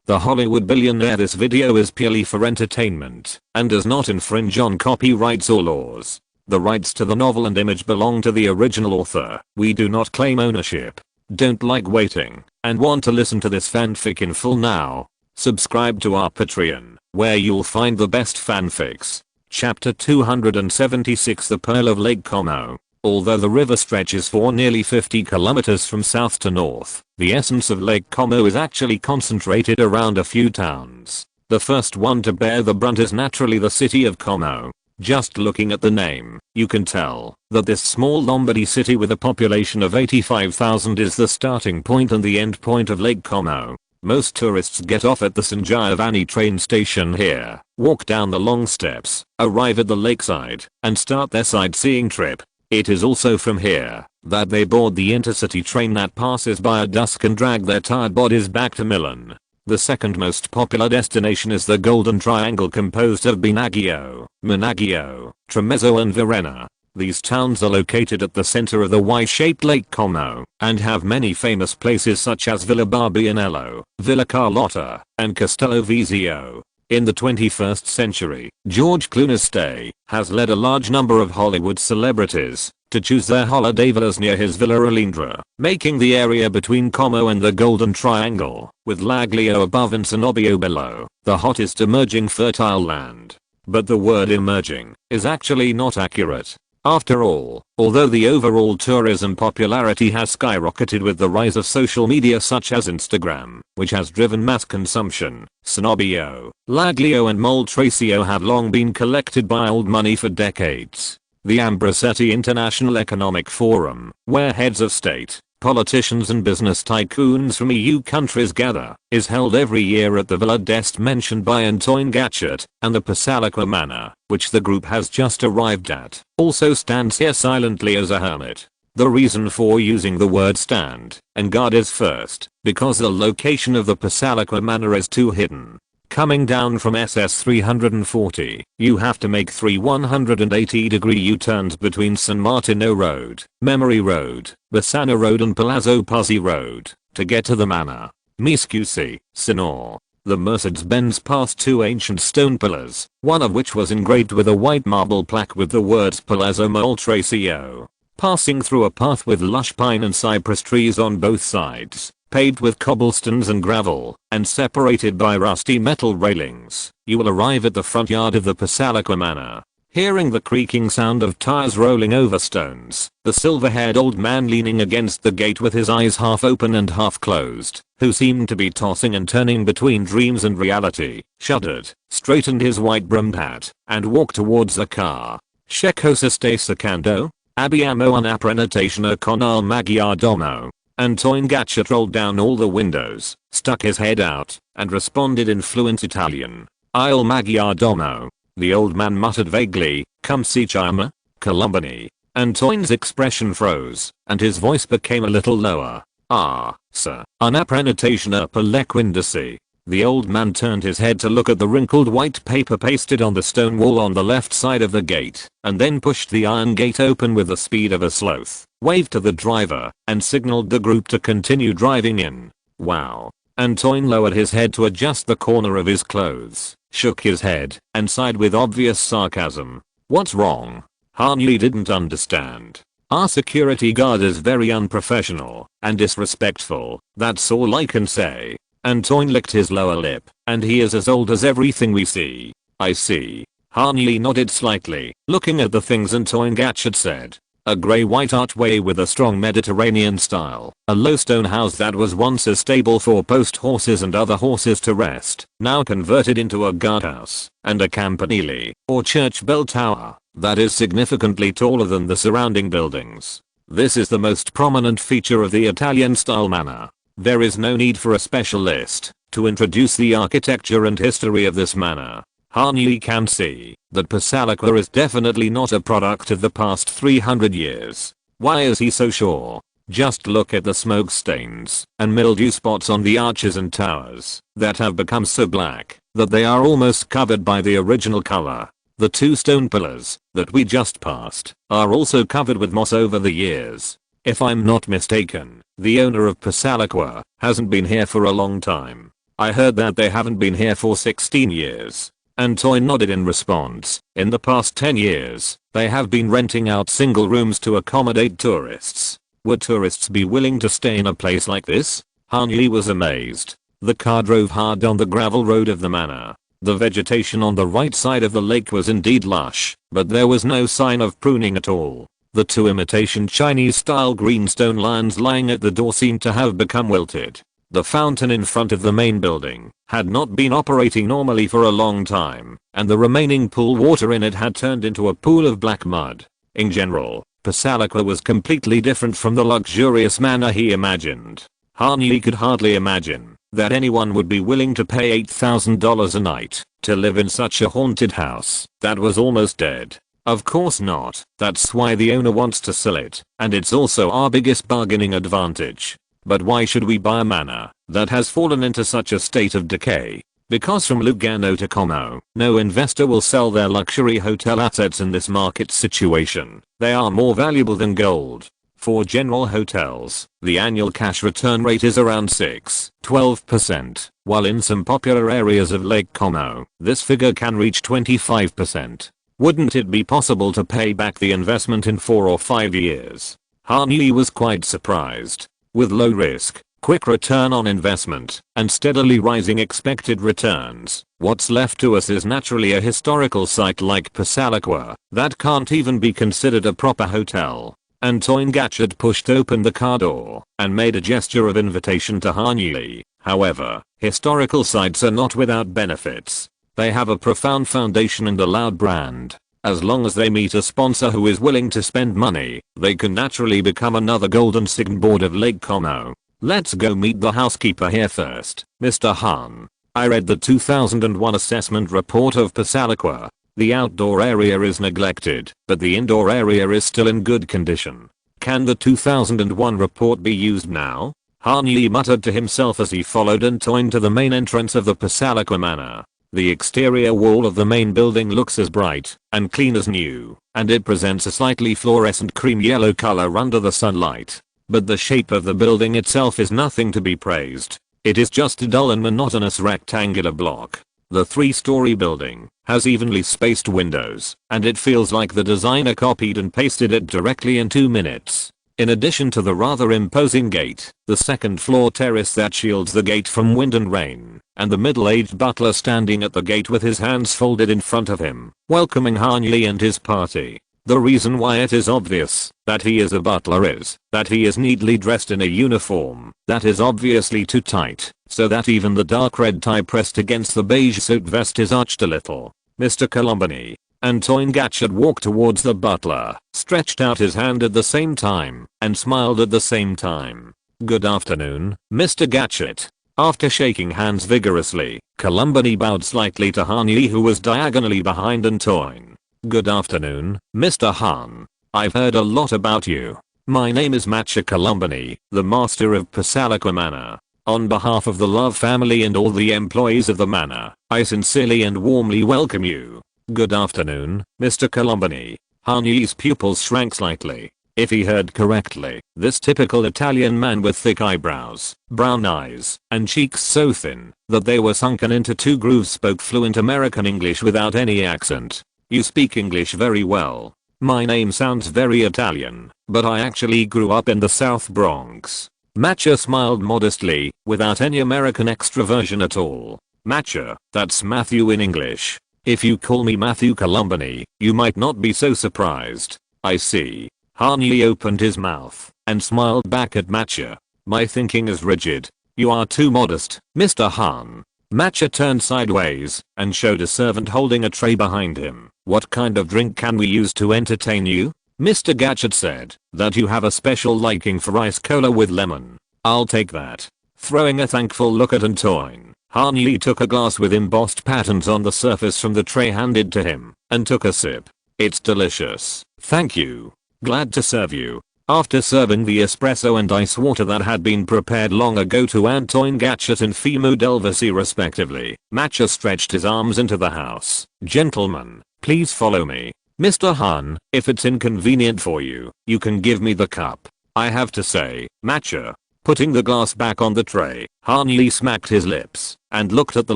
the Hollywood Billionaire. This video is purely for entertainment and does not infringe on copyrights or laws. The rights to the novel and image belong to the original author. We do not claim ownership. Don't like waiting and want to listen to this fanfic in full now? Subscribe to our Patreon, where you'll find the best fanfics. Chapter 276, The Pearl of Lake Como. Although the river stretches for nearly 50 kilometers from south to north, the essence of Lake Como is actually concentrated around a few towns. The first one to bear the brunt is naturally the city of Como. Just looking at the name, you can tell that this small Lombardy city with a population of 85,000 is the starting point and the end point of Lake Como. Most tourists get off at the San Giovanni train station here, walk down the long steps, arrive at the lakeside, and start their sightseeing trip. It is also from here that they board the intercity train that passes by at dusk and drag their tired bodies back to Milan. The second most popular destination is the Golden Triangle, composed of Binaggio, Menaggio, Tremezzo and Varenna. These towns are located at the center of the Y-shaped Lake Como and have many famous places such as Villa Barbianello, Villa Carlotta, and Castello Vizio. In the 21st century, George Clooney's stay has led a large number of Hollywood celebrities to choose their holiday villas near his Villa Alindra, making the area between Como and the Golden Triangle, with Laglio above and Cenobbio below, the hottest emerging fertile land. But the word emerging is actually not accurate. After all, although the overall tourism popularity has skyrocketed with the rise of social media such as Instagram, which has driven mass consumption, Cenobbio, Laglio and Moltrasio have long been collected by old money for decades. The Ambrosetti International Economic Forum, where heads of state, politicians and business tycoons from EU countries gather, is held every year at the Villa d'Este mentioned by Antoine Gatchet, and the Passalacqua Manor, which the group has just arrived at, also stands here silently as a hermit. The reason for using the word stand and guard is first, because the location of the Passalacqua Manor is too hidden. Coming down from SS 340, you have to make 3 180-degree U-turns between San Martino Road, Memory Road, Bassano Road and Palazzo Puzzi Road to get to the manor. Miscusi, Signor. The Mercedes-Benz passed two ancient stone pillars, one of which was engraved with a white marble plaque with the words Palazzo Moltrasio. Passing through a path with lush pine and cypress trees on both sides, paved with cobblestones and gravel, and separated by rusty metal railings, you will arrive at the front yard of the Passalacqua Manor. Hearing the creaking sound of tires rolling over stones, the silver-haired old man leaning against the gate with his eyes half open and half closed, who seemed to be tossing and turning between dreams and reality, shuddered, straightened his white-brimmed hat, and walked towards the car. "Che cosa stai cercando? Abbiamo una prenotazione con il maggiordomo." Antoine Gatchet rolled down all the windows, stuck his head out, and responded in fluent Italian. "Il maggiordomo." The old man muttered vaguely, "Come si chiama? Colombani." Antoine's expression froze, and his voice became a little lower. "Ah, sir, una prenotazione per le 15." The old man turned his head to look at the wrinkled white paper pasted on the stone wall on the left side of the gate, and then pushed the iron gate open with the speed of a sloth, waved to the driver, and signaled the group to continue driving in. "Wow." Antoine lowered his head to adjust the corner of his clothes, shook his head, and sighed with obvious sarcasm. "What's wrong?" Harney didn't understand. "Our security guard is very unprofessional and disrespectful, that's all I can say." Antoine licked his lower lip, "And he is as old as everything we see." "I see." Harney nodded slightly, looking at the things Antoine Gatchet said. A grey-white archway with a strong Mediterranean style, a low stone house that was once a stable for post horses and other horses to rest, now converted into a guardhouse, and a campanile, or church bell tower, that is significantly taller than the surrounding buildings. This is the most prominent feature of the Italian-style manor. There is no need for a special list to introduce the architecture and history of this manor. Harney can see that Passalacqua is definitely not a product of the past 300 years. Why is he so sure? Just look at the smoke stains and mildew spots on the arches and towers that have become so black that they are almost covered by the original color. The two stone pillars that we just passed are also covered with moss over the years. If I'm not mistaken, the owner of Passalacqua hasn't been here for a long time. I heard that they haven't been here for 16 years. Antoine nodded in response. In the past 10 years, they have been renting out single rooms to accommodate tourists. Would tourists be willing to stay in a place like this? Han Yi was amazed. The car drove hard on the gravel road of the manor. The vegetation on the right side of the lake was indeed lush, but there was no sign of pruning at all. The two imitation Chinese-style greenstone lions lying at the door seemed to have become wilted. The fountain in front of the main building had not been operating normally for a long time, and the remaining pool water in it had turned into a pool of black mud. In general, Pasalakwa was completely different from the luxurious manor he imagined. Han Yi could hardly imagine that anyone would be willing to pay $8,000 a night to live in such a haunted house that was almost dead. Of course not, that's why the owner wants to sell it, and it's also our biggest bargaining advantage. But why should we buy a manor that has fallen into such a state of decay? Because from Lugano to Como, no investor will sell their luxury hotel assets in this market situation. They are more valuable than gold. For general hotels, the annual cash return rate is around 6-12%, while in some popular areas of Lake Como, this figure can reach 25%. Wouldn't it be possible to pay back the investment in 4 or 5 years? Han Yi was quite surprised. With low risk, quick return on investment, and steadily rising expected returns, what's left to us is naturally a historical site like Pasalakwa that can't even be considered a proper hotel. Antoine Gatchet pushed open the car door and made a gesture of invitation to Han Yi. However, historical sites are not without benefits. They have a profound foundation and a loud brand. As long as they meet a sponsor who is willing to spend money, they can naturally become another golden signboard of Lake Como. Let's go meet the housekeeper here first, Mr. Han. I read the 2001 assessment report of Pasalakwa. The outdoor area is neglected, but the indoor area is still in good condition. Can the 2001 report be used now? Han Yi muttered to himself as he followed Antoine to the main entrance of the Pasalakwa Manor. The exterior wall of the main building looks as bright and clean as new, and it presents a slightly fluorescent cream yellow color under the sunlight. But the shape of the building itself is nothing to be praised. It is just a dull and monotonous rectangular block. The 3-story building has evenly spaced windows, and it feels like the designer copied and pasted it directly in 2 minutes. In addition to the rather imposing gate, the second floor terrace that shields the gate from wind and rain, and the middle-aged butler standing at the gate with his hands folded in front of him, welcoming Han Yi and his party. The reason why it is obvious that he is a butler is that he is neatly dressed in a uniform that is obviously too tight, so that even the dark red tie pressed against the beige suit vest is arched a little. Mr. Colombani. Antoine Gatchet walked towards the butler, stretched out his hand at the same time, and smiled at the same time. Good afternoon, Mr. Gatchet. After shaking hands vigorously, Colombani bowed slightly to Han Yi, who was diagonally behind Antoine. Good afternoon, Mr. Han. I've heard a lot about you. My name is Matcha Colombani, the master of Pasalakwa Manor. On behalf of the Love family and all the employees of the manor, I sincerely and warmly welcome you. Good afternoon, Mr. Colombani. Han Yi's pupils shrank slightly. If he heard correctly, this typical Italian man with thick eyebrows, brown eyes, and cheeks so thin that they were sunken into 2 grooves spoke fluent American English without any accent. You speak English very well. My name sounds very Italian, but I actually grew up in the South Bronx. Matcha smiled modestly, without any American extroversion at all. Matcha, that's Matthew in English. If you call me Matthew Colombani, you might not be so surprised. I see. Han Yi opened his mouth and smiled back at Matcha. My thinking is rigid. You are too modest, Mr. Han. Matcha turned sideways and showed a servant holding a tray behind him. What kind of drink can we use to entertain you? Mr. Gatchet said that you have a special liking for ice cola with lemon. I'll take that. Throwing a thankful look at Antoine, Han Yi took a glass with embossed patterns on the surface from the tray handed to him and took a sip. It's delicious. Thank you. Glad to serve you. After serving the espresso and ice water that had been prepared long ago to Antoine Gatchet and Fimo Delvesi respectively, Matcha stretched his arms into the house. Gentlemen, please follow me. Mr. Han, if it's inconvenient for you, you can give me the cup. I have to say, Matcha. Putting the glass back on the tray, Han Yi smacked his lips and looked at the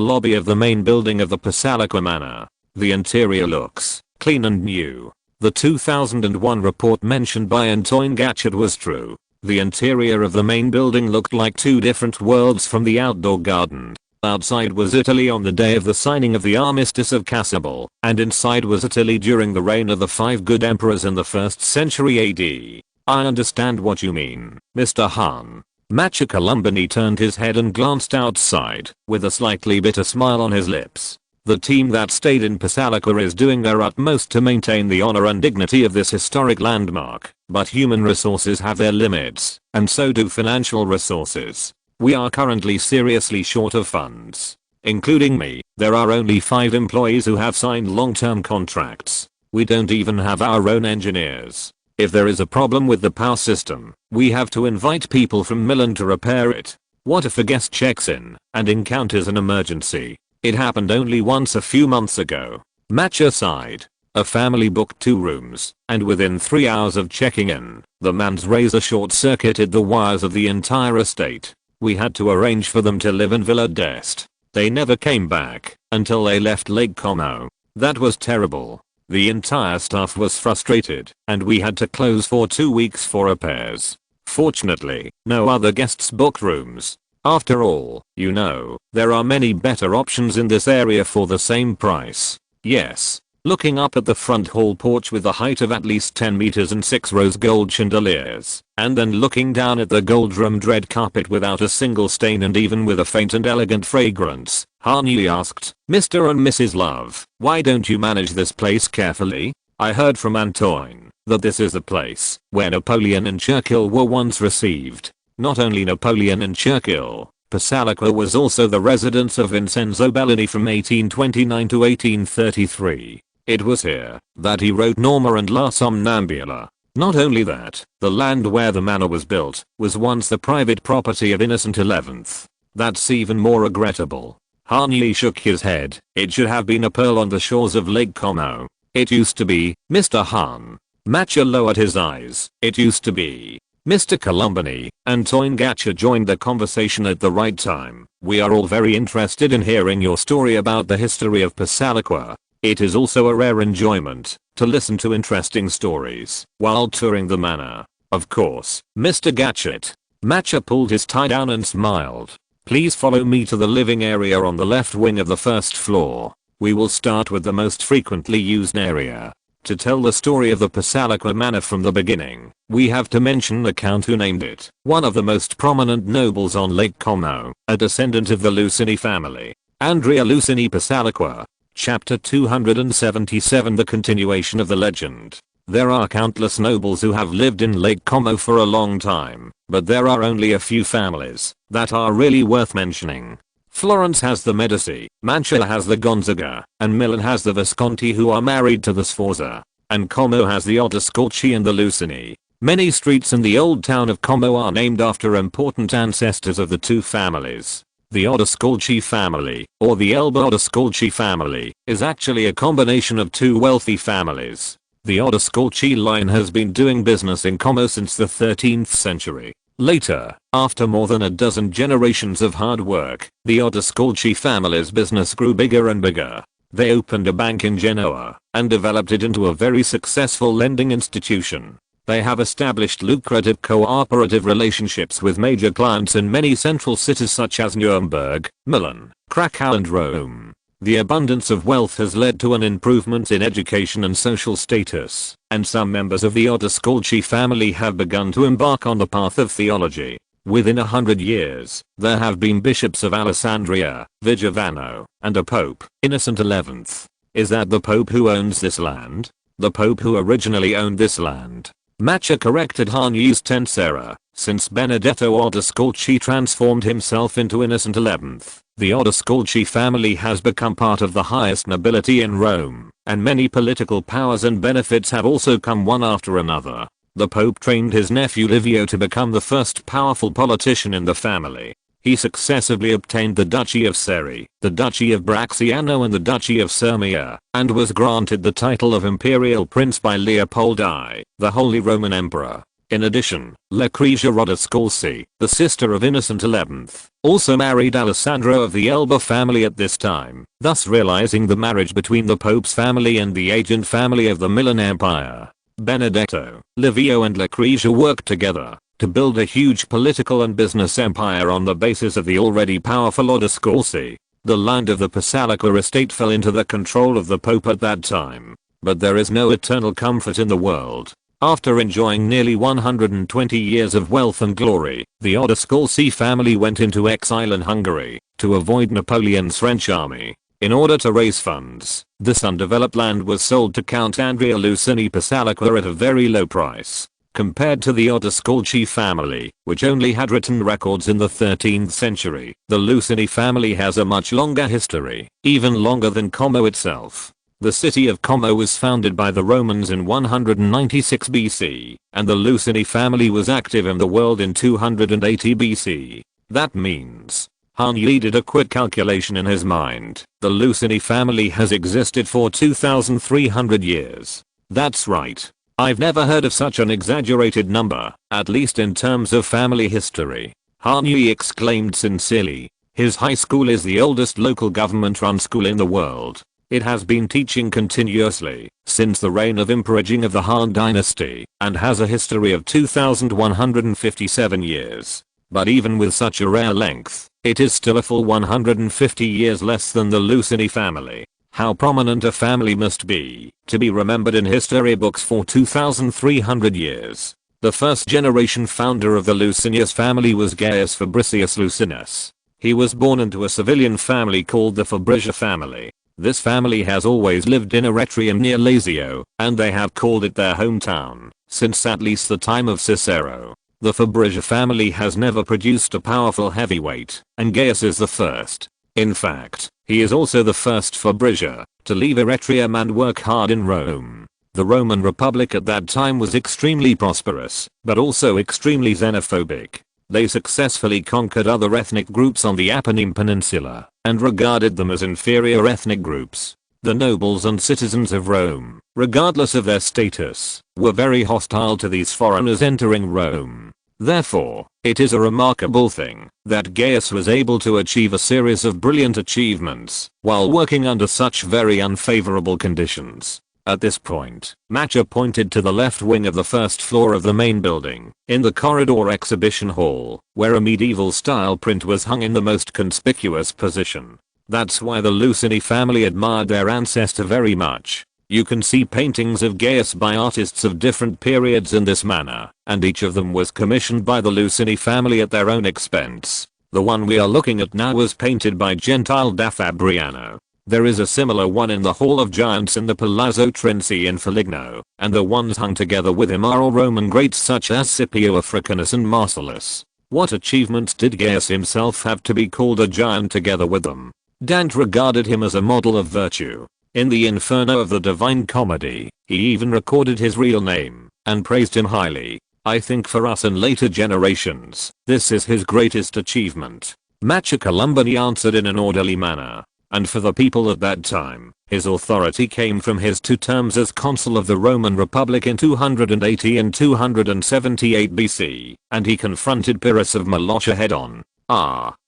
lobby of the main building of the Passalaqua Manor. The interior looks clean and new. The 2001 report mentioned by Antoine Gatchet was true. The interior of the main building looked like two different worlds from the outdoor garden. Outside was Italy on the day of the signing of the Armistice of Cassabel, and inside was Italy during the reign of the 5 good emperors in the 1st century AD. I understand what you mean, Mr. Han. Machiavelli turned his head and glanced outside, with a slightly bitter smile on his lips. The team that stayed in Passalaqua is doing their utmost to maintain the honor and dignity of this historic landmark, but human resources have their limits, and so do financial resources. We are currently seriously short of funds. Including me, there are only 5 employees who have signed long-term contracts. We don't even have our own engineers. If there is a problem with the power system, we have to invite people from Milan to repair it. What if a guest checks in and encounters an emergency? It happened only once a few months ago. Matcha sighed. A family booked 2 rooms, and within 3 hours of checking in, the man's razor short-circuited the wires of the entire estate. We had to arrange for them to live in Villa d'Est. They never came back until they left Lake Como. That was terrible. The entire staff was frustrated, and we had to close for 2 weeks for repairs. Fortunately, no other guests booked rooms. After all, you know, there are many better options in this area for the same price. Yes. Looking up at the front hall porch with a height of at least 10 meters and 6 rose gold chandeliers, and then looking down at the gold-rimmed red carpet without a single stain and even with a faint and elegant fragrance, Hanyi asked, Mr. and Mrs. Love, why don't you manage this place carefully? I heard from Antoine that this is the place where Napoleon and Churchill were once received. Not only Napoleon and Churchill, Passalaqua was also the residence of Vincenzo Bellini from 1829 to 1833. It was here that he wrote Norma and La Somnambula. Not only that, the land where the manor was built was once the private property of Innocent XI. That's even more regrettable. Hanyi shook his head. It should have been a pearl on the shores of Lake Como. It used to be, Mr. Han. Matcha lowered his eyes. It used to be. Mr. Columbani, Antoine Gatchet joined the conversation at the right time. We are all very interested in hearing your story about the history of Passalaqua. It is also a rare enjoyment to listen to interesting stories while touring the manor. Of course, Mr. Gatchet. Matcha pulled his tie down and smiled. Please follow me to the living area on the left wing of the 1st floor. We will start with the most frequently used area. To tell the story of the Passalaqua Manor from the beginning, we have to mention the count who named it, one of the most prominent nobles on Lake Como, a descendant of the Lucini family, Andrea Lucini Passalaqua. Chapter 277 The continuation of the legend. There are countless nobles who have lived in Lake Como for a long time, but there are only a few families that are really worth mentioning. Florence has the Medici, Mantua has the Gonzaga, and Milan has the Visconti who are married to the Sforza, and Como has the Ottoscalchi and the Lucini. Many streets in the old town of Como are named after important ancestors of the two families. The Ottoscalchi family, or the Elba Ottoscalchi family, is actually a combination of 2 wealthy families. The Ottoscalchi line has been doing business in Como since the 13th century. Later, after more than a dozen generations of hard work, the Ottoscalchi family's business grew bigger and bigger. They opened a bank in Genoa and developed it into a very successful lending institution. They have established lucrative cooperative relationships with major clients in many central cities such as Nuremberg, Milan, Krakow and Rome. The abundance of wealth has led to an improvement in education and social status, and some members of the Ottoscalchi family have begun to embark on the path of theology. Within 100 years, there have been bishops of Alessandria, Vigevano, and a pope, Innocent XI. Is that the pope who owns this land? The pope who originally owned this land. Matcha corrected Hanyi's tense error, since Benedetto Ottoscalchi transformed himself into Innocent XI. The Ottoscalchi family has become part of the highest nobility in Rome, and many political powers and benefits have also come one after another. The Pope trained his nephew Livio to become the first powerful politician in the family. He successively obtained the Duchy of Seri, the Duchy of Bracciano and the Duchy of Sirmia, and was granted the title of Imperial Prince by Leopold I, the Holy Roman Emperor. In addition, Lucrezia Rodoscorsi, the sister of Innocent XI, also married Alessandro of the Elba family at this time, thus realizing the marriage between the Pope's family and the agent family of the Milan Empire. Benedetto, Livio and Lucrezia worked together to build a huge political and business empire on the basis of the already powerful Rodoscorsi. The land of the Pasalica estate fell into the control of the Pope at that time. But there is no eternal comfort in the world. After enjoying nearly 120 years of wealth and glory, the Rodoscorsi family went into exile in Hungary to avoid Napoleon's French army. In order to raise funds, this undeveloped land was sold to Count Andrea Lucini Pasalica at a very low price. Compared to the Rodoscorsi family, which only had written records in the 13th century, the Lucini family has a much longer history, even longer than Como itself. The city of Como was founded by the Romans in 196 BC, and the Lucini family was active in the world in 280 BC. That means, Henri did a quick calculation in his mind, the Lucini family has existed for 2,300 years. That's right. I've never heard of such an exaggerated number, at least in terms of family history. Henri exclaimed sincerely. His high school is the oldest local government-run school in the world. It has been teaching continuously since the reign of Emperor Jing of the Han Dynasty and has a history of 2,157 years. But even with such a rare length, it is still a full 150 years less than the Lucini family. How prominent a family must be to be remembered in history books for 2,300 years. The first generation founder of the Licinius family was Gaius Fabricius Licinus. He was born into a civilian family called the Fabricia family. This family has always lived in Eretrium near Lazio, and they have called it their hometown since at least the time of Cicero. The Fabricia family has never produced a powerful heavyweight, and Gaius is the first. In fact, he is also the first Fabricia to leave Eretrium and work hard in Rome. The Roman Republic at that time was extremely prosperous, but also extremely xenophobic. They successfully conquered other ethnic groups on the Apennine Peninsula and regarded them as inferior ethnic groups. The nobles and citizens of Rome, regardless of their status, were very hostile to these foreigners entering Rome. Therefore, it is a remarkable thing that Gaius was able to achieve a series of brilliant achievements while working under such very unfavorable conditions. At this point, Matcha pointed to the left wing of the first floor of the main building, in the corridor exhibition hall, where a medieval style print was hung in the most conspicuous position. That's why the Lucini family admired their ancestor very much. You can see paintings of Gaius by artists of different periods in this manner, and each of them was commissioned by the Lucini family at their own expense. The one we are looking at now was painted by Gentile da Fabriano. There is a similar one in the Hall of Giants in the Palazzo Trinci in Foligno, and the ones hung together with him are all Roman greats such as Scipio Africanus and Marcellus. What achievements did Gaius himself have to be called a giant together with them? Dante regarded him as a model of virtue. In the Inferno of the Divine Comedy, he even recorded his real name and praised him highly. I think for us and later generations, this is his greatest achievement. Matcha Columbani answered in an orderly manner. And for the people at that time, his authority came from his 2 terms as consul of the Roman Republic in 280 and 278 BC, and he confronted Pyrrhus of Molocha head-on.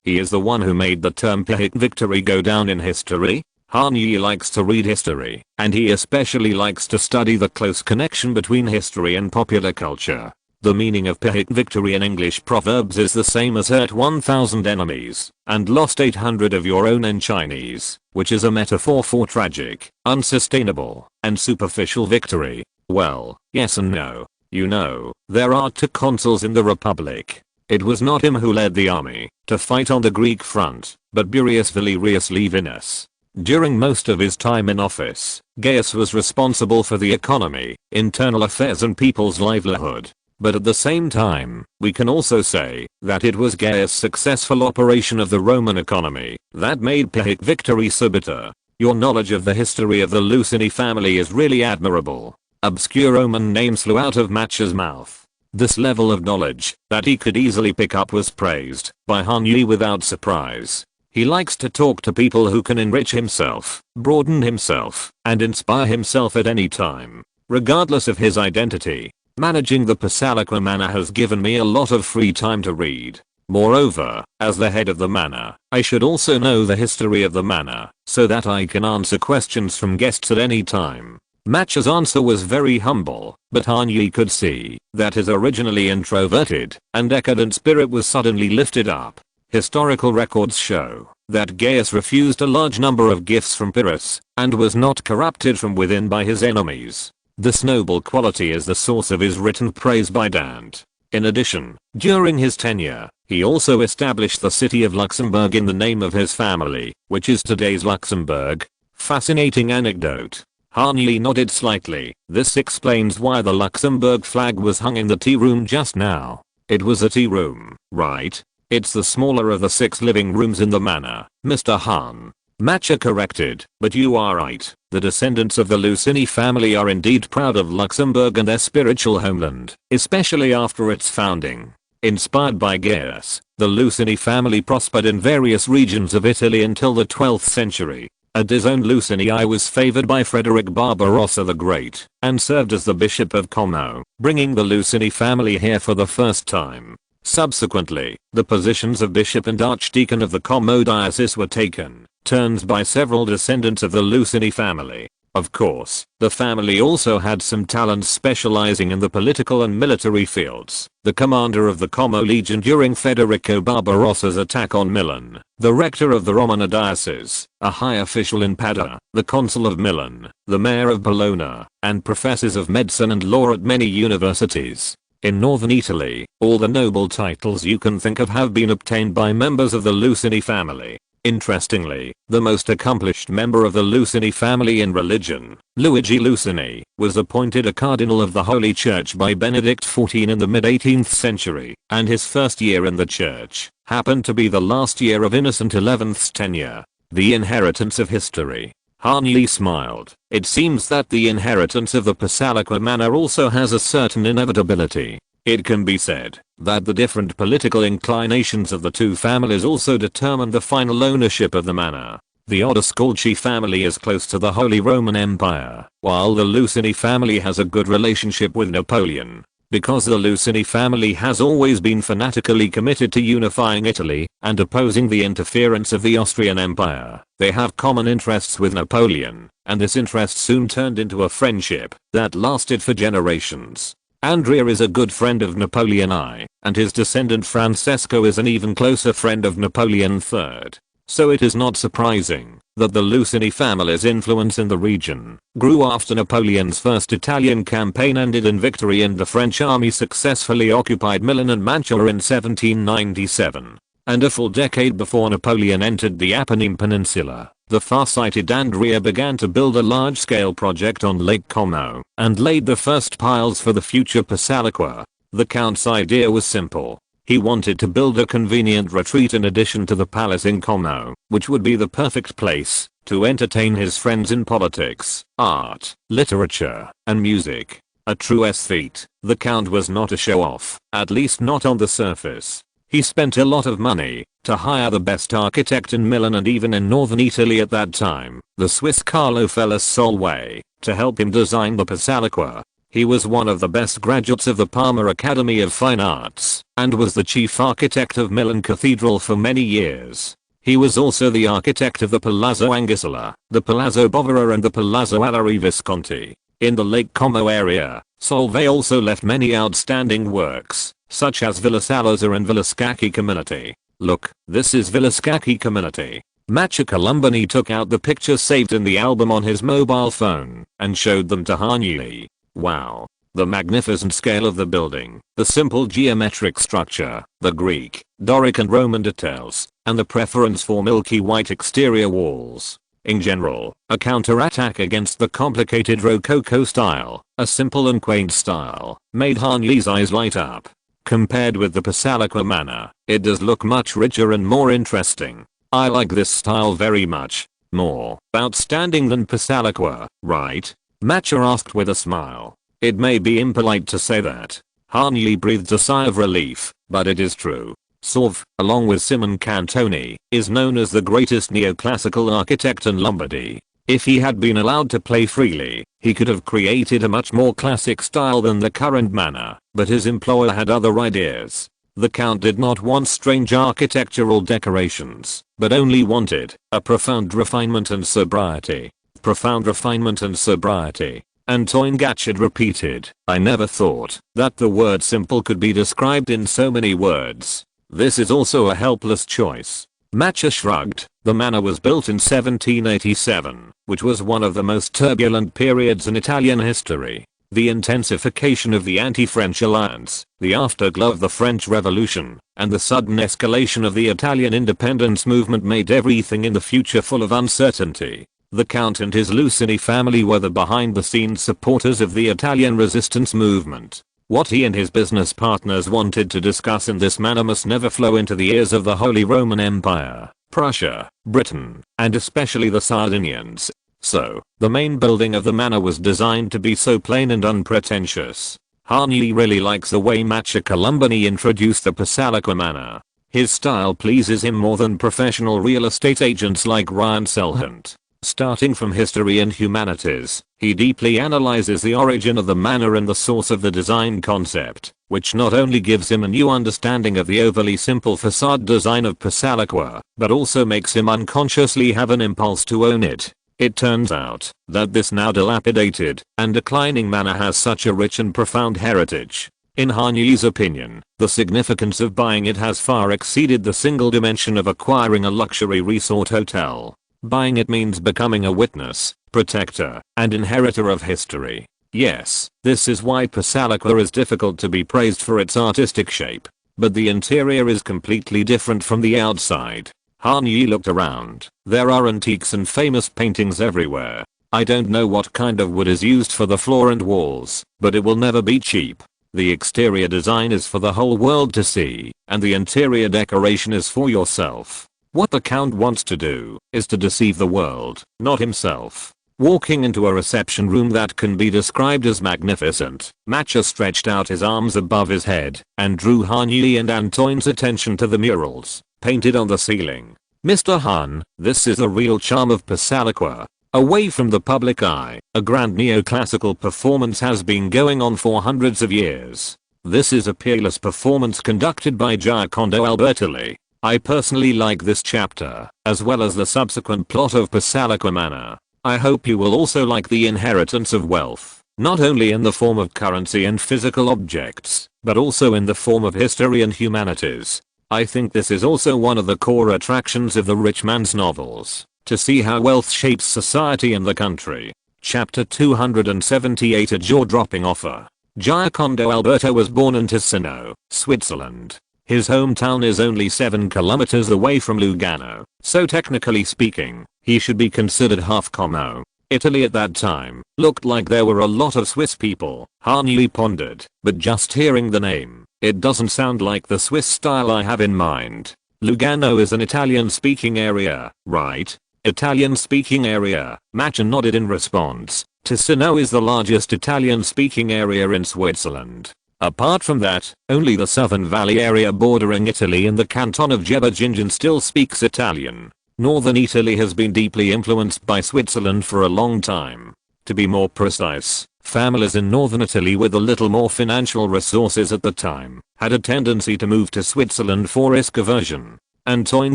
He is the one who made the term Pyrrhic victory go down in history? Henri likes to read history, and he especially likes to study the close connection between history and popular culture. The meaning of Pyrrhic victory in English proverbs is the same as hurt 1,000 enemies and lost 800 of your own in Chinese, which is a metaphor for tragic, unsustainable, and superficial victory. Well, yes and no. You know, there are 2 consuls in the Republic. It was not him who led the army to fight on the Greek front, but Burius Valerius Levinus. During most of his time in office, Gaius was responsible for the economy, internal affairs and people's livelihood. But at the same time, we can also say that it was Gaius' successful operation of the Roman economy that made Pyrrhic victory so bitter. Your knowledge of the history of the Lucini family is really admirable. Obscure Roman names flew out of Matcha's mouth. This level of knowledge that he could easily pick up was praised by Henri without surprise. He likes to talk to people who can enrich himself, broaden himself, and inspire himself at any time, regardless of his identity. Managing the Pasalakwa Manor has given me a lot of free time to read. Moreover, as the head of the manor, I should also know the history of the manor, so that I can answer questions from guests at any time. Matcha's answer was very humble, but Han Yi could see that his originally introverted and decadent spirit was suddenly lifted up. Historical records show that Gaius refused a large number of gifts from Pyrrhus and was not corrupted from within by his enemies. This noble quality is the source of his written praise by Dante. In addition, during his tenure, he also established the city of Luxembourg in the name of his family, which is today's Luxembourg. Fascinating anecdote. Han Yi nodded slightly. This explains why the Luxembourg flag was hung in the tea room just now. It was a tea room, right? It's the smaller of the 6 living rooms in the manor, Mr. Han. Matcha corrected, but you are right. The descendants of the Lucini family are indeed proud of Luxembourg and their spiritual homeland, especially after its founding. Inspired by Gaius, the Lucini family prospered in various regions of Italy until the 12th century. At his own Lucini I was favored by Frederick Barbarossa the Great, and served as the Bishop of Como, bringing the Lucini family here for the first time. Subsequently, the positions of Bishop and Archdeacon of the Como diocese were taken turns by several descendants of the Lucini family. Of course, the family also had some talents specializing in the political and military fields. The commander of the Como Legion during Federico Barbarossa's attack on Milan, the rector of the Romana diocese, a high official in Padua, the consul of Milan, the mayor of Bologna, and professors of medicine and law at many universities. In northern Italy, all the noble titles you can think of have been obtained by members of the Lucini family. Interestingly, the most accomplished member of the Lucini family in religion, Luigi Lucini, was appointed a cardinal of the Holy Church by Benedict XIV in the mid-18th century, and his first year in the church happened to be the last year of Innocent XI's tenure. The inheritance of history. Han Yi smiled. It seems that the inheritance of the Pasalakwa manor also has a certain inevitability. It can be said that the different political inclinations of the two families also determine the final ownership of the manor. The Odescalchi family is close to the Holy Roman Empire, while the Lucini family has a good relationship with Napoleon. Because the Lucini family has always been fanatically committed to unifying Italy and opposing the interference of the Austrian Empire, they have common interests with Napoleon, and this interest soon turned into a friendship that lasted for generations. Andrea is a good friend of Napoleon I, and his descendant Francesco is an even closer friend of Napoleon III. So it is not surprising that the Lucini family's influence in the region grew after Napoleon's first Italian campaign ended in victory and the French army successfully occupied Milan and Mantua in 1797. And a full decade before Napoleon entered the Apennine Peninsula, the far-sighted Andrea began to build a large-scale project on Lake Como and laid the first piles for the future Pasalakwa. The Count's idea was simple. He wanted to build a convenient retreat in addition to the palace in Como, which would be the perfect place to entertain his friends in politics, art, literature, and music. A true aesthete, the Count was not a show-off, at least not on the surface. He spent a lot of money to hire the best architect in Milan and even in northern Italy at that time, the Swiss Carlo Fella Solway, to help him design the Pasalakwa. He was one of the best graduates of the Parma Academy of Fine Arts, and was the chief architect of Milan Cathedral for many years. He was also the architect of the Palazzo Anguissola, the Palazzo Bovera and the Palazzo Alari Visconti. In the Lake Como area, Solvay also left many outstanding works, such as Villa Salazar and Villa Scacchi Community. Look, this is Villa Scacchi Community. Matcha Columbani took out the pictures saved in the album on his mobile phone and showed them to Han Yi. Wow. The magnificent scale of the building, the simple geometric structure, the Greek, Doric and Roman details, and the preference for milky white exterior walls. In general, a counterattack against the complicated Rococo style, a simple and quaint style, made Han Yi's eyes light up. Compared with the Pasalakwa manor, it does look much richer and more interesting. I like this style very much. More outstanding than Pasalakwa, right? Matcha asked with a smile. It may be impolite to say that. Han Yi breathed a sigh of relief, but it is true. Sauve, along with Simon Cantoni, is known as the greatest neoclassical architect in Lombardy. If he had been allowed to play freely, He could have created a much more classic style than the current manor, but his employer had other ideas. The Count did not want strange architectural decorations, but only wanted a profound refinement and sobriety. Profound refinement and sobriety. Antoine Gatchard repeated, "I never thought that the word simple could be described in so many words. This is also a helpless choice." Matcha shrugged. The manor was built in 1787, which was one of the most turbulent periods in Italian history. The intensification of the anti-French alliance, the afterglow of the French Revolution, and the sudden escalation of the Italian independence movement made everything in the future full of uncertainty. The Count and his Lucini family were the behind-the-scenes supporters of the Italian resistance movement. What he and his business partners wanted to discuss in this manner must never flow into the ears of the Holy Roman Empire, Prussia, Britain, and especially the Sardinians. So, the main building of the manor was designed to be so plain and unpretentious. Harney really likes the way Matcha Columbani introduced the Passalacqua manor. His style pleases him more than professional real estate agents like Ryan Selhunt. Starting from history and humanities, he deeply analyzes the origin of the manor and the source of the design concept, which not only gives him a new understanding of the overly simple facade design of Passalacqua, but also makes him unconsciously have an impulse to own it. It turns out that this now dilapidated and declining manor has such a rich and profound heritage. In Harney's opinion, the significance of buying it has far exceeded the single dimension of acquiring a luxury resort hotel. Buying it means becoming a witness, protector, and inheritor of history. Yes, this is why Passalacqua is difficult to be praised for its artistic shape. But the interior is completely different from the outside. Harney looked around. There are antiques and famous paintings everywhere. I don't know what kind of wood is used for the floor and walls, but it will never be cheap. The exterior design is for the whole world to see, and the interior decoration is for yourself. What the Count wants to do is to deceive the world, not himself. Walking into a reception room that can be described as magnificent, Matcha stretched out his arms above his head and drew Harney and Antoine's attention to the murals painted on the ceiling. "Mr. Hahn, this is the real charm of Passalacqua. Away from the public eye, a grand neoclassical performance has been going on for hundreds of years. This is a peerless performance conducted by Giacondo Albertelli. I personally like this chapter, as well as the subsequent plot of Passalacqua Manor. I hope you will also like the inheritance of wealth, not only in the form of currency and physical objects, but also in the form of history and humanities. I think this is also one of the core attractions of the rich man's novels, to see how wealth shapes society and the country." Chapter 278, a jaw-dropping offer. Giacondo Alberto was born in Ticino, Switzerland. His hometown is only 7 kilometers away from Lugano, so technically speaking, he should be considered half Como. Italy at that time looked like there were a lot of Swiss people, Harney pondered, but just hearing the name, it doesn't sound like the Swiss style I have in mind. Lugano is an Italian-speaking area, right? Italian-speaking area, Matcha nodded in response. Ticino is the largest Italian-speaking area in Switzerland. Apart from that, only the Southern Valley area bordering Italy and the canton of Geberdingen still speaks Italian. Northern Italy has been deeply influenced by Switzerland for a long time. To be more precise, families in northern Italy with a little more financial resources at the time had a tendency to move to Switzerland for risk aversion. Antoine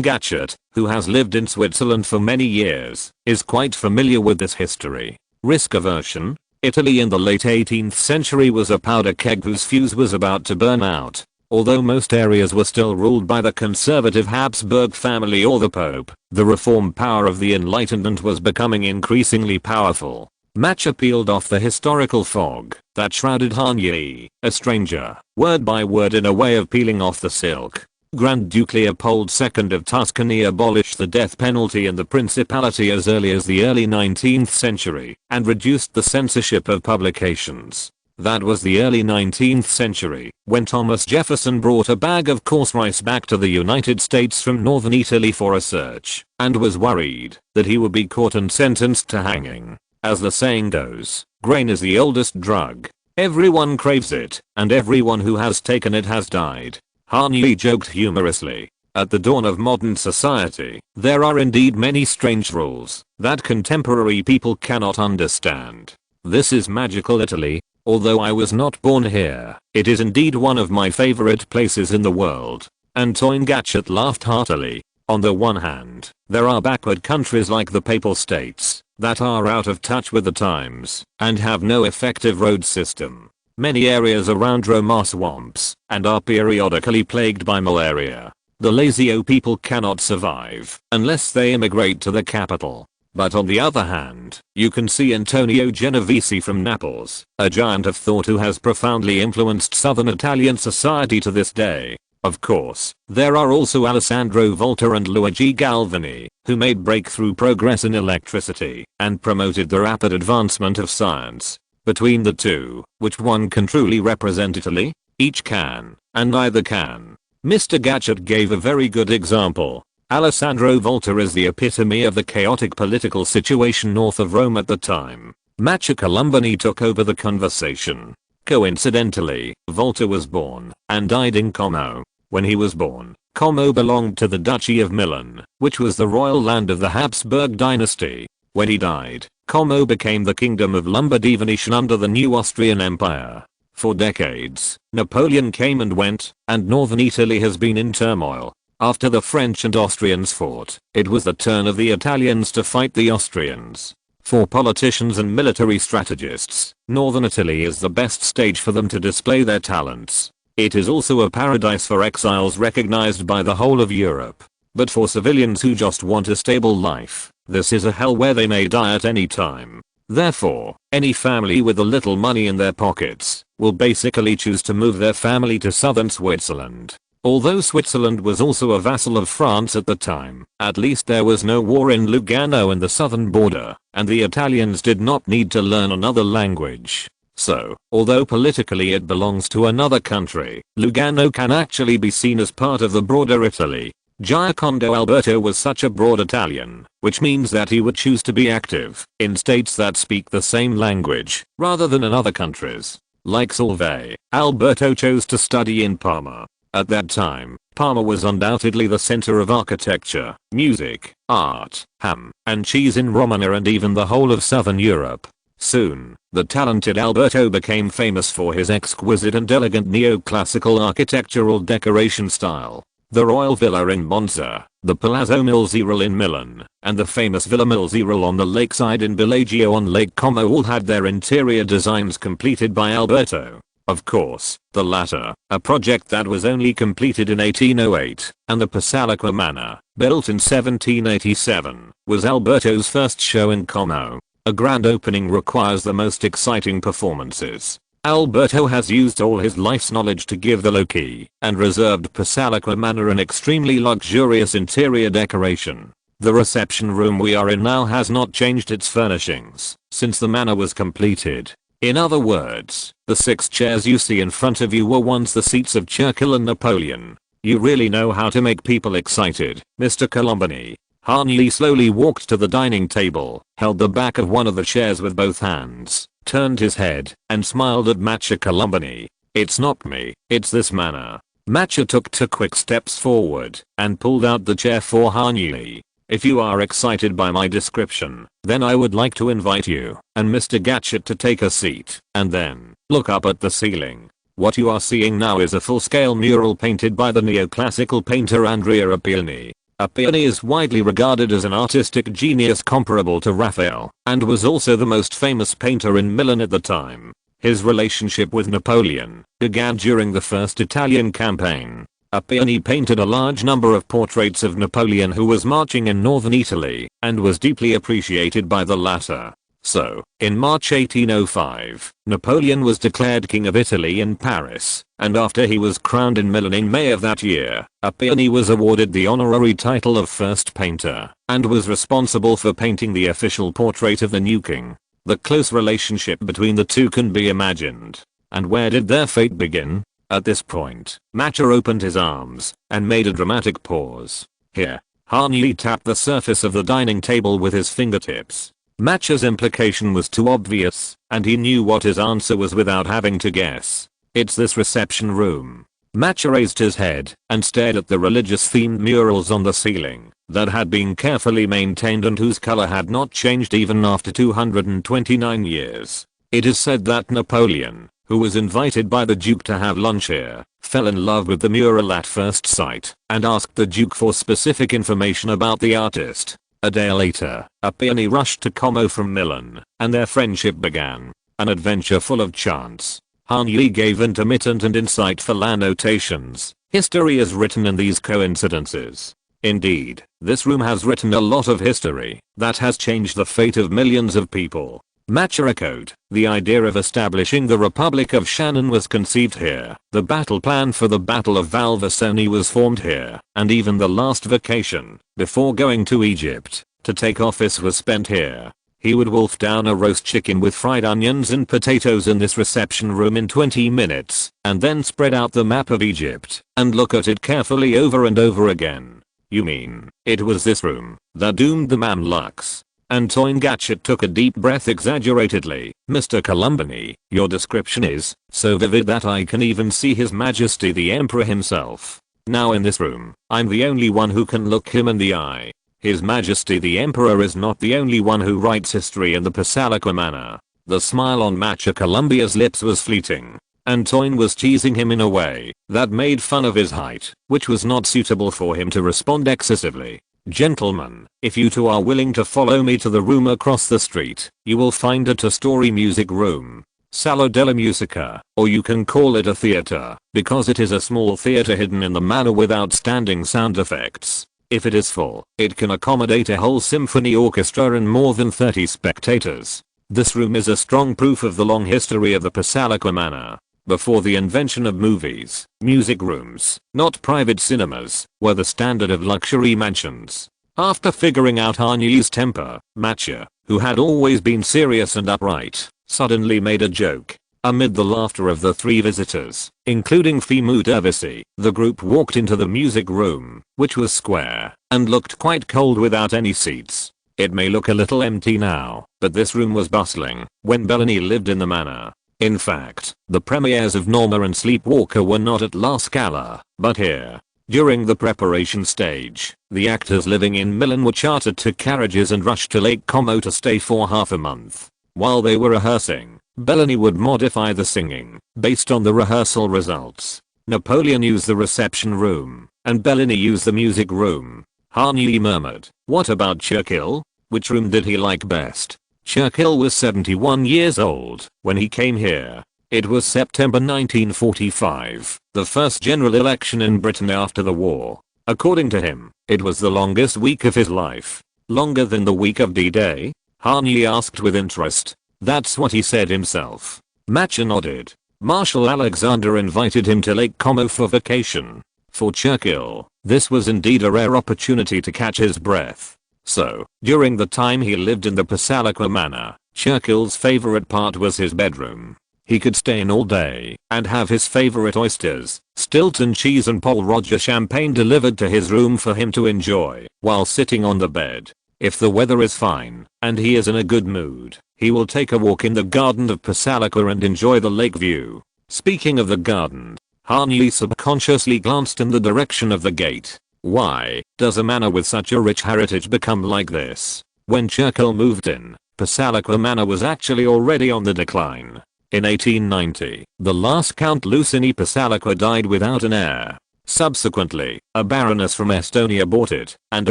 Gatchard, who has lived in Switzerland for many years, is quite familiar with this history. Risk aversion? Italy in the late 18th century was a powder keg whose fuse was about to burn out. Although most areas were still ruled by the conservative Habsburg family or the Pope, the reform power of the Enlightenment was becoming increasingly powerful. Matcha peeled off the historical fog that shrouded Harney, a stranger, word by word in a way of peeling off the silk. Grand Duke Leopold II of Tuscany abolished the death penalty in the Principality as early as the early 19th century and reduced the censorship of publications. That was the early 19th century, when Thomas Jefferson brought a bag of coarse rice back to the United States from northern Italy for a search, and was worried that he would be caught and sentenced to hanging. As the saying goes, grain is the oldest drug. Everyone craves it, and everyone who has taken it has died. Harney joked humorously. At the dawn of modern society, there are indeed many strange rules that contemporary people cannot understand. This is magical Italy. Although I was not born here, it is indeed one of my favorite places in the world. Antoine Gatchet laughed heartily. On the one hand, there are backward countries like the Papal States that are out of touch with the times and have no effective road system. Many areas around Rome are swamps and are periodically plagued by malaria. The Lazio people cannot survive unless they immigrate to the capital. But on the other hand, you can see Antonio Genovese from Naples, a giant of thought who has profoundly influenced southern Italian society to this day. Of course, there are also Alessandro Volta and Luigi Galvani, who made breakthrough progress in electricity and promoted the rapid advancement of science. Between the two, which one can truly represent Italy? Each can, and neither can. Mr. Gatchet gave a very good example. Alessandro Volta is the epitome of the chaotic political situation north of Rome at the time. Macha Columbani took over the conversation. Coincidentally, Volta was born and died in Como. When he was born, Como belonged to the Duchy of Milan, which was the royal land of the Habsburg dynasty. When he died, Como became the Kingdom of Lombardy Venetian under the new Austrian Empire. For decades, Napoleon came and went, and northern Italy has been in turmoil. After the French and Austrians fought, it was the turn of the Italians to fight the Austrians. For politicians and military strategists, northern Italy is the best stage for them to display their talents. It is also a paradise for exiles recognized by the whole of Europe. But for civilians who just want a stable life, this is a hell where they may die at any time. Therefore, any family with a little money in their pockets will basically choose to move their family to southern Switzerland. Although Switzerland was also a vassal of France at the time, at least there was no war in Lugano and the southern border, and the Italians did not need to learn another language. So, although politically it belongs to another country, Lugano can actually be seen as part of the broader Italy. Giocondo Alberto was such a broad Italian, which means that he would choose to be active in states that speak the same language, rather than in other countries. Like Solvay, Alberto chose to study in Parma. At that time, Parma was undoubtedly the center of architecture, music, art, ham, and cheese in Romagna and even the whole of southern Europe. Soon, the talented Alberto became famous for his exquisite and elegant neoclassical architectural decoration style. The Royal Villa in Monza, the Palazzo Milzeril in Milan, and the famous Villa Milzeril on the lakeside in Bellagio on Lake Como all had their interior designs completed by Alberto. Of course, the latter, a project that was only completed in 1808, and the Pasaliqua Manor, built in 1787, was Alberto's first show in Como. A grand opening requires the most exciting performances. Alberto has used all his life's knowledge to give the low-key and reserved Pasaliqua Manor an extremely luxurious interior decoration. The reception room we are in now has not changed its furnishings since the manor was completed. In other words, the 6 chairs you see in front of you were once the seats of Churchill and Napoleon. You really know how to make people excited, Mr. Colombani. Harney slowly walked to the dining table, held the back of one of the chairs with both hands, turned his head, and smiled at Macha Colombani. It's not me, it's this manor. Macha took 2 quick steps forward and pulled out the chair for Harney. If you are excited by my description, then I would like to invite you and Mr. Gatchet to take a seat, and then look up at the ceiling. What you are seeing now is a full-scale mural painted by the neoclassical painter Andrea Appiani. Appiani is widely regarded as an artistic genius comparable to Raphael, and was also the most famous painter in Milan at the time. His relationship with Napoleon began during the First Italian Campaign. Appiani painted a large number of portraits of Napoleon who was marching in northern Italy, and was deeply appreciated by the latter. So, in March 1805, Napoleon was declared King of Italy in Paris, and after he was crowned in Milan in May of that year, Appiani was awarded the honorary title of First Painter, and was responsible for painting the official portrait of the new king. The close relationship between the two can be imagined. And where did their fate begin? At this point, Macha opened his arms and made a dramatic pause. Here, Harney tapped the surface of the dining table with his fingertips. Macha's implication was too obvious, and he knew what his answer was without having to guess. It's this reception room. Macha raised his head and stared at the religious-themed murals on the ceiling that had been carefully maintained and whose color had not changed even after 229 years. It is said that Napoleon, who was invited by the Duke to have lunch here, fell in love with the mural at first sight and asked the Duke for specific information about the artist. A day later, a peony rushed to Como from Milan, and their friendship began. An adventure full of chance. Han Yi gave intermittent and insightful annotations. History is written in these coincidences. Indeed, this room has written a lot of history that has changed the fate of millions of people. Matcha echoed, the idea of establishing the Republic of Shannon was conceived here. The battle plan for the Battle of Valvasoni was formed here, and even the last vacation, before going to Egypt, to take office was spent here. He would wolf down a roast chicken with fried onions and potatoes in this reception room in 20 minutes, and then spread out the map of Egypt, and look at it carefully over and over again. You mean, it was this room that doomed the Mamluks? Antoine Gatchet took a deep breath exaggeratedly. Mr. Columbani, your description is so vivid that I can even see His Majesty the Emperor himself. Now in this room, I'm the only one who can look him in the eye. His Majesty the Emperor is not the only one who writes history in the Pasalakwa manner. The smile on Matcha Columbia's lips was fleeting. Antoine was teasing him in a way that made fun of his height, which was not suitable for him to respond excessively. Gentlemen, if you two are willing to follow me to the room across the street, you will find it a story music room. Sala della Musica, or you can call it a theater, because it is a small theater hidden in the manor with outstanding sound effects. If it is full, it can accommodate a whole symphony orchestra and more than 30 spectators. This room is a strong proof of the long history of the Pasalakwa manor. Before the invention of movies, music rooms, not private cinemas, were the standard of luxury mansions. After figuring out Han Yi's temper, Matcha, who had always been serious and upright, suddenly made a joke. Amid the laughter of the three visitors, including Fimu Dervisi, the group walked into the music room, which was square, and looked quite cold without any seats. It may look a little empty now, but this room was bustling when Bellany lived in the manor. In fact, the premieres of Norma and Sleepwalker were not at La Scala, but here. During the preparation stage, the actors living in Milan were chartered to carriages and rushed to Lake Como to stay for half a month. While they were rehearsing, Bellany would modify the singing based on the rehearsal results. Napoleon used the reception room, and Bellany used the music room. Han Yi murmured, "What about Churchill? Which room did he like best?" Churchill was 71 years old when he came here. It was September 1945, the first general election in Britain after the war. According to him, it was the longest week of his life. Longer than the week of D-Day? Han Yi asked with interest. That's what he said himself. Matcha nodded. Marshal Alexander invited him to Lake Como for vacation. For Churchill, this was indeed a rare opportunity to catch his breath. So, during the time he lived in the Pasalakwa manor, Churchill's favorite part was his bedroom. He could stay in all day and have his favorite oysters, Stilton cheese and Pol Roger champagne delivered to his room for him to enjoy while sitting on the bed. If the weather is fine and he is in a good mood, he will take a walk in the garden of Pasalakwa and enjoy the lake view. Speaking of the garden, Han Yi subconsciously glanced in the direction of the gate. Why does a manor with such a rich heritage become like this? When Churchill moved in, Pasalakwa Manor was actually already on the decline. In 1890, the last Count Lucini Pasalakwa died without an heir. Subsequently, a baroness from Estonia bought it and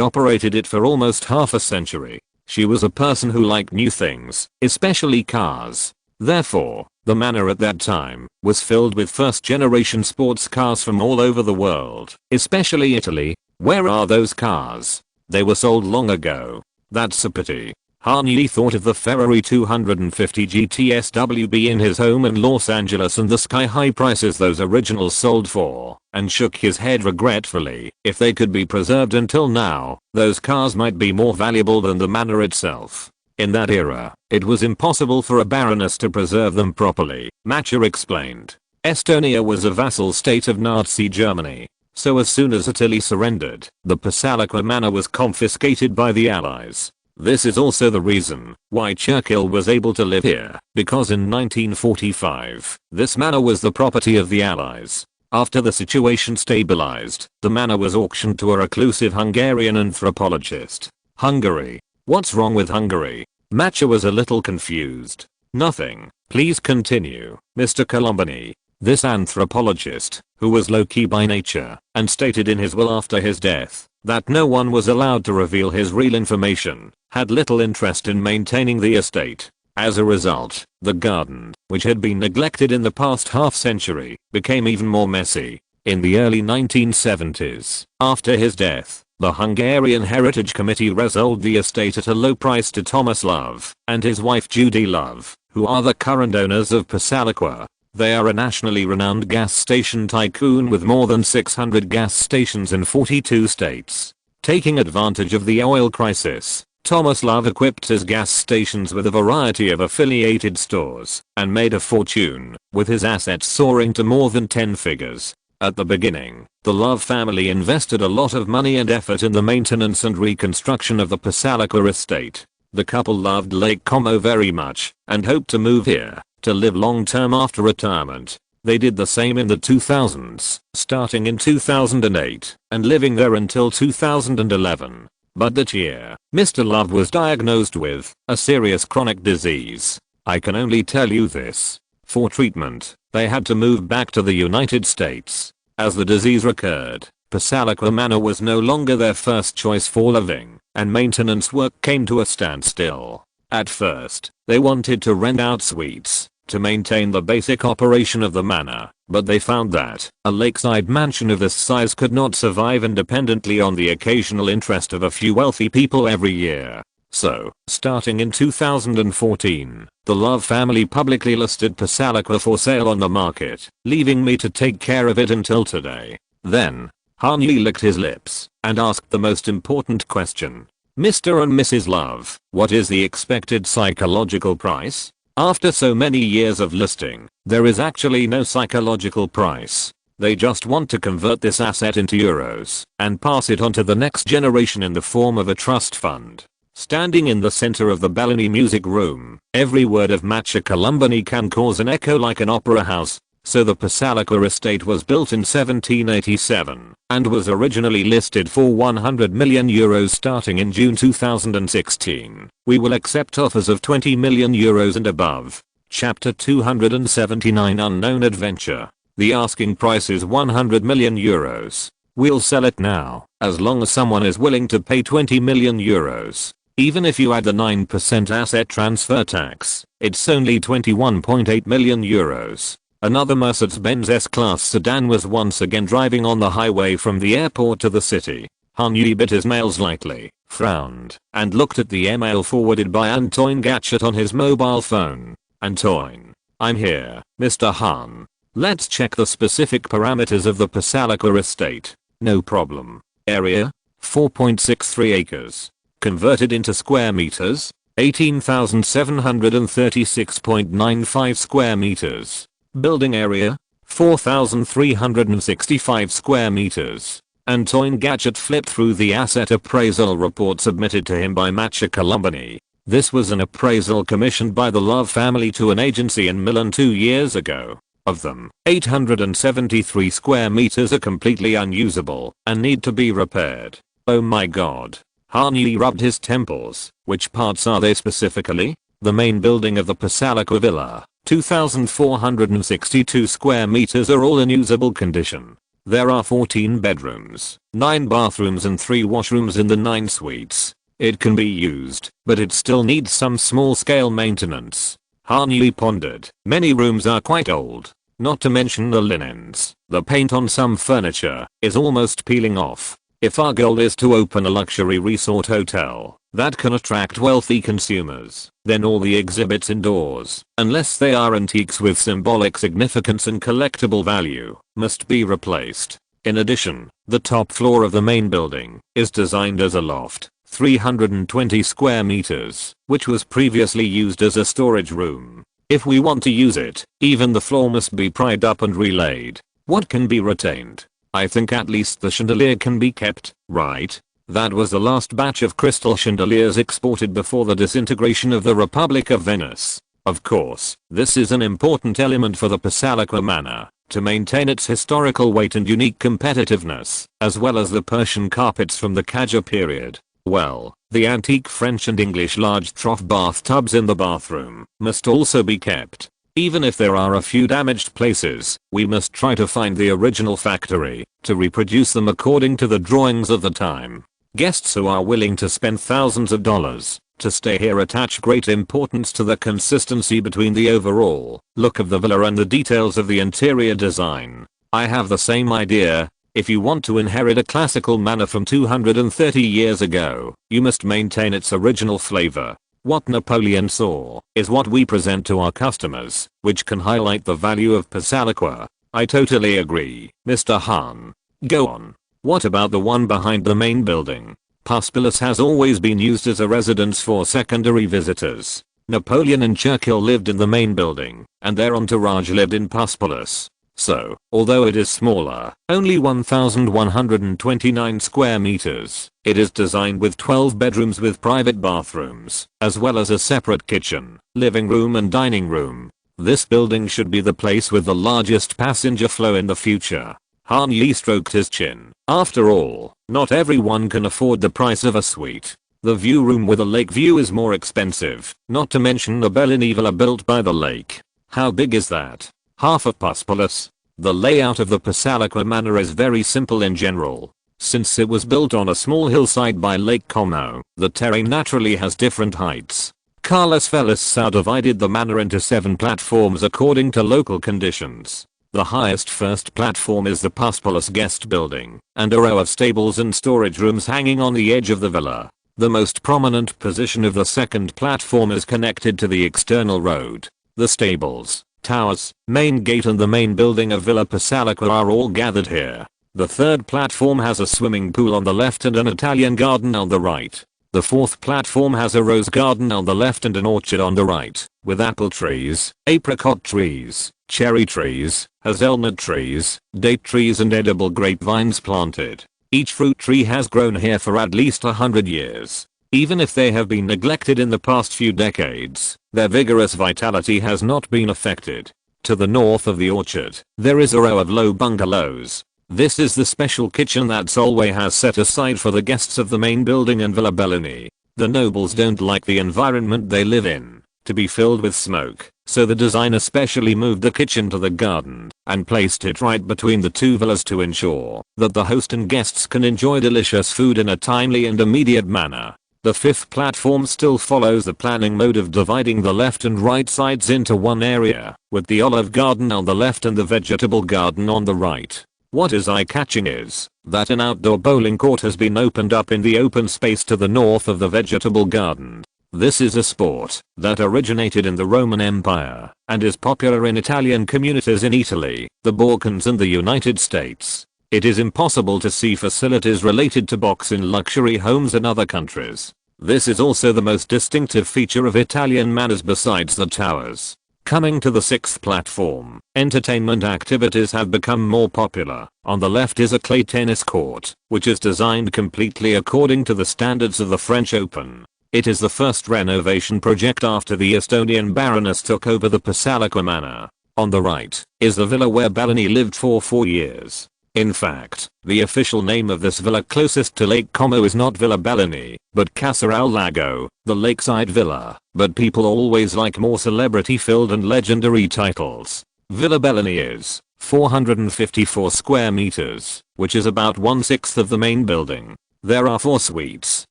operated it for almost half a century. She was a person who liked new things, especially cars. Therefore, the manor at that time was filled with first-generation sports cars from all over the world, especially Italy. Where are those cars? They were sold long ago. That's a pity. Han Yi thought of the Ferrari 250 GTS WB in his home in Los Angeles and the sky-high prices those originals sold for, and shook his head regretfully. If they could be preserved until now, those cars might be more valuable than the manor itself. In that era, it was impossible for a baroness to preserve them properly, Matcha explained. Estonia was a vassal state of Nazi Germany. So as soon as Italy surrendered, the Pasalakwa manor was confiscated by the Allies. This is also the reason why Churchill was able to live here, because in 1945, this manor was the property of the Allies. After the situation stabilized, the manor was auctioned to a reclusive Hungarian anthropologist. Hungary? What's wrong with Hungary? Matcha was a little confused. Nothing. Please continue, Mr. Colombani. This anthropologist, who was low-key by nature, and stated in his will after his death that no one was allowed to reveal his real information, had little interest in maintaining the estate. As a result, the garden, which had been neglected in the past half-century, became even more messy. In the early 1970s, after his death, the Hungarian Heritage Committee resold the estate at a low price to Thomas Love and his wife Judy Love, who are the current owners of Pasaliqua. They are a nationally renowned gas station tycoon with more than 600 gas stations in 42 states. Taking advantage of the oil crisis, Thomas Love equipped his gas stations with a variety of affiliated stores and made a fortune, with his assets soaring to more than 10 figures. At the beginning, the Love family invested a lot of money and effort in the maintenance and reconstruction of the Pasaliqua estate. The couple loved Lake Como very much and hoped to move here to live long-term after retirement. They did the same in the 2000s, starting in 2008 and living there until 2011. But that year, Mr. Love was diagnosed with a serious chronic disease. I can only tell you this. For treatment, they had to move back to the United States. As the disease recurred, Pasaliqua Manor was no longer their first choice for living, and maintenance work came to a standstill. At first, they wanted to rent out suites to maintain the basic operation of the manor, but they found that a lakeside mansion of this size could not survive independently on the occasional interest of a few wealthy people every year. So, starting in 2014, the Love family publicly listed Pasaliqua for sale on the market, leaving me to take care of it until today. Then, Hanyi licked his lips and asked the most important question. Mr. and Mrs. Love, what is the expected psychological price? After so many years of listing, there is actually no psychological price. They just want to convert this asset into euros and pass it on to the next generation in the form of a trust fund. Standing in the center of the Bel-Air music room, every word of Matcha Colombani can cause an echo like an opera house. So the Pasaliqua estate was built in 1787 and was originally listed for 100 million euros starting in June 2016. We will accept offers of 20 million euros and above. Chapter 279 Unknown Adventure. The asking price is 100 million euros. We'll sell it now, as long as someone is willing to pay 20 million euros. Even if you add the 9% asset transfer tax, it's only 21.8 million euros. Another Mercedes-Benz S-Class sedan was once again driving on the highway from the airport to the city. Hanyi bit his nails lightly, frowned, and looked at the email forwarded by Antoine Gachet on his mobile phone. Antoine. I'm here, Mr. Han. Let's check the specific parameters of the Pasaliqua estate. No problem. Area? 4.63 acres. Converted into square meters? 18,736.95 square meters. Building area? 4,365 square meters. Antoine Gachet flipped through the asset appraisal report submitted to him by Matcha Colombani. This was an appraisal commissioned by the Love family to an agency in Milan 2 years ago. Of them, 873 square meters are completely unusable and need to be repaired. Oh my god. Hanyi rubbed his temples. Which parts are they specifically? The main building of the Pasaliqua villa, 2,462 square meters, are all in usable condition. There are 14 bedrooms, 9 bathrooms and 3 washrooms in the 9 suites. It can be used, but it still needs some small-scale maintenance. Hanyi pondered. Many rooms are quite old, not to mention the linens. The paint on some furniture is almost peeling off. If our goal is to open a luxury resort hotel that can attract wealthy consumers, then all the exhibits indoors, unless they are antiques with symbolic significance and collectible value, must be replaced. In addition, the top floor of the main building is designed as a loft, 320 square meters, which was previously used as a storage room. If we want to use it, even the floor must be pried up and relaid. What can be retained? I think at least the chandelier can be kept, right? That was the last batch of crystal chandeliers exported before the disintegration of the Republic of Venice. Of course, this is an important element for the Pasaliqua Manor, to maintain its historical weight and unique competitiveness, as well as the Persian carpets from the Qajar period. Well, the antique French and English large trough bathtubs in the bathroom must also be kept. Even if there are a few damaged places, we must try to find the original factory to reproduce them according to the drawings of the time. Guests who are willing to spend thousands of dollars to stay here attach great importance to the consistency between the overall look of the villa and the details of the interior design. I have the same idea. If you want to inherit a classical manor from 230 years ago, you must maintain its original flavor. What Napoleon saw is what we present to our customers, which can highlight the value of Pasaliqua. I totally agree, Mr. Han. Go on. What about the one behind the main building? Paspalis has always been used as a residence for secondary visitors. Napoleon and Churchill lived in the main building, and their entourage lived in Paspalis. So, although it is smaller, only 1,129 square meters, it is designed with 12 bedrooms with private bathrooms, as well as a separate kitchen, living room and dining room. This building should be the place with the largest passenger flow in the future. Han Yi stroked his chin. After all, not everyone can afford the price of a suite. The view room with a lake view is more expensive, not to mention the Bel-Air villa built by the lake. How big is that? Half of Paspalis. The layout of the Pasaliqua Manor is very simple in general. Since it was built on a small hillside by Lake Como, the terrain naturally has different heights. Carlos Feliz divided the manor into 7 platforms according to local conditions. The highest first platform is the Paspalis guest building, and a row of stables and storage rooms hanging on the edge of the villa. The most prominent position of the second platform is connected to the external road. The stables, towers, main gate and the main building of Villa Pasaliqua are all gathered here. The third platform has a swimming pool on the left and an Italian garden on the right. The fourth platform has a rose garden on the left and an orchard on the right, with apple trees, apricot trees, cherry trees, hazelnut trees, date trees and edible grapevines planted. Each fruit tree has grown here for at least 100 years. Even if they have been neglected in the past few decades, their vigorous vitality has not been affected. To the north of the orchard, there is a row of low bungalows. This is the special kitchen that Solway has set aside for the guests of the main building and Villa Bellini. The nobles don't like the environment they live in to be filled with smoke, so the designer specially moved the kitchen to the garden and placed it right between the two villas to ensure that the host and guests can enjoy delicious food in a timely and immediate manner. The fifth platform still follows the planning mode of dividing the left and right sides into one area, with the olive garden on the left and the vegetable garden on the right. What is eye-catching is that an outdoor bowling court has been opened up in the open space to the north of the vegetable garden. This is a sport that originated in the Roman Empire and is popular in Italian communities in Italy, the Balkans and the United States. It is impossible to see facilities related to box in luxury homes in other countries. This is also the most distinctive feature of Italian manors besides the towers. Coming to the sixth platform, entertainment activities have become more popular. On the left is a clay tennis court, which is designed completely according to the standards of the French Open. It is the first renovation project after the Estonian Baroness took over the Pasaliqua Manor. On the right is the villa where Bellini lived for 4 years. In fact, the official name of this villa closest to Lake Como is not Villa Bellini, but Casa al Lago, the lakeside villa, but people always like more celebrity-filled and legendary titles. Villa Bellini is 454 square meters, which is about 1/6 of the main building. There are 4 suites,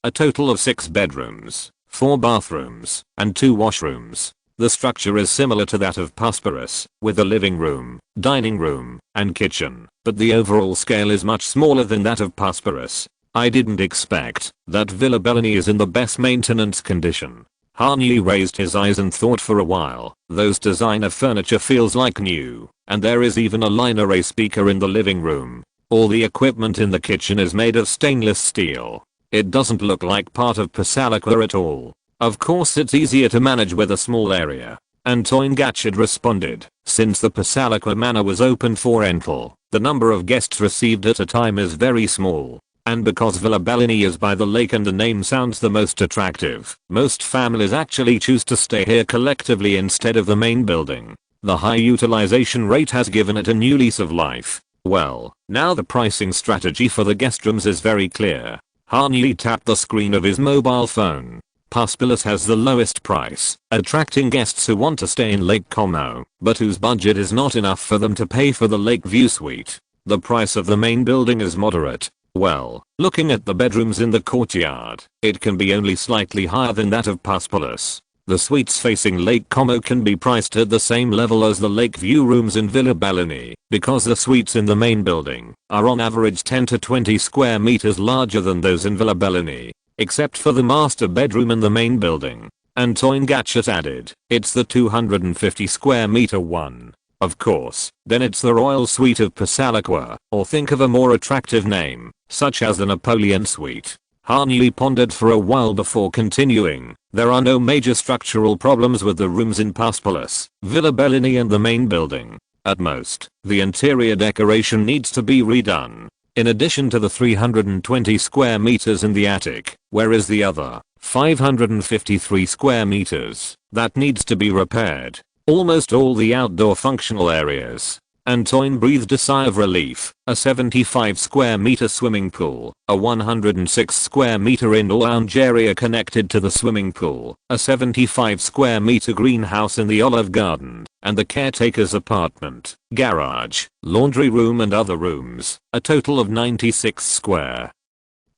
a total of 6 bedrooms, 4 bathrooms, and 2 washrooms. The structure is similar to that of Paspalis, with a living room, dining room, and kitchen, but the overall scale is much smaller than that of Paspalis. I didn't expect that Villa Bellini is in the best maintenance condition. Han Yi raised his eyes and thought for a while. Those designer furniture feels like new, and there is even a line array speaker in the living room. All the equipment in the kitchen is made of stainless steel. It doesn't look like part of Pasaliqua at all. Of course it's easier to manage with a small area. Antoine Gatchard responded, since the Pasaliqua Manor was open for rental, the number of guests received at a time is very small. And because Villa Bellini is by the lake and the name sounds the most attractive, most families actually choose to stay here collectively instead of the main building. The high utilization rate has given it a new lease of life. Well, now the pricing strategy for the guest rooms is very clear. Han Yi tapped the screen of his mobile phone. Paspolis has the lowest price, attracting guests who want to stay in Lake Como, but whose budget is not enough for them to pay for the Lakeview suite. The price of the main building is moderate. Well, looking at the bedrooms in the courtyard, it can be only slightly higher than that of Paspolis. The suites facing Lake Como can be priced at the same level as the Lakeview rooms in Villa Bellini, because the suites in the main building are on average 10 to 20 square meters larger than those in Villa Bellini, except for the master bedroom in the main building. Antoine Gatchet added, it's the 250 square meter one. Of course, then it's the Royal Suite of Passalacqua, or think of a more attractive name, such as the Napoleon Suite. Hanyi pondered for a while before continuing. There are no major structural problems with the rooms in Paspolis, Villa Bellini and the main building. At most, the interior decoration needs to be redone. In addition to the 320 square meters in the attic, where is the other 553 square meters that needs to be repaired? Almost all the outdoor functional areas. Antoine breathed a sigh of relief. A 75 square meter swimming pool, a 106 square meter indoor lounge area connected to the swimming pool, a 75 square meter greenhouse in the Olive Garden, and the caretaker's apartment, garage, laundry room and other rooms, a total of 96 square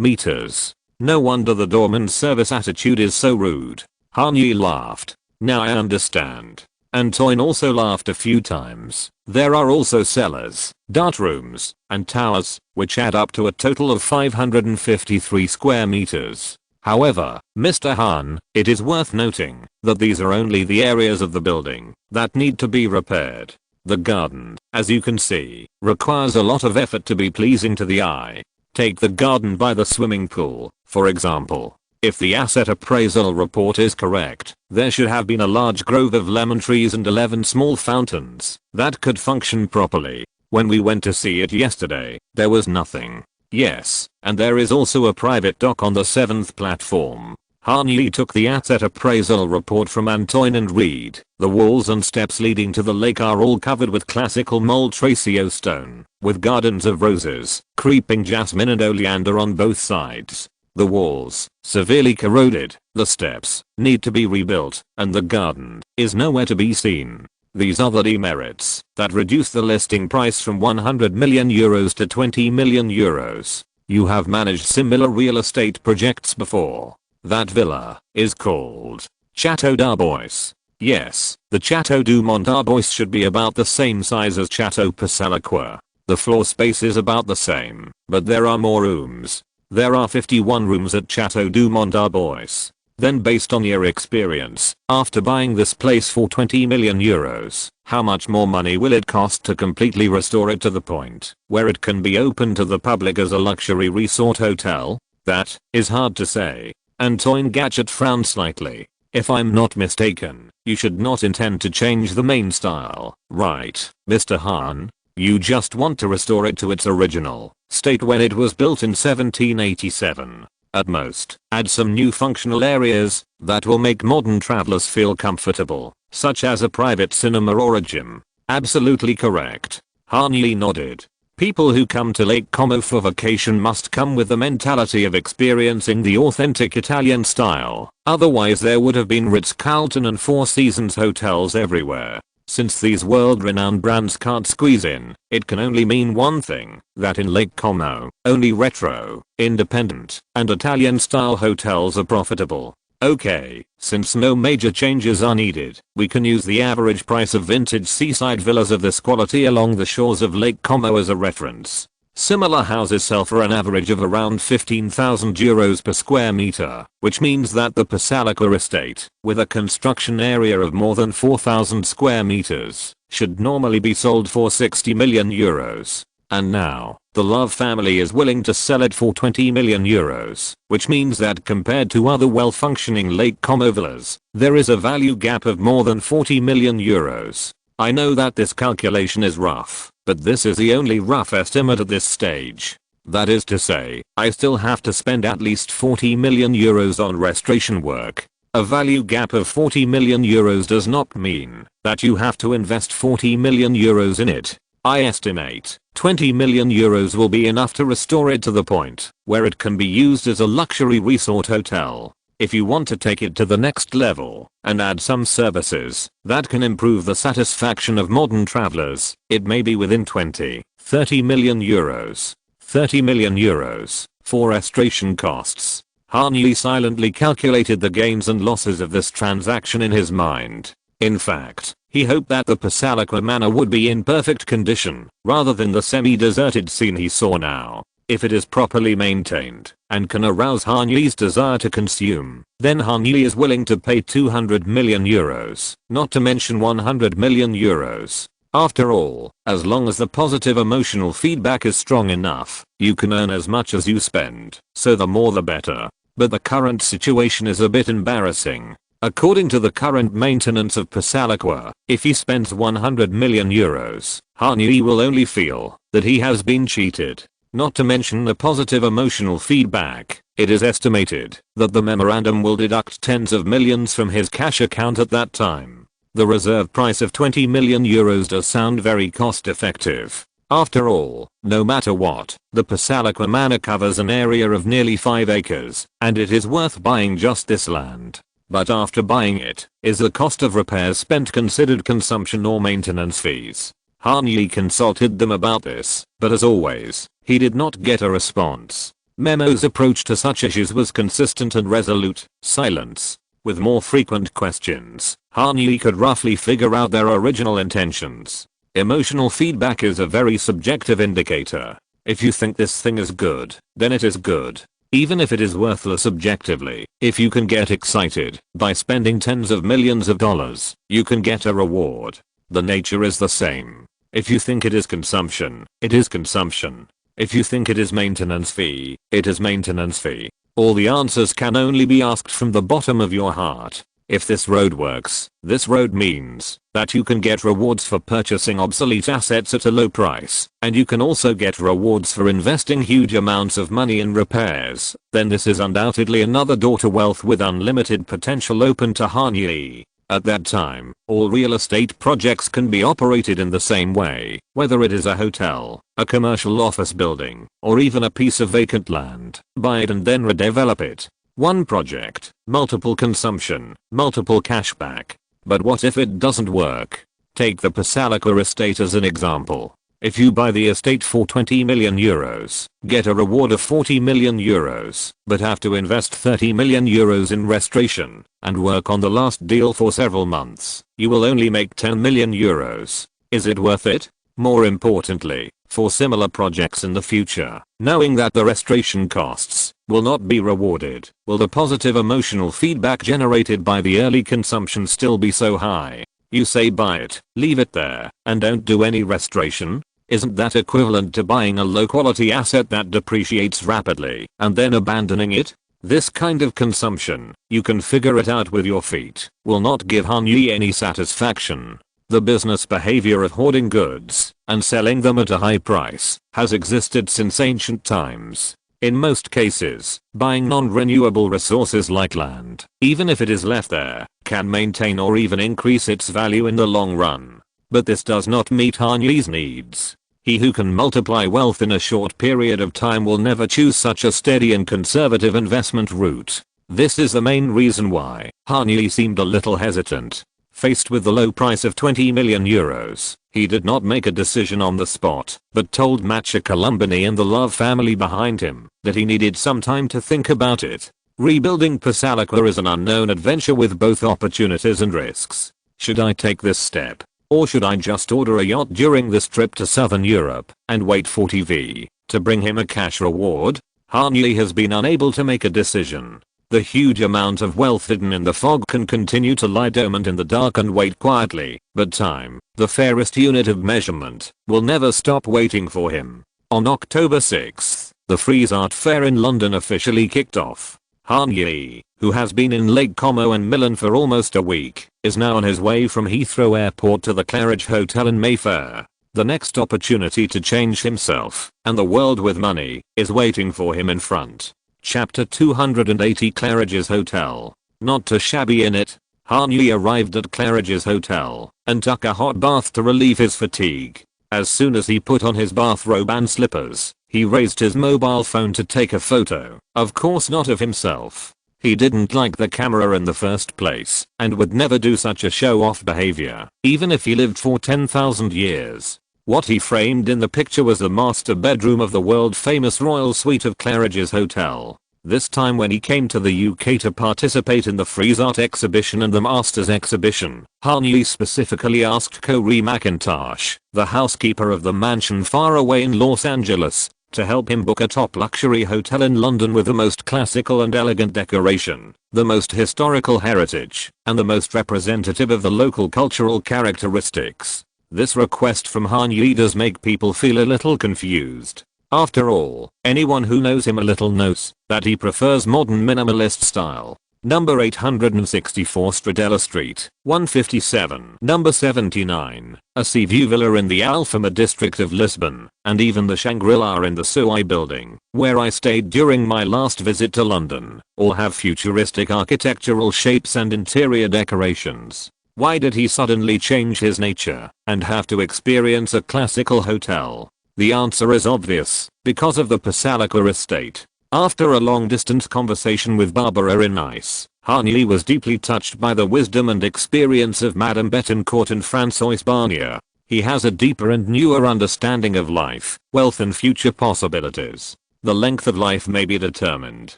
meters. No wonder the doorman's service attitude is so rude. Hanyi laughed. Now I understand. Antoine also laughed a few times. There are also cellars, dart rooms, and towers, which add up to a total of 553 square meters. However, Mr. Han, it is worth noting that these are only the areas of the building that need to be repaired. The garden, as you can see, requires a lot of effort to be pleasing to the eye. Take the garden by the swimming pool, for example. If the asset appraisal report is correct, there should have been a large grove of lemon trees and 11 small fountains that could function properly. When we went to see it yesterday, there was nothing. Yes, and there is also a private dock on the 7th platform. Hanyi took the asset appraisal report from Antoine and read. The walls and steps leading to the lake are all covered with classical Moltrasio stone, with gardens of roses, creeping jasmine and oleander on both sides. The walls, severely corroded, the steps, need to be rebuilt, and the garden, is nowhere to be seen. These are the demerits that reduce the listing price from 100 million euros to 20 million euros. You have managed similar real estate projects before. That villa is called Chateau d'Arbois. Yes, the Chateau du Mont d'Arbois should be about the same size as Chateau Passalacqua. The floor space is about the same, but there are more rooms. There are 51 rooms at Chateau du Mont d'Arbois. Then based on your experience, after buying this place for 20 million euros, how much more money will it cost to completely restore it to the point where it can be open to the public as a luxury resort hotel? That is hard to say. Antoine Gatchet frowned slightly. If I'm not mistaken, you should not intend to change the main style, right, Mr. Han? You just want to restore it to its original state when it was built in 1787. At most, add some new functional areas that will make modern travelers feel comfortable, such as a private cinema or a gym. Absolutely correct. Hanyi nodded. People who come to Lake Como for vacation must come with the mentality of experiencing the authentic Italian style. Otherwise there would have been Ritz-Carlton and Four Seasons hotels everywhere. Since these world-renowned brands can't squeeze in, it can only mean one thing, that in Lake Como, only retro, independent, and Italian-style hotels are profitable. Okay, since no major changes are needed, we can use the average price of vintage seaside villas of this quality along the shores of Lake Como as a reference. Similar houses sell for an average of around 15,000 euros per square meter, which means that the Passalacqua estate, with a construction area of more than 4,000 square meters, should normally be sold for 60 million euros. And now, the Love family is willing to sell it for 20 million euros, which means that compared to other well-functioning Lake Como villas, there is a value gap of more than 40 million euros. I know that this calculation is rough, but this is the only rough estimate at this stage. That is to say, I still have to spend at least 40 million euros on restoration work. A value gap of 40 million euros does not mean that you have to invest 40 million euros in it. I estimate 20 million euros will be enough to restore it to the point where it can be used as a luxury resort hotel. If you want to take it to the next level and add some services that can improve the satisfaction of modern travelers, it may be within 20-30 million euros. 30 million euros for restoration costs. Han Yi silently calculated the gains and losses of this transaction in his mind. In fact, he hoped that the Pasalakwa manor would be in perfect condition rather than the semi-deserted scene he saw now. If it is properly maintained and can arouse Han Yi's desire to consume, then Han Yi is willing to pay 200 million euros, not to mention 100 million euros. After all, as long as the positive emotional feedback is strong enough, you can earn as much as you spend, so the more the better. But the current situation is a bit embarrassing. According to the current maintenance of Pasalakwa, if he spends 100 million euros, Han Yi will only feel that he has been cheated. Not to mention the positive emotional feedback, it is estimated that the memorandum will deduct tens of millions from his cash account at that time. The reserve price of 20 million euros does sound very cost effective. After all, no matter what, the Pasalakwa manor covers an area of nearly 5 acres, and it is worth buying just this land. But after buying it, is the cost of repairs spent considered consumption or maintenance fees? Han Yi consulted them about this, but as always, he did not get a response. Memo's approach to such issues was consistent and resolute: silence. With more frequent questions, Han Yi could roughly figure out their original intentions. Emotional feedback is a very subjective indicator. If you think this thing is good, then it is good. Even if it is worthless objectively, if you can get excited by spending tens of millions of dollars, you can get a reward. The nature is the same. If you think it is consumption, it is consumption. If you think it is maintenance fee, it is maintenance fee. All the answers can only be asked from the bottom of your heart. If this road works, this road means that you can get rewards for purchasing obsolete assets at a low price, and you can also get rewards for investing huge amounts of money in repairs, then this is undoubtedly another door to wealth with unlimited potential open to Han Yi. At that time, all real estate projects can be operated in the same way, whether it is a hotel, a commercial office building, or even a piece of vacant land. Buy it and then redevelop it. One project, multiple consumption, multiple cashback. But what if it doesn't work? Take the Pasalakwa estate as an example. If you buy the estate for 20 million euros, get a reward of 40 million euros, but have to invest 30 million euros in restoration, and work on the last deal for several months, you will only make 10 million euros. Is it worth it? More importantly, for similar projects in the future, knowing that the restoration costs will not be rewarded, will the positive emotional feedback generated by the early consumption still be so high? You say buy it, leave it there, and don't do any restoration? Isn't that equivalent to buying a low quality asset that depreciates rapidly and then abandoning it? This kind of consumption, you can figure it out with your feet, will not give Han Yi any satisfaction. The business behavior of hoarding goods and selling them at a high price has existed since ancient times. In most cases, buying non-renewable resources like land, even if it is left there, can maintain or even increase its value in the long run. But this does not meet Han Yi's needs. He who can multiply wealth in a short period of time will never choose such a steady and conservative investment route. This is the main reason why Han Yi seemed a little hesitant. Faced with the low price of 20 million euros, he did not make a decision on the spot, but told Matcha Columbini and the Love family behind him that he needed some time to think about it. Rebuilding Pasalakwa is an unknown adventure with both opportunities and risks. Should I take this step? Or should I just order a yacht during this trip to southern Europe and wait for TV to bring him a cash reward? Han Yi has been unable to make a decision. The huge amount of wealth hidden in the fog can continue to lie dormant in the dark and wait quietly, but time, the fairest unit of measurement, will never stop waiting for him. On October 6th, the Frieze Art Fair in London officially kicked off. Han Yi, who has been in Lake Como and Milan for almost a week, is now on his way from Heathrow Airport to the Claridge Hotel in Mayfair. The next opportunity to change himself and the world with money is waiting for him in front. Chapter 280 Claridge's Hotel. Not too shabby in it. Han Yi arrived at Claridge's Hotel and took a hot bath to relieve his fatigue. As soon as he put on his bathrobe and slippers, he raised his mobile phone to take a photo, of course not of himself. He didn't like the camera in the first place and would never do such a show-off behavior, even if he lived for 10,000 years. What he framed in the picture was the master bedroom of the world-famous royal suite of Claridge's Hotel. This time when he came to the UK to participate in the Frieze Art exhibition and the Masters exhibition, Han-Yi specifically asked Corey McIntosh, the housekeeper of the mansion far away in Los Angeles, to help him book a top luxury hotel in London with the most classical and elegant decoration, the most historical heritage, and the most representative of the local cultural characteristics. This request from Han-Yi does make people feel a little confused. After all, anyone who knows him a little knows that he prefers modern minimalist style. Number 864 Stradella Street, 157. Number 79, a sea view villa in the Alfama district of Lisbon, and even the Shangri-La in the Suai building, where I stayed during my last visit to London, all have futuristic architectural shapes and interior decorations. Why did he suddenly change his nature and have to experience a classical hotel? The answer is obvious, because of the Passalacqua estate. After a long-distance conversation with Barbara in Nice, Han-Yi was deeply touched by the wisdom and experience of Madame Bettencourt and François Barnier. He has a deeper and newer understanding of life, wealth and future possibilities. The length of life may be determined,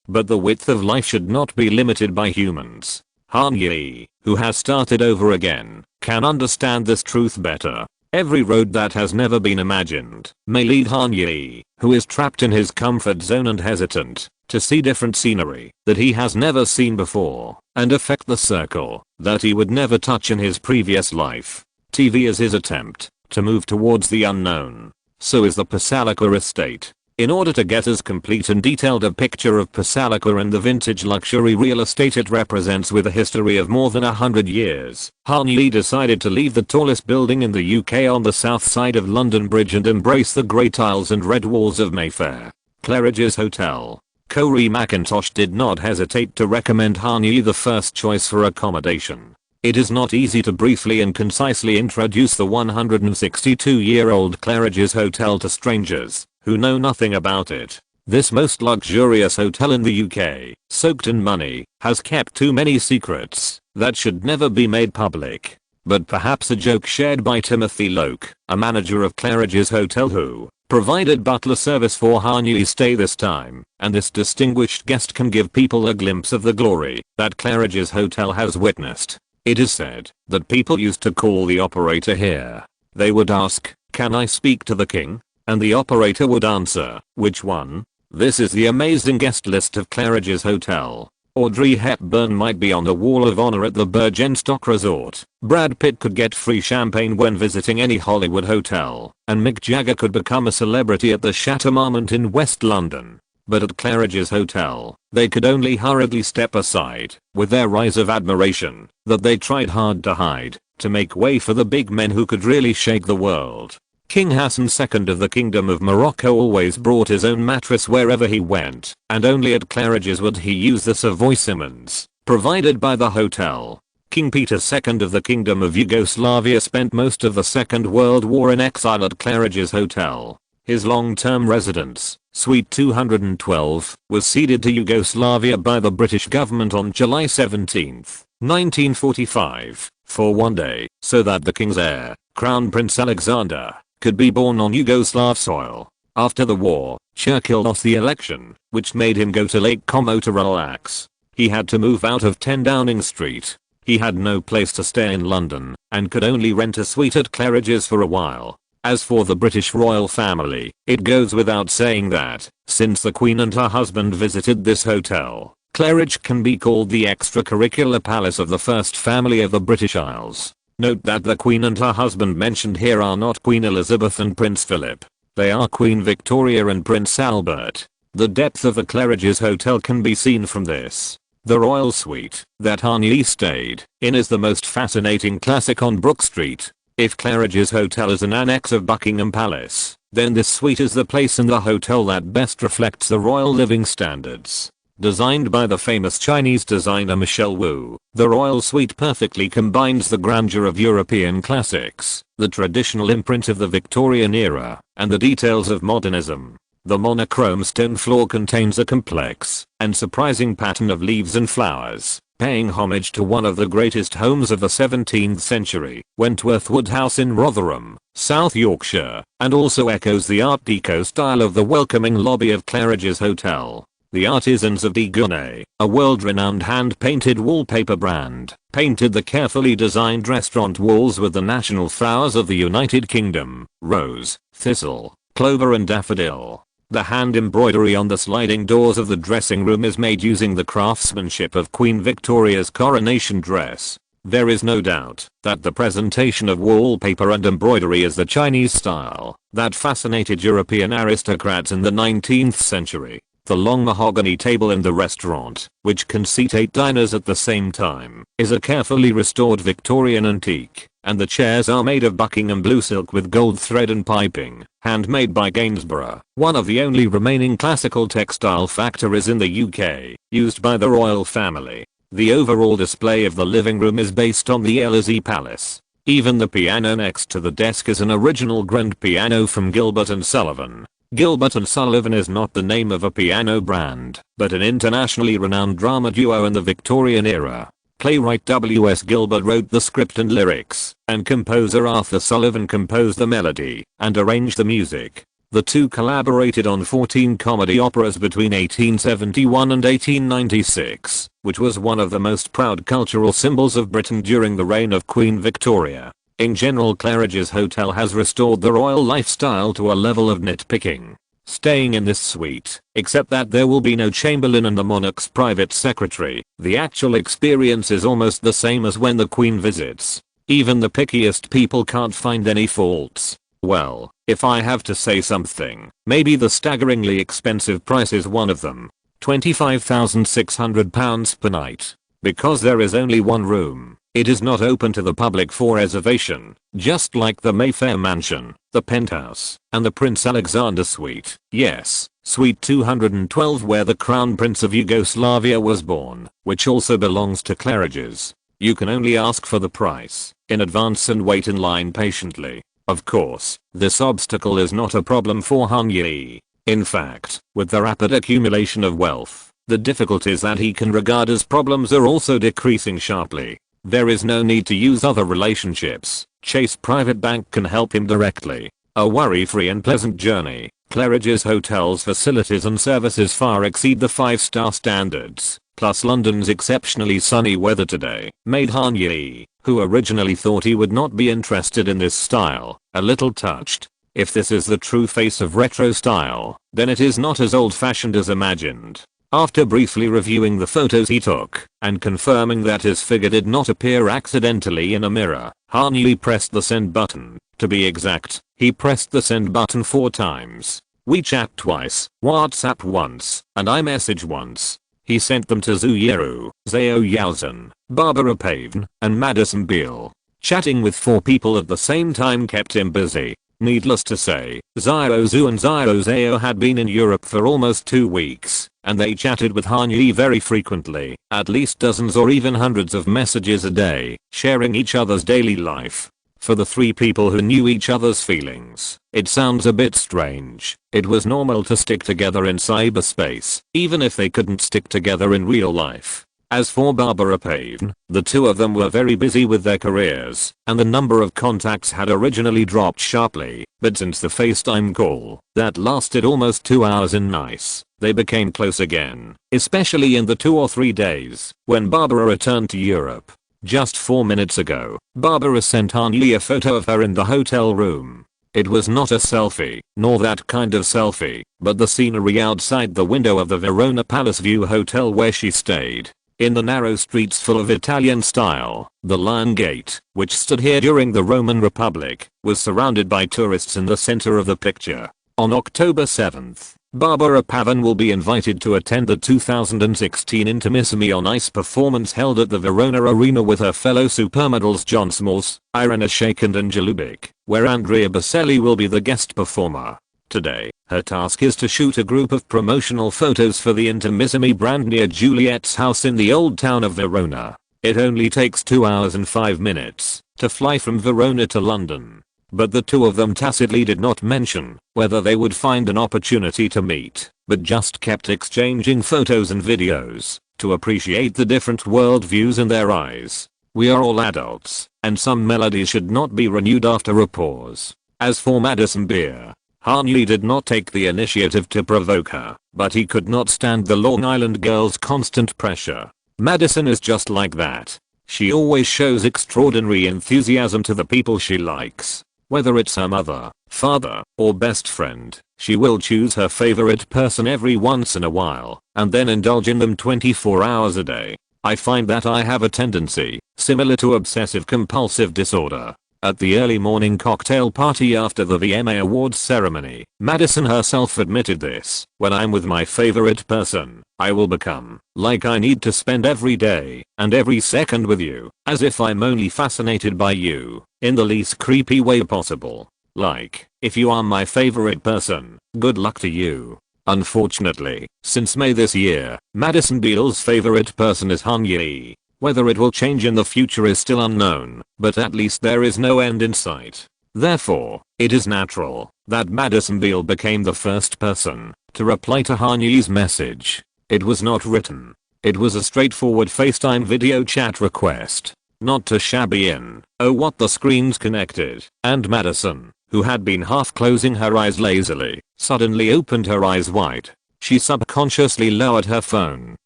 but the width of life should not be limited by humans. Han-Yi, who has started over again, can understand this truth better. Every road that has never been imagined may lead Han-Yi, who is trapped in his comfort zone and hesitant, to see different scenery that he has never seen before, and affect the circle that he would never touch in his previous life. TV is his attempt to move towards the unknown. So is the Passalacqua estate. In order to get as complete and detailed a picture of Passalacqua and the vintage luxury real estate it represents with a history of more than 100 years, Han-Yi decided to leave the tallest building in the UK on the south side of London Bridge and embrace the grey tiles and red walls of Mayfair. Claridge's Hotel. Corey McIntosh did not hesitate to recommend Han-Yi the first choice for accommodation. It is not easy to briefly and concisely introduce the 162-year-old Claridge's Hotel to strangers who know nothing about it. This most luxurious hotel in the UK, soaked in money, has kept too many secrets that should never be made public. But perhaps a joke shared by Timothy Loke, a manager of Claridge's Hotel who provided butler service for Han-Yi's stay this time, and this distinguished guest can give people a glimpse of the glory that Claridge's Hotel has witnessed. It is said that people used to call the operator here. They would ask, "Can I speak to the king?" And the operator would answer, "Which one?" This is the amazing guest list of Claridge's Hotel. Audrey Hepburn might be on the wall of honor at the Bergenstock Resort. Brad Pitt could get free champagne when visiting any Hollywood hotel. And Mick Jagger could become a celebrity at the Chateau Marmont in West London. But at Claridge's Hotel, they could only hurriedly step aside, with their rise of admiration that they tried hard to hide, to make way for the big men who could really shake the world. King Hassan II of the Kingdom of Morocco always brought his own mattress wherever he went, and only at Claridge's would he use the Savoy Simmons, provided by the hotel. King Peter II of the Kingdom of Yugoslavia spent most of the Second World War in exile at Claridge's Hotel. His long-term residence, Suite 212, was ceded to Yugoslavia by the British government on July 17, 1945, for one day, so that the king's heir, Crown Prince Alexander, could be born on Yugoslav soil. After the war, Churchill lost the election, which made him go to Lake Como to relax. He had to move out of 10 Downing Street. He had no place to stay in London, and could only rent a suite at Claridge's for a while. As for the British royal family, it goes without saying that, since the Queen and her husband visited this hotel, Claridge can be called the extracurricular palace of the first family of the British Isles. Note that the Queen and her husband mentioned here are not Queen Elizabeth and Prince Philip. They are Queen Victoria and Prince Albert. The depth of the Claridge's Hotel can be seen from this. The royal suite that Han-Yi stayed in is the most fascinating classic on Brook Street. If Claridge's Hotel is an annex of Buckingham Palace, then this suite is the place in the hotel that best reflects the royal living standards. Designed by the famous Chinese designer Michelle Wu, the royal suite perfectly combines the grandeur of European classics, the traditional imprint of the Victorian era, and the details of modernism. The monochrome stone floor contains a complex and surprising pattern of leaves and flowers, paying homage to one of the greatest homes of the 17th century, Wentworth Wood House in Rotherham, South Yorkshire, and also echoes the Art Deco style of the welcoming lobby of Claridge's Hotel. The artisans of de Gournay, a world-renowned hand-painted wallpaper brand, painted the carefully designed restaurant walls with the national flowers of the United Kingdom, rose, thistle, clover and daffodil. The hand embroidery on the sliding doors of the dressing room is made using the craftsmanship of Queen Victoria's coronation dress. There is no doubt that the presentation of wallpaper and embroidery is the Chinese style that fascinated European aristocrats in the 19th century. The long mahogany table in the restaurant, which can seat 8 diners at the same time, is a carefully restored Victorian antique, and the chairs are made of Buckingham blue silk with gold thread and piping, handmade by Gainsborough, one of the only remaining classical textile factories in the UK, used by the royal family. The overall display of the living room is based on the Élysée Palace. Even the piano next to the desk is an original grand piano from Gilbert and Sullivan. Gilbert and Sullivan is not the name of a piano brand, but an internationally renowned drama duo in the Victorian era. Playwright W.S. Gilbert wrote the script and lyrics, and composer Arthur Sullivan composed the melody and arranged the music. The two collaborated on 14 comedy operas between 1871 and 1896, which was one of the most proud cultural symbols of Britain during the reign of Queen Victoria. In general, Claridge's Hotel has restored the royal lifestyle to a level of nitpicking. Staying in this suite, except that there will be no chamberlain and the monarch's private secretary, the actual experience is almost the same as when the Queen visits. Even the pickiest people can't find any faults. Well, if I have to say something, maybe the staggeringly expensive price is one of them. £25,600 per night. Because there is only one room. It is not open to the public for reservation, just like the Mayfair Mansion, the Penthouse, and the Prince Alexander Suite. Yes, Suite 212 where the Crown Prince of Yugoslavia was born, which also belongs to Claridge's. You can only ask for the price in advance and wait in line patiently. Of course, this obstacle is not a problem for Han Yi. In fact, with the rapid accumulation of wealth, the difficulties that he can regard as problems are also decreasing sharply. There is no need to use other relationships. Chase Private Bank can help him directly. A worry-free and pleasant journey. Claridge's Hotel's facilities and services far exceed the 5-star standards. Plus London's exceptionally sunny weather today made Han Yi, who originally thought he would not be interested in this style, a little touched. If this is the true face of retro style, then it is not as old-fashioned as imagined. After briefly reviewing the photos he took and confirming that his figure did not appear accidentally in a mirror, Han Yi pressed the send button. To be exact, he pressed the send button 4 times. WeChat twice, WhatsApp once, and iMessage once. He sent them to Zhu Yeru, Zhao Yaozhen, Barbara Pavin, and Madison Beale. Chatting with 4 people at the same time kept him busy. Needless to say, Xiao Zhu and Xiao Zhao had been in Europe for almost 2 weeks, and they chatted with Han Yi very frequently, at least dozens or even hundreds of messages a day, sharing each other's daily life. For the 3 people who knew each other's feelings, it sounds a bit strange. It was normal to stick together in cyberspace, even if they couldn't stick together in real life. As for Barbara Pavin, the 2 of them were very busy with their careers, and the number of contacts had originally dropped sharply, but since the FaceTime call that lasted almost 2 hours in Nice, they became close again, especially in the 2 or 3 days when Barbara returned to Europe. Just 4 minutes ago, Barbara sent Han Yi a photo of her in the hotel room. It was not a selfie, nor that kind of selfie, but the scenery outside the window of the Verona Palace View Hotel where she stayed. In the narrow streets full of Italian style, the Lion Gate, which stood here during the Roman Republic, was surrounded by tourists in the center of the picture. On October 7th, Barbara Pavin will be invited to attend the 2016 Intimissimi on Ice performance held at the Verona Arena with her fellow supermodels John Smalls, Irina Shayk and Angela Lubick, where Andrea Bocelli will be the guest performer. Today, her task is to shoot a group of promotional photos for the Intimissimi brand near Juliet's house in the old town of Verona. It only takes 2 hours and 5 minutes to fly from Verona to London. but the two of them tacitly did not mention whether they would find an opportunity to meet, but just kept exchanging photos and videos to appreciate the different worldviews in their eyes. We are all adults, and some melodies should not be renewed after a pause. As for Madison Beer, Han Yi did not take the initiative to provoke her, but he could not stand the Long Island girl's constant pressure. Madison is just like that. She always shows extraordinary enthusiasm to the people she likes. Whether it's her mother, father, or best friend, she will choose her favorite person every once in a while, and then indulge in them 24 hours a day. I find that I have a tendency, similar to obsessive compulsive disorder. At the early morning cocktail party after the VMA Awards ceremony, Madison herself admitted this. When I'm with my favorite person, I will become like I need to spend every day and every second with you, as if I'm only fascinated by you, in the least creepy way possible. Like, if you are my favorite person, good luck to you. Unfortunately, since May this year, Madison Beer's favorite person is Han Yi. Whether it will change in the future is still unknown, but at least there is no end in sight. Therefore, it is natural that Madison Beer became the first person to reply to Han Yi's message. It was not written. It was a straightforward FaceTime video chat request. Not to shabby in, oh what the screens connected, and Madison, who had been half closing her eyes lazily, suddenly opened her eyes wide. She subconsciously lowered her phone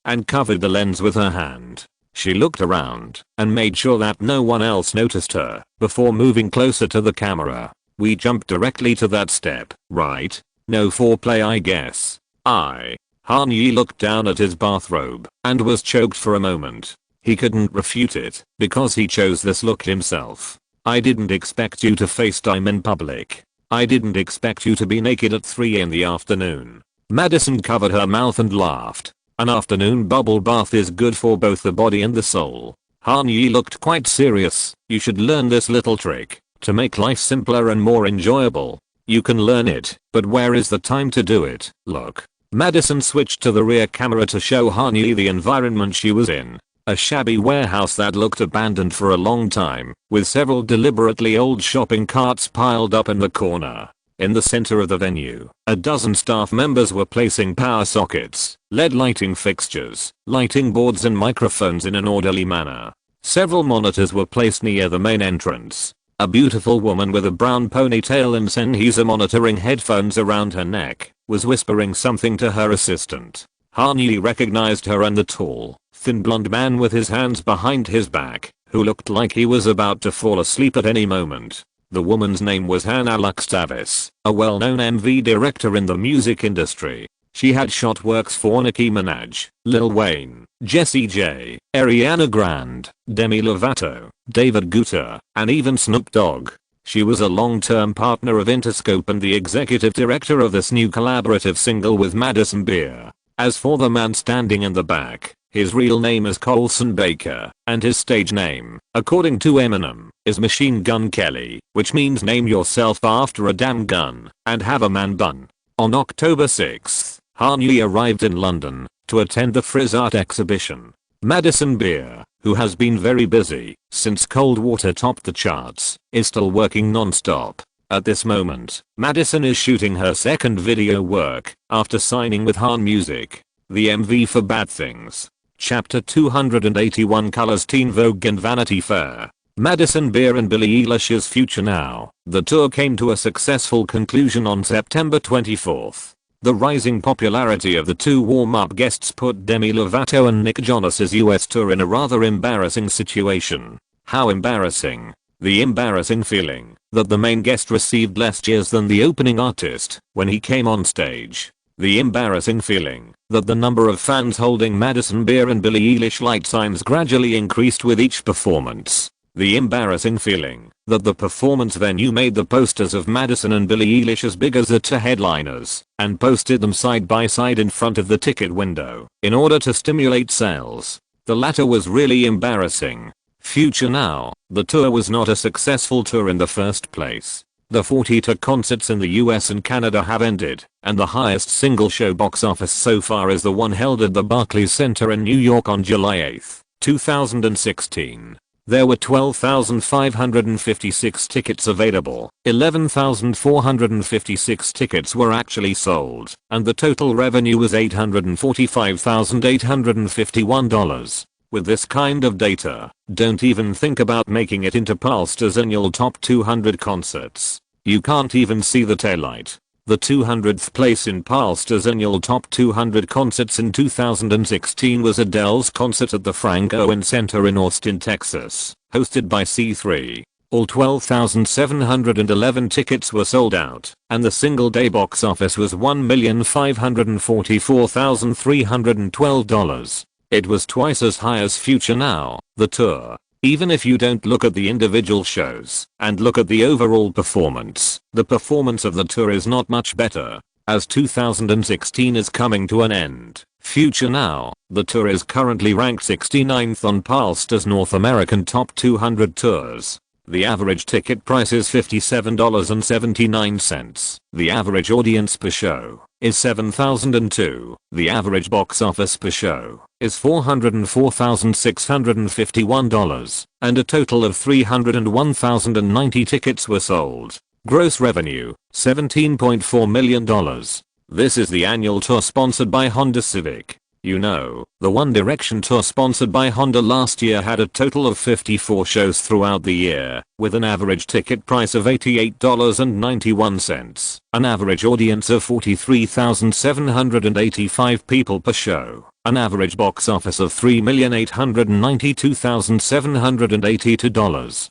and covered the lens with her hand. She looked around and made sure that no one else noticed her before moving closer to the camera. We jumped directly to that step, right? No foreplay I guess. Han Yi looked down at his bathrobe and was choked for a moment. He couldn't refute it because he chose this look himself. I didn't expect you to FaceTime in public. I didn't expect you to be naked at 3 in the afternoon. Madison covered her mouth and laughed. An afternoon bubble bath is good for both the body and the soul. Han Yi looked quite serious. You should learn this little trick to make life simpler and more enjoyable. You can learn it, but where is the time to do it? Look. Madison switched to the rear camera to show Han Yi the environment she was in. A shabby warehouse that looked abandoned for a long time, with several deliberately old shopping carts piled up in the corner. In the center of the venue, a dozen staff members were placing power sockets, LED lighting fixtures, lighting boards and microphones in an orderly manner. Several monitors were placed near the main entrance. A beautiful woman with a brown ponytail and Sennheiser monitoring headphones around her neck was whispering something to her assistant. Han Yi recognized her and the tall, thin blonde man with his hands behind his back, who looked like he was about to fall asleep at any moment. The woman's name was Hannah Luxtavis, a well-known MV director in the music industry. She had shot works for Nicki Minaj, Lil Wayne, Jessie J, Ariana Grande, Demi Lovato, David Guetta, and even Snoop Dogg. She was a long-term partner of Interscope and the executive director of this new collaborative single with Madison Beer. As for the man standing in the back, his real name is Colson Baker, and his stage name, according to Eminem, is Machine Gun Kelly, which means name yourself after a damn gun, and have a man bun. On October 6th, Han Yi arrived in London to attend the Frizz art exhibition. Madison Beer, who has been very busy since Cold Water topped the charts, is still working non-stop. At this moment, Madison is shooting her second video work after signing with Han Music. The MV for Bad Things. Chapter 281 Colors Teen Vogue and Vanity Fair. Madison Beer and Billie Eilish's Future Now. The tour came to a successful conclusion on September 24th. The rising popularity of the two warm-up guests put Demi Lovato and Nick Jonas's US tour in a rather embarrassing situation. How embarrassing? The embarrassing feeling that the main guest received less cheers than the opening artist when he came on stage. The embarrassing feeling that the number of fans holding Madison Beer and Billie Eilish light signs gradually increased with each performance. The embarrassing feeling that the performance venue made the posters of Madison and Billie Eilish as big as the two headliners and posted them side by side in front of the ticket window in order to stimulate sales. The latter was really embarrassing. Future Now. The tour was not a successful tour in the first place. The 40 tour concerts in the US and Canada have ended, and the highest single show box office so far is the one held at the Barclays Center in New York on July 8, 2016. There were 12,556 tickets available, 11,456 tickets were actually sold, and the total revenue was $845,851. With this kind of data, don't even think about making it into Palster's annual top 200 concerts. You can't even see the taillight. The 200th place in Palster's annual top 200 concerts in 2016 was Adele's concert at the Frank Owen Center in Austin, Texas, hosted by C3. All 12,711 tickets were sold out, and the single-day box office was $1,544,312. It was twice as high as Future Now, the tour. Even if you don't look at the individual shows and look at the overall performance, the performance of the tour is not much better. As 2016 is coming to an end, Future Now, the tour is currently ranked 69th on Palster's North American Top 200 tours. The average ticket price is $57.79. The average audience per show is 7,002. The average box office per show is $404,651, and a total of 301,090 tickets were sold. Gross revenue, $17.4 million. This is the annual tour sponsored by Honda Civic. You know, the One Direction tour sponsored by Honda last year had a total of 54 shows throughout the year, with an average ticket price of $88.91, an average audience of 43,785 people per show, an average box office of $3,892,782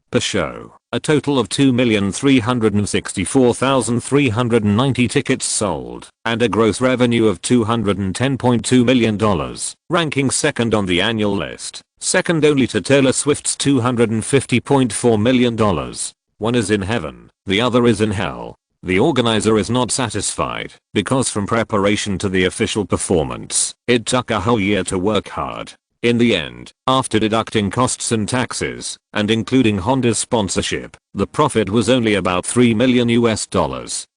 per show, a total of 2,364,390 tickets sold, and a gross revenue of $210.2 million, ranking second on the annual list, second only to Taylor Swift's $250.4 million. One is in heaven, the other is in hell. The organizer is not satisfied, because from preparation to the official performance, it took a whole year to work hard. In the end, after deducting costs and taxes, and including Honda's sponsorship, the profit was only about $3 million,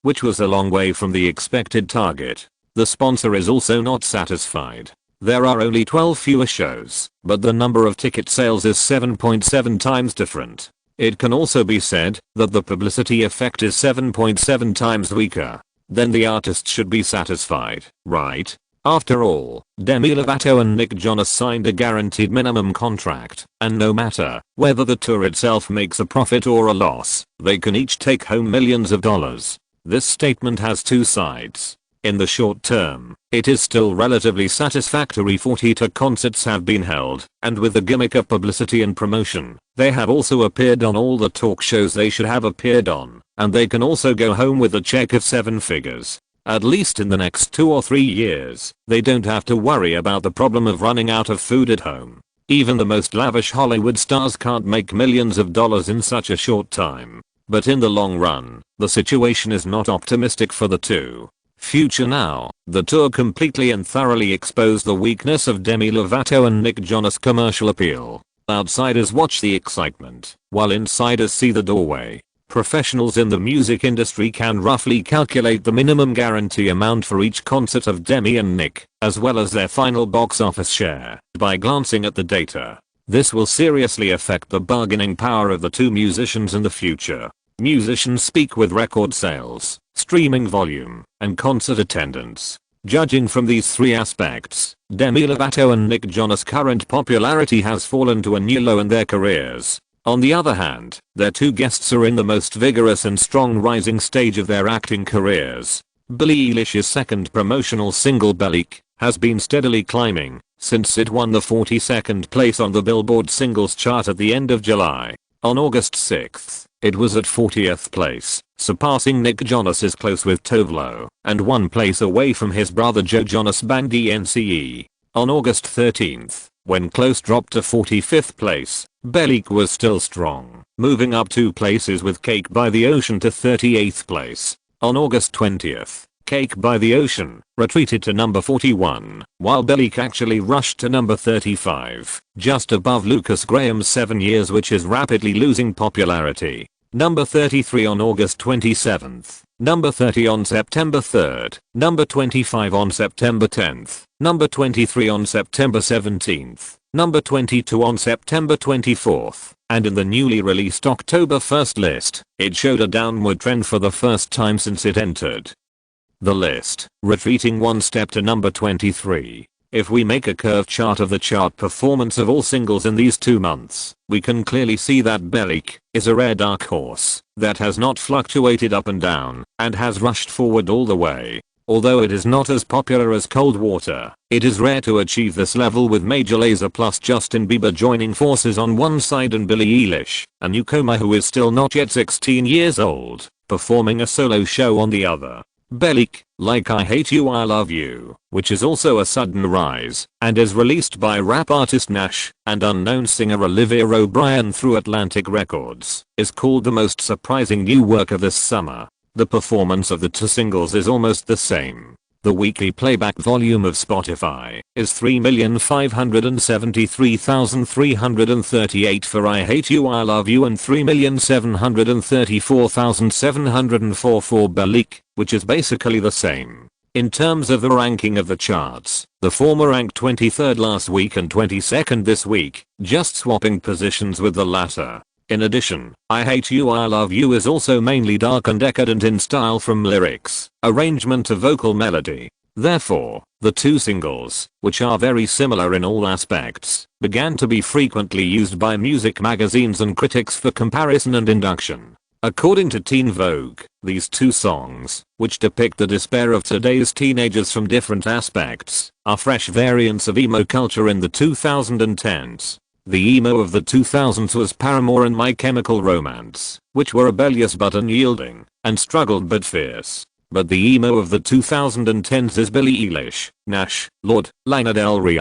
which was a long way from the expected target. The sponsor is also not satisfied. There are only 12 fewer shows, but the number of ticket sales is 7.7 times different. It can also be said that the publicity effect is 7.7 times weaker. Then the artist should be satisfied, right? After all, Demi Lovato and Nick Jonas signed a guaranteed minimum contract, and no matter whether the tour itself makes a profit or a loss, they can each take home millions of dollars. This statement has two sides. In the short term, it is still relatively satisfactory. 42 concerts have been held, and with the gimmick of publicity and promotion, they have also appeared on all the talk shows they should have appeared on, and they can also go home with a check of 7 figures. At least in the next 2 or 3 years, they don't have to worry about the problem of running out of food at home. Even the most lavish Hollywood stars can't make millions of dollars in such a short time. But in the long run, the situation is not optimistic for the two. Future Now, the tour completely and thoroughly exposed the weakness of Demi Lovato and Nick Jonas' commercial appeal. Outsiders watch the excitement, while insiders see the doorway. Professionals in the music industry can roughly calculate the minimum guarantee amount for each concert of Demi and Nick, as well as their final box office share, by glancing at the data. This will seriously affect the bargaining power of the two musicians in the future. Musicians speak with record sales, streaming volume, and concert attendance. Judging from these three aspects, Demi Lovato and Nick Jonas' current popularity has fallen to a new low in their careers. On the other hand, their two guests are in the most vigorous and strong rising stage of their acting careers. Billie Eilish's second promotional single Bel-Air has been steadily climbing since it won the 42nd place on the Billboard singles chart at the end of July. On August 6th, it was at 40th place, surpassing Nick Jonas's Close with Tove Lo, and 1 place away from his brother Joe Jonas' Bang DNCE. On August 13th, when Close dropped to 45th place, Bel-Air was still strong, moving up 2 places with Cake by the Ocean to 38th place. On August 20th, Cake by the Ocean retreated to number 41, while Bel-Air actually rushed to number 35, just above Lucas Graham's 7 Years, which is rapidly losing popularity. Number 33 on August 27th. Number 30 on September 3rd. Number 25 on September 10th. Number 23 on September 17th. Number 22 on September 24th. And in the newly released October 1st list, it showed a downward trend for the first time since it entered the list, retreating one step to number 23. If we make a curved chart of the chart performance of all singles in these 2 months, we can clearly see that Bel-Air is a rare dark horse that has not fluctuated up and down and has rushed forward all the way. Although it is not as popular as Cold Water, it is rare to achieve this level with Major Lazer plus Justin Bieber joining forces on one side and Billie Eilish, a newcomer who is still not yet 16 years old, performing a solo show on the other. Bel-Air, like I Hate You I Love You, which is also a sudden rise, and is released by rap artist Nash and unknown singer Olivia O'Brien through Atlantic Records, is called the most surprising new work of this summer. The performance of the 2 singles is almost the same. The weekly playback volume of Spotify is 3,573,338 for I Hate You I Love You and 3,734,704 for Bel-Air, which is basically the same. In terms of the ranking of the charts, the former ranked 23rd last week and 22nd this week, just swapping positions with the latter. In addition, I Hate You I Love You is also mainly dark and decadent in style from lyrics, arrangement to vocal melody. Therefore, the 2 singles, which are very similar in all aspects, began to be frequently used by music magazines and critics for comparison and induction. According to Teen Vogue, these 2 songs, which depict the despair of today's teenagers from different aspects, are fresh variants of emo culture in the 2010s. The emo of the 2000s was Paramore and My Chemical Romance, which were rebellious but unyielding, and struggled but fierce. But the emo of the 2010s is Billie Eilish, Nash, Lorde, Lana Del Rey,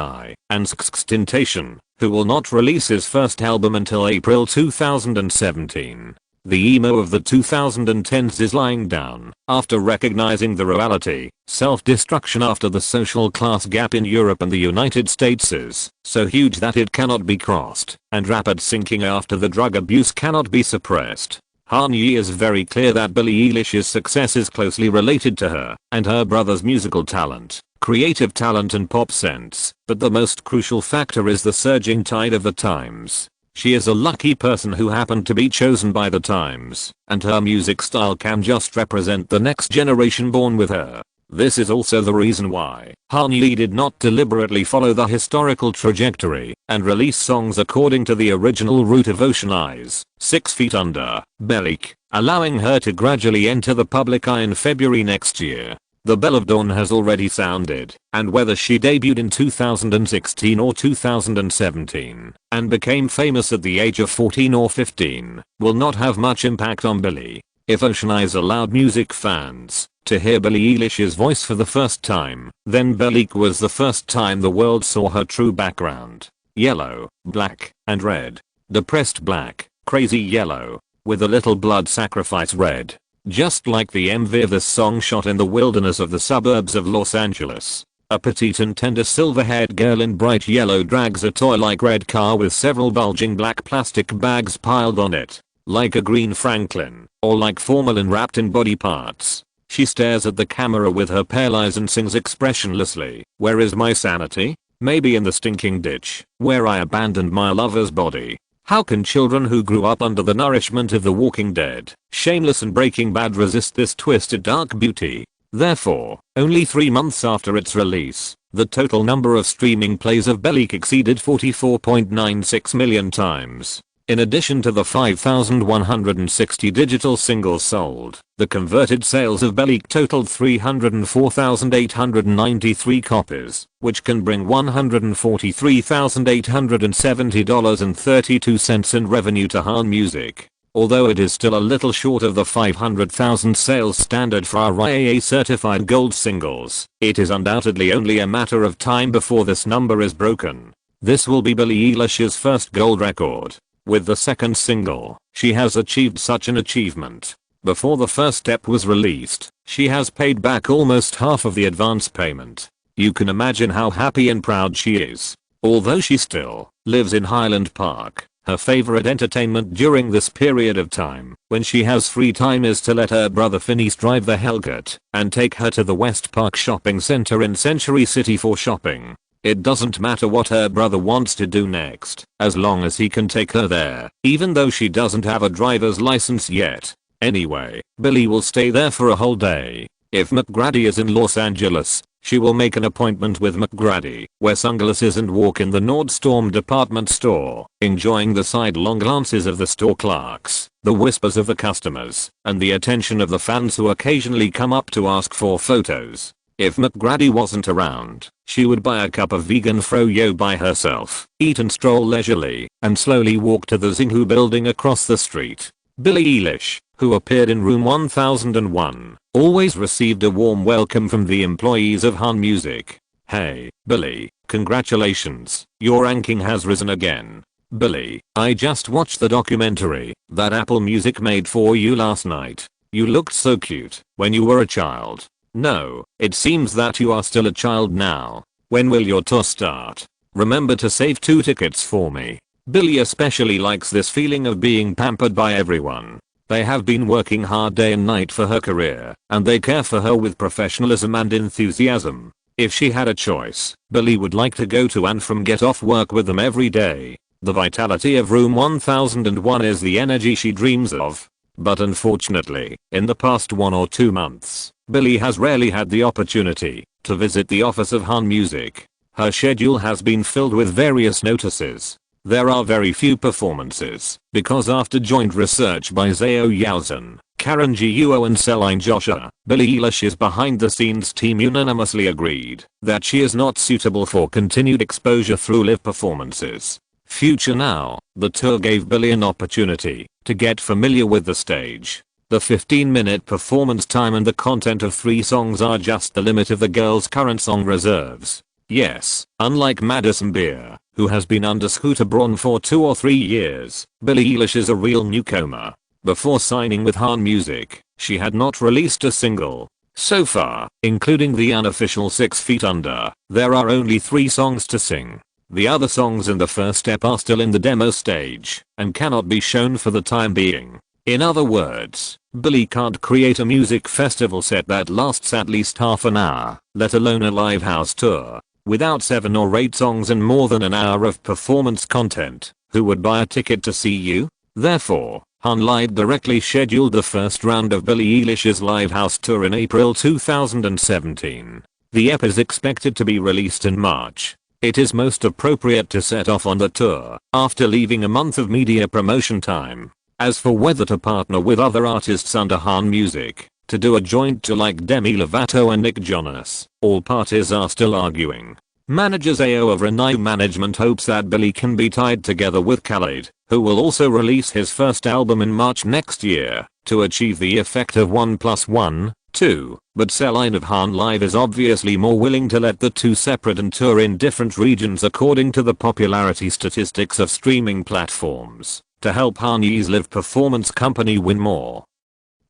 and XXXTentacion, who will not release his first album until April 2017. The emo of the 2010s is lying down after recognizing the reality. Self-destruction after the social class gap in Europe and the United States is so huge that it cannot be crossed, and rapid sinking after the drug abuse cannot be suppressed. Kanye is very clear that Billie Eilish's success is closely related to her and her brother's musical talent, creative talent and pop sense, but the most crucial factor is the surging tide of the times. She is a lucky person who happened to be chosen by the times, and her music style can just represent the next generation born with her. This is also the reason why Kanye did not deliberately follow the historical trajectory and release songs according to the original route of Ocean Eyes, 6 Feet Under, Bel-Air, allowing her to gradually enter the public eye in February next year. The Bell of Dawn has already sounded, and whether she debuted in 2016 or 2017 and became famous at the age of 14 or 15 will not have much impact on Bel-Air. If Ocean Eyes allowed music fans to hear Billie Eilish's voice for the first time, then Bel-Air was the first time the world saw her true background. Yellow, black, and red. Depressed black, crazy yellow, with a little blood sacrifice red. Just like the MV of this song shot in the wilderness of the suburbs of Los Angeles. A petite and tender silver-haired girl in bright yellow drags a toy-like red car with several bulging black plastic bags piled on it. Like a green Franklin, or like formalin wrapped in body parts. She stares at the camera with her pale eyes and sings expressionlessly, "Where is my sanity? Maybe in the stinking ditch, where I abandoned my lover's body." How can children who grew up under the nourishment of The Walking Dead, Shameless and Breaking Bad resist this twisted dark beauty? Therefore, only 3 months after its release, the total number of streaming plays of Bel-Air exceeded 44.96 million times. In addition to the 5,160 digital singles sold, the converted sales of Bel-Air totaled 304,893 copies, which can bring $143,870.32 in revenue to Han Music. Although it is still a little short of the 500,000 sales standard for RIAA certified gold singles, it is undoubtedly only a matter of time before this number is broken. This will be Billie Eilish's first gold record. With the second single, she has achieved such an achievement. Before the first step was released, she has paid back almost half of the advance payment. You can imagine how happy and proud she is. Although she still lives in Highland Park, Her favorite entertainment during this period of time, when she has free time, is to let her brother Phineas drive the Hellcat and take her to the West Park shopping center in Century City for shopping. It doesn't matter what her brother wants to do next, as long as he can take her there, even though she doesn't have a driver's license yet. Anyway, Billy will stay there for a whole day. If McGrady is in Los Angeles, she will make an appointment with McGrady, wear sunglasses and walk in the Nordstrom department store, enjoying the sidelong glances of the store clerks, the whispers of the customers, and the attention of the fans who occasionally come up to ask for photos. If McGrady wasn't around, she would buy a cup of vegan froyo by herself, eat and stroll leisurely, and slowly walk to the Xinhu building across the street. Billie Eilish, who appeared in room 1001, always received a warm welcome from the employees of Han Music. "Hey, Billie, congratulations, your ranking has risen again. Billie, I just watched the documentary that Apple Music made for you last night. You looked so cute when you were a child. No, it seems that you are still a child now. When will your tour start? Remember to save 2 tickets for me." Billie especially likes this feeling of being pampered by everyone. They have been working hard day and night for her career, and they care for her with professionalism and enthusiasm. If she had a choice, Billie would like to go to and from get off work with them every day. The vitality of room 1001 is the energy she dreams of. But unfortunately, in the past 1 or 2 months, Billie has rarely had the opportunity to visit the office of Han Music. Her schedule has been filled with various notices. There are very few performances, because after joint research by Zhao Yaozhen, Karen Guo and Celine Joshua, Billie Eilish's behind-the-scenes team unanimously agreed that she is not suitable for continued exposure through live performances. Future Now, the tour gave Billie an opportunity to get familiar with the stage. The 15-minute performance time and the content of 3 songs are just the limit of the girl's current song reserves. Yes, unlike Madison Beer, who has been under Scooter Braun for 2 or 3 years, Billie Eilish is a real newcomer. Before signing with Han Music, she had not released a single. So far, including the unofficial 6 Feet Under, there are only 3 songs to sing. The other songs in the first step are still in the demo stage and cannot be shown for the time being. In other words, Billie can't create a music festival set that lasts at least half an hour, let alone a live house tour, without 7 or 8 songs and more than an hour of performance content. Who would buy a ticket to see you? Therefore, Han Live directly scheduled the first round of Billie Eilish's live house tour in April 2017. The EP is expected to be released in March. It is most appropriate to set off on the tour after leaving a month of media promotion time. As for whether to partner with other artists under Han Music, to do a joint tour like Demi Lovato and Nick Jonas, all parties are still arguing. Manager Zao of Renew Management hopes that Billie can be tied together with Khalid, who will also release his first album in March next year, to achieve the effect of 1+1, 2, but Celine of Han Live is obviously more willing to let the 2 separate and tour in different regions according to the popularity statistics of streaming platforms, to help Han's live performance company win more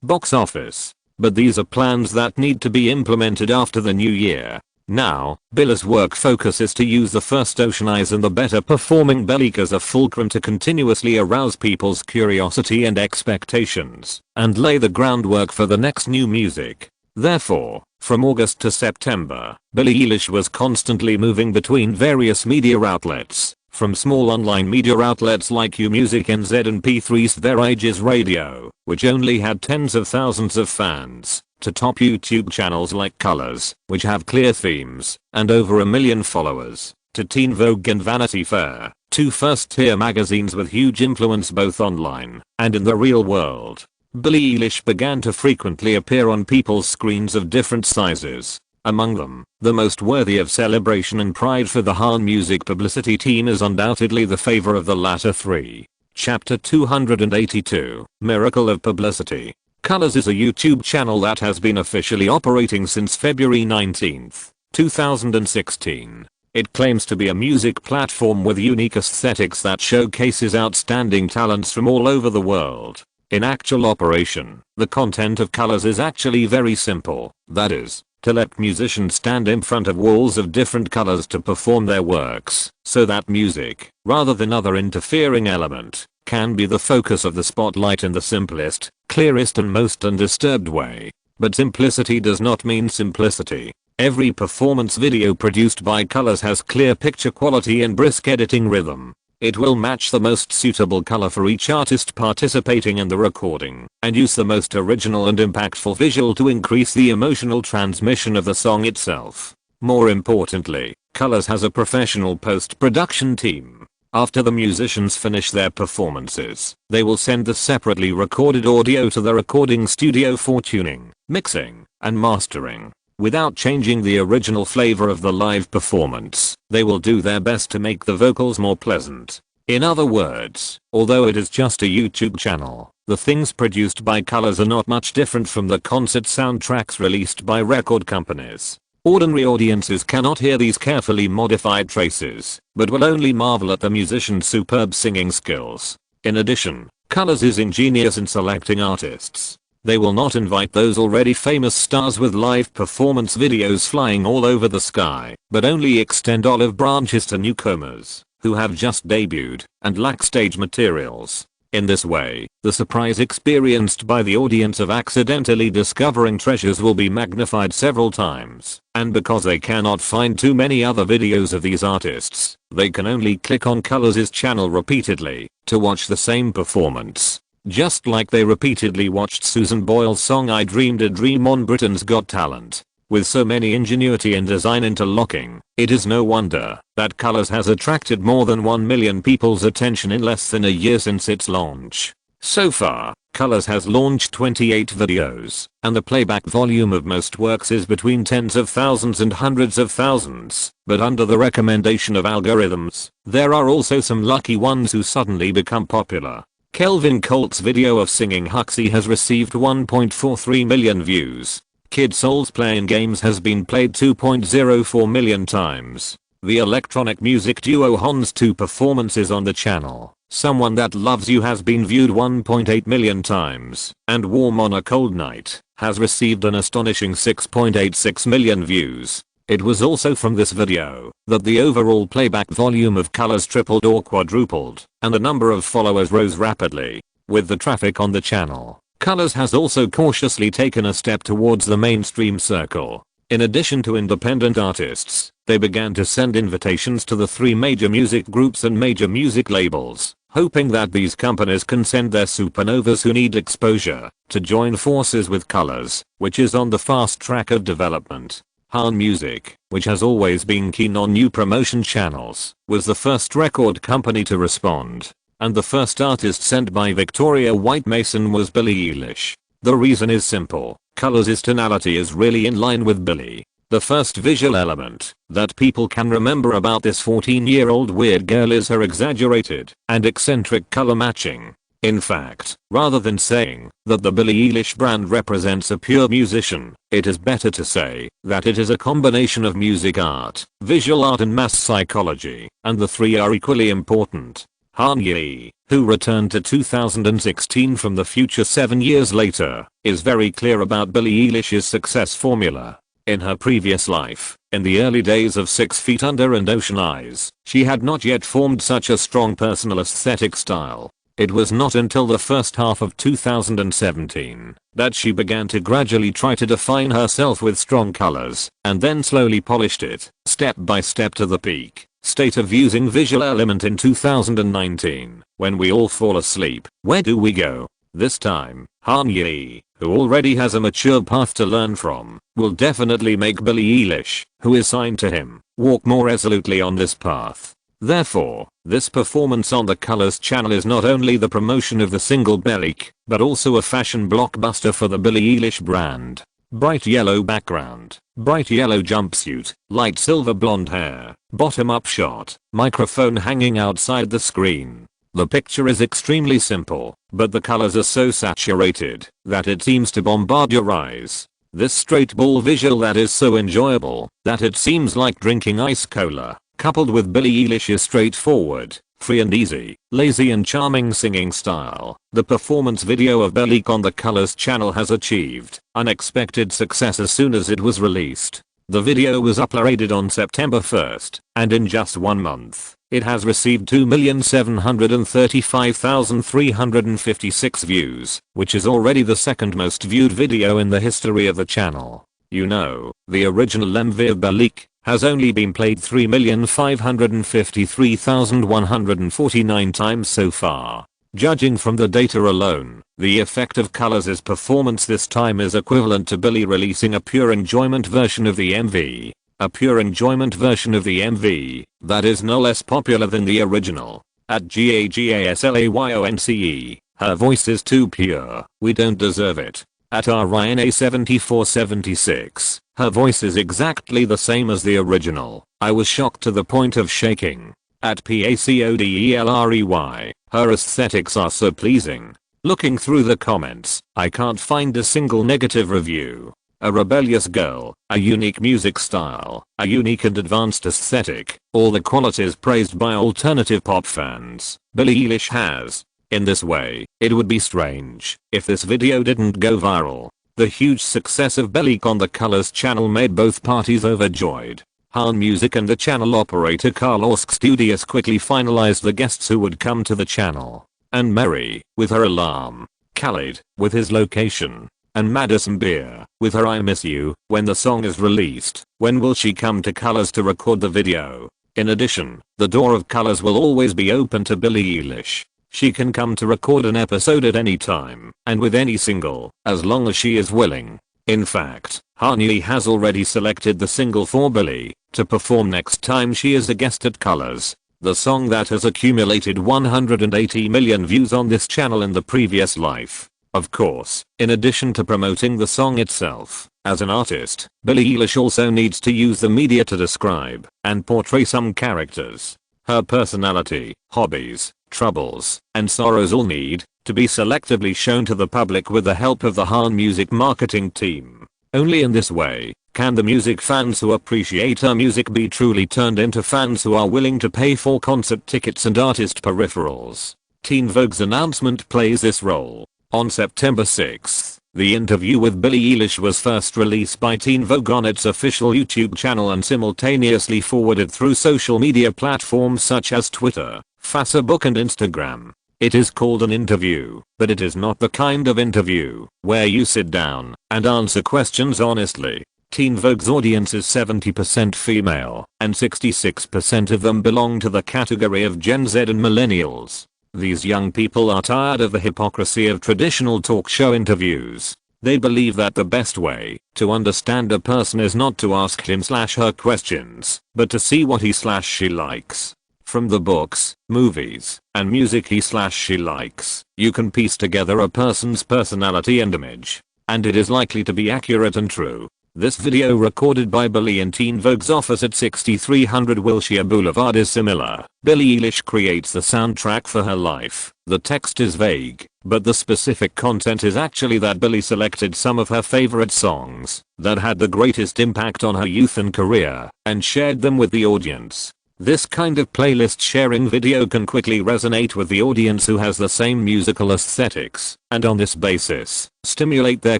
box office. But these are plans that need to be implemented after the new year. Now, Billie's work focus is to use the first Ocean Eyes and the better performing Belly as a fulcrum to continuously arouse people's curiosity and expectations, and lay the groundwork for the next new music. Therefore, from August to September, Billie Eilish was constantly moving between various media outlets, from small online media outlets like UMusic NZ and P3's Their Ages Radio, which only had tens of thousands of fans, to top YouTube channels like Colors, which have clear themes and over 1 million followers, to Teen Vogue and Vanity Fair, 2 first-tier magazines with huge influence both online and in the real world. Billie Eilish began to frequently appear on people's screens of different sizes. Among them, the most worthy of celebration and pride for the Han Music publicity team is undoubtedly the favor of the latter 3. Chapter 282, Miracle of Publicity. Colors is a YouTube channel that has been officially operating since February 19, 2016. It claims to be a music platform with unique aesthetics that showcases outstanding talents from all over the world. In actual operation, the content of Colors is actually very simple. That is, to let musicians stand in front of walls of different colors to perform their works, so that music, rather than other interfering element, can be the focus of the spotlight in the simplest, clearest and most undisturbed way. But simplicity does not mean simplicity. Every performance video produced by Colors has clear picture quality and brisk editing rhythm. It will match the most suitable color for each artist participating in the recording, and use the most original and impactful visual to increase the emotional transmission of the song itself. More importantly, Colors has a professional post-production team. After the musicians finish their performances, they will send the separately recorded audio to the recording studio for tuning, mixing, and mastering. Without changing the original flavor of the live performance, they will do their best to make the vocals more pleasant. In other words, although it is just a YouTube channel, the things produced by Colors are not much different from the concert soundtracks released by record companies. Ordinary audiences cannot hear these carefully modified traces, but will only marvel at the musician's superb singing skills. In addition, Colors is ingenious in selecting artists. They will not invite those already famous stars with live performance videos flying all over the sky, but only extend olive branches to newcomers, who have just debuted, and lack stage materials. In this way, the surprise experienced by the audience of accidentally discovering treasures will be magnified several times, and because they cannot find too many other videos of these artists, they can only click on Colors' channel repeatedly, to watch the same performance. Just like they repeatedly watched Susan Boyle's song I Dreamed a Dream on Britain's Got Talent. With so many ingenuity and design interlocking, it is no wonder that Colors has attracted more than 1 million people's attention in less than a year since its launch. So far, Colors has launched 28 videos, and the playback volume of most works is between tens of thousands and hundreds of thousands. But under the recommendation of algorithms, there are also some lucky ones who suddenly become popular. Kelvin Colt's video of singing Huxley has received 1.43 million views. Kid Soul's Playing Games has been played 2.04 million times. The electronic music duo Hon's 2 performances on the channel, Someone That Loves You, has been viewed 1.8 million times, and Warm on a Cold Night has received an astonishing 6.86 million views. It was also from this video that the overall playback volume of Colors tripled or quadrupled, and the number of followers rose rapidly. With the traffic on the channel, Colors has also cautiously taken a step towards the mainstream circle. In addition to independent artists, they began to send invitations to the 3 major music groups and major music labels, hoping that these companies can send their supernovas who need exposure to join forces with Colors, which is on the fast track of development. Han Music, which has always been keen on new promotion channels, was the first record company to respond, and the first artist sent by Victoria White Mason was Billie Eilish. The reason is simple: Colors' tonality is really in line with Billie. The first visual element that people can remember about this 14-year-old weird girl is her exaggerated and eccentric color matching. In fact, rather than saying that the Billie Eilish brand represents a pure musician, it is better to say that it is a combination of music art, visual art and mass psychology, and the 3 are equally important. Han Yi, who returned to 2016 from the future 7 years later, is very clear about Billie Eilish's success formula. In her previous life, in the early days of 6 Feet Under and Ocean Eyes, she had not yet formed such a strong personal aesthetic style. It was not until the first half of 2017 that she began to gradually try to define herself with strong colors, and then slowly polished it, step by step, to the peak state of using visual element in 2019. When we all fall asleep, where do we go? This time, Han Yi, who already has a mature path to learn from, will definitely make Billie Eilish, who is signed to him, walk more resolutely on this path. Therefore, this performance on the Colors channel is not only the promotion of the single Bellic, but also a fashion blockbuster for the Billie Eilish brand. Bright yellow background, bright yellow jumpsuit, light silver blonde hair, bottom up shot, microphone hanging outside the screen. The picture is extremely simple, but the colors are so saturated that it seems to bombard your eyes. This straight ball visual that is so enjoyable that it seems like drinking ice cola, coupled with Billie Eilish's straightforward, Free and easy, lazy and charming singing style. The performance video of Bel-Air on the Colors channel has achieved unexpected success as soon as it was released. The video was uploaded on September 1st, and in just 1 month, it has received 2,735,356 views, which is already the second most viewed video in the history of the channel. You know, the original MV of Bel-Air has only been played 3,553,149 times so far. Judging from the data alone, the effect of Colors' performance this time is equivalent to Bel-Air releasing a pure enjoyment version of the MV. A pure enjoyment version of the MV that is no less popular than the original. At GAGASLAYONCE, her voice is too pure, we don't deserve it. At RYNA7476, her voice is exactly the same as the original. I was shocked to the point of shaking. At PACODELREY, her aesthetics are so pleasing. Looking through the comments, I can't find a single negative review. A rebellious girl, a unique music style, a unique and advanced aesthetic, all the qualities praised by alternative pop fans, Billie Eilish has. In this way, it would be strange if this video didn't go viral. The huge success of Bel-Air on the Colors channel made both parties overjoyed. Han Music and the channel operator Carlos Studios quickly finalized the guests who would come to the channel. And Mary, with her alarm, Khalid, with his location, and Madison Beer, with her I Miss You. When the song is released, when will she come to Colors to record the video? In addition, the door of Colors will always be open to Billie Eilish. She can come to record an episode at any time, and with any single, as long as she is willing. In fact, Hani has already selected the single for Billie to perform next time she is a guest at Colors. The song that has accumulated 180 million views on this channel in the previous life. Of course, in addition to promoting the song itself, as an artist, Billie Eilish also needs to use the media to describe and portray some characters. Her personality, hobbies, troubles, and sorrows all need to be selectively shown to the public with the help of the Han Music marketing team. Only in this way can the music fans who appreciate her music be truly turned into fans who are willing to pay for concert tickets and artist peripherals. Teen Vogue's announcement plays this role. On September 6th, the interview with Billie Eilish was first released by Teen Vogue on its official YouTube channel and simultaneously forwarded through social media platforms such as Twitter, Facebook and Instagram. It is called an interview, but it is not the kind of interview where you sit down and answer questions honestly. Teen Vogue's audience is 70% female, and 66% of them belong to the category of Gen Z and millennials. These young people are tired of the hypocrisy of traditional talk show interviews. They believe that the best way to understand a person is not to ask him/her questions, but to see what he/she likes. From the books, movies, and music he/she likes, you can piece together a person's personality and image. And it is likely to be accurate and true. This video recorded by Billie in Teen Vogue's office at 6300 Wilshire Boulevard is similar. Billie Eilish creates the soundtrack for her life. The text is vague, but the specific content is actually that Billie selected some of her favorite songs that had the greatest impact on her youth and career and shared them with the audience. This kind of playlist sharing video can quickly resonate with the audience who has the same musical aesthetics, and on this basis, stimulate their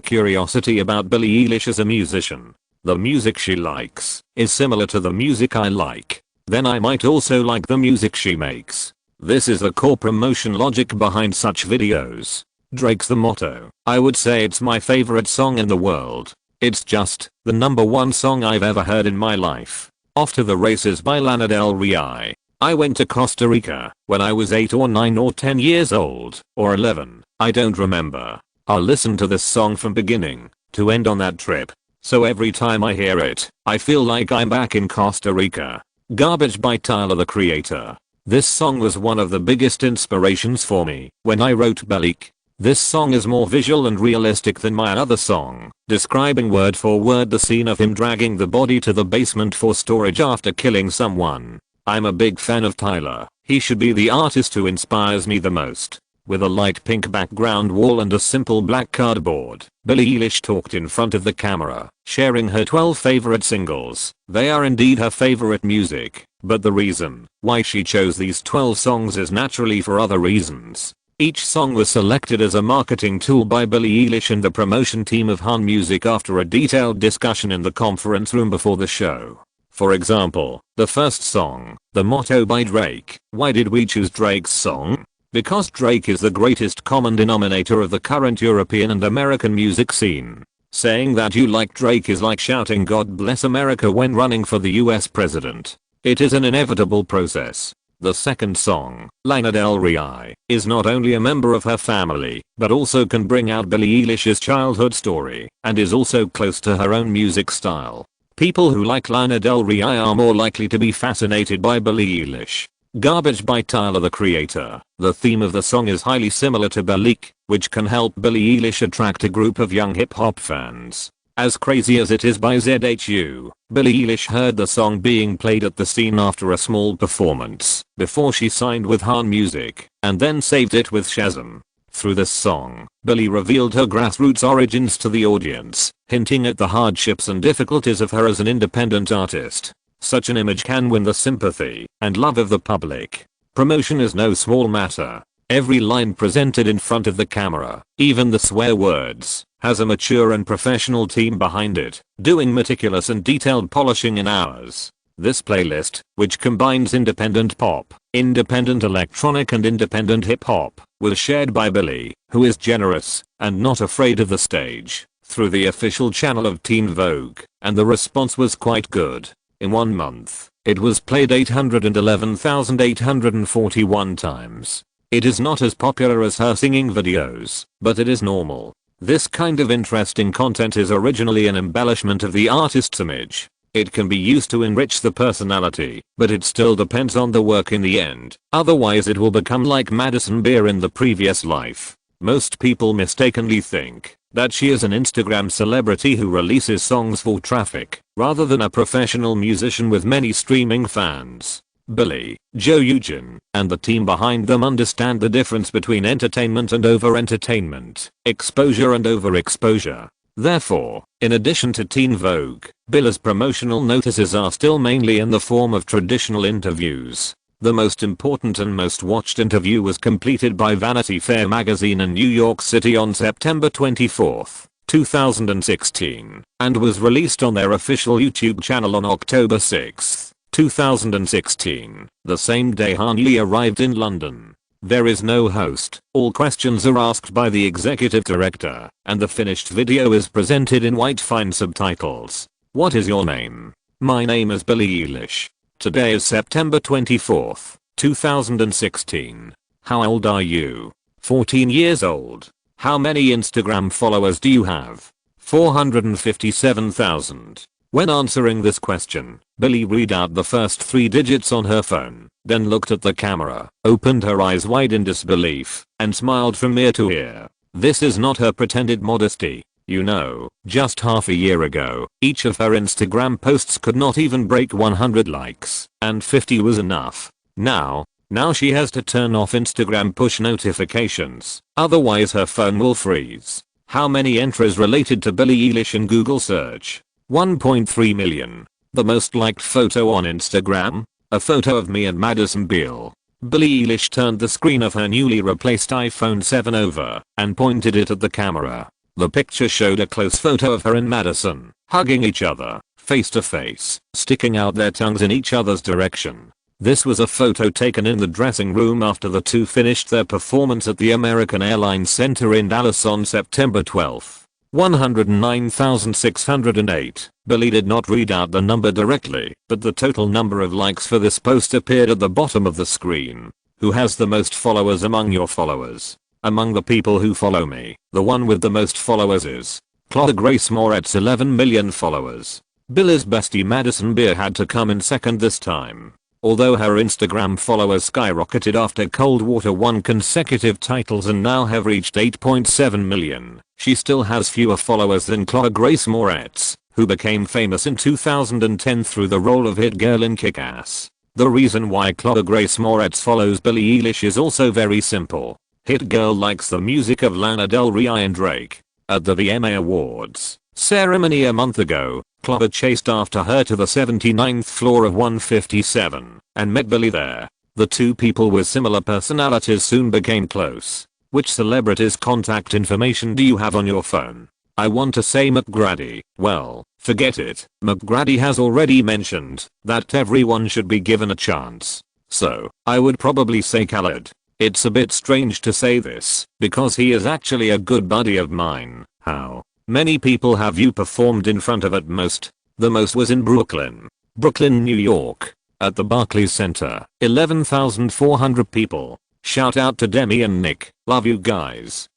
curiosity about Billie Eilish as a musician. The music she likes is similar to the music I like. Then I might also like the music she makes. This is the core promotion logic behind such videos. Drake's The Motto. I would say it's my favorite song in the world. It's just the #1 song I've ever heard in my life. Off to the Races by Lana Del Rey. I went to Costa Rica when I was 8 or 9 or 10 years old, or 11, I don't remember. I'll listen to this song from beginning to end on that trip. So every time I hear it, I feel like I'm back in Costa Rica. Garbage by Tyler the Creator. This song was one of the biggest inspirations for me when I wrote Bel-Air. This song is more visual and realistic than my other song, describing word for word the scene of him dragging the body to the basement for storage after killing someone. I'm a big fan of Tyler. He should be the artist who inspires me the most. With a light pink background wall and a simple black cardboard, Billie Eilish talked in front of the camera, sharing her 12 favorite singles. They are indeed her favorite music, but the reason why she chose these 12 songs is naturally for other reasons. Each song was selected as a marketing tool by Billie Eilish and the promotion team of Hun Music after a detailed discussion in the conference room before the show. For example, the first song, The Motto by Drake. Why did we choose Drake's song? Because Drake is the greatest common denominator of the current European and American music scene. Saying that you like Drake is like shouting God bless America when running for the US president. It is an inevitable process. The second song, Lana Del Rey, is not only a member of her family, but also can bring out Billie Eilish's childhood story, and is also close to her own music style. People who like Lana Del Rey are more likely to be fascinated by Billie Eilish. Garbage by Tyler the Creator. The theme of the song is highly similar to Bel-Air, which can help Billie Eilish attract a group of young hip hop fans. As crazy as it is by ZHU, Billie Eilish heard the song being played at the scene after a small performance, before she signed with Hun Music, and then saved it with Shazam. Through this song, Billie revealed her grassroots origins to the audience, hinting at the hardships and difficulties of her as an independent artist. Such an image can win the sympathy and love of the public. Promotion is no small matter. Every line presented in front of the camera, even the swear words, has a mature and professional team behind it, doing meticulous and detailed polishing in hours. This playlist, which combines independent pop, independent electronic and independent hip hop, was shared by Billie, who is generous and not afraid of the stage, through the official channel of Teen Vogue, and the response was quite good. In 1 month, it was played 811,841 times. It is not as popular as her singing videos, but it is normal. This kind of interesting content is originally an embellishment of the artist's image. It can be used to enrich the personality, but it still depends on the work in the end. Otherwise it will become like Madison Beer in the previous life. Most people mistakenly think that she is an Instagram celebrity who releases songs for traffic, rather than a professional musician with many streaming fans. Billie, Joe Eugene, and the team behind them understand the difference between entertainment and over-entertainment, exposure and overexposure. Therefore, in addition to Teen Vogue, Billie's promotional notices are still mainly in the form of traditional interviews. The most important and most watched interview was completed by Vanity Fair magazine in New York City on September 24, 2016, and was released on their official YouTube channel on October 6, 2016, the same day Kanye arrived in London. There is no host, all questions are asked by the executive director, and the finished video is presented in white fine subtitles. What is your name? My name is Billie Eilish. Today is September 24, 2016. How old are you? 14 years old. How many Instagram followers do you have? 457,000. When answering this question, Billie read out the first 3 digits on her phone, then looked at the camera, opened her eyes wide in disbelief, and smiled from ear to ear. This is not her pretended modesty. You know, just half a year ago, each of her Instagram posts could not even break 100 likes, and 50 was enough. Now she has to turn off Instagram push notifications, otherwise her phone will freeze. How many entries related to Billie Eilish in Google search? 1.3 million. The most liked photo on Instagram? A photo of me and Madison Beer. Billie Eilish turned the screen of her newly replaced iPhone 7 over and pointed it at the camera. The picture showed a close photo of her and Madison, hugging each other, face to face, sticking out their tongues in each other's direction. This was a photo taken in the dressing room after the two finished their performance at the American Airlines Center in Dallas on September 12. 109,608. Billie did not read out the number directly, but the total number of likes for this post appeared at the bottom of the screen. Who has the most followers among your followers? Among the people who follow me, the one with the most followers is Chloe Grace Moretz, 11 million followers. Billie's bestie Madison Beer had to come in second this time. Although her Instagram followers skyrocketed after Cold Water won consecutive titles and now have reached 8.7 million, she still has fewer followers than Chloe Grace Moretz, who became famous in 2010 through the role of Hit Girl in Kick-Ass. The reason why Chloe Grace Moretz follows Billie Eilish is also very simple. Hit girl likes the music of Lana Del Rey and Drake. At the VMA Awards ceremony a month ago, Clover chased after her to the 79th floor of 157 and met Billy there. The two people with similar personalities soon became close. Which celebrities' contact information do you have on your phone? I want to say McGrady. Well, forget it. McGrady has already mentioned that everyone should be given a chance. So, I would probably say Khaled. It's a bit strange to say this, because he is actually a good buddy of mine. How many people have you performed in front of at most? The most was in Brooklyn, New York. At the Barclays Center, 11,400 people. Shout out to Demi and Nick, love you guys.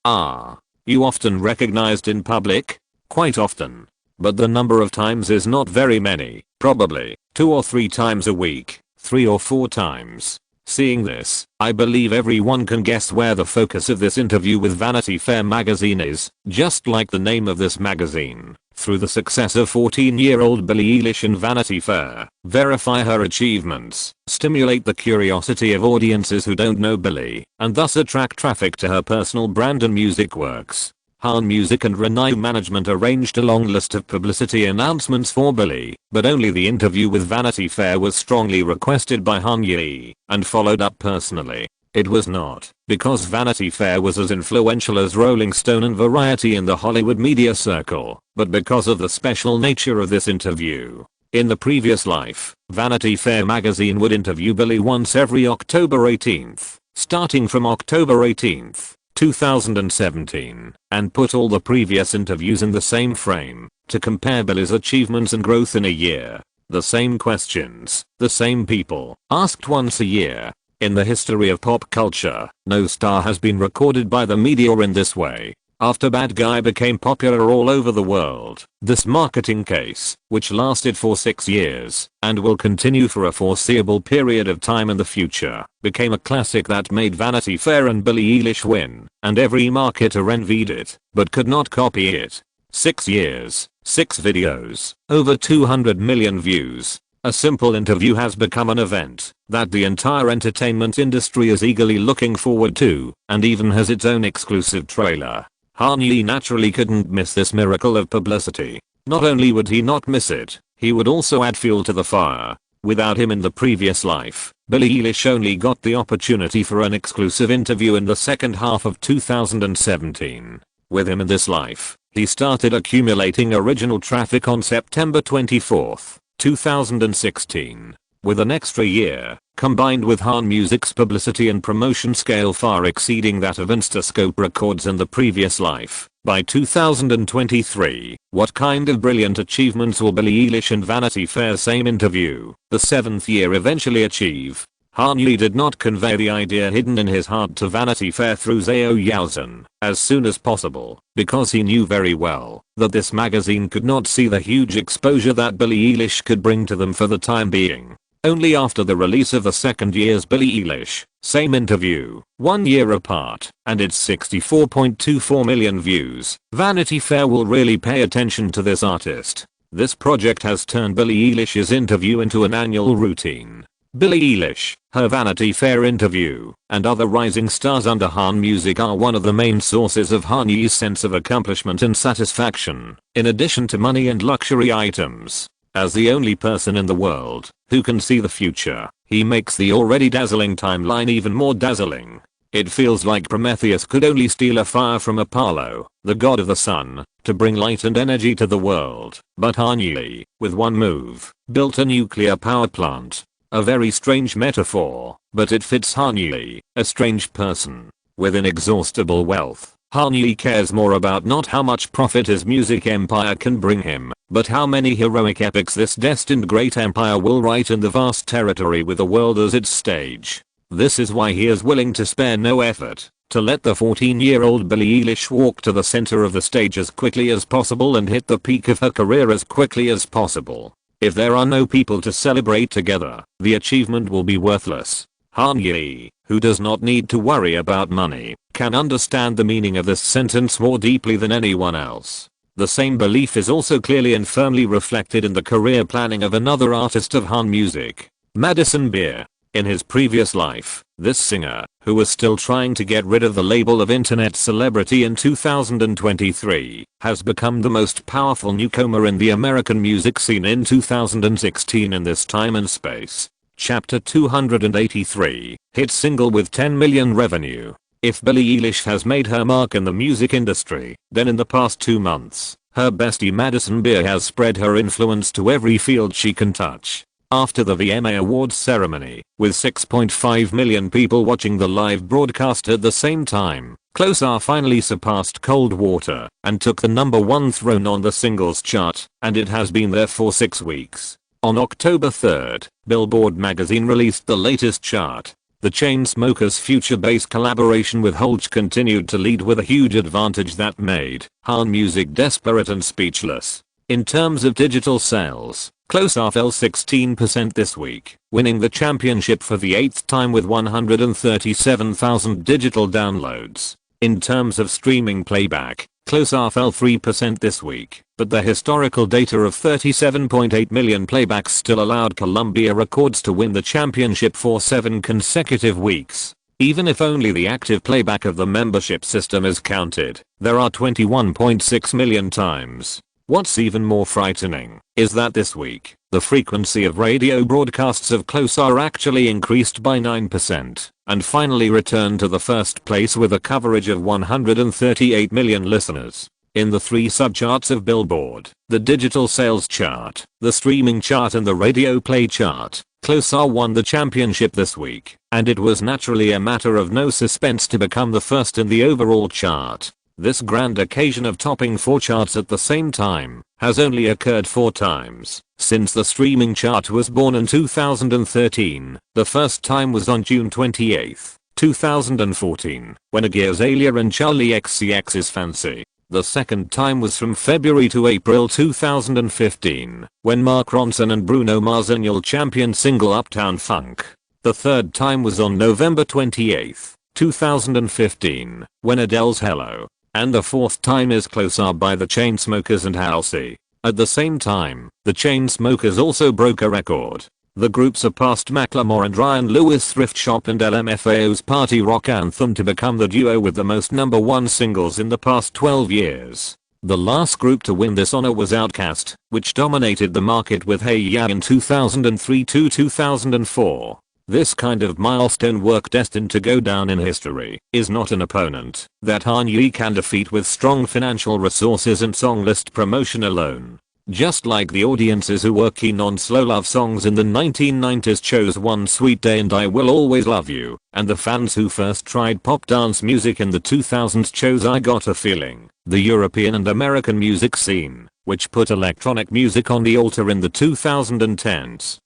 You often recognized in public? Quite often. But the number of times is not very many, probably 2 or 3 times a week, 3 or 4 times. Seeing this, I believe everyone can guess where the focus of this interview with Vanity Fair magazine is, just like the name of this magazine. Through the success of 14-year-old Billie Eilish in Vanity Fair, verify her achievements, stimulate the curiosity of audiences who don't know Billie, and thus attract traffic to her personal brand and music works. Han Music and Renew Management arranged a long list of publicity announcements for Billie, but only the interview with Vanity Fair was strongly requested by Han Yi, and followed up personally. It was not because Vanity Fair was as influential as Rolling Stone and Variety in the Hollywood media circle, but because of the special nature of this interview. In the previous life, Vanity Fair magazine would interview Billie once every October 18th, starting from October 18th, 2017, and put all the previous interviews in the same frame, to compare Billie's achievements and growth in a year. The same questions, the same people, asked once a year. In the history of pop culture, no star has been recorded by the media in this way. After Bad Guy became popular all over the world, this marketing case, which lasted for 6 years, and will continue for a foreseeable period of time in the future, became a classic that made Vanity Fair and Billie Eilish win, and every marketer envied it, but could not copy it. 6 years, 6 videos, over 200 million views. A simple interview has become an event that the entire entertainment industry is eagerly looking forward to, and even has its own exclusive trailer. Han Yi naturally couldn't miss this miracle of publicity. Not only would he not miss it, he would also add fuel to the fire. Without him in the previous life, Billie Eilish only got the opportunity for an exclusive interview in the second half of 2017. With him in this life, he started accumulating original traffic on September 24th. 2016. With an extra year, combined with Han Music's publicity and promotion scale far exceeding that of Interscope Records in the previous life, by 2023, what kind of brilliant achievements will Billie Eilish and Vanity Fair's same interview, the 7th year eventually achieve? Han Yi did not convey the idea hidden in his heart to Vanity Fair through Zhao Yaozhen as soon as possible, because he knew very well that this magazine could not see the huge exposure that Billie Eilish could bring to them for the time being. Only after the release of the second year's Billie Eilish, same interview, 1 year apart, and its 64.24 million views, Vanity Fair will really pay attention to this artist. This project has turned Billie Eilish's interview into an annual routine. Billie Eilish, her Vanity Fair interview, and other rising stars under Han Music are one of the main sources of Han Yi's sense of accomplishment and satisfaction, in addition to money and luxury items. As the only person in the world who can see the future, he makes the already dazzling timeline even more dazzling. It feels like Prometheus could only steal a fire from Apollo, the god of the sun, to bring light and energy to the world, but Han Yi, with one move, built a nuclear power plant. A very strange metaphor, but it fits Han Yi, a strange person with inexhaustible wealth. Han Yi cares more about not how much profit his music empire can bring him, but how many heroic epics this destined great empire will write in the vast territory with the world as its stage. This is why he is willing to spare no effort to let the 14-year-old Billie Eilish walk to the center of the stage as quickly as possible and hit the peak of her career as quickly as possible. If there are no people to celebrate together, the achievement will be worthless. Han Yi, who does not need to worry about money, can understand the meaning of this sentence more deeply than anyone else. The same belief is also clearly and firmly reflected in the career planning of another artist of Han Music, Madison Beer. In his previous life, this singer, who was still trying to get rid of the label of internet celebrity in 2023, has become the most powerful newcomer in the American music scene in 2016 in this time and space. Chapter 283, hit single with 10 million revenue. If Billie Eilish has made her mark in the music industry, then in the past 2 months, her bestie Madison Beer has spread her influence to every field she can touch. After the VMA Awards ceremony, with 6.5 million people watching the live broadcast at the same time, Close R finally surpassed Cold Water and took the #1 throne on the singles chart, and it has been there for 6 weeks. On October 3rd, Billboard magazine released the latest chart. The Chainsmokers' future bass collaboration with Holch continued to lead with a huge advantage that made Han Music desperate and speechless. In terms of digital sales, Close R fell 16% this week, winning the championship for the 8th time with 137,000 digital downloads. In terms of streaming playback, Close R fell 3% this week, but the historical data of 37.8 million playbacks still allowed Columbia Records to win the championship for 7 consecutive weeks. Even if only the active playback of the membership system is counted, there are 21.6 million times. What's even more frightening is that this week, the frequency of radio broadcasts of Close R actually increased by 9% and finally returned to the first place with a coverage of 138 million listeners. In the 3 subcharts of Billboard, the digital sales chart, the streaming chart and the radio play chart, Close R won the championship this week, and it was naturally a matter of no suspense to become the first in the overall chart. This grand occasion of topping 4 charts at the same time has only occurred 4 times since the streaming chart was born in 2013. The first time was on June 28, 2014, when Iggy Azalea and Charli XCX's Fancy. The second time was from February to April 2015, when Mark Ronson and Bruno Mars annual champion single Uptown Funk. The third time was on November 28, 2015, when Adele's Hello. And the fourth time is Close R by the Chainsmokers and Halsey. At the same time, the Chainsmokers also broke a record. The group surpassed Macklemore and Ryan Lewis' Thrift Shop and LMFAO's Party Rock Anthem to become the duo with the most #1 singles in the past 12 years. The last group to win this honor was Outkast, which dominated the market with Hey Ya in 2003 to 2004. This kind of milestone work destined to go down in history is not an opponent that Han Yi can defeat with strong financial resources and song list promotion alone. Just like the audiences who were keen on slow love songs in the 1990s chose One Sweet Day and I Will Always Love You, and the fans who first tried pop dance music in the 2000s chose I Got a Feeling, the European and American music scene, which put electronic music on the altar in the 2010s,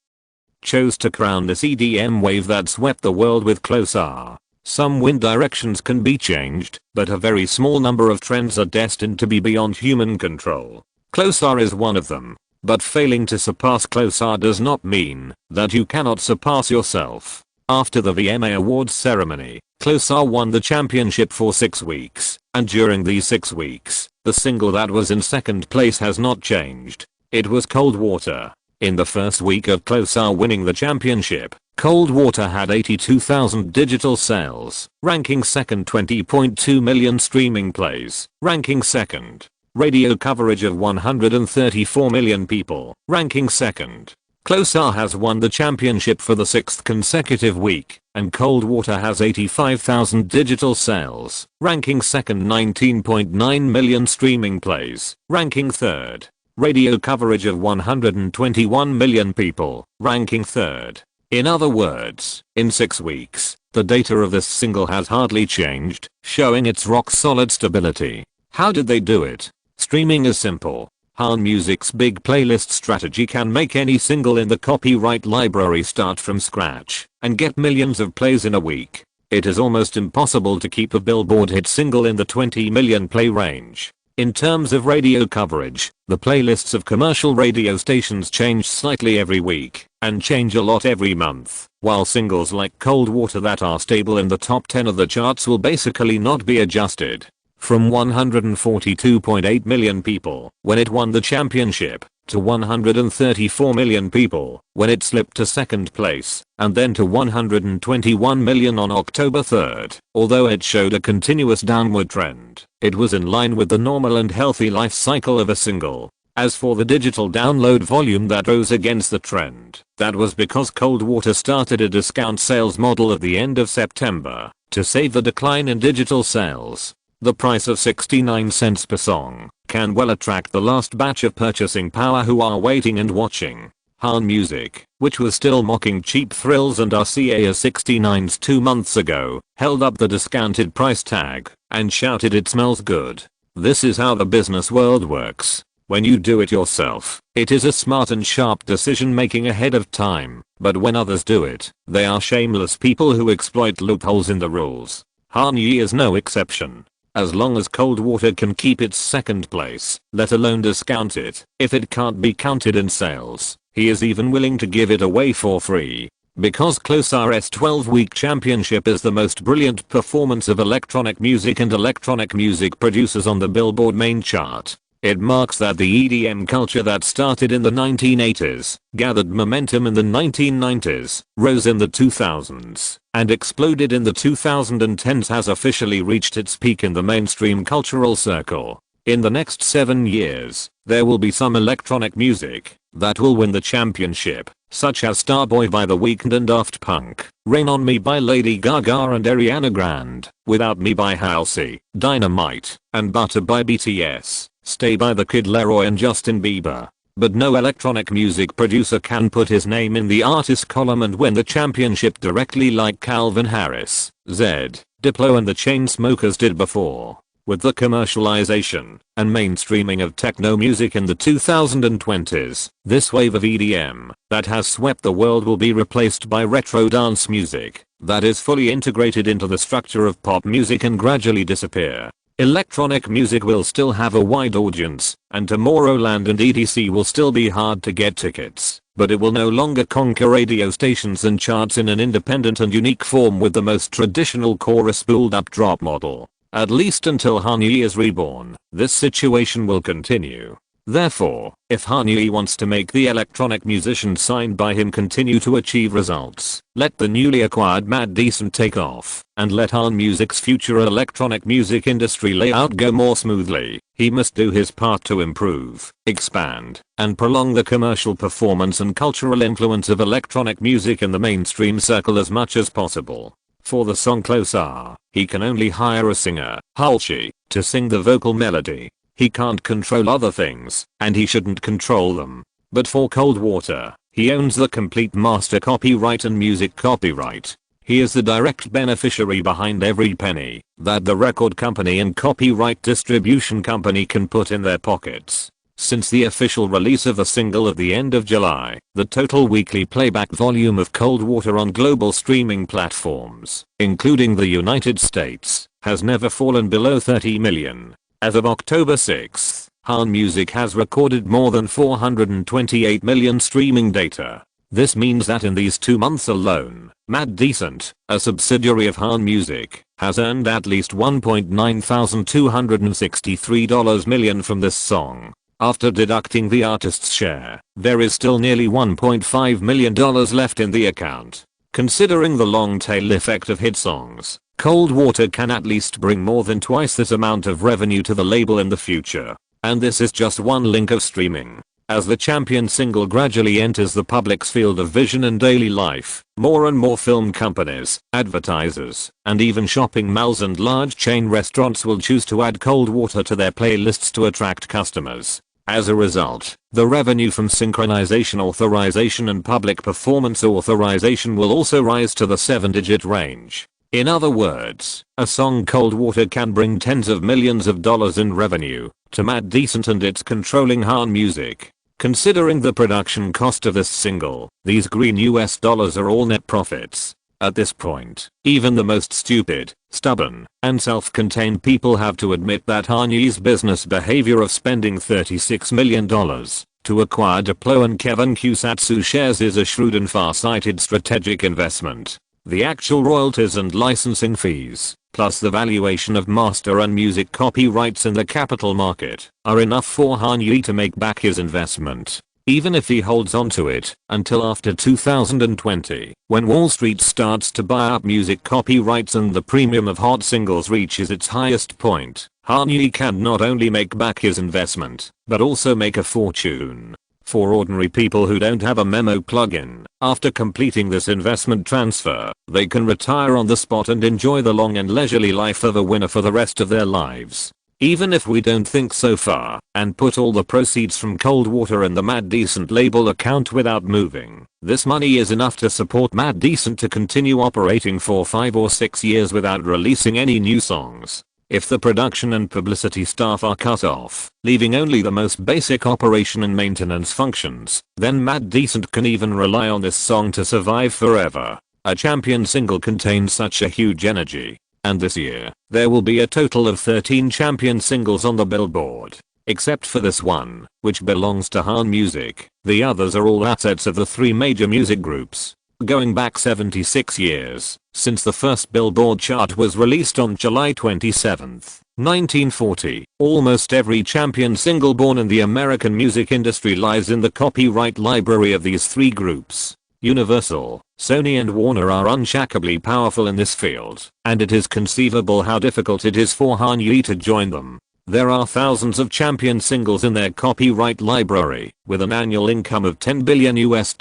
chose to crown this EDM wave that swept the world with Close R. Some wind directions can be changed, but a very small number of trends are destined to be beyond human control. Close R is one of them. But failing to surpass Close R does not mean that you cannot surpass yourself. After the VMA Awards ceremony, Close R won the championship for 6 weeks, and during these 6 weeks, the single that was in second place has not changed. It was Cold Water. In the first week of Close R winning the championship, Cold Water had 82,000 digital sales, ranking second, 20.2 million streaming plays, ranking second. Radio coverage of 134 million people, ranking second. Close R has won the championship for the 6th consecutive week, and Cold Water has 85,000 digital sales, ranking second, 19.9 million streaming plays, ranking third. Radio coverage of 121 million people, ranking third. In other words, in 6 weeks, the data of this single has hardly changed, showing its rock-solid stability. How did they do it? Streaming is simple. Han Music's big playlist strategy can make any single in the copyright library start from scratch and get millions of plays in a week. It is almost impossible to keep a Billboard hit single in the 20 million play range. In terms of radio coverage, the playlists of commercial radio stations change slightly every week and change a lot every month, while singles like Cold Water that are stable in the top 10 of the charts will basically not be adjusted. from 142.8 million people when it won the championship, to 134 million people when it slipped to second place, and then to 121 million on October 3rd. Although it showed a continuous downward trend, it was in line with the normal and healthy life cycle of a single. As for the digital download volume that rose against the trend, that was because Cold Water started a discount sales model at the end of September to save the decline in digital sales. The price of 69 cents per song can well attract the last batch of purchasing power who are waiting and watching. Han Music, which was still mocking cheap thrills and RCA as 69s 2 months ago, held up the discounted price tag and shouted it smells good. This is how the business world works. When you do it yourself, it is a smart and sharp decision making ahead of time, but when others do it, they are shameless people who exploit loopholes in the rules. Han Yi is no exception. As long as Cold Water can keep its second place, let alone discount it, if it can't be counted in sales, he is even willing to give it away for free. Because Closer's 12-week championship is the most brilliant performance of electronic music and electronic music producers on the Billboard main chart. It marks that the EDM culture that started in the 1980s, gathered momentum in the 1990s, rose in the 2000s, and exploded in the 2010s has officially reached its peak in the mainstream cultural circle. In the next 7 years, there will be some electronic music that will win the championship, such as Starboy by The Weeknd and Daft Punk, Rain on Me by Lady Gaga and Ariana Grande, Without Me by Halsey, Dynamite, and Butter by BTS. Stay by the Kid Laroi and Justin Bieber. But no electronic music producer can put his name in the artist column and win the championship directly like Calvin Harris, Zedd, Diplo and the Chainsmokers did before. With the commercialization and mainstreaming of techno music in the 2020s, this wave of EDM that has swept the world will be replaced by retro dance music that is fully integrated into the structure of pop music and gradually disappear. Electronic music will still have a wide audience, and Tomorrowland and EDC will still be hard to get tickets, but it will no longer conquer radio stations and charts in an independent and unique form with the most traditional chorus spooled up drop model. At least until Han Yi is reborn, this situation will continue. Therefore, if Han Yi wants to make the electronic musicians signed by him continue to achieve results, let the newly acquired Mad Decent take off, and let Han Music's future electronic music industry layout go more smoothly. He must do his part to improve, expand, and prolong the commercial performance and cultural influence of electronic music in the mainstream circle as much as possible. For the song Closer, he can only hire a singer, Halsey, to sing the vocal melody. He can't control other things, and he shouldn't control them. But for Cold Water, he owns the complete master copyright and music copyright. He is the direct beneficiary behind every penny that the record company and copyright distribution company can put in their pockets. Since the official release of a single at the end of July, the total weekly playback volume of Cold Water on global streaming platforms, including the United States, has never fallen below 30 million. As of October 6th, Han Music has recorded more than 428 million streaming data. This means that in these 2 months alone, Mad Decent, a subsidiary of Han Music, has earned at least $1.9263 million from this song. After deducting the artist's share, there is still nearly $1.5 million left in the account. Considering the long tail effect of hit songs, Cold Water can at least bring more than twice this amount of revenue to the label in the future. And this is just one link of streaming. As the champion single gradually enters the public's field of vision and daily life, more and more film companies, advertisers, and even shopping malls and large chain restaurants will choose to add Cold Water to their playlists to attract customers. As a result, the revenue from synchronization authorization and public performance authorization will also rise to the 7-digit range. In other words, a song Cold Water can bring tens of millions of dollars in revenue to Mad Decent and its controlling Han Music. Considering the production cost of this single, these green US dollars are all net profits. At this point, even the most stupid, stubborn, and self-contained people have to admit that Han Yi's business behavior of spending $36 million to acquire Diplo and Kevin Kusatsu shares is a shrewd and far-sighted strategic investment. The actual royalties and licensing fees, plus the valuation of master and music copyrights in the capital market, are enough for Han Yi to make back his investment, even if he holds on to it until after 2020, when Wall Street starts to buy up music copyrights and the premium of hot singles reaches its highest point. Han Yi can not only make back his investment, but also make a fortune. For ordinary people who don't have a memo plugin, after completing this investment transfer, they can retire on the spot and enjoy the long and leisurely life of a winner for the rest of their lives. Even if we don't think so far, and put all the proceeds from Cold Water in the Mad Decent label account without moving, this money is enough to support Mad Decent to continue operating for 5 or 6 years without releasing any new songs. If the production and publicity staff are cut off, leaving only the most basic operation and maintenance functions, then Mad Decent can even rely on this song to survive forever. A champion single contains such a huge energy. And this year, there will be a total of 13 champion singles on the Billboard. Except for this one, which belongs to Han Music, the others are all assets of the 3 major music groups. Going back 76 years, since the first Billboard chart was released on July 27, 1940, almost every champion single born in the American music industry lies in the copyright library of these 3 groups. Universal, Sony and Warner are unshackably powerful in this field, and it is conceivable how difficult it is for Han Yi to join them. There are thousands of champion singles in their copyright library, with an annual income of $10 billion US.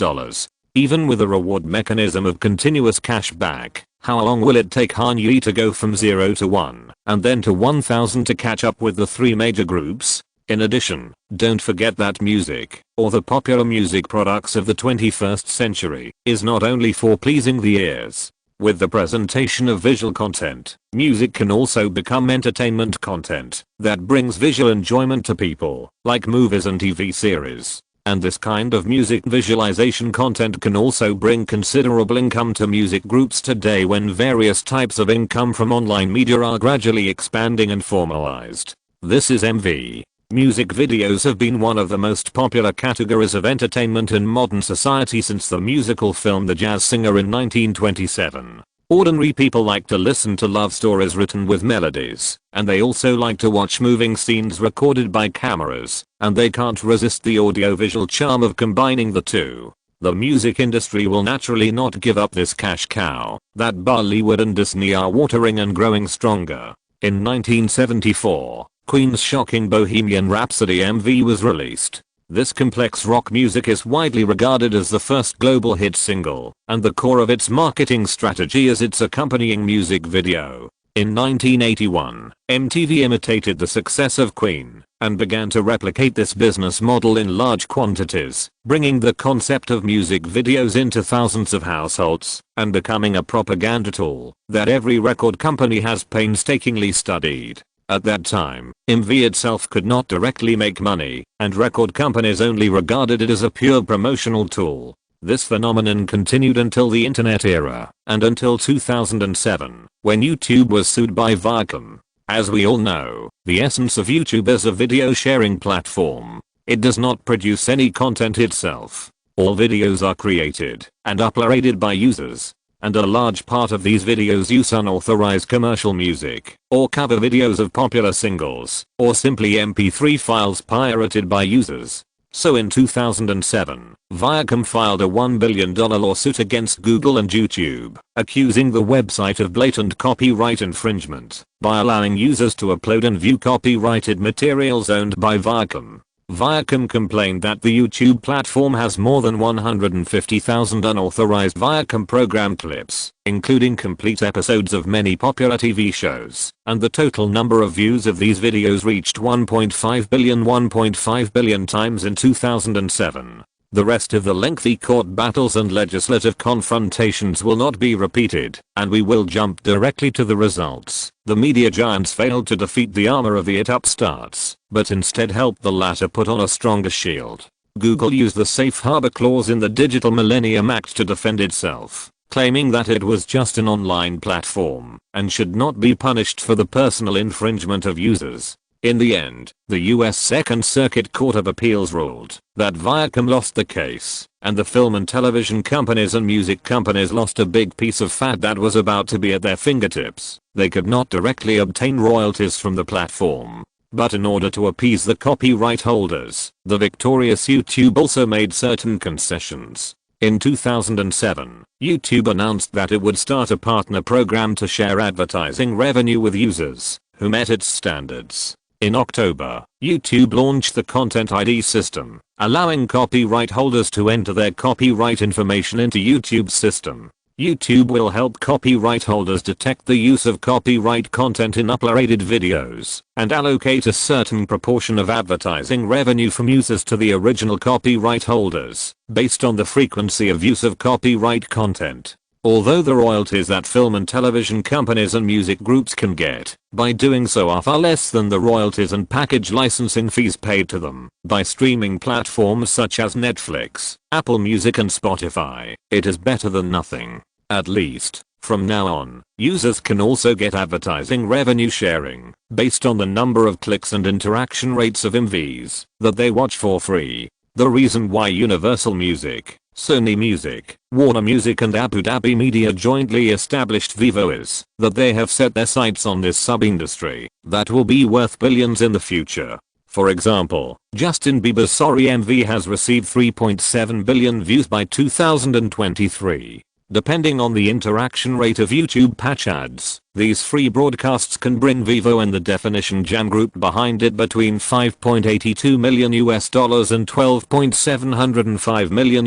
Even with a reward mechanism of continuous cash back, how long will it take Han Yi to go from 0 to 1, and then to 1000 to catch up with the 3 major groups? In addition, don't forget that music, or the popular music products of the 21st century, is not only for pleasing the ears. With the presentation of visual content, music can also become entertainment content that brings visual enjoyment to people, like movies and TV series. And this kind of music visualization content can also bring considerable income to music groups today when various types of income from online media are gradually expanding and formalized. This is MV. Music videos have been one of the most popular categories of entertainment in modern society since the musical film The Jazz Singer in 1927. Ordinary people like to listen to love stories written with melodies, and they also like to watch moving scenes recorded by cameras, and they can't resist the audiovisual charm of combining the two. The music industry will naturally not give up this cash cow that Bollywood and Disney are watering and growing stronger. In 1974, Queen's shocking Bohemian Rhapsody MV was released. This complex rock music is widely regarded as the first global hit single, and the core of its marketing strategy is its accompanying music video. In 1981, MTV imitated the success of Queen, and began to replicate this business model in large quantities, bringing the concept of music videos into thousands of households, and becoming a propaganda tool that every record company has painstakingly studied. At that time, MV itself could not directly make money, and record companies only regarded it as a pure promotional tool. This phenomenon continued until the internet era, and until 2007, when YouTube was sued by Viacom. As we all know, the essence of YouTube is a video sharing platform. It does not produce any content itself. All videos are created and uploaded by users, and a large part of these videos use unauthorized commercial music, or cover videos of popular singles, or simply MP3 files pirated by users. So in 2007, Viacom filed a $1 billion lawsuit against Google and YouTube, accusing the website of blatant copyright infringement by allowing users to upload and view copyrighted materials owned by Viacom. Viacom complained that the YouTube platform has more than 150,000 unauthorized Viacom program clips, including complete episodes of many popular TV shows, and the total number of views of these videos reached 1.5 billion times in 2007. The rest of the lengthy court battles and legislative confrontations will not be repeated, and we will jump directly to the results. The media giants failed to defeat the armor of the it upstarts, but instead helped the latter put on a stronger shield. Google used the safe harbor clause in the Digital Millennium Act to defend itself, claiming that it was just an online platform and should not be punished for the personal infringement of users. In the end, the US Second Circuit Court of Appeals ruled that Viacom lost the case, and the film and television companies and music companies lost a big piece of fat that was about to be at their fingertips. They could not directly obtain royalties from the platform. But in order to appease the copyright holders, the victorious YouTube also made certain concessions. In 2007, YouTube announced that it would start a partner program to share advertising revenue with users who met its standards. In October, YouTube launched the Content ID system, allowing copyright holders to enter their copyright information into YouTube's system. YouTube will help copyright holders detect the use of copyright content in uploaded videos and allocate a certain proportion of advertising revenue from users to the original copyright holders based on the frequency of use of copyright content. Although the royalties that film and television companies and music groups can get by doing so are far less than the royalties and package licensing fees paid to them by streaming platforms such as Netflix, Apple Music and Spotify, it is better than nothing. At least, from now on, users can also get advertising revenue sharing based on the number of clicks and interaction rates of MVs that they watch for free. The reason why Universal Music, Sony Music, Warner Music and Abu Dhabi Media jointly established Vivo is that they have set their sights on this sub-industry that will be worth billions in the future. For example, Justin Bieber's Sorry MV has received 3.7 billion views by 2023. Depending on the interaction rate of YouTube patch ads, these free broadcasts can bring Vivo and the Definition Jam group behind it between $5.82 million and $12.705 million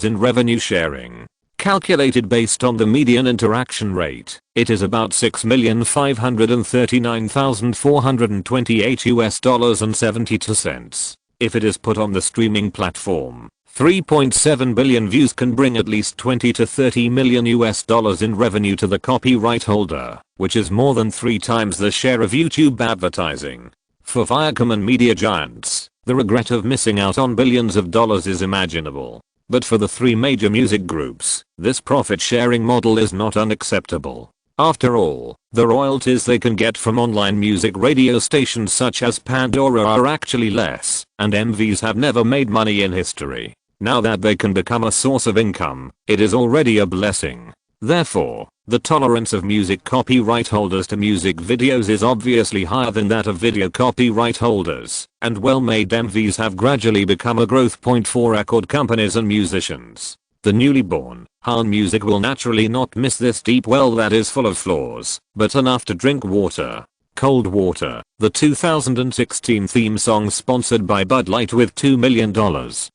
in revenue sharing. Calculated based on the median interaction rate, it is about $6,539,428 and 72 cents. If it is put on the streaming platform, 3.7 billion views can bring at least $20 to $30 million in revenue to the copyright holder, which is more than 3 times the share of YouTube advertising. For Viacom and media giants, the regret of missing out on billions of dollars is imaginable. But for the 3 major music groups, this profit-sharing model is not unacceptable. After all, the royalties they can get from online music radio stations such as Pandora are actually less, and MVs have never made money in history. Now that they can become a source of income, it is already a blessing. Therefore, the tolerance of music copyright holders to music videos is obviously higher than that of video copyright holders, and well-made MVs have gradually become a growth point for record companies and musicians. The newly born Han Music will naturally not miss this deep well that is full of flaws, but enough to drink water. Cold Water, the 2016 theme song sponsored by Bud Light with $2 million,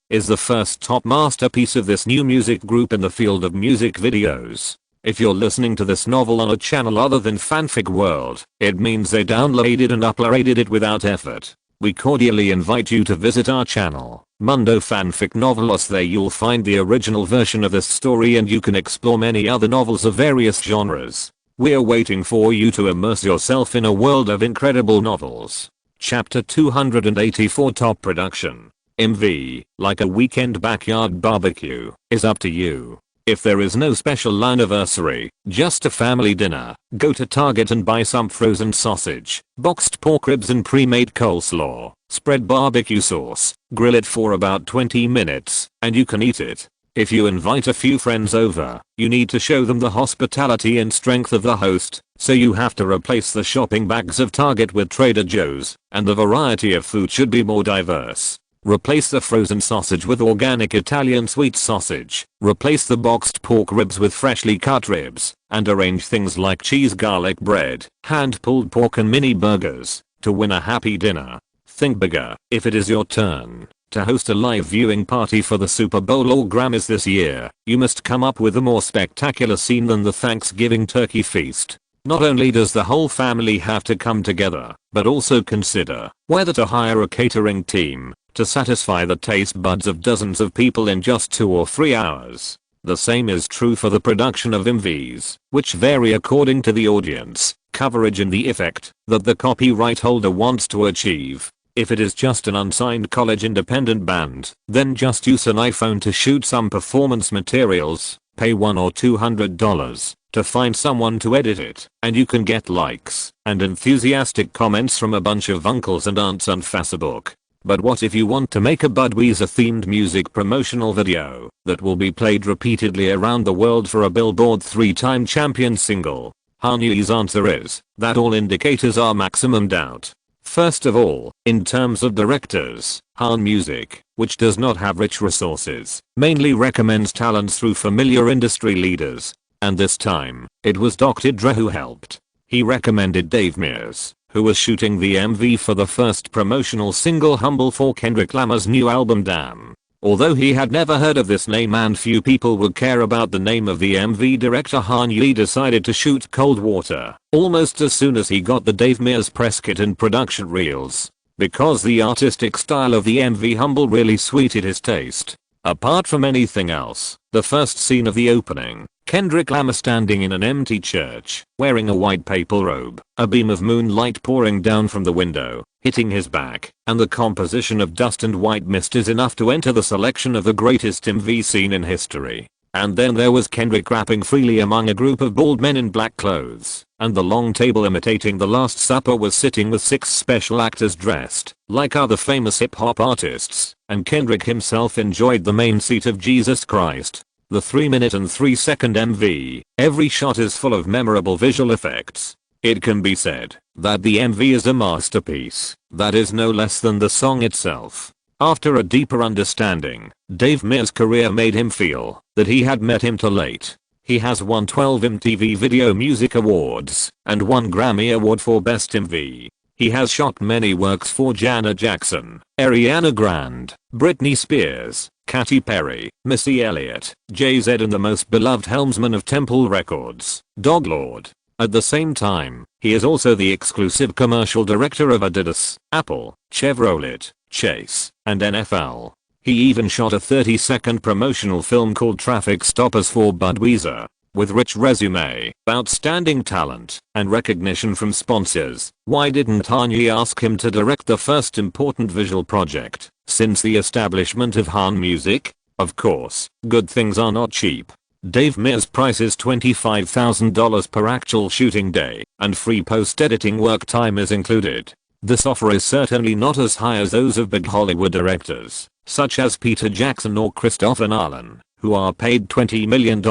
is the first top masterpiece of this new music group in the field of music videos. If you're listening to this novel on a channel other than Fanfic World, it means they downloaded and uploaded it without effort. We cordially invite you to visit our channel, Mundo Fanfic Novelos. There you'll find the original version of this story and you can explore many other novels of various genres. We're waiting for you to immerse yourself in a world of incredible novels. Chapter 284 Top Production. MV, like a weekend backyard barbecue, is up to you. If there is no special anniversary, just a family dinner, go to Target and buy some frozen sausage, boxed pork ribs and pre-made coleslaw, spread barbecue sauce, grill it for about 20 minutes, and you can eat it. If you invite a few friends over, you need to show them the hospitality and strength of the host, so you have to replace the shopping bags of Target with Trader Joe's, and the variety of food should be more diverse. Replace the frozen sausage with organic Italian sweet sausage, replace the boxed pork ribs with freshly cut ribs, and arrange things like cheese garlic bread, hand-pulled pork and mini burgers, to win a happy dinner. Think bigger. If it is your turn to host a live viewing party for the Super Bowl or Grammys this year, you must come up with a more spectacular scene than the Thanksgiving turkey feast. Not only does the whole family have to come together, but also consider whether to hire a catering team to satisfy the taste buds of dozens of people in just 2 or 3 hours. The same is true for the production of MVs, which vary according to the audience, coverage and the effect that the copyright holder wants to achieve. If it is just an unsigned college independent band, then just use an iPhone to shoot some performance materials, pay $100 or $200, to find someone to edit it, and you can get likes and enthusiastic comments from a bunch of uncles and aunts on Facebook. But what if you want to make a Budweiser themed music promotional video that will be played repeatedly around the world for a Billboard 3-time champion single? Han Ye's answer is that all indicators are maximum doubt. First of all, in terms of directors, Han Music, which does not have rich resources, mainly recommends talents through familiar industry leaders. And this time, it was Dr. Dre who helped. He recommended Dave Mears, who was shooting the MV for the first promotional single Humble for Kendrick Lamar's new album Damn. Although he had never heard of this name and few people would care about the name of the MV director, Han Ye decided to shoot Cold Water almost as soon as he got the Dave Mears press kit and production reels, because the artistic style of the MV Humble really suited his taste. Apart from anything else, the first scene of the opening, Kendrick Lamar standing in an empty church, wearing a white papal robe, a beam of moonlight pouring down from the window, hitting his back, and the composition of dust and white mist is enough to enter the selection of the greatest MV scene in history. And then there was Kendrick rapping freely among a group of bald men in black clothes, and the long table imitating the Last Supper was sitting with 6 special actors dressed like other famous hip-hop artists, and Kendrick himself enjoyed the main seat of Jesus Christ. The 3-minute and 3-second MV, every shot is full of memorable visual effects. It can be said that the MV is a masterpiece that is no less than the song itself. After a deeper understanding, Dave Mears' career made him feel that he had met him too late. He has won 12 MTV Video Music Awards and 1 Grammy Award for Best MV. He has shot many works for Janet Jackson, Ariana Grande, Britney Spears, Katy Perry, Missy Elliott, Jay-Z and the most beloved helmsman of Temple Records, Dog Lord. At the same time, he is also the exclusive commercial director of Adidas, Apple, Chevrolet, Chase, and NFL. He even shot a 30-second promotional film called Traffic Stoppers for Budweiser. With rich resume, outstanding talent, and recognition from sponsors, why didn't Han Ye ask him to direct the first important visual project since the establishment of Han Music? Of course, good things are not cheap. Dave Mears' price is $25,000 per actual shooting day, and free post-editing work time is included. This offer is certainly not as high as those of big Hollywood directors, such as Peter Jackson or Christopher Nolan, who are paid $20 million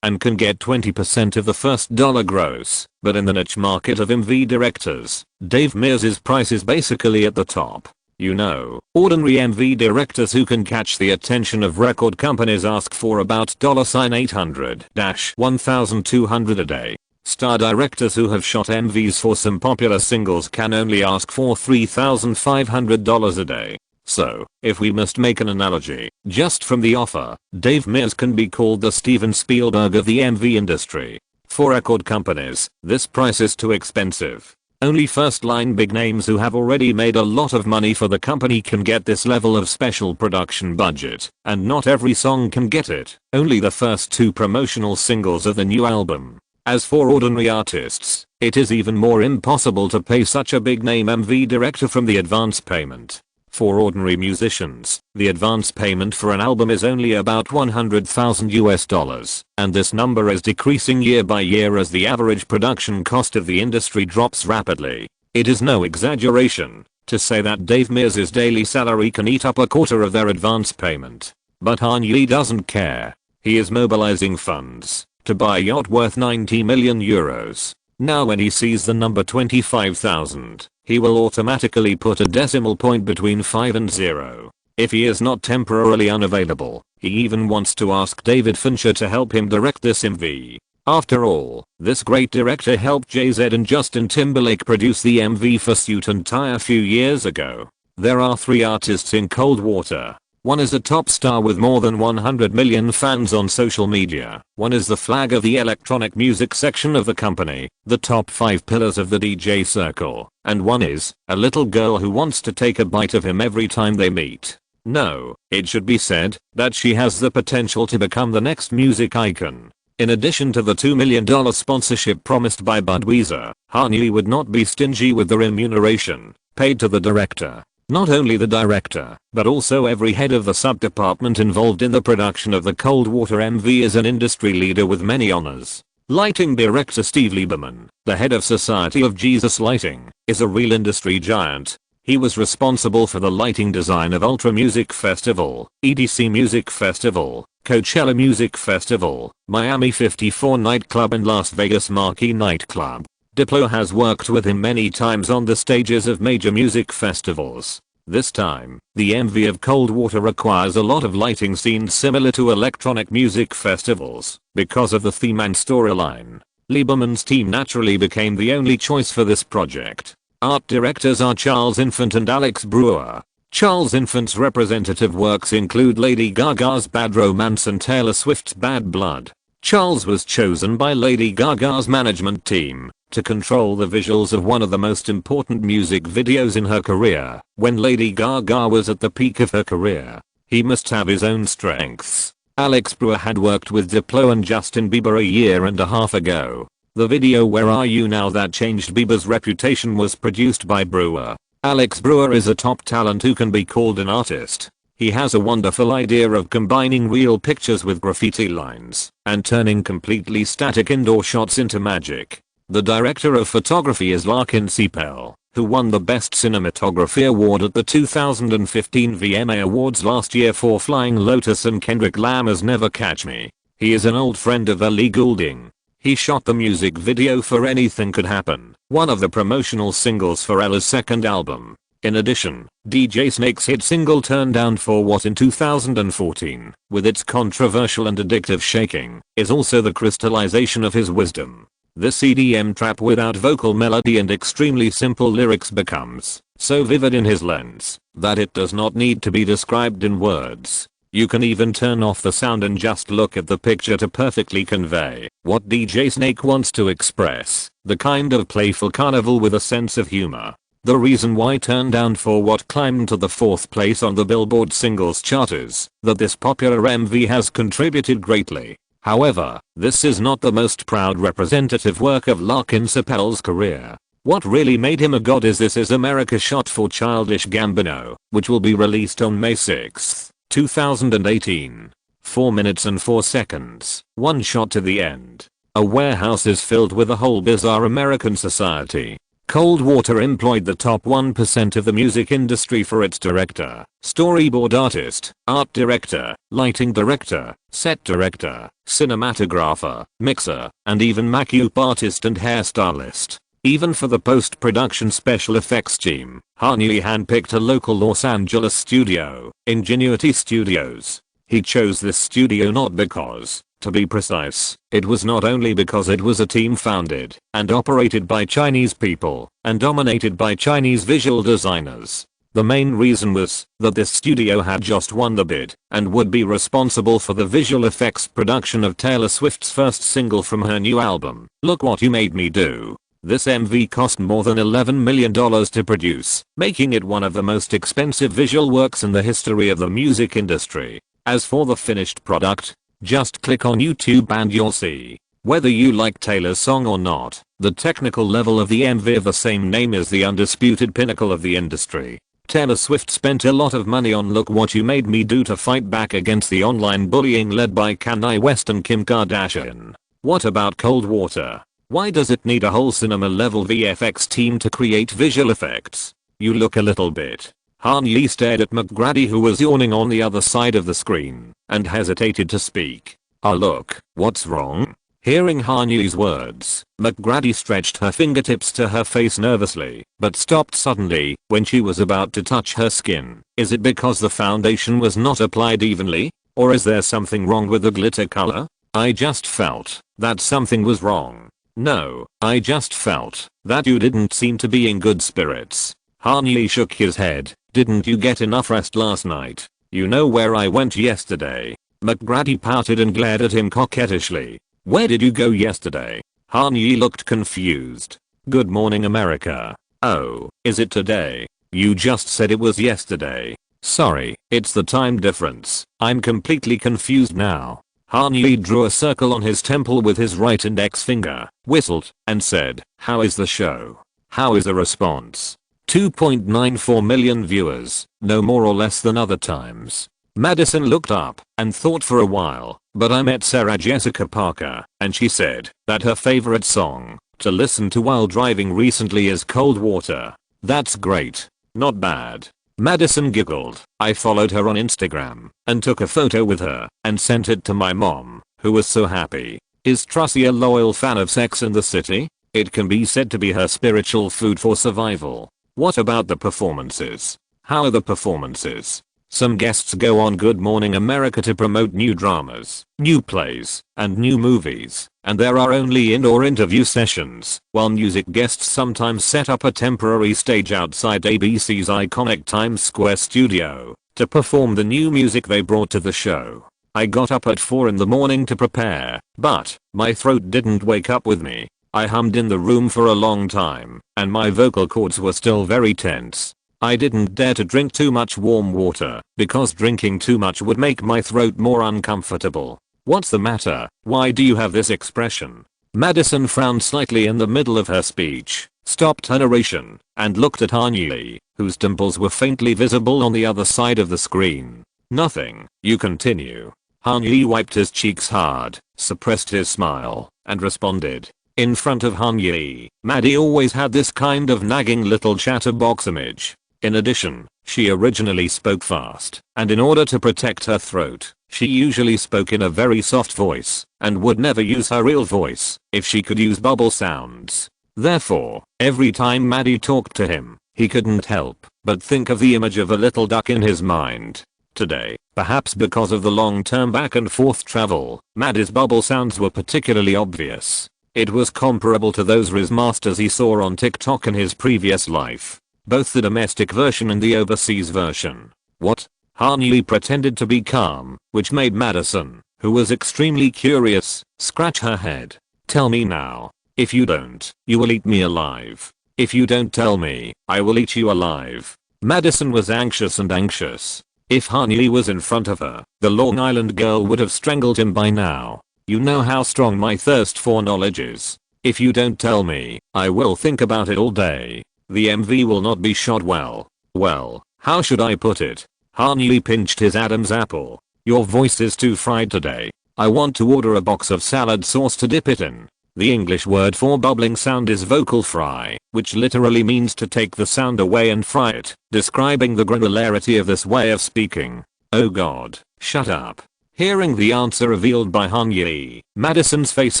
and can get 20% of the first dollar gross. But in the niche market of MV directors, Dave Mears' price is basically at the top. You know, ordinary MV directors who can catch the attention of record companies ask for about $800-$1,200 a day. Star directors who have shot MVs for some popular singles can only ask for $3,500 a day. So, if we must make an analogy, just from the offer, Dave Mears can be called the Steven Spielberg of the MV industry. For record companies, this price is too expensive. Only first-line big names who have already made a lot of money for the company can get this level of special production budget, and not every song can get it, only the first 2 promotional singles of the new album. As for ordinary artists, it is even more impossible to pay such a big name MV director from the advance payment. For ordinary musicians, the advance payment for an album is only about $100,000, and this number is decreasing year by year as the average production cost of the industry drops rapidly. It is no exaggeration to say that Dave Mears' daily salary can eat up a quarter of their advance payment. But Han Ye doesn't care. He is mobilizing funds to buy a yacht worth 90 million euros. Now when he sees the number 25,000, he will automatically put a decimal point between 5 and 0. If he is not temporarily unavailable, he even wants to ask David Fincher to help him direct this MV. After all, this great director helped Jay-Z and Justin Timberlake produce the MV for Suit and Tie a few years ago. There are 3 artists in Cold Water. One is a top star with more than 100 million fans on social media. One is the flag of the electronic music section of the company, the top 5 pillars of the DJ circle. And one is a little girl who wants to take a bite of him every time they meet. No, it should be said that she has the potential to become the next music icon. In addition to the $2 million sponsorship promised by Budweiser, Han Ye would not be stingy with the remuneration paid to the director. Not only the director, but also every head of the sub-department involved in the production of the Cold Water MV is an industry leader with many honors. Lighting director Steve Lieberman, the head of Society of Jesus Lighting, is a real industry giant. He was responsible for the lighting design of Ultra Music Festival, EDC Music Festival, Coachella Music Festival, Miami 54 nightclub and Las Vegas Marquee nightclub. Diplo has worked with him many times on the stages of major music festivals. This time, the MV of Cold Water requires a lot of lighting scenes similar to electronic music festivals, because of the theme and storyline. Lieberman's team naturally became the only choice for this project. Art directors are Charles Infant and Alex Brewer. Charles Infant's representative works include Lady Gaga's Bad Romance and Taylor Swift's Bad Blood. Charles was chosen by Lady Gaga's management team to control the visuals of one of the most important music videos in her career. When Lady Gaga was at the peak of her career, he must have his own strengths. Alex Brewer had worked with Diplo and Justin Bieber a year and a half ago. The video Where Are You Now that changed Bieber's reputation was produced by Brewer. Alex Brewer is a top talent who can be called an artist. He has a wonderful idea of combining real pictures with graffiti lines and turning completely static indoor shots into magic. The director of photography is Larkin Seipel, who won the Best Cinematography Award at the 2015 VMA Awards last year for Flying Lotus and Kendrick Lamar's Never Catch Me. He is an old friend of Ellie Goulding. He shot the music video for Anything Could Happen, one of the promotional singles for Ella's second album. In addition, DJ Snake's hit single Turn Down for What in 2014, with its controversial and addictive shaking, is also the crystallization of his wisdom. This EDM trap without vocal melody and extremely simple lyrics becomes so vivid in his lens that it does not need to be described in words. You can even turn off the sound and just look at the picture to perfectly convey what DJ Snake wants to express, the kind of playful carnival with a sense of humor. The reason why Turn Down for What climbed to the 4th place on the Billboard singles chart is that this popular MV has contributed greatly. However, this is not the most proud representative work of Larkin Seipel's career. What really made him a god is This Is America shot for Childish Gambino, which will be released on May 6, 2018. 4 minutes and 4 seconds, one shot to the end. A warehouse is filled with a whole bizarre American society. Cold Water employed the top 1% of the music industry for its director, storyboard artist, art director, lighting director, set director, cinematographer, mixer, and even makeup artist and hairstylist. Even for the post-production special effects team, Hanyi handpicked a local Los Angeles studio, Ingenuity Studios. He chose this studio not because, to be precise, it was not only because it was a team founded and operated by Chinese people and dominated by Chinese visual designers. The main reason was that this studio had just won the bid and would be responsible for the visual effects production of Taylor Swift's first single from her new album, Look What You Made Me Do. This MV cost more than $11 million to produce, making it one of the most expensive visual works in the history of the music industry. As for the finished product, just click on YouTube and you'll see. Whether you like Taylor's song or not, the technical level of the MV of the same name is the undisputed pinnacle of the industry. Taylor Swift spent a lot of money on Look What You Made Me Do to fight back against the online bullying led by Kanye West and Kim Kardashian. What about Cold Water? Why does it need a whole cinema-level VFX team to create visual effects? You look a little bit. Hanyi stared at McGrady, who was yawning on the other side of the screen, and hesitated to speak. Look, what's wrong? Hearing Hanyi's words, McGrady stretched her fingertips to her face nervously, but stopped suddenly when she was about to touch her skin. Is it because the foundation was not applied evenly? Or is there something wrong with the glitter color? I just felt that something was wrong. No, I just felt that you didn't seem to be in good spirits. Hanyi shook his head. Didn't you get enough rest last night? You know where I went yesterday. McGrady pouted and glared at him coquettishly. Where did you go yesterday? Hanyi looked confused. Good morning, America. Oh, is it today? You just said it was yesterday. Sorry, it's the time difference. I'm completely confused now. Hanyi drew a circle on his temple with his right index finger, whistled, and said, "How is the show? How is the response?" 2.94 million viewers, no more or less than other times. Madison looked up and thought for a while, but I met Sarah Jessica Parker, and she said that her favorite song to listen to while driving recently is Cold Water. That's great. Not bad. Madison giggled. I followed her on Instagram and took a photo with her and sent it to my mom, who was so happy. Is Trussie a loyal fan of Sex and the City? It can be said to be her spiritual food for survival. What about the performances? How are the performances? Some guests go on Good Morning America to promote new dramas, new plays, and new movies, and there are only indoor interview sessions, while music guests sometimes set up a temporary stage outside ABC's iconic Times Square studio to perform the new music they brought to the show. I got up at 4 in the morning to prepare, but my throat didn't wake up with me. I hummed in the room for a long time, and my vocal cords were still very tense. I didn't dare to drink too much warm water, because drinking too much would make my throat more uncomfortable. What's the matter? Why do you have this expression? Madison frowned slightly in the middle of her speech, stopped her narration, and looked at Hanyi, whose dimples were faintly visible on the other side of the screen. Nothing. You continue. Hanyi wiped his cheeks hard, suppressed his smile, and responded. In front of Hanyi, Maddie always had this kind of nagging little chatterbox image. In addition, she originally spoke fast, and in order to protect her throat, she usually spoke in a very soft voice, and would never use her real voice if she could use bubble sounds. Therefore, every time Maddie talked to him, he couldn't help but think of the image of a little duck in his mind. Today, perhaps because of the long-term back and forth travel, Maddie's bubble sounds were particularly obvious. It was comparable to those Riz Masters he saw on TikTok in his previous life. Both the domestic version and the overseas version. What? Hanyi pretended to be calm, which made Madison, who was extremely curious, scratch her head. Tell me now. If you don't, you will eat me alive. If you don't tell me, I will eat you alive. Madison was anxious and anxious. If Hanyi was in front of her, the Long Island girl would have strangled him by now. You know how strong my thirst for knowledge is. If you don't tell me, I will think about it all day. The MV will not be shot well. Well, how should I put it? Hanyi pinched his Adam's apple. Your voice is too fried today. I want to order a box of salad sauce to dip it in. The English word for bubbling sound is vocal fry, which literally means to take the sound away and fry it, describing the granularity of this way of speaking. Oh god, shut up. Hearing the answer revealed by Hanyi, Madison's face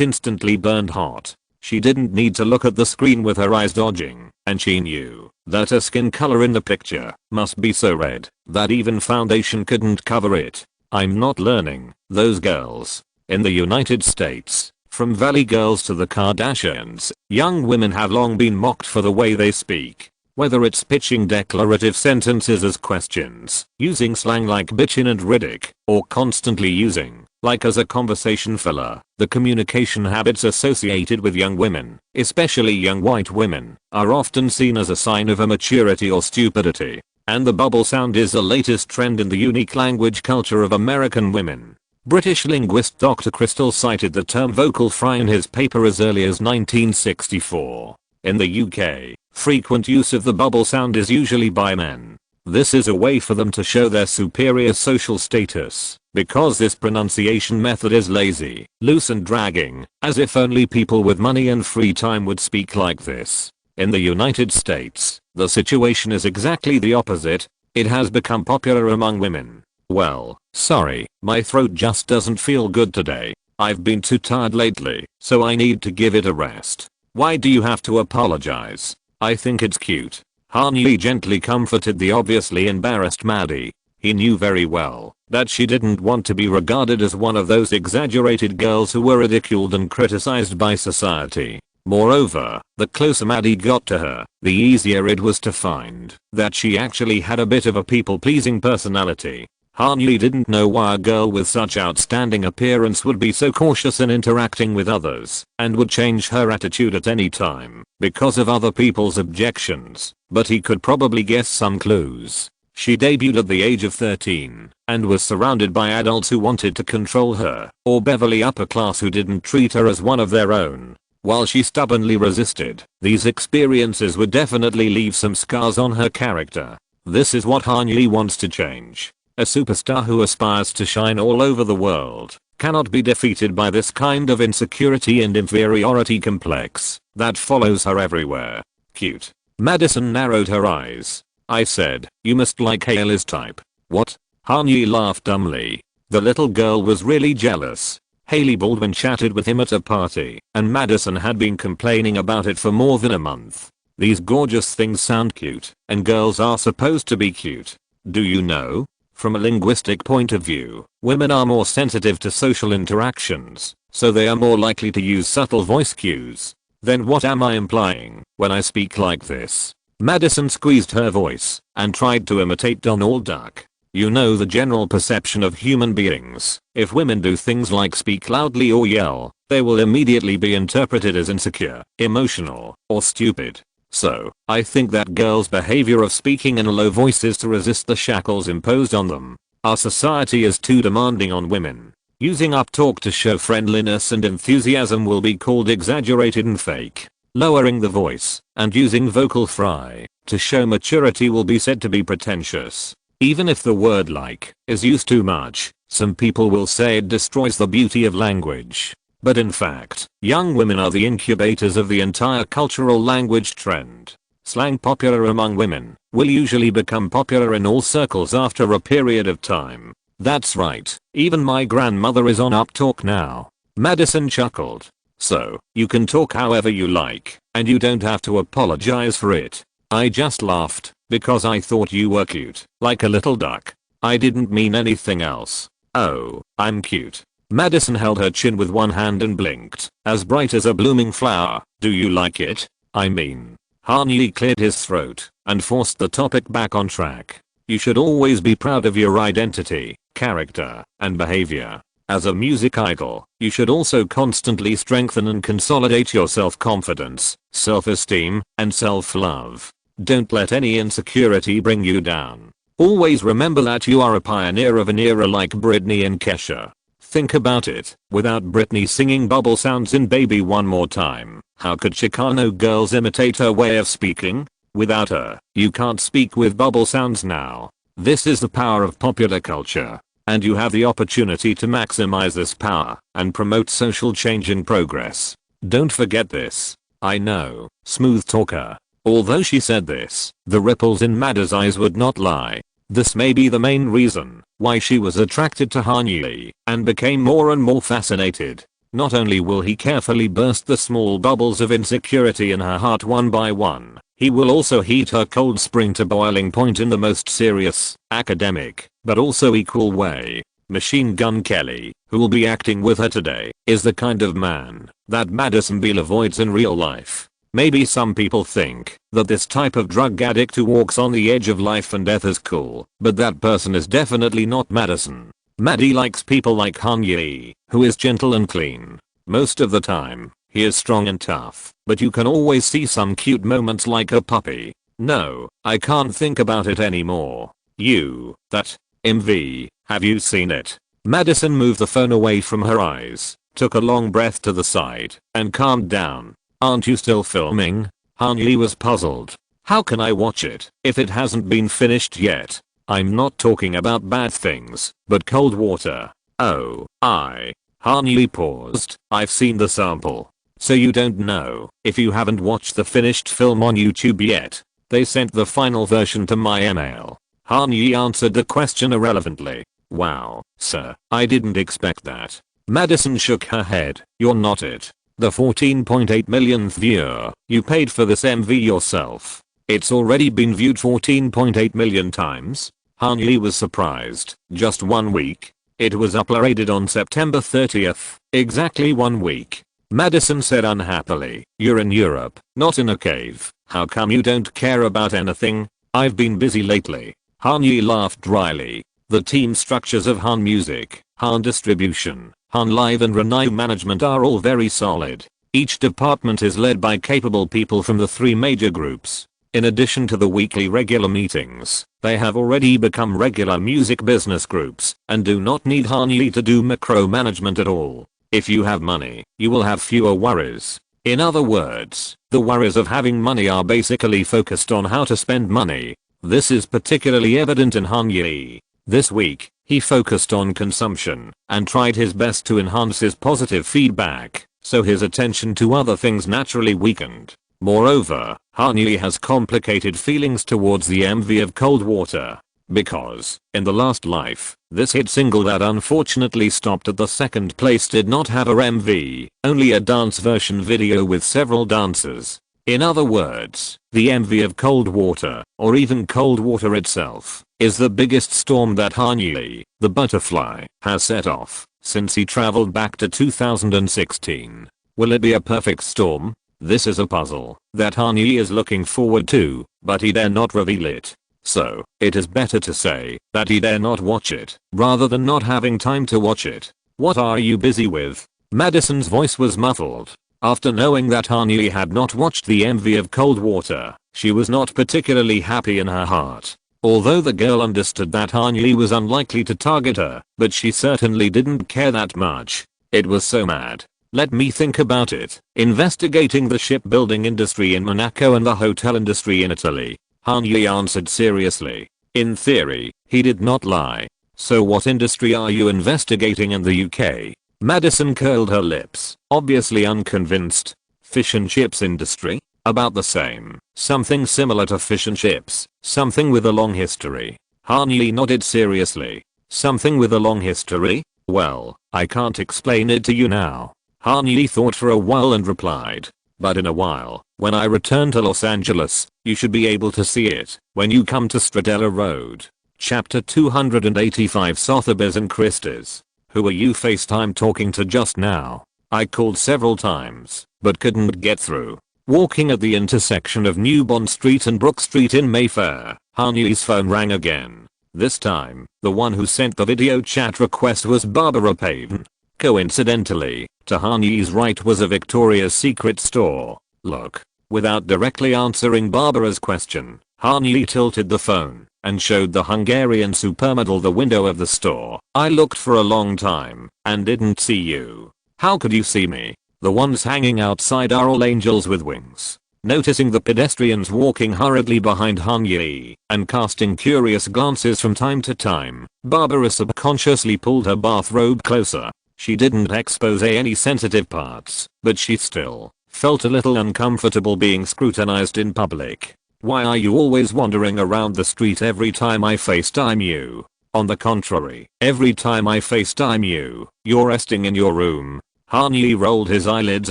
instantly burned hot. She didn't need to look at the screen with her eyes dodging, and she knew that her skin color in the picture must be so red that even foundation couldn't cover it. I'm not learning. Those girls. In the United States, from Valley Girls to the Kardashians, young women have long been mocked for the way they speak. Whether it's pitching declarative sentences as questions, using slang like bitchin' and riddick, or constantly using like as a conversation filler, the communication habits associated with young women, especially young white women, are often seen as a sign of immaturity or stupidity. And the bubble sound is the latest trend in the unique language culture of American women. British linguist Dr. Crystal cited the term vocal fry in his paper as early as 1964. In the UK, frequent use of the bubble sound is usually by men. This is a way for them to show their superior social status, because this pronunciation method is lazy, loose and dragging, as if only people with money and free time would speak like this. In the United States, the situation is exactly the opposite. It has become popular among women. Well, sorry, my throat just doesn't feel good today. I've been too tired lately, so I need to give it a rest. Why do you have to apologize? I think it's cute. Hanyi gently comforted the obviously embarrassed Maddie. He knew very well that she didn't want to be regarded as one of those exaggerated girls who were ridiculed and criticized by society. Moreover, the closer Maddie got to her, the easier it was to find that she actually had a bit of a people-pleasing personality. Hanyi didn't know why a girl with such outstanding appearance would be so cautious in interacting with others and would change her attitude at any time because of other people's objections, but he could probably guess some clues. She debuted at the age of 13 and was surrounded by adults who wanted to control her, or Beverly upper class who didn't treat her as one of their own. While she stubbornly resisted, these experiences would definitely leave some scars on her character. This is what Hanyi wants to change. A superstar who aspires to shine all over the world cannot be defeated by this kind of insecurity and inferiority complex that follows her everywhere. Cute. Madison narrowed her eyes. I said, you must like Hailey's type. What? Hanyi laughed dumbly. The little girl was really jealous. Hailey Baldwin chatted with him at a party, and Madison had been complaining about it for more than a month. These gorgeous things sound cute, and girls are supposed to be cute. Do you know? From a linguistic point of view, women are more sensitive to social interactions, so they are more likely to use subtle voice cues. Then what am I implying when I speak like this? Madison squeezed her voice and tried to imitate Donald Duck. You know the general perception of human beings. If women do things like speak loudly or yell, they will immediately be interpreted as insecure, emotional, or stupid. So, I think that girls' behavior of speaking in low voices to resist the shackles imposed on them. Our society is too demanding on women. Using uptalk to show friendliness and enthusiasm will be called exaggerated and fake. Lowering the voice and using vocal fry to show maturity will be said to be pretentious. Even if the word like is used too much, some people will say it destroys the beauty of language. But in fact, young women are the incubators of the entire cultural language trend. Slang popular among women will usually become popular in all circles after a period of time. That's right, even my grandmother is on uptalk now. Madison chuckled. So, you can talk however you like, and you don't have to apologize for it. I just laughed, because I thought you were cute, like a little duck. I didn't mean anything else. Oh, I'm cute. Madison held her chin with one hand and blinked. As bright as a blooming flower. Do you like it? I mean. Hanyi cleared his throat and forced the topic back on track. You should always be proud of your identity, character, and behavior. As a music idol, you should also constantly strengthen and consolidate your self-confidence, self-esteem, and self-love. Don't let any insecurity bring you down. Always remember that you are a pioneer of an era like Britney and Kesha. Think about it, without Britney singing bubble sounds in Baby One More Time, how could Chicano girls imitate her way of speaking? Without her, you can't speak with bubble sounds now. This is the power of popular culture. And you have the opportunity to maximize this power and promote social change and progress. Don't forget this. I know, smooth talker. Although she said this, the ripples in Madda's eyes would not lie. This may be the main reason why she was attracted to Hanyi and became more and more fascinated. Not only will he carefully burst the small bubbles of insecurity in her heart one by one, he will also heat her cold spring to boiling point in the most serious, academic, but also equal way. Machine Gun Kelly, who will be acting with her today, is the kind of man that Madison Beale avoids in real life. Maybe some people think that this type of drug addict who walks on the edge of life and death is cool, but that person is definitely not Madison. Maddie likes people like Hanyi, who is gentle and clean. Most of the time, he is strong and tough, but you can always see some cute moments like a puppy. No, I can't think about it anymore. That MV, have you seen it? Madison moved the phone away from her eyes, took a long breath to the side, and calmed down. Aren't you still filming? Hanyi was puzzled. How can I watch it if it hasn't been finished yet? I'm not talking about bad things, but cold water. Oh, Hanyi paused. I've seen the sample. So you don't know if you haven't watched the finished film on YouTube yet. They sent the final version to my email. Hanyi answered the question irrelevantly. Wow, sir, I didn't expect that. Madison shook her head. You're not it. The 14.8 millionth viewer, you paid for this MV yourself. It's already been viewed 14.8 million times. Hanyi was surprised. Just 1 week. It was uploaded on September 30th, exactly 1 week. Madison said unhappily, you're in Europe, not in a cave. How come you don't care about anything? I've been busy lately. Hanyi laughed dryly. The team structures of Han Music, Han Distribution, Han Live and Renew Management are all very solid. Each department is led by capable people from the 3 major groups. In addition to the weekly regular meetings, they have already become regular music business groups and do not need Hanyi to do micromanagement at all. If you have money, you will have fewer worries. In other words, the worries of having money are basically focused on how to spend money. This is particularly evident in Hanyi. This week, he focused on consumption and tried his best to enhance his positive feedback, so his attention to other things naturally weakened. Moreover, Hanyi has complicated feelings towards the MV of Cold Water, because, in the last life, this hit single that unfortunately stopped at the second place did not have a MV, only a dance version video with several dancers. In other words, the MV of Cold Water, or even Cold Water itself, is the biggest storm that Hanyi, the butterfly, has set off since he traveled back to 2016. Will it be a perfect storm? This is a puzzle that Hanyi is looking forward to, but he dare not reveal it. So, it is better to say that he dare not watch it, rather than not having time to watch it. What are you busy with? Madison's voice was muffled. After knowing that Hanyi had not watched the MV of Cold Water, she was not particularly happy in her heart. Although the girl understood that Hanyi was unlikely to target her, but she certainly didn't care that much. It was so mad. Let me think about it. Investigating the shipbuilding industry in Monaco and the hotel industry in Italy. Hanyi answered seriously. In theory, he did not lie. So what industry are you investigating in the UK? Madison curled her lips, obviously unconvinced. Fish and chips industry? About the same. Something similar to fish and chips. Something with a long history. Hanyi nodded seriously. Something with a long history? Well, I can't explain it to you now. Hanyi thought for a while and replied. But in a while, when I return to Los Angeles, you should be able to see it when you come to Stradella Road. Chapter 285 Sotheby's and Christie's. Who are you FaceTime talking to just now? I called several times, but couldn't get through. Walking at the intersection of New Bond Street and Brook Street in Mayfair, Hanyi's phone rang again. This time, the one who sent the video chat request was Barbara Payton. Coincidentally, to Hanyi's right was a Victoria's Secret store. Look. Without directly answering Barbara's question, Hanyi tilted the phone and showed the Hungarian supermodel the window of the store. I looked for a long time and didn't see you. How could you see me? The ones hanging outside are all angels with wings. Noticing the pedestrians walking hurriedly behind Hanyi and casting curious glances from time to time, Barbara subconsciously pulled her bathrobe closer. She didn't expose any sensitive parts, but she still felt a little uncomfortable being scrutinized in public. Why are you always wandering around the street every time I FaceTime you? On the contrary, every time I FaceTime you, you're resting in your room. Hanyi rolled his eyelids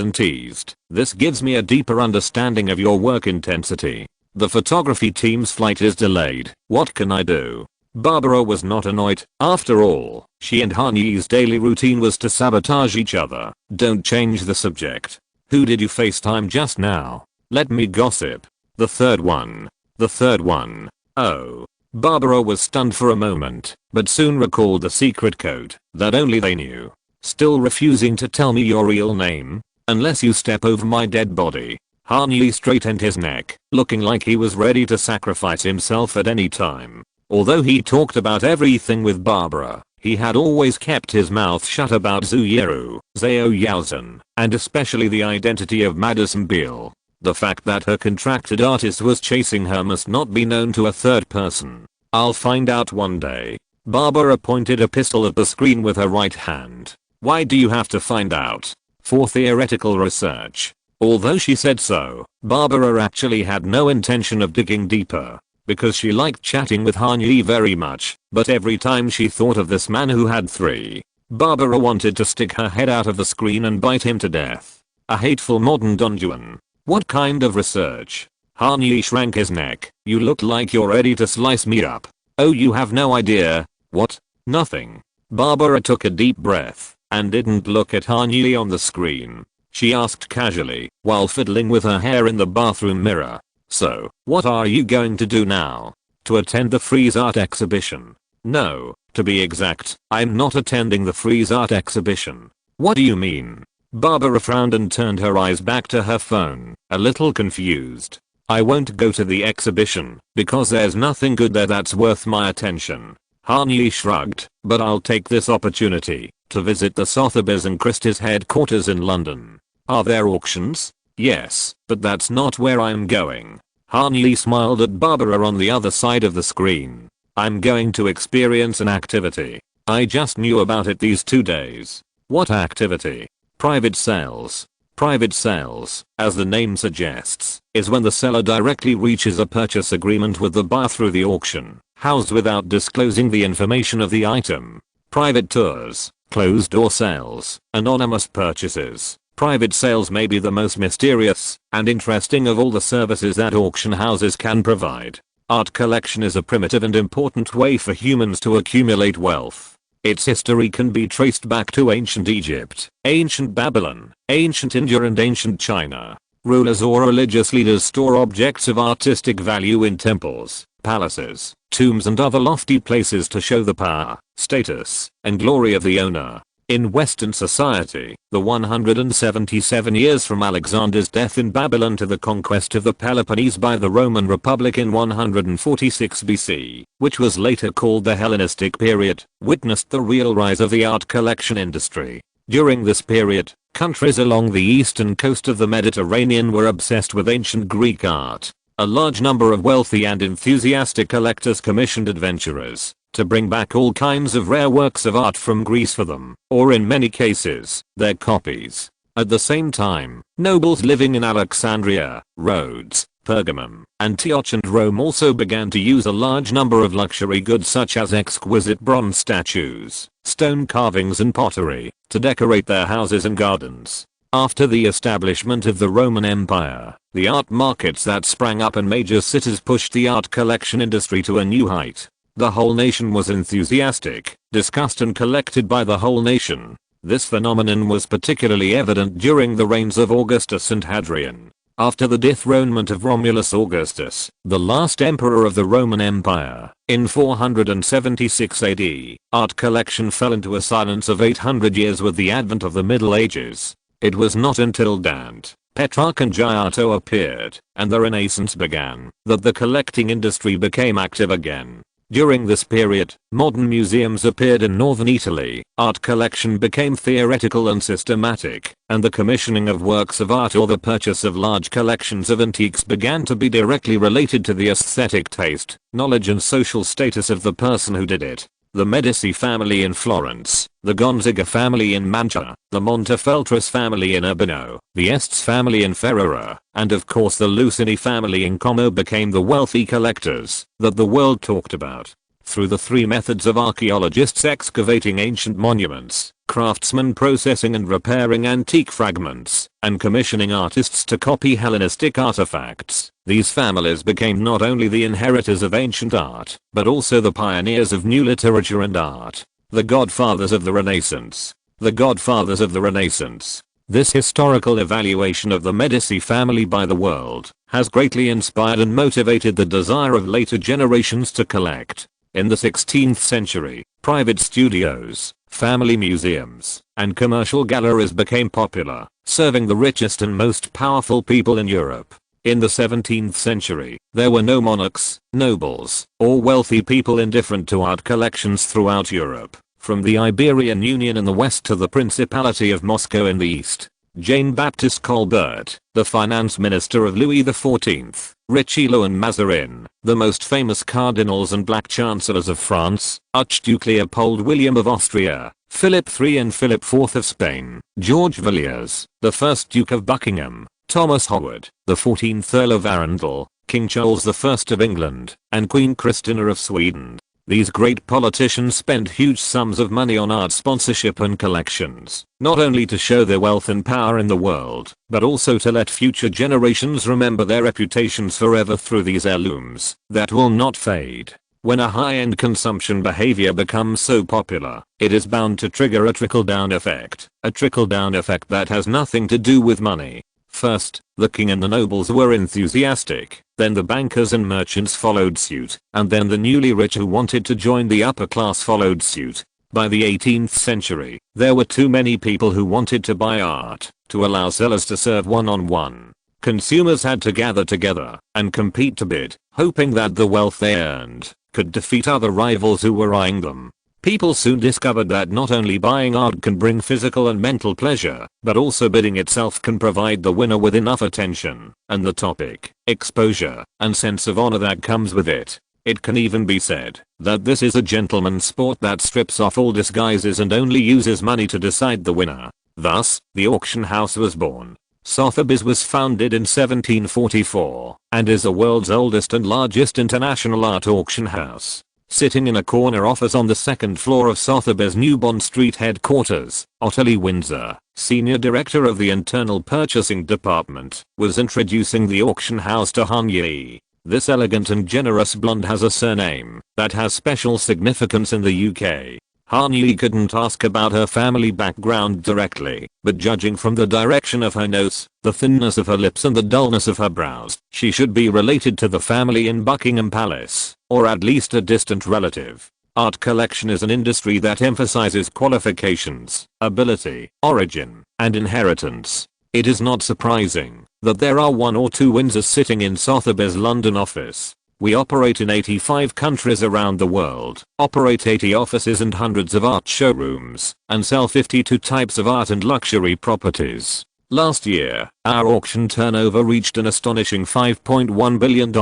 and teased. This gives me a deeper understanding of your work intensity. The photography team's flight is delayed. What can I do? Barbara was not annoyed. After all, she and Hanyi's daily routine was to sabotage each other. Don't change the subject. Who did you FaceTime just now? Let me gossip. The third one. The third one. Oh. Barbara was stunned for a moment, but soon recalled the secret code that only they knew. Still refusing to tell me your real name? Unless you step over my dead body. Hanyi straightened his neck, looking like he was ready to sacrifice himself at any time. Although he talked about everything with Barbara, he had always kept his mouth shut about Zuyuru, Zhao Yaozhen, and especially the identity of Madison Beale. The fact that her contracted artist was chasing her must not be known to a third person. I'll find out one day. Barbara pointed a pistol at the screen with her right hand. Why do you have to find out? For theoretical research. Although she said so, Barbara actually had no intention of digging deeper. Because she liked chatting with Hanyi very much, but every time she thought of this man who had three, Barbara wanted to stick her head out of the screen and bite him to death. A hateful modern Don Juan. What kind of research? Hanyi shrank his neck. You look like you're ready to slice me up. Oh, you have no idea. What? Nothing. Barbara took a deep breath and didn't look at Hanyi on the screen. She asked casually while fiddling with her hair in the bathroom mirror. So, what are you going to do now? To attend the Frieze art exhibition? No, to be exact, I'm not attending the Frieze art exhibition. What do you mean? Barbara frowned and turned her eyes back to her phone, a little confused. I won't go to the exhibition because there's nothing good there that's worth my attention. Hanyi shrugged, but I'll take this opportunity to visit the Sotheby's and Christie's headquarters in London. Are there auctions? Yes, but that's not where I'm going. Hanyi smiled at Barbara on the other side of the screen. I'm going to experience an activity. I just knew about it these 2 days. What activity? Private sales. Private sales, as the name suggests, is when the seller directly reaches a purchase agreement with the buyer through the auction house without disclosing the information of the item. Private tours, closed-door sales, anonymous purchases. Private sales may be the most mysterious and interesting of all the services that auction houses can provide. Art collection is a primitive and important way for humans to accumulate wealth. Its history can be traced back to ancient Egypt, ancient Babylon, ancient India and ancient China. Rulers or religious leaders store objects of artistic value in temples, palaces, tombs and other lofty places to show the power, status, and glory of the owner. In Western society, the 177 years from Alexander's death in Babylon to the conquest of the Peloponnese by the Roman Republic in 146 BC, which was later called the Hellenistic period, witnessed the real rise of the art collection industry. During this period, countries along the eastern coast of the Mediterranean were obsessed with ancient Greek art. A large number of wealthy and enthusiastic collectors commissioned adventurers to bring back all kinds of rare works of art from Greece for them, or in many cases, their copies. At the same time, nobles living in Alexandria, Rhodes, Pergamum, Antioch and Rome also began to use a large number of luxury goods such as exquisite bronze statues, stone carvings and pottery, to decorate their houses and gardens. After the establishment of the Roman Empire, the art markets that sprang up in major cities pushed the art collection industry to a new height. The whole nation was enthusiastic, discussed and collected by the whole nation. This phenomenon was particularly evident during the reigns of Augustus and Hadrian. After the dethronement of Romulus Augustus, the last emperor of the Roman Empire, in 476 AD, art collection fell into a silence of 800 years with the advent of the Middle Ages. It was not until Dante, Petrarch and Giotto appeared, and the Renaissance began, that the collecting industry became active again. During this period, modern museums appeared in northern Italy, art collection became theoretical and systematic, and the commissioning of works of art or the purchase of large collections of antiques began to be directly related to the aesthetic taste, knowledge and social status of the person who did it. The Medici family in Florence, the Gonzaga family in Mantua, the Montefeltris family in Urbino, the Este family in Ferrara, and of course the Lucini family in Como became the wealthy collectors that the world talked about. Through the three methods of archaeologists excavating ancient monuments, craftsmen processing and repairing antique fragments, and commissioning artists to copy Hellenistic artifacts, these families became not only the inheritors of ancient art, but also the pioneers of new literature and art. The godfathers of the Renaissance. The godfathers of the Renaissance. This historical evaluation of the Medici family by the world has greatly inspired and motivated the desire of later generations to collect. In the 16th century, private studios, family museums, and commercial galleries became popular, serving the richest and most powerful people in Europe. In the 17th century, there were no monarchs, nobles, or wealthy people indifferent to art collections throughout Europe, from the Iberian Union in the west to the Principality of Moscow in the east. Jean-Baptiste Colbert, the finance minister of Louis XIV, Richelieu and Mazarin, the most famous cardinals and black chancellors of France, Archduke Leopold William of Austria, Philip III and Philip IV of Spain, George Villiers, the first Duke of Buckingham, Thomas Howard, the 14th Earl of Arundel, King Charles I of England, and Queen Christina of Sweden. These great politicians spent huge sums of money on art sponsorship and collections, not only to show their wealth and power in the world, but also to let future generations remember their reputations forever through these heirlooms that will not fade. When a high-end consumption behavior becomes so popular, it is bound to trigger a trickle-down effect. A trickle-down effect that has nothing to do with money. First, the king and the nobles were enthusiastic, then the bankers and merchants followed suit, and then the newly rich who wanted to join the upper class followed suit. By the 18th century, there were too many people who wanted to buy art to allow sellers to serve one-on-one. Consumers had to gather together and compete to bid, hoping that the wealth they earned could defeat other rivals who were eyeing them. People soon discovered that not only buying art can bring physical and mental pleasure, but also bidding itself can provide the winner with enough attention, and the topic, exposure, and sense of honor that comes with it. It can even be said that this is a gentleman's sport that strips off all disguises and only uses money to decide the winner. Thus, the auction house was born. Sotheby's was founded in 1744 and is the world's oldest and largest international art auction house. Sitting in a corner office on the second floor of Sotheby's New Bond Street headquarters, Ottilie Windsor, senior director of the internal purchasing department, was introducing the auction house to Han Yi. This elegant and generous blonde has a surname that has special significance in the UK. Han Yi couldn't ask about her family background directly, but judging from the direction of her nose, the thinness of her lips and the dullness of her brows, she should be related to the family in Buckingham Palace, or at least a distant relative. Art collection is an industry that emphasizes qualifications, ability, origin, and inheritance. It is not surprising that there are 1 or 2 Windsors sitting in Sotheby's London office. We operate in 85 countries around the world, operate 80 offices and hundreds of art showrooms, and sell 52 types of art and luxury properties. Last year, our auction turnover reached an astonishing $5.1 billion.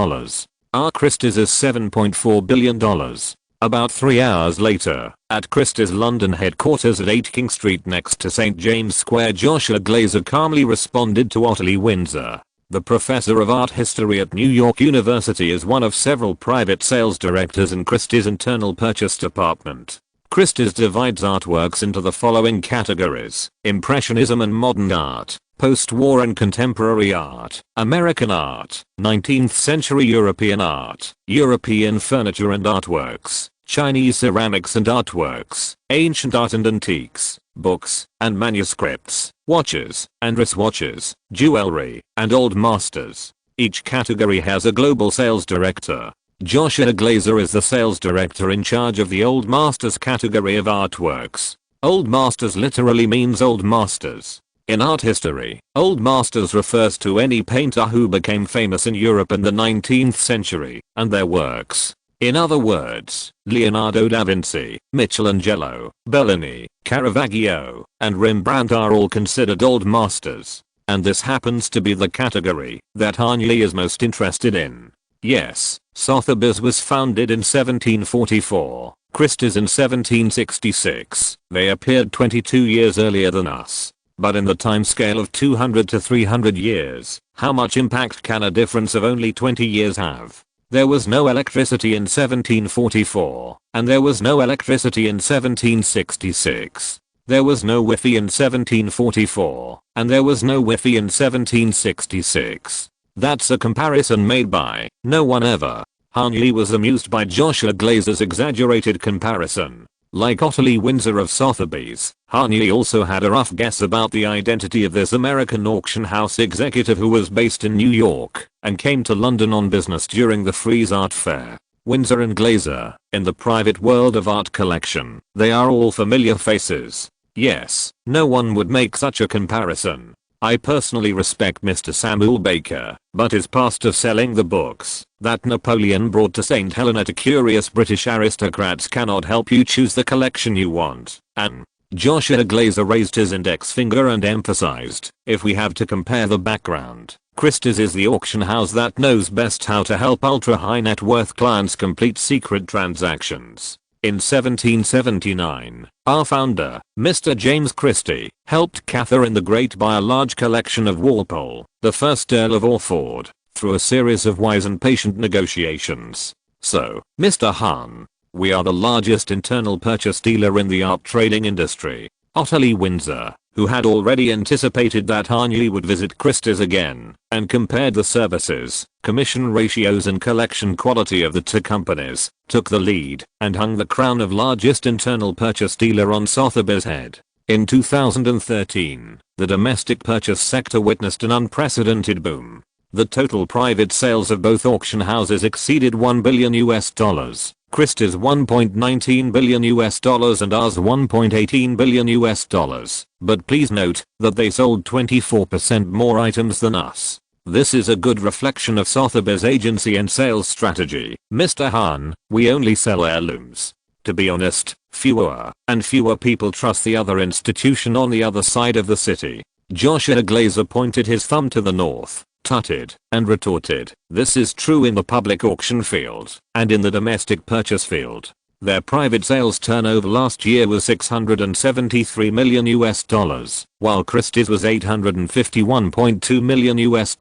Our Christie's is $7.4 billion. About 3 hours later, at Christie's London headquarters at 8 King Street next to St. James Square, Joshua Glazer calmly responded to Ottilie Windsor. The professor of art history at New York University is one of several private sales directors in Christie's internal purchase department. Christie's divides artworks into the following categories: Impressionism and modern art, post-war and contemporary art, American art, 19th century European art, European furniture and artworks, Chinese ceramics and artworks, ancient art and antiques, books and manuscripts, watches and wristwatches, jewelry, and old masters. Each category has a global sales director. Joshua Glazer is the sales director in charge of the Old Masters category of artworks. Old Masters literally means old masters. In art history, Old Masters refers to any painter who became famous in Europe in the 19th century, and their works. In other words, Leonardo da Vinci, Michelangelo, Bellini, Caravaggio, and Rembrandt are all considered Old Masters. And this happens to be the category that Han Yi is most interested in. Yes, Sotheby's was founded in 1744, Christie's in 1766. They appeared 22 years earlier than us. But in the timescale of 200 to 300 years, how much impact can a difference of only 20 years have? There was no electricity in 1744, and there was no electricity in 1766. There was no Wi-Fi in 1744, and there was no Wi-Fi in 1766. That's a comparison made by no one ever. Han Yi was amused by Joshua Glazer's exaggerated comparison. Like Ottilie Windsor of Sotheby's, Han Yi also had a rough guess about the identity of this American auction house executive who was based in New York and came to London on business during the Frieze Art Fair. Windsor and Glazer, in the private world of art collection, they are all familiar faces. Yes, no one would make such a comparison. I personally respect Mr. Samuel Baker, but his past of selling the books that Napoleon brought to St. Helena to curious British aristocrats cannot help you choose the collection you want. And Joshua Glazer raised his index finger and emphasized, if we have to compare the background, Christie's is the auction house that knows best how to help ultra high net worth clients complete secret transactions. In 1779, our founder, Mr. James Christie, helped Catherine the Great buy a large collection of Walpole, the first Earl of Orford, through a series of wise and patient negotiations. So, Mr. Han, we are the largest internal purchase dealer in the art trading industry. Ottilie Windsor, who had already anticipated that Han Yi would visit Christie's again, and compared the services, commission ratios and collection quality of the two companies, took the lead and hung the crown of largest internal purchase dealer on Sotheby's head. In 2013, the domestic purchase sector witnessed an unprecedented boom. The total private sales of both auction houses exceeded $1 billion. Christie's $1.19 billion and ours $1.18 billion. But please note that they sold 24% more items than us. This is a good reflection of Sotheby's agency and sales strategy. Mr. Han, we only sell heirlooms. To be honest, fewer and fewer people trust the other institution on the other side of the city. Joshua Glazer pointed his thumb to the north, tutted, and retorted. This is true in the public auction field and in the domestic purchase field. Their private sales turnover last year was $673 million US, while Christie's was $851.2 million US.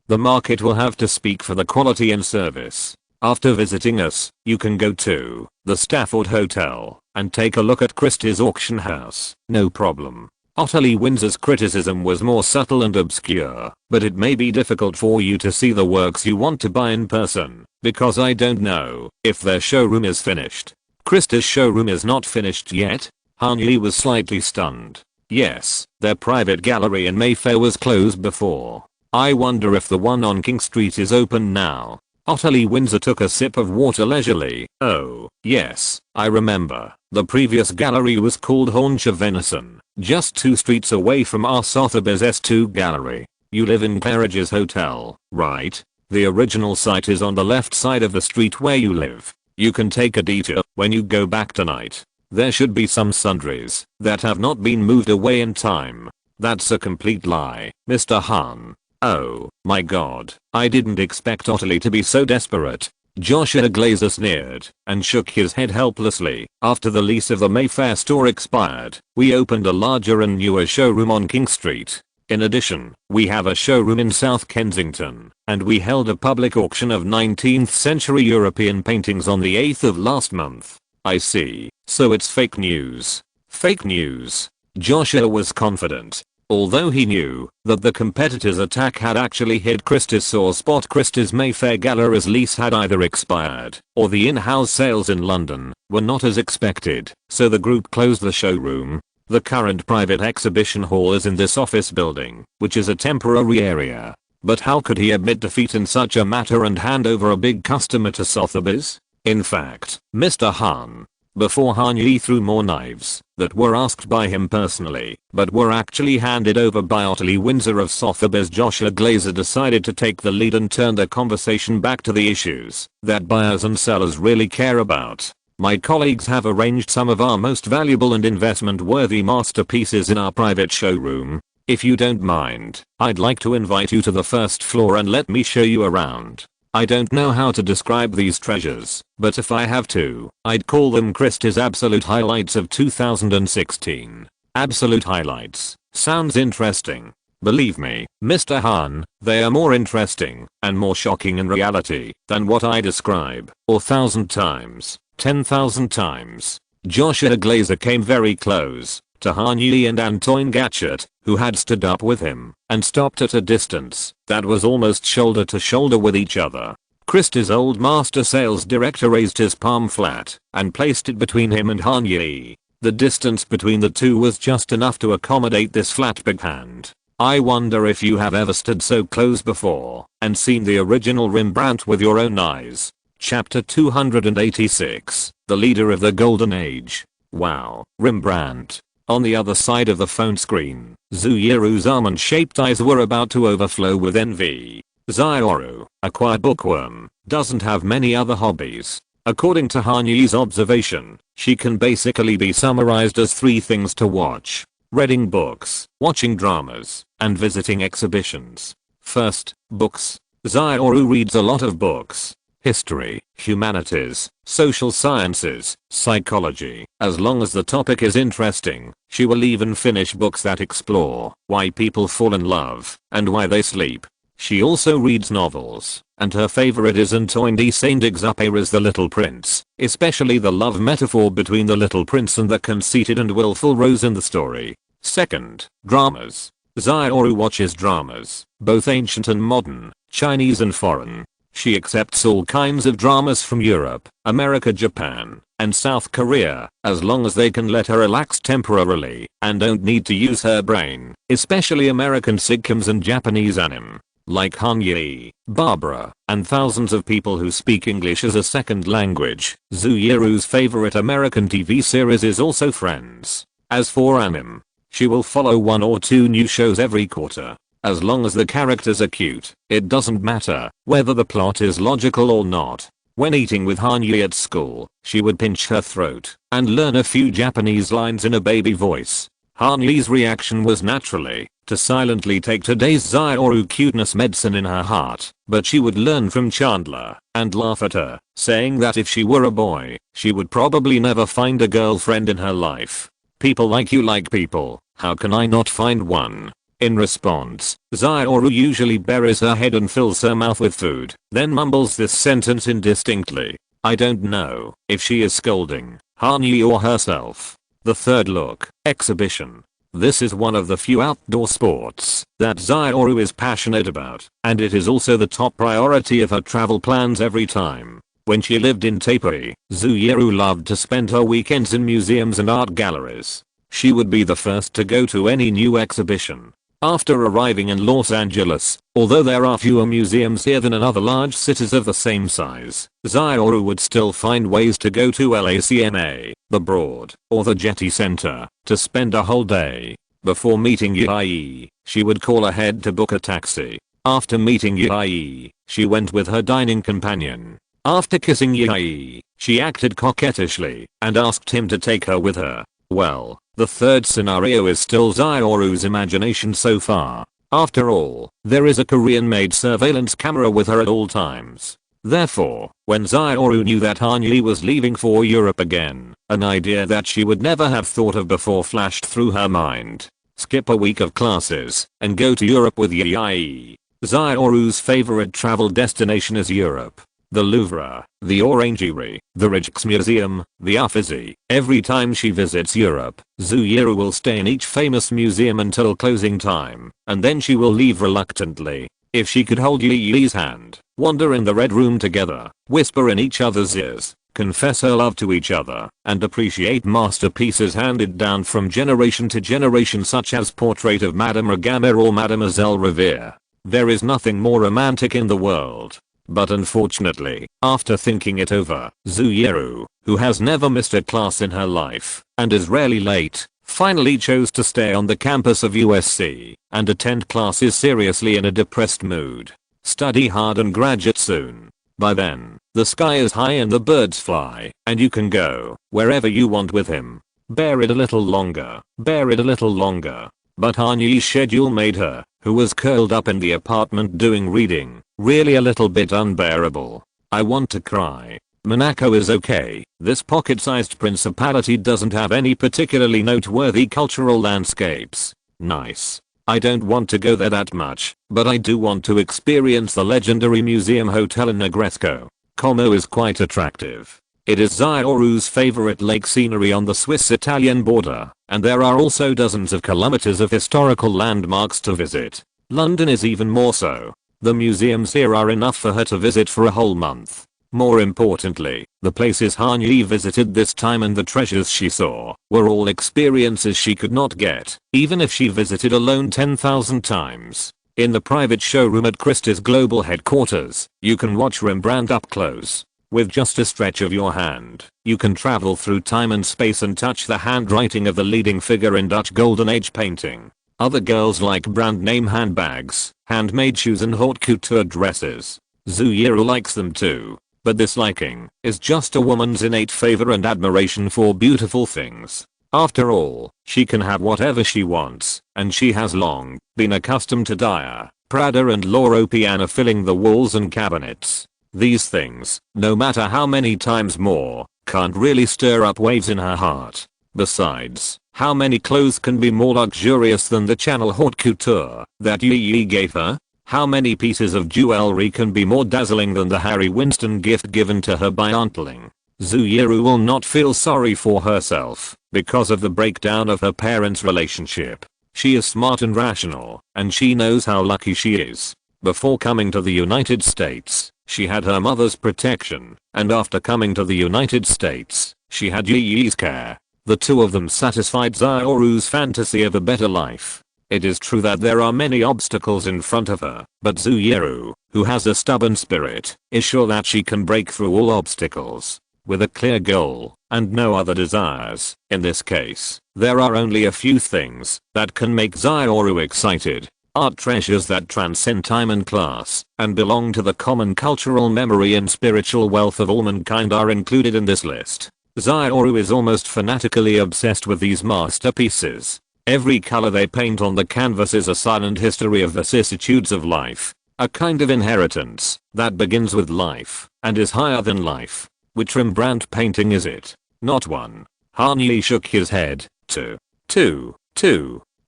The market will have to speak for the quality and service. After visiting us, you can go to the Stafford Hotel and take a look at Christie's auction house. No problem. Ottilie Windsor's criticism was more subtle and obscure, but it may be difficult for you to see the works you want to buy in person, because I don't know if their showroom is finished. Christie's showroom is not finished yet? Han Yi was slightly stunned. Yes, their private gallery in Mayfair was closed before. I wonder if the one on King Street is open now. Ottilie Windsor took a sip of water leisurely. Oh, yes, I remember. The previous gallery was called Haunch of Venison, just 2 streets away from our Sotheby's S2 gallery. You live in Claridge's Hotel, right? The original site is on the left side of the street where you live. You can take a detour when you go back tonight. There should be some sundries that have not been moved away in time. That's a complete lie, Mr. Han. Oh, my god, I didn't expect Ottilie to be so desperate. Joshua Glazer sneered and shook his head helplessly. After the lease of the Mayfair store expired, we opened a larger and newer showroom on King Street. In addition, we have a showroom in South Kensington, and we held a public auction of 19th century European paintings on the 8th of last month. I see, so it's fake news. Fake news. Joshua was confident. Although he knew that the competitor's attack had actually hit Christie's sore spot. Christie's Mayfair Gallery's lease had either expired or the in-house sales in London were not as expected, so the group closed the showroom. The current private exhibition hall is in this office building, which is a temporary area. But how could he admit defeat in such a matter and hand over a big customer to Sotheby's? In fact, Mr. Han, before Han Yi threw more knives that were asked by him personally, but were actually handed over by Ottilie Windsor of Sotheby's, Joshua Glazer decided to take the lead and turn the conversation back to the issues that buyers and sellers really care about. My colleagues have arranged some of our most valuable and investment-worthy masterpieces in our private showroom. If you don't mind, I'd like to invite you to the first floor and let me show you around. I don't know how to describe these treasures, but if I have to, I'd call them Christie's Absolute Highlights of 2016. Absolute Highlights. Sounds interesting. Believe me, Mr. Han, they are more interesting and more shocking in reality than what I describe, 1,000 times, 10,000 times. Joshua Glazer came very close to Han Yi and Antoine Gatchett, who had stood up with him and stopped at a distance that was almost shoulder to shoulder with each other. Christie's old master sales director raised his palm flat and placed it between him and Han Yi. The distance between the two was just enough to accommodate this flat big hand. I wonder if you have ever stood so close before and seen the original Rembrandt with your own eyes. Chapter 286. The leader of the Golden Age. Wow, Rembrandt. On the other side of the phone screen, Zhuyiru's almond-shaped eyes were about to overflow with envy. Zhuyiru, a quiet bookworm, doesn't have many other hobbies. According to Han Yi's observation, she can basically be summarized as 3 things to watch: reading books, watching dramas, and visiting exhibitions. First, books. Zhuyiru reads a lot of books. History, humanities, social sciences, psychology. As long as the topic is interesting, she will even finish books that explore why people fall in love and why they sleep. She also reads novels, and her favorite is Antoine de Saint-Exupéry's The Little Prince, especially the love metaphor between the little prince and the conceited and willful Rose in the story. Second, dramas. Zhuyiru watches dramas, both ancient and modern, Chinese and foreign. She accepts all kinds of dramas from Europe, America, Japan, and South Korea, as long as they can let her relax temporarily and don't need to use her brain, especially American sitcoms and Japanese anime. Like Han Yi, Barbara, and thousands of people who speak English as a second language, Zhuyiru's favorite American TV series is also Friends. As for anime, she will follow 1 or 2 new shows every quarter. As long as the characters are cute, it doesn't matter whether the plot is logical or not. When eating with Han Yi at school, she would pinch her throat and learn a few Japanese lines in a baby voice. Han Yi's reaction was naturally to silently take today's Zioru cuteness medicine in her heart, but she would learn from Chandler and laugh at her, saying that if she were a boy, she would probably never find a girlfriend in her life. People like you like people, how can I not find one? In response, Zioru usually buries her head and fills her mouth with food, then mumbles this sentence indistinctly. I don't know if she is scolding Hanyi or herself. The third look, exhibition. This is one of the few outdoor sports that Zioru is passionate about, and it is also the top priority of her travel plans every time. When she lived in Taipei, Zioru loved to spend her weekends in museums and art galleries. She would be the first to go to any new exhibition. After arriving in Los Angeles, although there are fewer museums here than in other large cities of the same size, Zioru would still find ways to go to LACMA, the Broad, or the Getty Center, to spend a whole day. Before meeting Yae, she would call ahead to book a taxi. After meeting Yae, she went with her dining companion. After kissing Yae, she acted coquettishly and asked him to take her with her. Well, the third scenario is still Zioru's imagination so far. After all, there is a Korean-made surveillance camera with her at all times. Therefore, when Zioru knew that Hanyi was leaving for Europe again, an idea that she would never have thought of before flashed through her mind. Skip a week of classes and go to Europe with Yae. Zioru's favorite travel destination is Europe. The Louvre, the Orangerie, the Rijksmuseum, the Uffizi. Every time she visits Europe, Zioru will stay in each famous museum until closing time, and then she will leave reluctantly. If she could hold Ye's hand, wander in the Red Room together, whisper in each other's ears, confess her love to each other, and appreciate masterpieces handed down from generation to generation such as Portrait of Madame Regamier or Mademoiselle Revere. There is nothing more romantic in the world. But unfortunately, after thinking it over, Zioru, who has never missed a class in her life and is rarely late, finally chose to stay on the campus of USC and attend classes seriously in a depressed mood. Study hard and graduate soon. By then, the sky is high and the birds fly, and you can go wherever you want with him. Bear it a little longer, bear it a little longer. But Hanyi's schedule made her, who was curled up in the apartment doing reading, really a little bit unbearable. I want to cry. Monaco is okay. This pocket-sized principality doesn't have any particularly noteworthy cultural landscapes. Nice. I don't want to go there that much, but I do want to experience the legendary museum hotel in Negresco. Como is quite attractive. It is Zioru's favorite lake scenery on the Swiss-Italian border, and there are also dozens of kilometers of historical landmarks to visit. London is even more so. The museums here are enough for her to visit for a whole month. More importantly, the places Hanyi visited this time and the treasures she saw were all experiences she could not get, even if she visited alone 10,000 times. In the private showroom at Christie's global headquarters, you can watch Rembrandt up close. With just a stretch of your hand, you can travel through time and space and touch the handwriting of the leading figure in Dutch Golden Age painting. Other girls like brand name handbags, handmade shoes and haute couture dresses. Zioru likes them too, but this liking is just a woman's innate favor and admiration for beautiful things. After all, she can have whatever she wants, and she has long been accustomed to Dyer, Prada and Loro Piana filling the walls and cabinets. These things, no matter how many times more, can't really stir up waves in her heart. Besides, how many clothes can be more luxurious than the Chanel haute couture that Yi gave her? How many pieces of jewelry can be more dazzling than the Harry Winston gift given to her by Aunt Ling? Zioru will not feel sorry for herself because of the breakdown of her parents' relationship. She is smart and rational, and she knows how lucky she is. Before coming to the United States, she had her mother's protection, and after coming to the United States, she had Yi's care. The two of them satisfied Zioru's fantasy of a better life. It is true that there are many obstacles in front of her, but Zioru, who has a stubborn spirit, is sure that she can break through all obstacles. With a clear goal, and no other desires, in this case, there are only a few things that can make Zioru excited. Art treasures that transcend time and class, and belong to the common cultural memory and spiritual wealth of all mankind are included in this list. Zioru is almost fanatically obsessed with these masterpieces. Every color they paint on the canvas is a silent history of vicissitudes of life. A kind of inheritance that begins with life and is higher than life. Which Rembrandt painting is it? Not one. Han Yi shook his head. Two.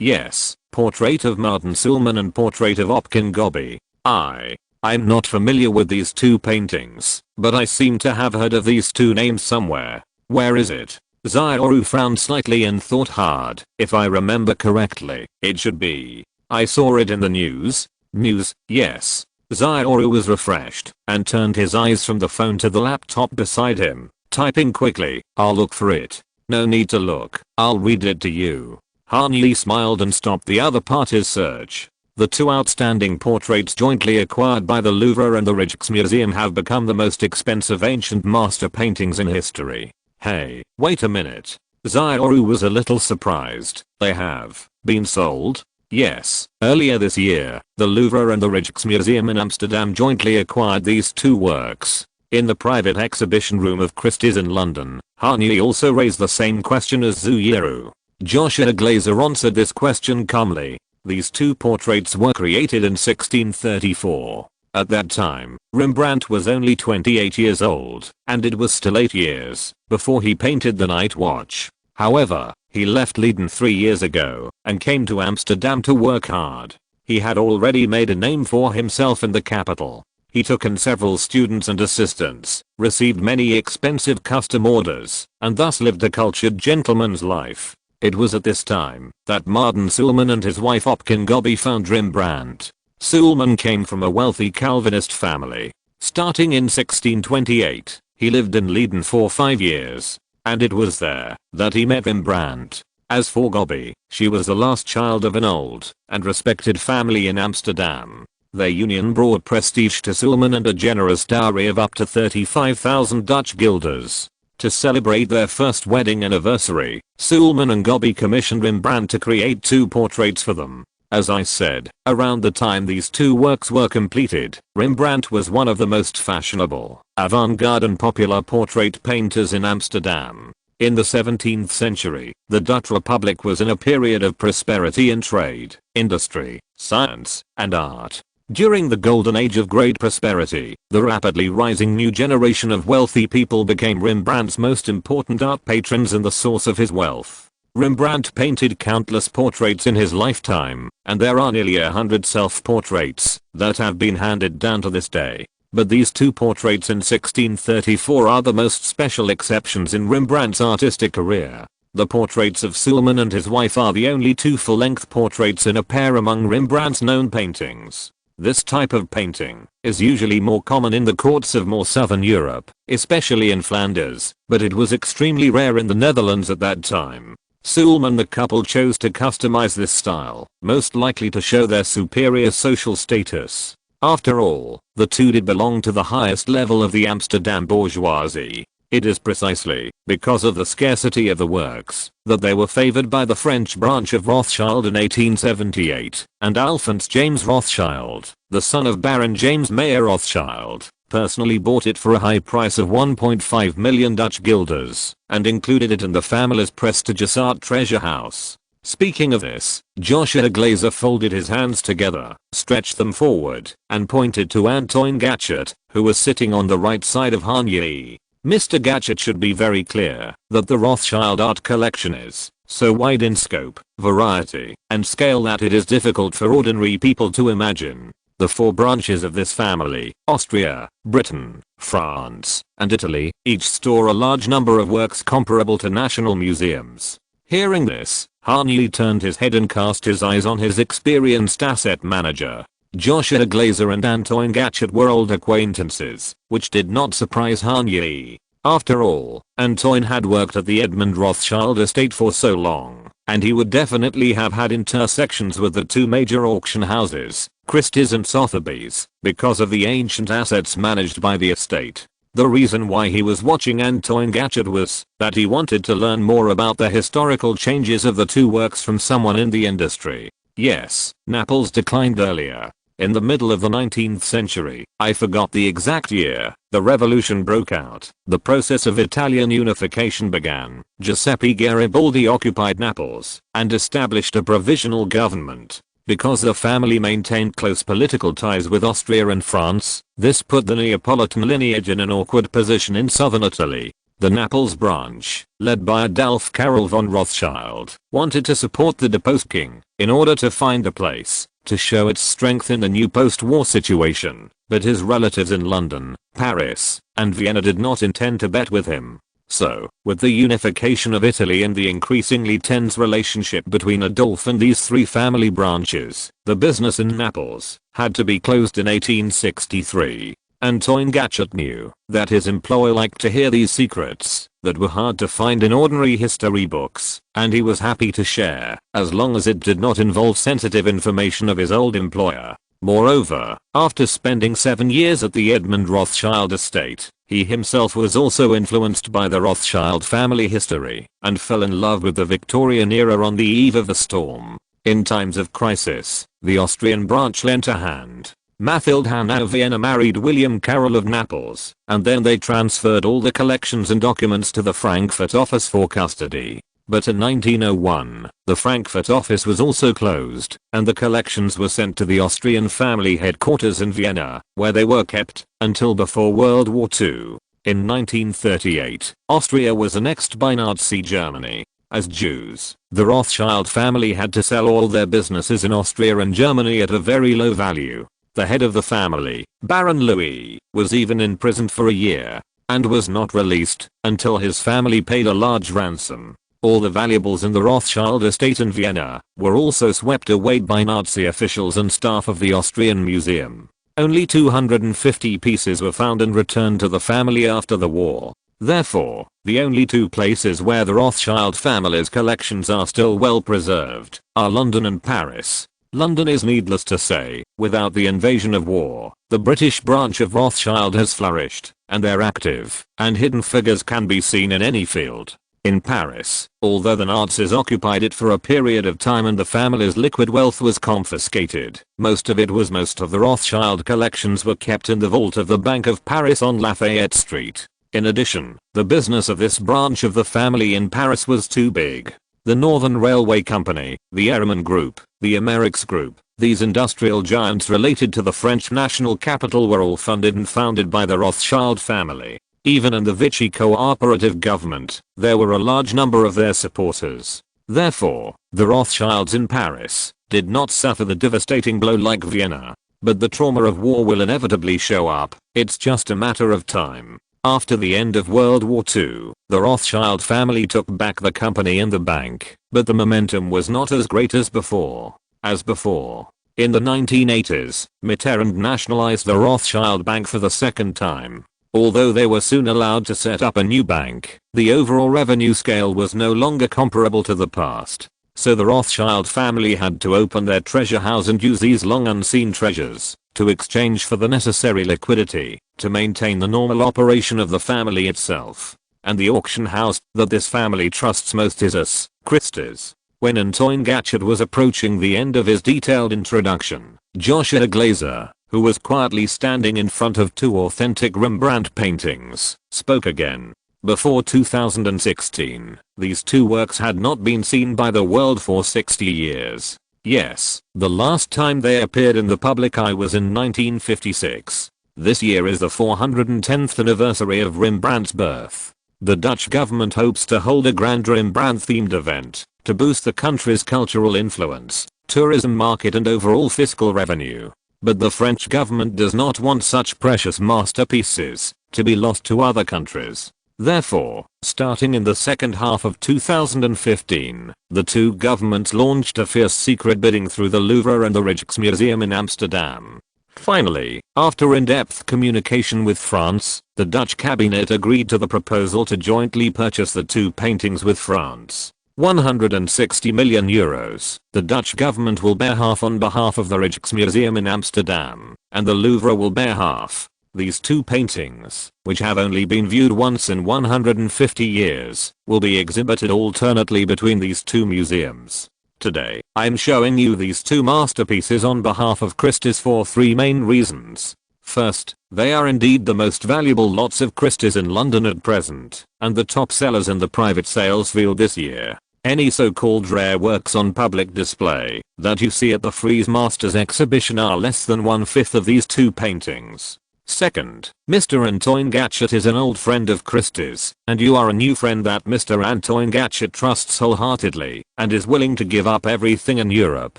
Yes, portrait of Martin Sulman and portrait of Opkin Gobbi. I'm not familiar with these two paintings, but I seem to have heard of these two names somewhere. Where is it? Xiaoru frowned slightly and thought hard. If I remember correctly, it should be. I saw it in the news. Yes. Xiaoru was refreshed and turned his eyes from the phone to the laptop beside him, typing quickly. I'll look for it. No need to look. I'll read it to you. Han Yi smiled and stopped the other party's search. The two outstanding portraits jointly acquired by the Louvre and the Rijksmuseum have become the most expensive ancient master paintings in history. Hey, wait a minute. Xiaoru was a little surprised. They have been sold? Yes. Earlier this year, the Louvre and the Rijksmuseum in Amsterdam jointly acquired these two works. In the private exhibition room of Christie's in London, Han Yi also raised the same question as Xiaoru. Joshua Glazer answered this question calmly. These two portraits were created in 1634. At that time, Rembrandt was only 28 years old, and it was still 8 years before he painted the Night Watch. However, he left Leiden 3 years ago and came to Amsterdam to work hard. He had already made a name for himself in the capital. He took in several students and assistants, received many expensive custom orders, and thus lived a cultured gentleman's life. It was at this time that Martin Sulman and his wife Opkin Gobbi found Rembrandt. Sulman came from a wealthy Calvinist family. Starting in 1628, he lived in Leiden for 5 years, and it was there that he met Rembrandt. As for Gobbi, she was the last child of an old and respected family in Amsterdam. Their union brought prestige to Sulman and a generous dowry of up to 35,000 Dutch guilders. To celebrate their first wedding anniversary, Sulman and Gobbi commissioned Rembrandt to create two portraits for them. As I said, around the time these two works were completed, Rembrandt was one of the most fashionable, avant-garde and popular portrait painters in Amsterdam. In the 17th century, the Dutch Republic was in a period of prosperity in trade, industry, science, and art. During the golden age of great prosperity, the rapidly rising new generation of wealthy people became Rembrandt's most important art patrons and the source of his wealth. Rembrandt painted countless portraits in his lifetime, and there are nearly 100 self-portraits that have been handed down to this day. But these two portraits in 1634 are the most special exceptions in Rembrandt's artistic career. The portraits of Sulman and his wife are the only two full-length portraits in a pair among Rembrandt's known paintings. This type of painting is usually more common in the courts of more southern Europe, especially in Flanders, but it was extremely rare in the Netherlands at that time. Sulman the couple chose to customize this style, most likely to show their superior social status. After all, the two did belong to the highest level of the Amsterdam bourgeoisie. It is precisely because of the scarcity of the works that they were favored by the French branch of Rothschild in 1878, and Alphonse James Rothschild, the son of Baron James Mayer Rothschild, personally bought it for a high price of 1.5 million Dutch guilders and included it in the family's prestigious art treasure house. Speaking of this, Joshua Glazer folded his hands together, stretched them forward, and pointed to Antoine Gatchet, who was sitting on the right side of Han Yi. Mr. Gatchet should be very clear that the Rothschild art collection is so wide in scope, variety, and scale that it is difficult for ordinary people to imagine. The four branches of this family, Austria, Britain, France, and Italy, each store a large number of works comparable to national museums. Hearing this, Han Yi turned his head and cast his eyes on his experienced asset manager. Joshua Glazer and Antoine Gatchet were old acquaintances, which did not surprise Han Yi. After all, Antoine had worked at the Edmund Rothschild estate for so long, and he would definitely have had intersections with the two major auction houses, Christie's and Sotheby's, because of the ancient assets managed by the estate. The reason why he was watching Antoine Gatchet was that he wanted to learn more about the historical changes of the two works from someone in the industry. Yes, Naples declined earlier. In the middle of the 19th century, I forgot the exact year, the revolution broke out. The process of Italian unification began. Giuseppe Garibaldi occupied Naples and established a provisional government. Because the family maintained close political ties with Austria and France, this put the Neapolitan lineage in an awkward position in southern Italy. The Naples branch, led by Adolf Karl von Rothschild, wanted to support the deposed king in order to find a place to show its strength in the new post-war situation, but his relatives in London, Paris, and Vienna did not intend to bet with him. So, with the unification of Italy and the increasingly tense relationship between Adolf and these three family branches, the business in Naples had to be closed in 1863. Antoine Gatchet knew that his employer liked to hear these secrets that were hard to find in ordinary history books, and he was happy to share, as long as it did not involve sensitive information of his old employer. Moreover, after spending 7 years at the Edmund Rothschild estate, he himself was also influenced by the Rothschild family history and fell in love with the Victorian era on the eve of the storm. In times of crisis, the Austrian branch lent a hand. Mathilde Hanna of Vienna married William Carroll of Naples, and then they transferred all the collections and documents to the Frankfurt office for custody. But in 1901, the Frankfurt office was also closed, and the collections were sent to the Austrian family headquarters in Vienna, where they were kept until before World War II. In 1938, Austria was annexed by Nazi Germany. As Jews, the Rothschild family had to sell all their businesses in Austria and Germany at a very low value. The head of the family, Baron Louis, was even imprisoned for a year, and was not released until his family paid a large ransom. All the valuables in the Rothschild estate in Vienna were also swept away by Nazi officials and staff of the Austrian Museum. Only 250 pieces were found and returned to the family after the war. Therefore, the only two places where the Rothschild family's collections are still well preserved are London and Paris. London is needless to say, without the invasion of war, the British branch of Rothschild has flourished, and their active and hidden figures can be seen in any field. In Paris, although the Nazis occupied it for a period of time and the family's liquid wealth was confiscated, most of the Rothschild collections were kept in the vault of the Bank of Paris on Lafayette Street. In addition, the business of this branch of the family in Paris was too big. The Northern Railway Company, the Airman Group, the Amerix Group, these industrial giants related to the French national capital were all funded and founded by the Rothschild family. Even in the Vichy cooperative government, there were a large number of their supporters. Therefore, the Rothschilds in Paris did not suffer the devastating blow like Vienna. But the trauma of war will inevitably show up, it's just a matter of time. After the end of World War II, the Rothschild family took back the company and the bank, but the momentum was not as great as before. In the 1980s, Mitterrand nationalized the Rothschild Bank for the second time. Although they were soon allowed to set up a new bank, the overall revenue scale was no longer comparable to the past. So the Rothschild family had to open their treasure house and use these long unseen treasures to exchange for the necessary liquidity to maintain the normal operation of the family itself. And the auction house that this family trusts most is Christie's. When Antoine Gatchet was approaching the end of his detailed introduction, Joshua Glazer, who was quietly standing in front of two authentic Rembrandt paintings, spoke again. Before 2016, these two works had not been seen by the world for 60 years. Yes, the last time they appeared in the public eye was in 1956. This year is the 410th anniversary of Rembrandt's birth. The Dutch government hopes to hold a grand Rembrandt-themed event to boost the country's cultural influence, tourism market and overall fiscal revenue. But the French government does not want such precious masterpieces to be lost to other countries. Therefore, starting in the second half of 2015, the two governments launched a fierce secret bidding through the Louvre and the Rijksmuseum in Amsterdam. Finally, after in-depth communication with France, the Dutch cabinet agreed to the proposal to jointly purchase the two paintings with France. 160 million euros. The Dutch government will bear half on behalf of the Rijksmuseum in Amsterdam, and the Louvre will bear half. These two paintings, which have only been viewed once in 150 years, will be exhibited alternately between these two museums. Today, I'm showing you these two masterpieces on behalf of Christie's for three main reasons. First, they are indeed the most valuable lots of Christie's in London at present, and the top sellers in the private sales field this year. Any so-called rare works on public display that you see at the Frieze Masters exhibition are less than 1/5 of these two paintings. Second, Mr. Antoine Gatchet is an old friend of Christie's, and you are a new friend that Mr. Antoine Gatchet trusts wholeheartedly and is willing to give up everything in Europe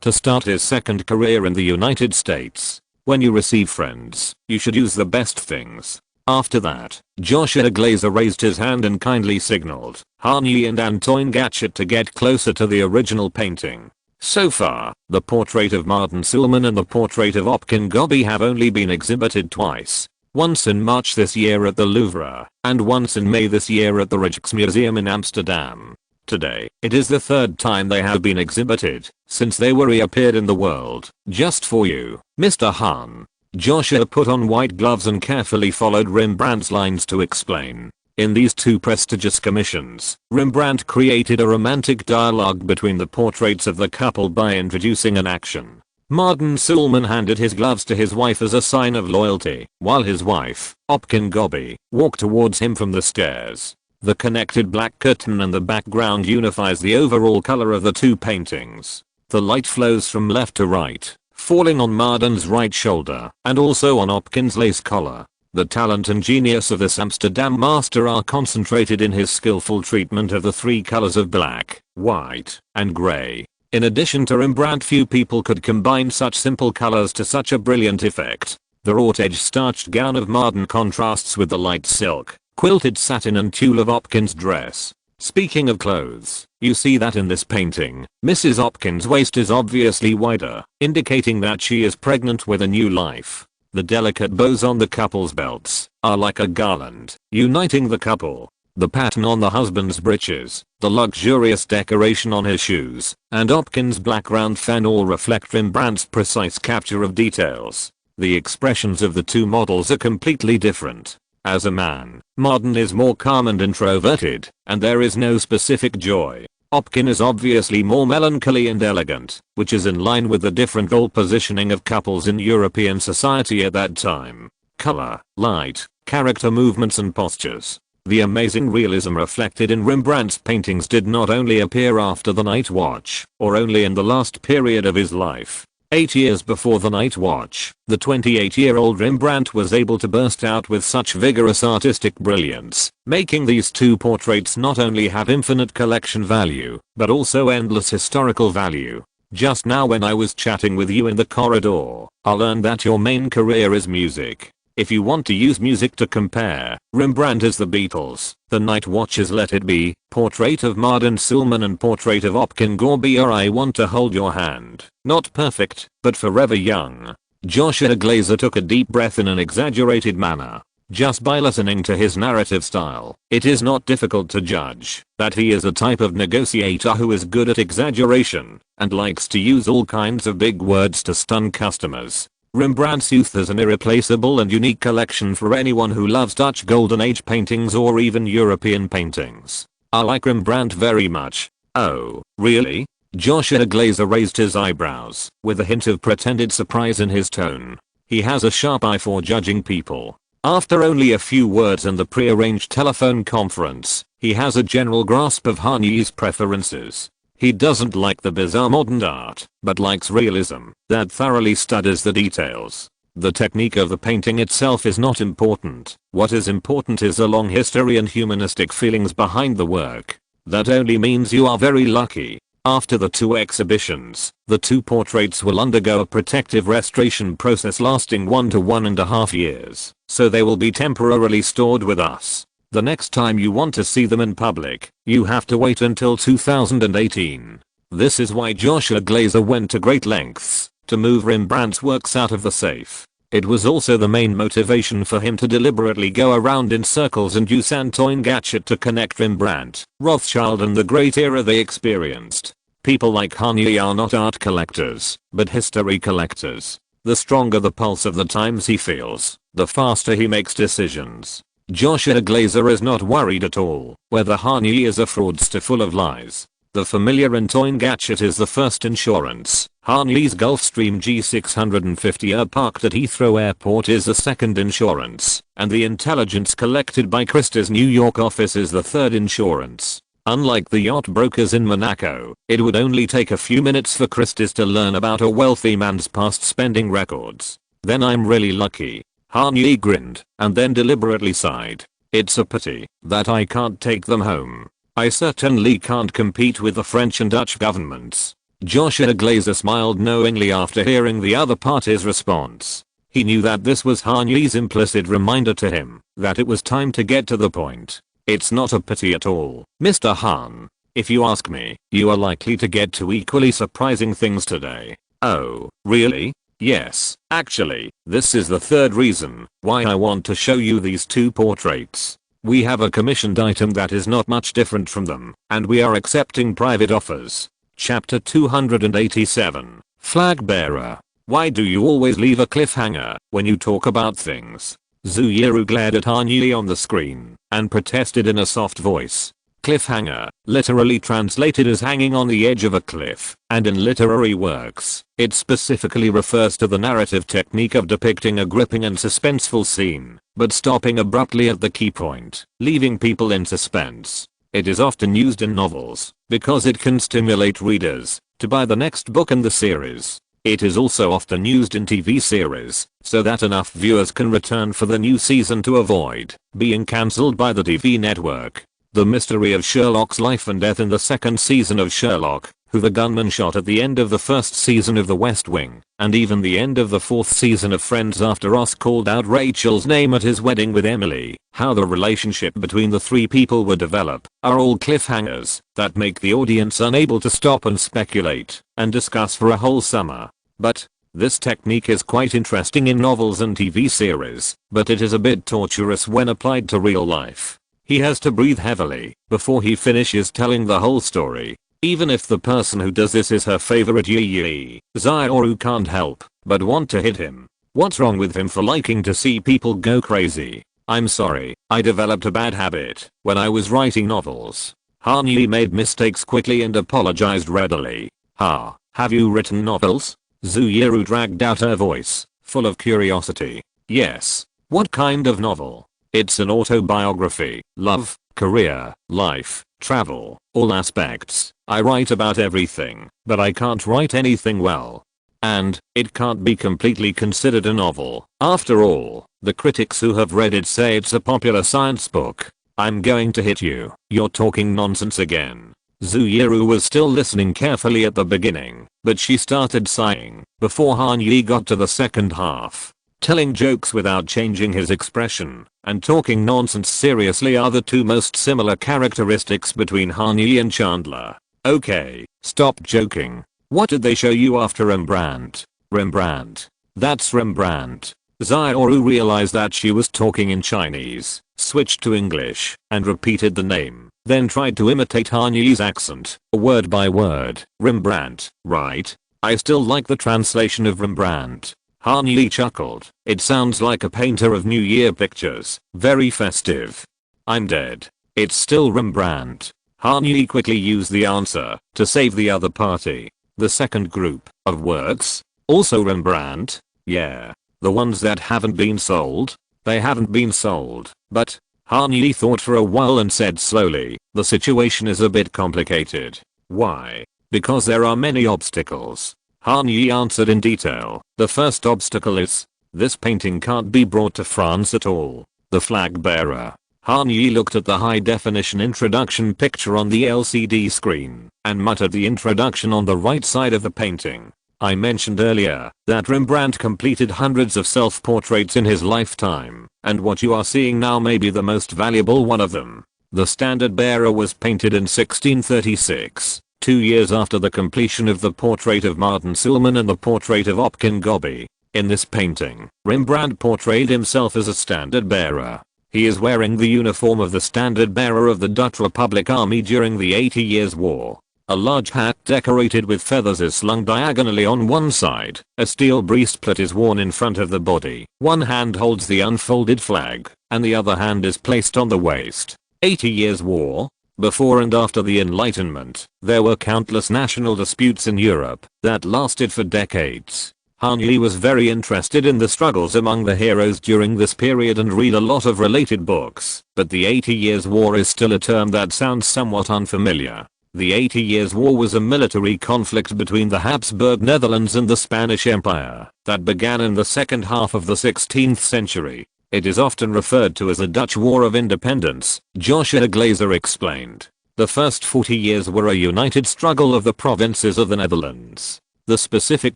to start his second career in the United States. When you receive friends, you should use the best things. After that, Joshua Glazer raised his hand and kindly signaled Harney and Antoine Gatchet to get closer to the original painting. So far, the portrait of Martin Sulman and the portrait of Opkin Gobbi have only been exhibited twice. Once in March this year at the Louvre, and once in May this year at the Rijksmuseum in Amsterdam. Today, it is the third time they have been exhibited, since they were reappeared in the world. Just for you, Mr. Hahn. Joshua put on white gloves and carefully followed Rembrandt's lines to explain. In these two prestigious commissions, Rembrandt created a romantic dialogue between the portraits of the couple by introducing an action. Martin Sulman handed his gloves to his wife as a sign of loyalty, while his wife, Opkin Gobbi, walked towards him from the stairs. The connected black curtain in the background unifies the overall color of the two paintings. The light flows from left to right, falling on Martin's right shoulder and also on Opkin's lace collar. The talent and genius of this Amsterdam master are concentrated in his skillful treatment of the three colors of black, white, and grey. In addition to Rembrandt, few people could combine such simple colors to such a brilliant effect. The wrought-edge starched gown of Martin contrasts with the light silk, quilted satin and tulle of Opkin's dress. Speaking of clothes, you see that in this painting, Mrs. Opkin's waist is obviously wider, indicating that she is pregnant with a new life. The delicate bows on the couple's belts are like a garland, uniting the couple. The pattern on the husband's breeches, the luxurious decoration on his shoes, and Opkin's black round fan all reflect Rembrandt's precise capture of details. The expressions of the two models are completely different. As a man, Martin is more calm and introverted, and there is no specific joy. Opkin is obviously more melancholy and elegant, which is in line with the different role positioning of couples in European society at that time. Color, light, character movements and postures. The amazing realism reflected in Rembrandt's paintings did not only appear after the Night Watch, or only in the last period of his life. 8 years before the Night Watch, the 28-year-old Rembrandt was able to burst out with such vigorous artistic brilliance, making these two portraits not only have infinite collection value, but also endless historical value. Just now when I was chatting with you in the corridor, I learned that your main career is music. If you want to use music to compare, Rembrandt is the Beatles, the Night Watch is Let It Be, Portrait of Martin Sulman and Portrait of Opkin Gobbi are I Want to Hold Your Hand. Not perfect, but forever young. Joshua Glazer took a deep breath in an exaggerated manner. Just by listening to his narrative style, it is not difficult to judge that he is a type of negotiator who is good at exaggeration and likes to use all kinds of big words to stun customers. Rembrandt's youth is an irreplaceable and unique collection for anyone who loves Dutch Golden Age paintings or even European paintings. I like Rembrandt very much. Oh, really? Joshua Glazer raised his eyebrows, with a hint of pretended surprise in his tone. He has a sharp eye for judging people. After only a few words in the pre-arranged telephone conference, he has a general grasp of Harney's preferences. He doesn't like the bizarre modern art, but likes realism that thoroughly studies the details. The technique of the painting itself is not important. What is important is the long history and humanistic feelings behind the work. That only means you are very lucky. After the two exhibitions, the two portraits will undergo a protective restoration process lasting 1 to 1.5 years, so they will be temporarily stored with us. The next time you want to see them in public, you have to wait until 2018. This is why Joshua Glazer went to great lengths to move Rembrandt's works out of the safe. It was also the main motivation for him to deliberately go around in circles and use Antoine Gatchet to connect Rembrandt, Rothschild and the great era they experienced. People like Harney are not art collectors, but history collectors. The stronger the pulse of the times he feels, the faster he makes decisions. Joshua Glazer is not worried at all whether Harney is a fraudster full of lies. The familiar and toying gadget is the first insurance. Han Yi's Gulfstream G650 parked at Heathrow Airport is the second insurance, and the intelligence collected by Christie's New York office is the third insurance. Unlike the yacht brokers in Monaco, it would only take a few minutes for Christie's to learn about a wealthy man's past spending records. Then I'm really lucky. Han Yi grinned, and then deliberately sighed. It's a pity that I can't take them home. I certainly can't compete with the French and Dutch governments. Joshua Glazer smiled knowingly after hearing the other party's response. He knew that this was Han Yi's implicit reminder to him that it was time to get to the point. It's not a pity at all, Mr. Han. If you ask me, you are likely to get two equally surprising things today. Oh, really? Yes, actually, this is the third reason why I want to show you these two portraits. We have a commissioned item that is not much different from them, and we are accepting private offers. Chapter 287, Flag Bearer. Why do you always leave a cliffhanger when you talk about things? Zhu Yiru glared at Han Yi on the screen and protested in a soft voice. Cliffhanger, literally translated as hanging on the edge of a cliff, and in literary works, it specifically refers to the narrative technique of depicting a gripping and suspenseful scene, but stopping abruptly at the key point, leaving people in suspense. It is often used in novels because it can stimulate readers to buy the next book in the series. It is also often used in TV series so that enough viewers can return for the new season to avoid being cancelled by the TV network. The mystery of Sherlock's life and death in the second season of Sherlock, who the gunman shot at the end of the first season of The West Wing, and even the end of the fourth season of Friends after Ross called out Rachel's name at his wedding with Emily, how the relationship between the three people would develop, are all cliffhangers that make the audience unable to stop and speculate and discuss for a whole summer. But this technique is quite interesting in novels and TV series, but it is a bit torturous when applied to real life. He has to breathe heavily before he finishes telling the whole story. Even if the person who does this is her favorite Yi, Zioru can't help but want to hit him. What's wrong with him for liking to see people go crazy? I'm sorry, I developed a bad habit when I was writing novels. Han Yi made mistakes quickly and apologized readily. Have you written novels? Zhu Yiru dragged out her voice, full of curiosity. Yes. What kind of novel? It's an autobiography, love, career, life, travel, all aspects. I write about everything, but I can't write anything well. And it can't be completely considered a novel. After all, the critics who have read it say it's a popular science book. I'm going to hit you. You're talking nonsense again. Zhu Yiru was still listening carefully at the beginning, but she started sighing before Han Yi got to the second half. Telling jokes without changing his expression and talking nonsense seriously are the two most similar characteristics between Han Yi and Chandler. Okay, stop joking. What did they show you after Rembrandt? Rembrandt. That's Rembrandt. Zioru realized that she was talking in Chinese, switched to English, and repeated the name, then tried to imitate Han Yi's accent, word by word. Rembrandt, right? I still like the translation of Rembrandt. Han Yi chuckled. It sounds like a painter of New Year pictures, very festive. I'm dead. It's still Rembrandt. Han Yi quickly used the answer to save the other party. The second group of works? Also Rembrandt? Yeah. The ones that haven't been sold? They haven't been sold, but Han Yi thought for a while and said slowly, the situation is a bit complicated. Why? Because there are many obstacles. Han Yi answered in detail. The first obstacle is, this painting can't be brought to France at all. The flag bearer. Han Yi looked at the high definition introduction picture on the LCD screen and muttered the introduction on the right side of the painting. I mentioned earlier that Rembrandt completed hundreds of self-portraits in his lifetime, and what you are seeing now may be the most valuable one of them. The standard bearer was painted in 1636, 2 years after the completion of the portrait of Martin Sulman and the portrait of Opkin Gobbi. In this painting, Rembrandt portrayed himself as a standard bearer. He is wearing the uniform of the standard bearer of the Dutch Republic Army during the 80 Years' War. A large hat decorated with feathers is slung diagonally on one side. A steel breastplate is worn in front of the body. One hand holds the unfolded flag, and the other hand is placed on the waist. 80 Years' War? Before and after the Enlightenment, there were countless national disputes in Europe that lasted for decades. Han Yi was very interested in the struggles among the heroes during this period and read a lot of related books, but the 80 Years' War is still a term that sounds somewhat unfamiliar. The 80 Years' War was a military conflict between the Habsburg Netherlands and the Spanish Empire that began in the second half of the 16th century. It is often referred to as the Dutch War of Independence, Joshua Glazer explained. The first 40 years were a united struggle of the provinces of the Netherlands. The specific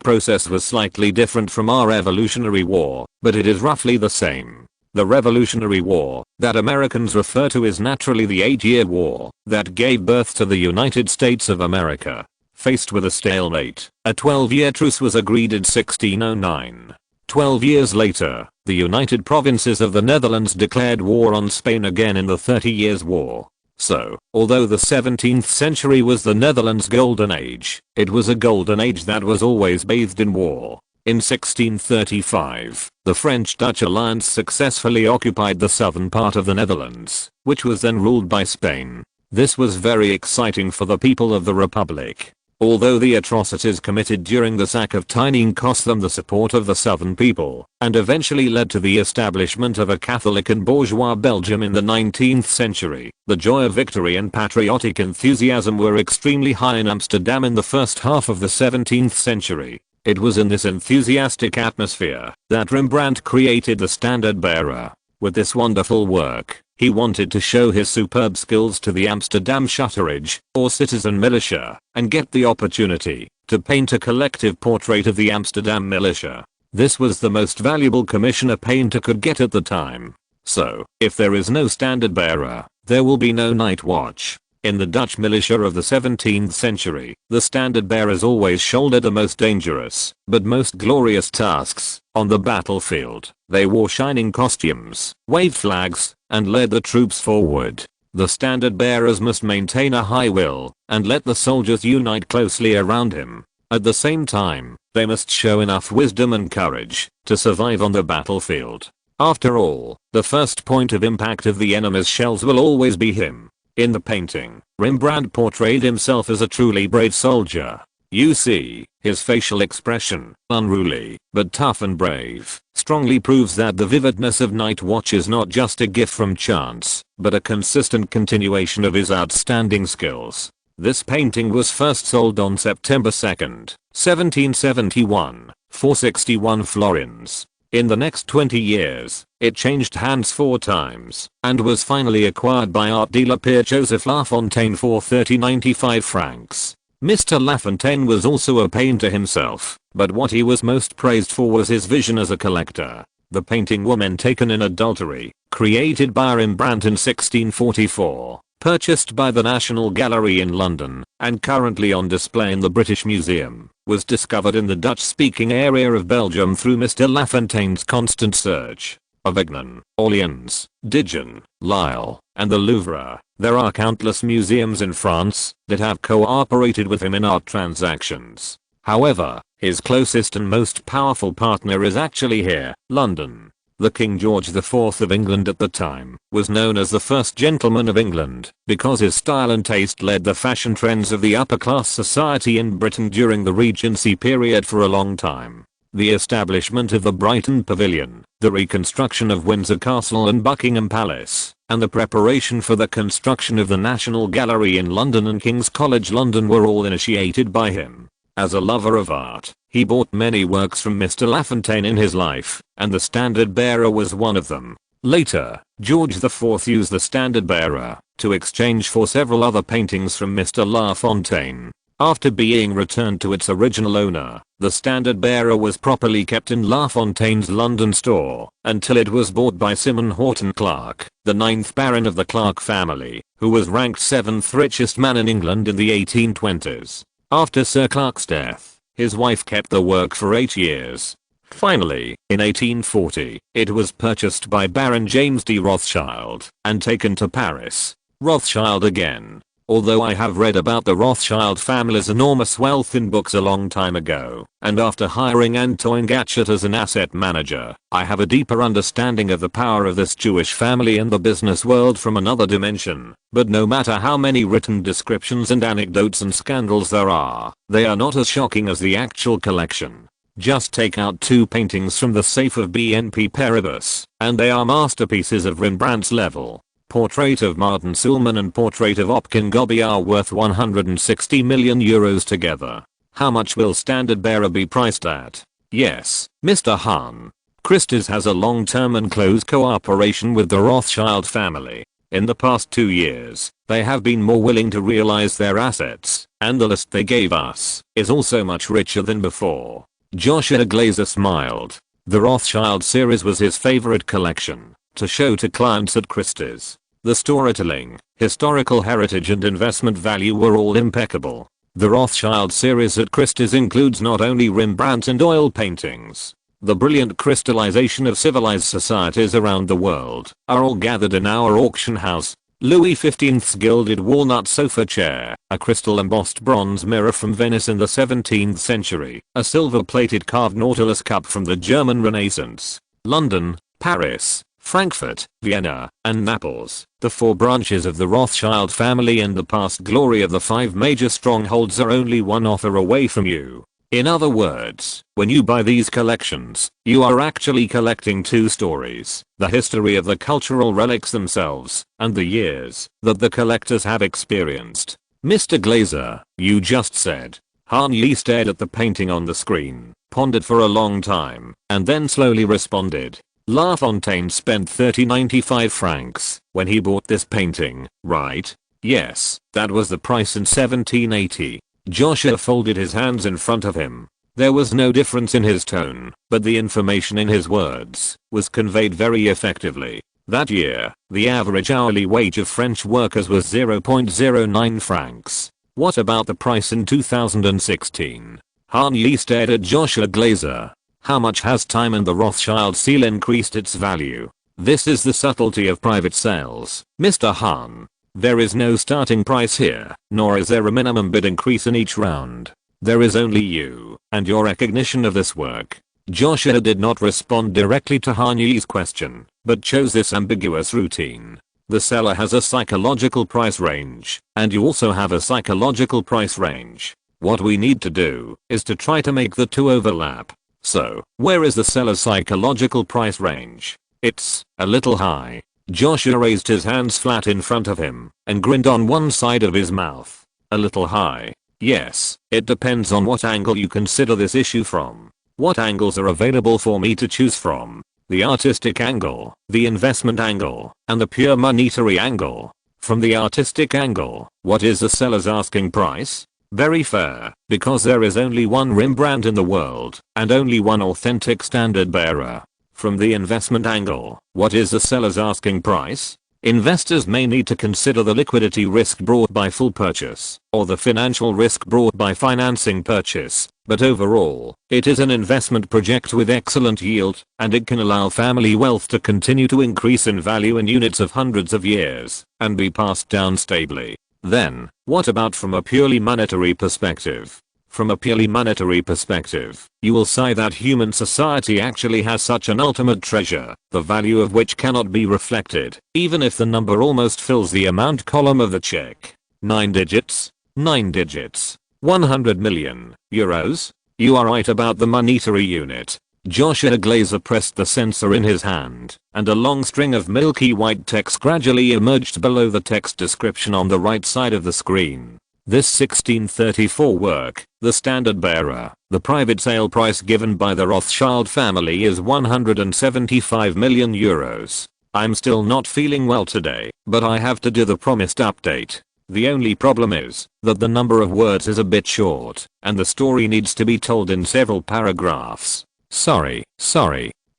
process was slightly different from our Revolutionary War, but it is roughly the same. The Revolutionary War, that Americans refer to is naturally the 8-Year War, that gave birth to the United States of America. Faced with a stalemate, a 12-year truce was agreed in 1609. 12 years later, the United Provinces of the Netherlands declared war on Spain again in the 30 Years' War. So, although the 17th century was the Netherlands' golden age, it was a golden age that was always bathed in war. In 1635, the French-Dutch alliance successfully occupied the southern part of the Netherlands, which was then ruled by Spain. This was very exciting for the people of the Republic. Although the atrocities committed during the sack of Tyneen cost them the support of the southern people, and eventually led to the establishment of a Catholic and bourgeois Belgium in the 19th century, the joy of victory and patriotic enthusiasm were extremely high in Amsterdam in the first half of the 17th century. It was in this enthusiastic atmosphere that Rembrandt created the Standard Bearer. With this wonderful work, he wanted to show his superb skills to the Amsterdam Schutterij, or citizen militia, and get the opportunity to paint a collective portrait of the Amsterdam militia. This was the most valuable commission a painter could get at the time. So, if there is no standard bearer, there will be no night watch. In the Dutch militia of the 17th century, the standard bearers always shouldered the most dangerous, but most glorious tasks on the battlefield. They wore shining costumes, waved flags, and led the troops forward. The standard bearers must maintain a high will, and let the soldiers unite closely around him. At the same time, they must show enough wisdom and courage to survive on the battlefield. After all, the first point of impact of the enemy's shells will always be him. In the painting, Rembrandt portrayed himself as a truly brave soldier. You see, his facial expression, unruly, but tough and brave, strongly proves that the vividness of Night Watch is not just a gift from chance, but a consistent continuation of his outstanding skills. This painting was first sold on September 2, 1771, for 61 florins. In the next 20 years, it changed hands 4 times, and was finally acquired by art dealer Pierre-Joseph Lafontaine for 30.95 francs. Mr. Lafontaine was also a painter himself, but what he was most praised for was his vision as a collector. The painting Woman Taken in Adultery, created by Rembrandt in 1644, purchased by the National Gallery in London, and currently on display in the British Museum, was discovered in the Dutch-speaking area of Belgium through Mr. Lafontaine's constant search. Avignon, Orleans, Dijon, Lille, and the Louvre. There are countless museums in France that have cooperated with him in art transactions. However, his closest and most powerful partner is actually here, London. The King George IV of England at the time was known as the first gentleman of England because his style and taste led the fashion trends of the upper class society in Britain during the Regency period for a long time. The establishment of the Brighton Pavilion, the reconstruction of Windsor Castle and Buckingham Palace, and the preparation for the construction of the National Gallery in London and King's College London were all initiated by him. As a lover of art, he bought many works from Mr. Lafontaine in his life, and the Standard Bearer was one of them. Later, George IV used the Standard Bearer to exchange for several other paintings from Mr. Lafontaine. After being returned to its original owner, the Standard Bearer was properly kept in Lafontaine's London store until it was bought by Simon Horton Clark, the 9th Baron of the Clark family, who was ranked 7th richest man in England in the 1820s. After Sir Clark's death, his wife kept the work for 8 years. Finally, in 1840, it was purchased by Baron James de Rothschild and taken to Paris. Rothschild again Although I have read about the Rothschild family's enormous wealth in books a long time ago, and after hiring Antoine Gatchet as an asset manager, I have a deeper understanding of the power of this Jewish family in the business world from another dimension. But no matter how many written descriptions and anecdotes and scandals there are, they are not as shocking as the actual collection. Just take out 2 paintings from the safe of BNP Paribas, and they are masterpieces of Rembrandt's level. Portrait of Martin Sulman and Portrait of Opkin Gobbi are worth 160 million euros together. How much will Standard Bearer be priced at? Yes, Mr. Hahn. Christie's has a long-term and close cooperation with the Rothschild family. In the past 2 years, they have been more willing to realize their assets, and the list they gave us is also much richer than before. Joshua Glazer smiled. The Rothschild series was his favorite collection to show to clients at Christie's. The storytelling, historical heritage and investment value were all impeccable. The Rothschild series at Christie's includes not only Rembrandt and oil paintings. The brilliant crystallization of civilized societies around the world are all gathered in our auction house. Louis XV's gilded walnut sofa chair, a crystal embossed bronze mirror from Venice in the 17th century, a silver-plated carved Nautilus cup from the German Renaissance, London, Paris, Frankfurt, Vienna, and Naples, the 4 branches of the Rothschild family and the past glory of the 5 major strongholds are only one author away from you. In other words, when you buy these collections, you are actually collecting 2 stories, the history of the cultural relics themselves, and the years that the collectors have experienced. Mr. Glazer, you just said. Han Yi stared at the painting on the screen, pondered for a long time, and then slowly responded. La Fontaine spent 30.95 francs when he bought this painting, right? Yes, that was the price in 1780. Joshua folded his hands in front of him. There was no difference in his tone, but the information in his words was conveyed very effectively. That year, the average hourly wage of French workers was 0.09 francs. What about the price in 2016? Han Yi stared at Joshua Glazer. How much has time and the Rothschild seal increased its value? This is the subtlety of private sales, Mr. Hahn. There is no starting price here, nor is there a minimum bid increase in each round. There is only you, and your recognition of this work. Joshua did not respond directly to Han Yi's question, but chose this ambiguous routine. The seller has a psychological price range, and you also have a psychological price range. What we need to do is to try to make the 2 overlap. So, where is the seller's psychological price range? It's a little high. Joshua raised his hands flat in front of him and grinned on one side of his mouth. A little high. Yes, it depends on what angle you consider this issue from. What angles are available for me to choose from? The artistic angle, the investment angle, and the pure monetary angle. From the artistic angle, what is the seller's asking price? Very fair, because there is only one Rembrandt in the world, and only one authentic Standard Bearer. From the investment angle, what is the seller's asking price? Investors may need to consider the liquidity risk brought by full purchase, or the financial risk brought by financing purchase, but overall, it is an investment project with excellent yield, and it can allow family wealth to continue to increase in value in units of hundreds of years, and be passed down stably. Then, what about from a purely monetary perspective? From a purely monetary perspective, you will say that human society actually has such an ultimate treasure, the value of which cannot be reflected, even if the number almost fills the amount column of the check. 9 digits? 9 digits. 100 million euros? You are right about the monetary unit. Joshua Glazer pressed the sensor in his hand, and a long string of milky white text gradually emerged below the text description on the right side of the screen. This 1634 work, the Standard Bearer, the private sale price given by the Rothschild family is 175 million euros. I'm still not feeling well today, but I have to do the promised update. The only problem is that the number of words is a bit short, and the story needs to be told in several paragraphs. Sorry.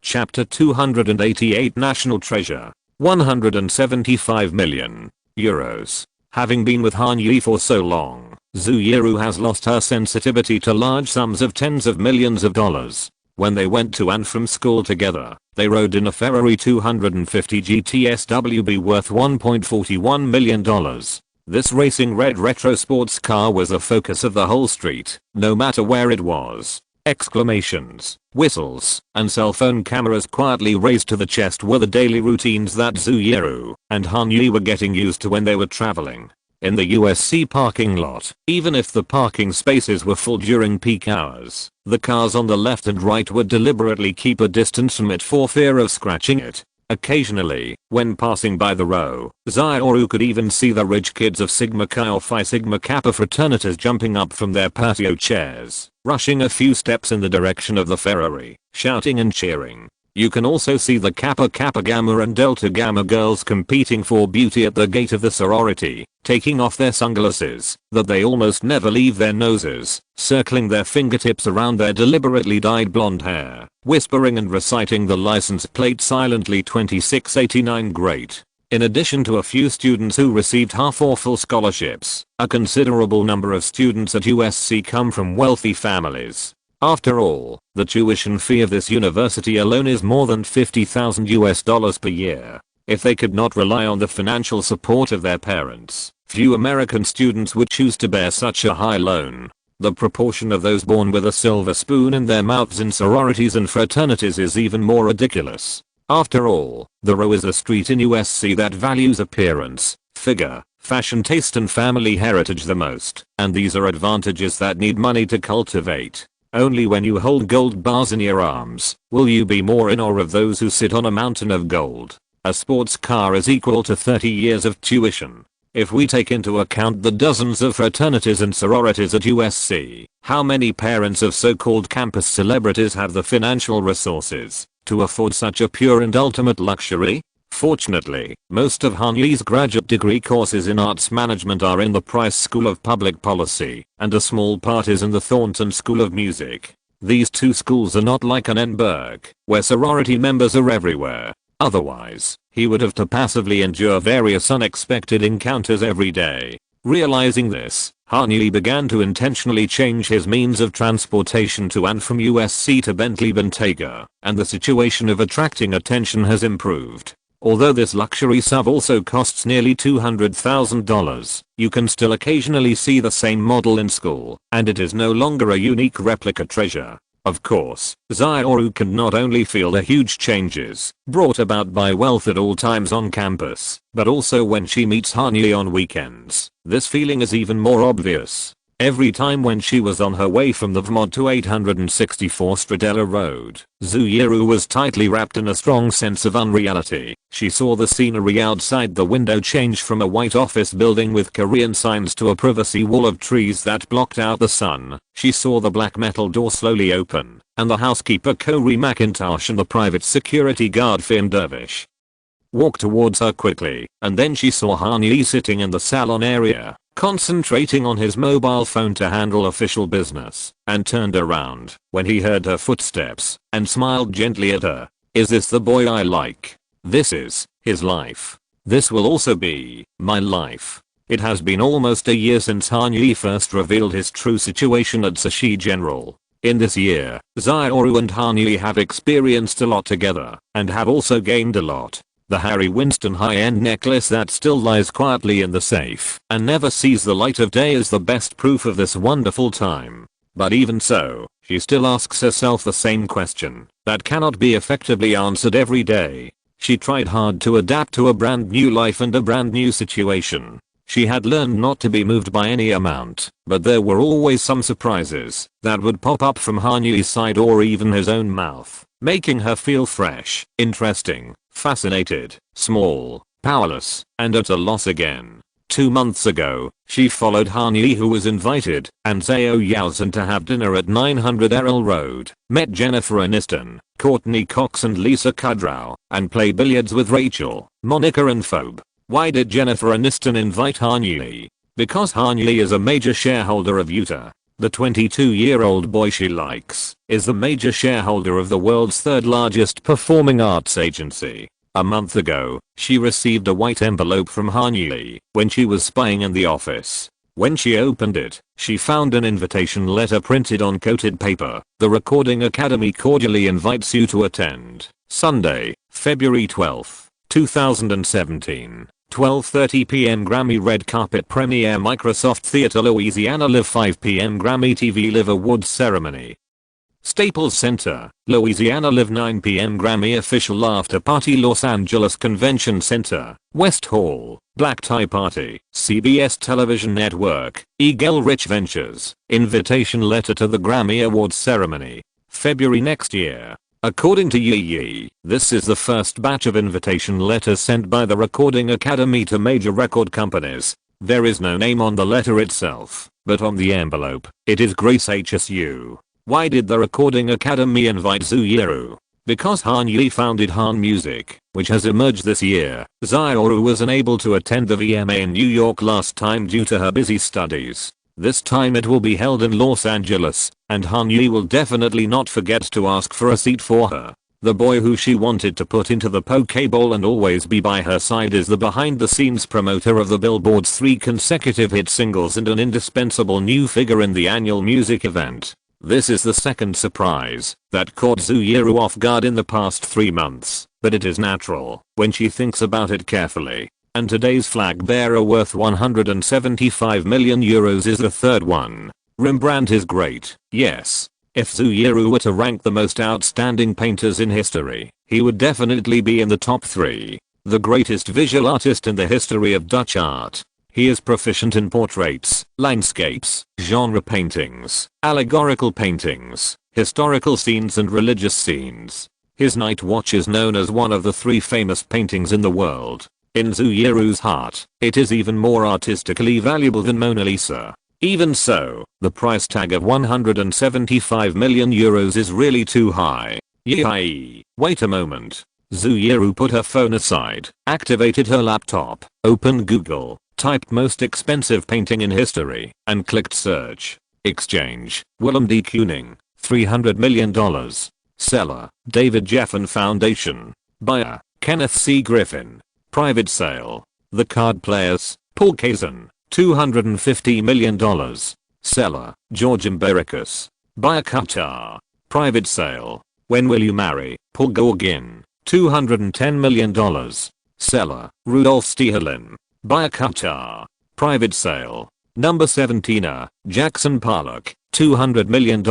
Chapter 288 National Treasure. 175 million euros. Having been with Han Yi for so long, Zhu Yiru has lost her sensitivity to large sums of tens of millions of dollars. When they went to and from school together, they rode in a Ferrari 250 GTS WB worth $1.41 million. This racing red retro sports car was a focus of the whole street, no matter where it was. Exclamations, whistles, and cell phone cameras quietly raised to the chest were the daily routines that Zooyeru and Han-Yi were getting used to when they were traveling. In the USC parking lot, even if the parking spaces were full during peak hours, the cars on the left and right would deliberately keep a distance from it for fear of scratching it. Occasionally, when passing by the row, Zioru could even see the rich kids of Sigma Chi or Phi Sigma Kappa fraternities jumping up from their patio chairs, rushing a few steps in the direction of the Ferrari, shouting and cheering. You can also see the Kappa Kappa Gamma and Delta Gamma girls competing for beauty at the gate of the sorority, taking off their sunglasses that they almost never leave their noses, circling their fingertips around their deliberately dyed blonde hair, whispering and reciting the license plate silently 2689 great. In addition to a few students who received half or full scholarships, a considerable number of students at USC come from wealthy families. After all, the tuition fee of this university alone is more than $50,000 per year. If they could not rely on the financial support of their parents, few American students would choose to bear such a high loan. The proportion of those born with a silver spoon in their mouths in sororities and fraternities is even more ridiculous. After all, the row is a street in USC that values appearance, figure, fashion taste and family heritage the most, and these are advantages that need money to cultivate. Only when you hold gold bars in your arms will you be more in awe of those who sit on a mountain of gold. A sports car is equal to 30 years of tuition. If we take into account the dozens of fraternities and sororities at USC, how many parents of so-called campus celebrities have the financial resources to afford such a pure and ultimate luxury? Fortunately, most of Han-Yi's graduate degree courses in arts management are in the Price School of Public Policy, and a small part is in the Thornton School of Music. These two schools are not like an Edinburgh, where sorority members are everywhere. Otherwise, he would have to passively endure various unexpected encounters every day. Realizing this, Han-Yi began to intentionally change his means of transportation to and from USC to Bentley Bentayga, and the situation of attracting attention has improved. Although this luxury sub also costs nearly $200,000, you can still occasionally see the same model in school, and it is no longer a unique replica treasure. Of course, Zioru can not only feel the huge changes brought about by wealth at all times on campus, but also when she meets Han-Yi on weekends. This feeling is even more obvious. Every time when she was on her way from the Vmod to 864 Stradella Road, Zooyeru was tightly wrapped in a strong sense of unreality. She saw the scenery outside the window change from a white office building with Korean signs to a privacy wall of trees that blocked out the sun. She saw the black metal door slowly open, and the housekeeper Corey McIntosh and the private security guard Finn Dervish walk towards her quickly, and then she saw Han-Yi sitting in the salon area, concentrating on his mobile phone to handle official business, and turned around when he heard her footsteps and smiled gently at her. Is this the boy I like? This is his life. This will also be my life. It has been almost a year since Han-Yi first revealed his true situation at Sashi General. In this year, Zioru and Han-Yi have experienced a lot together and have also gained a lot. The Harry Winston high-end necklace that still lies quietly in the safe and never sees the light of day is the best proof of this wonderful time. But even so, she still asks herself the same question that cannot be effectively answered every day. She tried hard to adapt to a brand new life and a brand new situation. She had learned not to be moved by any amount, but there were always some surprises that would pop up from Han-Yi's side or even his own mouth, making her feel fresh, interesting, fascinated, small, powerless, and at a loss again. 2 months ago, she followed Han-Yi, who was invited, and Zhao Yaozhen to have dinner at 900 Errol Road, met Jennifer Aniston, Courtney Cox and Lisa Kudrow, and play billiards with Rachel, Monica and Phoebe. Why did Jennifer Aniston invite Han-Yi? Because Han-Yi is a major shareholder of Utah. The 22-year-old boy she likes is the major shareholder of the world's third largest performing arts agency. A month ago, she received a white envelope from Han-Yi when she was spying in the office. When she opened it, she found an invitation letter printed on coated paper. The Recording Academy cordially invites you to attend Sunday, February 12, 2017. 12:30 p.m. Grammy Red Carpet Premiere Microsoft Theater Louisiana Live 5 p.m. Grammy TV Live Awards Ceremony Staples Center, Louisiana Live 9 p.m. Grammy Official After Party Los Angeles Convention Center, West Hall, Black Tie Party, CBS Television Network, Eagle Rich Ventures, Invitation Letter to the Grammy Awards Ceremony, February next year. According to Yee, this is the first batch of invitation letters sent by the Recording Academy to major record companies. There is no name on the letter itself, but on the envelope, it is Grace HSU. Why did the Recording Academy invite Zhu Yiru? Because Han Yi founded Han Music, which has emerged this year. Xiaoru was unable to attend the VMA in New York last time due to her busy studies. This time it will be held in Los Angeles, and Han Yi will definitely not forget to ask for a seat for her. The boy who she wanted to put into the Pokeball and always be by her side is the behind-the-scenes promoter of the Billboard's 3 consecutive hit singles and an indispensable new figure in the annual music event. This is the second surprise that caught Zhu Yiru off guard in the past 3 months, but it is natural when she thinks about it carefully. And today's flag bearer worth 175 million euros is the third one. Rembrandt is great, yes. If Zhu Yiru were to rank the most outstanding painters in history, he would definitely be in the top 3. The greatest visual artist in the history of Dutch art. He is proficient in portraits, landscapes, genre paintings, allegorical paintings, historical scenes and religious scenes. His Night Watch is known as one of the 3 famous paintings in the world. In Zhu Yiru's heart, it is even more artistically valuable than Mona Lisa. Even so, the price tag of 175 million euros is really too high. Yee, wait a moment. Zhu Yiru put her phone aside, activated her laptop, opened Google, typed most expensive painting in history, and clicked search. Exchange, Willem D. Kooning, $300 million. Seller, David Geffen Foundation. Buyer, Kenneth C. Griffin. Private sale. The Card Players, Paul Kazan, $250 million. Seller, George Imbericus. Buyer Qatar. Private sale. When Will You Marry, Paul Gauguin, $210 million. Seller, Rudolf Stiehelin. Buyer Qatar. Private sale. Number 17, Jackson Pollock, $200 million.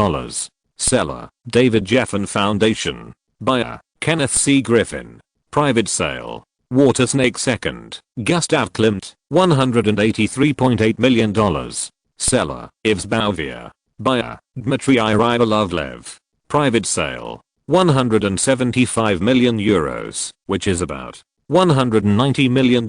Seller, David Geffen Foundation. Buyer, Kenneth C. Griffin. Private sale. Water Snake 2nd, Gustav Klimt, $183.8 million. Seller, Yves Bouvier. Buyer, Dmitry Rybolovlev. Private sale. 175 million euros, which is about $190 million.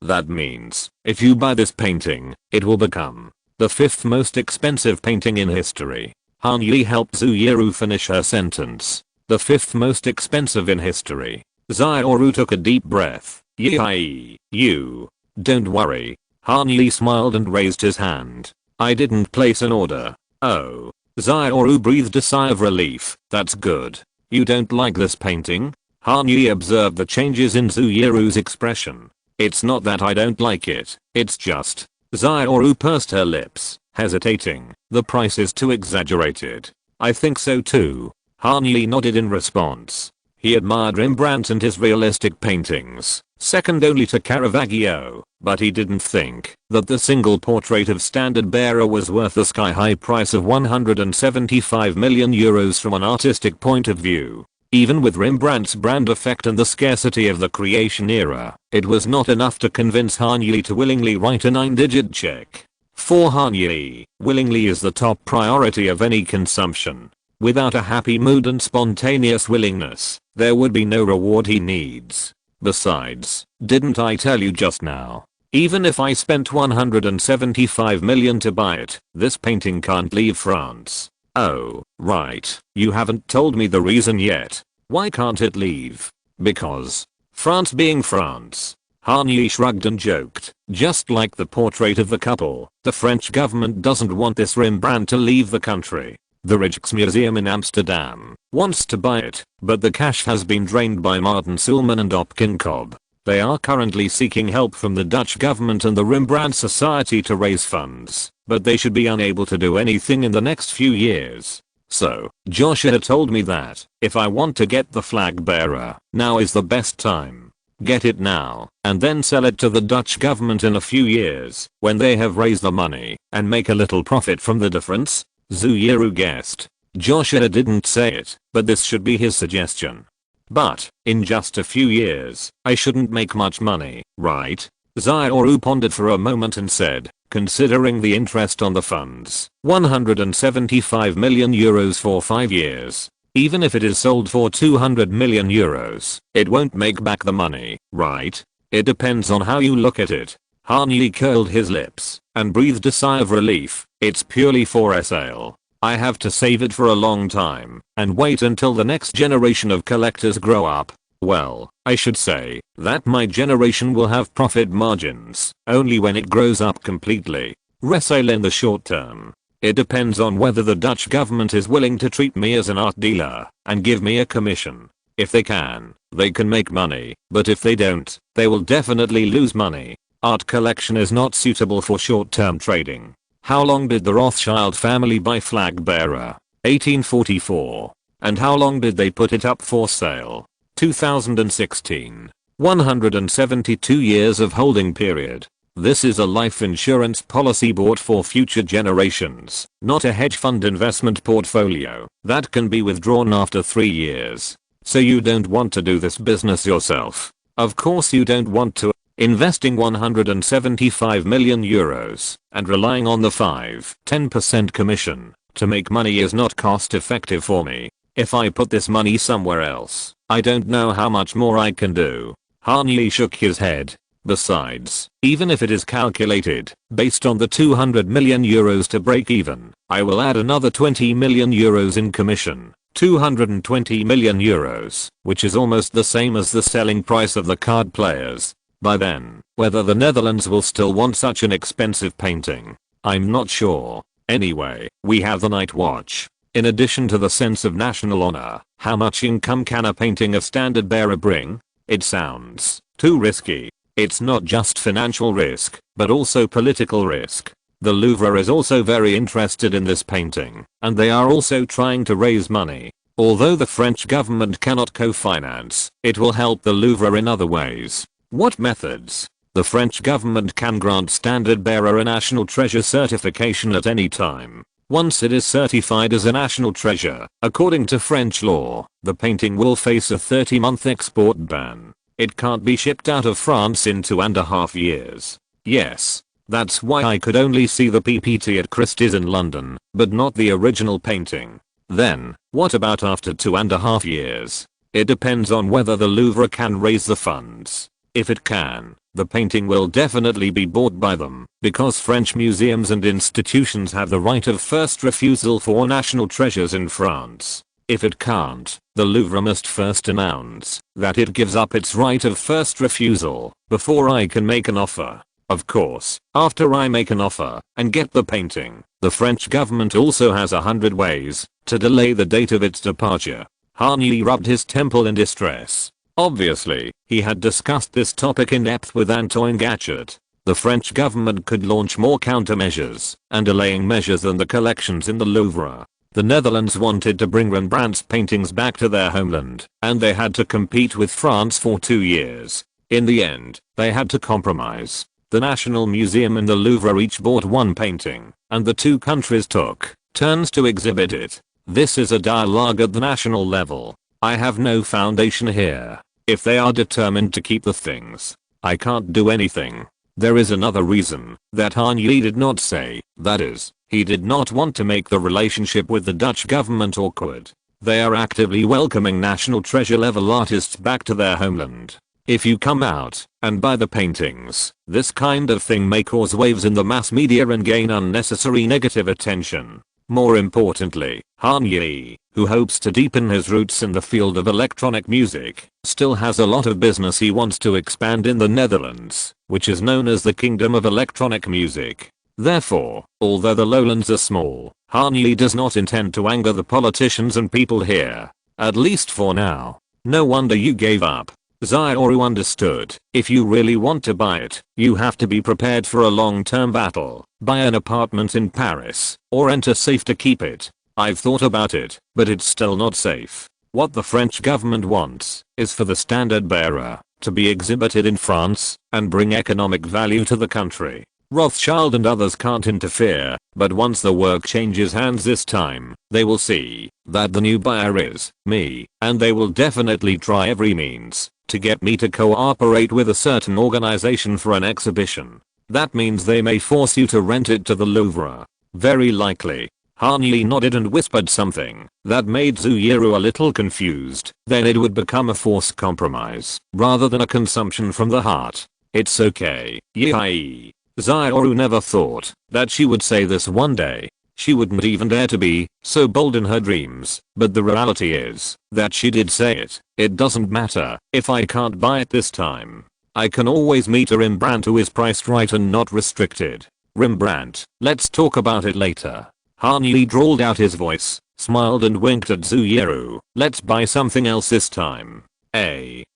That means, if you buy this painting, it will become the 5th most expensive painting in history. Han Yi helped Zhu Yiru finish her sentence. The 5th most expensive in history. Xiaoru took a deep breath. Yee, you. Don't worry. Han Yi smiled and raised his hand. I didn't place an order. Oh. Xiaoru breathed a sigh of relief. That's good. You don't like this painting? Han Yi observed the changes in Zhu Yiru's expression. It's not that I don't like it. It's just. Xiaoru pursed her lips, hesitating. The price is too exaggerated. I think so too. Han Yi nodded in response. He admired Rembrandt and his realistic paintings, second only to Caravaggio, but he didn't think that the single portrait of Standard Bearer was worth the sky-high price of 175 million euros from an artistic point of view. Even with Rembrandt's brand effect and the scarcity of the creation era, it was not enough to convince Han Yi to willingly write a 9-digit check. For Han Yi, willingly is the top priority of any consumption. Without a happy mood and spontaneous willingness, there would be no reward he needs. Besides, didn't I tell you just now? Even if I spent 175 million to buy it, this painting can't leave France. Oh, right, you haven't told me the reason yet. Why can't it leave? Because France being France. Han Yi shrugged and joked, just like the portrait of the couple, the French government doesn't want this Rembrandt to leave the country. The Rijksmuseum in Amsterdam wants to buy it, but the cash has been drained by Martin Sulman and Opkin Cobb. They are currently seeking help from the Dutch government and the Rembrandt Society to raise funds, but they should be unable to do anything in the next few years. So, Joshua told me that, if I want to get the flag bearer, now is the best time. Get it now, and then sell it to the Dutch government in a few years, when they have raised the money, and make a little profit from the difference. Zuyuru guessed. Joshua didn't say it, but this should be his suggestion. But, in just a few years, I shouldn't make much money, right? Zuyuru pondered for a moment and said, considering the interest on the funds, 175 million euros for 5 years. Even if it is sold for 200 million euros, it won't make back the money, right? It depends on how you look at it. Hanyi curled his lips and breathed a sigh of relief. It's purely for sale. I have to save it for a long time and wait until the next generation of collectors grow up. Well, I should say that my generation will have profit margins only when it grows up completely. Resale in the short term. It depends on whether the Dutch government is willing to treat me as an art dealer and give me a commission. If they can make money, but if they don't, they will definitely lose money. Art collection is not suitable for short-term trading. How long did the Rothschild family buy Flag Bearer? 1844. And how long did they put it up for sale? 2016. 172 years of holding period. This is a life insurance policy bought for future generations, not a hedge fund investment portfolio that can be withdrawn after 3 years. So you don't want to do this business yourself. Of course you don't want to. Investing 175 million euros and relying on the 5-10% commission to make money is not cost effective for me. If I put this money somewhere else, I don't know how much more I can do. Hanyi shook his head. Besides, even if it is calculated based on the 200 million euros to break even, I will add another 20 million euros in commission, 220 million euros, which is almost the same as the selling price of the card players. By then, whether the Netherlands will still want such an expensive painting, I'm not sure. Anyway, we have the night watch. In addition to the sense of national honor, how much income can a painting of Standard Bearer bring? It sounds too risky. It's not just financial risk, but also political risk. The Louvre is also very interested in this painting, and they are also trying to raise money. Although the French government cannot co-finance, it will help the Louvre in other ways. What methods? The French government can grant Standard Bearer a national treasure certification at any time. Once it is certified as a national treasure, according to French law, the painting will face a 30-month export ban. It can't be shipped out of France in 2.5 years. Yes. That's why I could only see the PPT at Christie's in London, but not the original painting. Then, what about after 2.5 years? It depends on whether the Louvre can raise the funds. If it can, the painting will definitely be bought by them, because French museums and institutions have the right of first refusal for national treasures in France. If it can't, the Louvre must first announce that it gives up its right of first refusal before I can make an offer. Of course, after I make an offer and get the painting, the French government also has 100 ways to delay the date of its departure. Hanyi rubbed his temple in distress. Obviously, he had discussed this topic in depth with Antoine Gachet. The French government could launch more countermeasures and delaying measures than the collections in the Louvre. The Netherlands wanted to bring Rembrandt's paintings back to their homeland, and they had to compete with France for 2 years. In the end, they had to compromise. The National Museum and the Louvre each bought one painting, and the two countries took turns to exhibit it. This is a dialogue at the national level. I have no foundation here. If they are determined to keep the things, I can't do anything. There is another reason that Hanyi did not say, that is, he did not want to make the relationship with the Dutch government awkward. They are actively welcoming national treasure level artists back to their homeland. If you come out and buy the paintings, this kind of thing may cause waves in the mass media and gain unnecessary negative attention. More importantly, Hanyi, who hopes to deepen his roots in the field of electronic music, still has a lot of business he wants to expand in the Netherlands, which is known as the Kingdom of Electronic Music. Therefore, although the lowlands are small, Hanyi does not intend to anger the politicians and people here. At least for now. No wonder you gave up. Zuyuru understood. If you really want to buy it, you have to be prepared for a long-term battle. Buy an apartment in Paris, or enter safe to keep it. I've thought about it, but it's still not safe. What the French government wants is for the Standard Bearer to be exhibited in France and bring economic value to the country. Rothschild and others can't interfere, but once the work changes hands this time, they will see that the new buyer is me, and they will definitely try every means to get me to cooperate with a certain organization for an exhibition. That means they may force you to rent it to the Louvre. Very likely. Han Yi nodded and whispered something that made Zhu Yiru a little confused. Then it would become a forced compromise rather than a consumption from the heart. It's okay, Yi. Zioru never thought that she would say this one day. She wouldn't even dare to be so bold in her dreams, but the reality is that she did say it. It doesn't matter if I can't buy it this time. I can always meet a Rembrandt who is priced right and not restricted. Rembrandt, let's talk about it later. Han Yi drawled out his voice, smiled and winked at Zhu Yiru. Let's buy something else this time.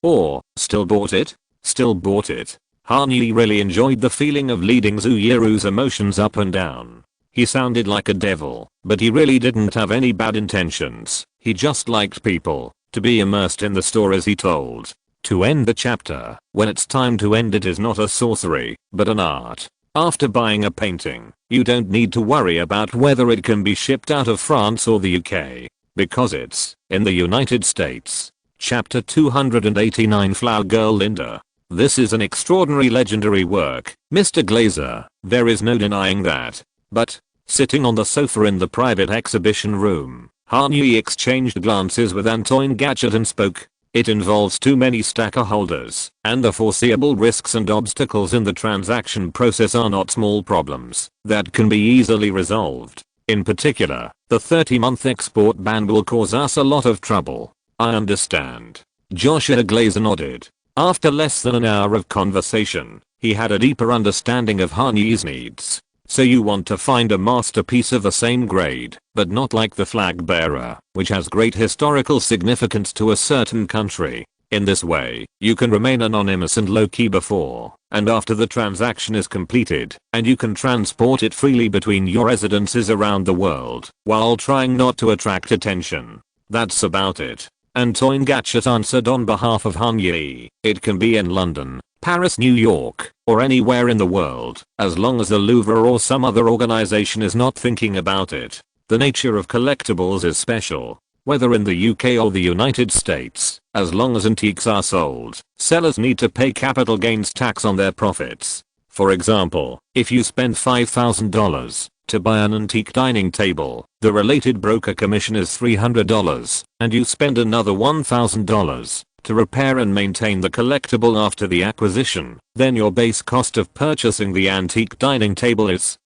Or, still bought it? Still bought it. Han Yi really enjoyed the feeling of leading Zhu Yiru's emotions up and down. He sounded like a devil, but he really didn't have any bad intentions. He just liked people to be immersed in the stories he told. To end the chapter, when it's time to end it is not a sorcery, but an art. After buying a painting, you don't need to worry about whether it can be shipped out of France or the UK, because it's in the United States. Chapter 289 Flower Girl Linda. This is an extraordinary legendary work, Mr. Glazer, there is no denying that. But, sitting on the sofa in the private exhibition room, Han Yi exchanged glances with Antoine Gatchet and spoke. It involves too many stacker holders, and the foreseeable risks and obstacles in the transaction process are not small problems that can be easily resolved. In particular, the 30-month export ban will cause us a lot of trouble. I understand. Joshua Glazer nodded. After less than an hour of conversation, he had a deeper understanding of Han Yi's needs. So you want to find a masterpiece of the same grade, but not like the flag bearer, which has great historical significance to a certain country. In this way, you can remain anonymous and low-key before and after the transaction is completed, and you can transport it freely between your residences around the world, while trying not to attract attention. That's about it. Antoine Gatchet answered on behalf of Han Yi. It can be in London, Paris, New York, or anywhere in the world, as long as the Louvre or some other organization is not thinking about it. The nature of collectibles is special. Whether in the UK or the United States, as long as antiques are sold, sellers need to pay capital gains tax on their profits. For example, if you spend $5,000 to buy an antique dining table, the related broker commission is $300, and you spend another $1,000 to repair and maintain the collectible after the acquisition, then your base cost of purchasing the antique dining table is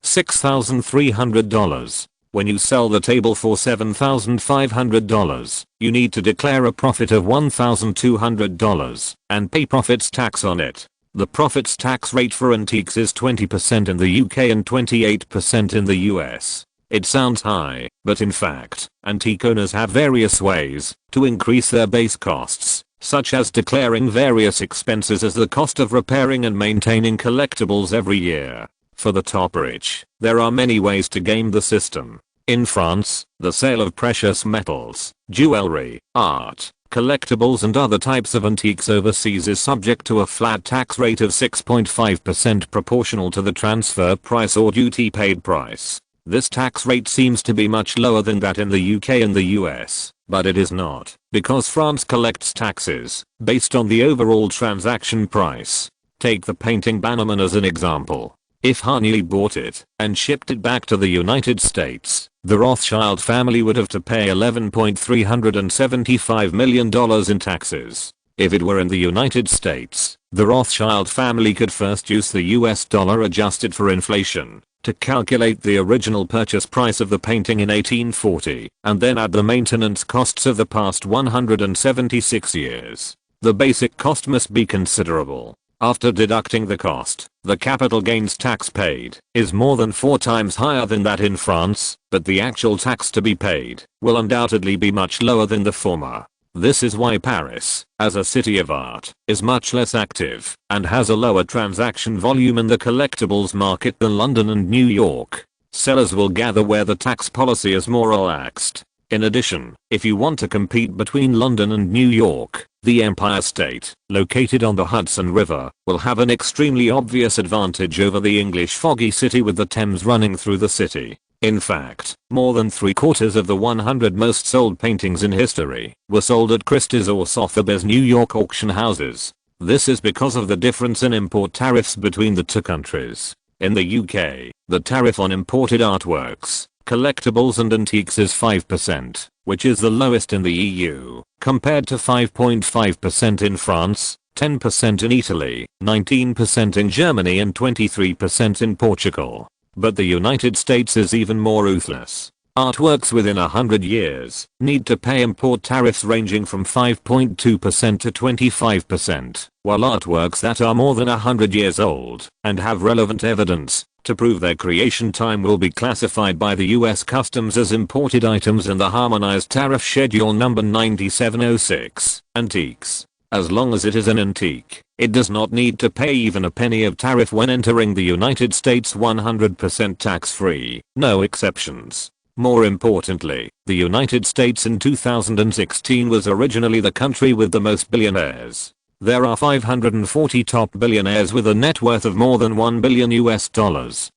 $6,300. When you sell the table for $7,500, you need to declare a profit of $1,200 and pay profits tax on it. The profits tax rate for antiques is 20% in the UK and 28% in the US. It sounds high, but in fact, antique owners have various ways to increase their base costs, such as declaring various expenses as the cost of repairing and maintaining collectibles every year. For the top rich, there are many ways to game the system. In France, the sale of precious metals, jewelry, art, collectibles and other types of antiques overseas is subject to a flat tax rate of 6.5% proportional to the transfer price or duty paid price. This tax rate seems to be much lower than that in the UK and the US, but it is not, because France collects taxes based on the overall transaction price. Take the painting Bannerman as an example. If Han Yi bought it and shipped it back to the United States, the Rothschild family would have to pay $11.375 million in taxes. If it were in the United States, the Rothschild family could first use the US dollar adjusted for inflation to calculate the original purchase price of the painting in 1840, and then add the maintenance costs of the past 176 years. The basic cost must be considerable. After deducting the cost, the capital gains tax paid is more than 4 times higher than that in France, but the actual tax to be paid will undoubtedly be much lower than the former. This is why Paris, as a city of art, is much less active and has a lower transaction volume in the collectibles market than London and New York. Sellers will gather where the tax policy is more relaxed. In addition, if you want to compete between London and New York, the Empire State, located on the Hudson River, will have an extremely obvious advantage over the English foggy city with the Thames running through the city. In fact, more than 3/4 of the 100 most sold paintings in history were sold at Christie's or Sotheby's New York auction houses. This is because of the difference in import tariffs between the two countries. In the UK, the tariff on imported artworks, collectibles and antiques is 5%, which is the lowest in the EU, compared to 5.5% in France, 10% in Italy, 19% in Germany and 23% in Portugal. But the United States is even more ruthless. Artworks within 100 years need to pay import tariffs ranging from 5.2% to 25%, while artworks that are more than 100 years old and have relevant evidence to prove their creation time will be classified by the US Customs as imported items in the Harmonized Tariff Schedule number 9706, antiques. As long as it is an antique, it does not need to pay even a penny of tariff when entering the United States 100% tax-free, no exceptions. More importantly, the United States in 2016 was originally the country with the most billionaires. There are 540 top billionaires with a net worth of more than $1 billion,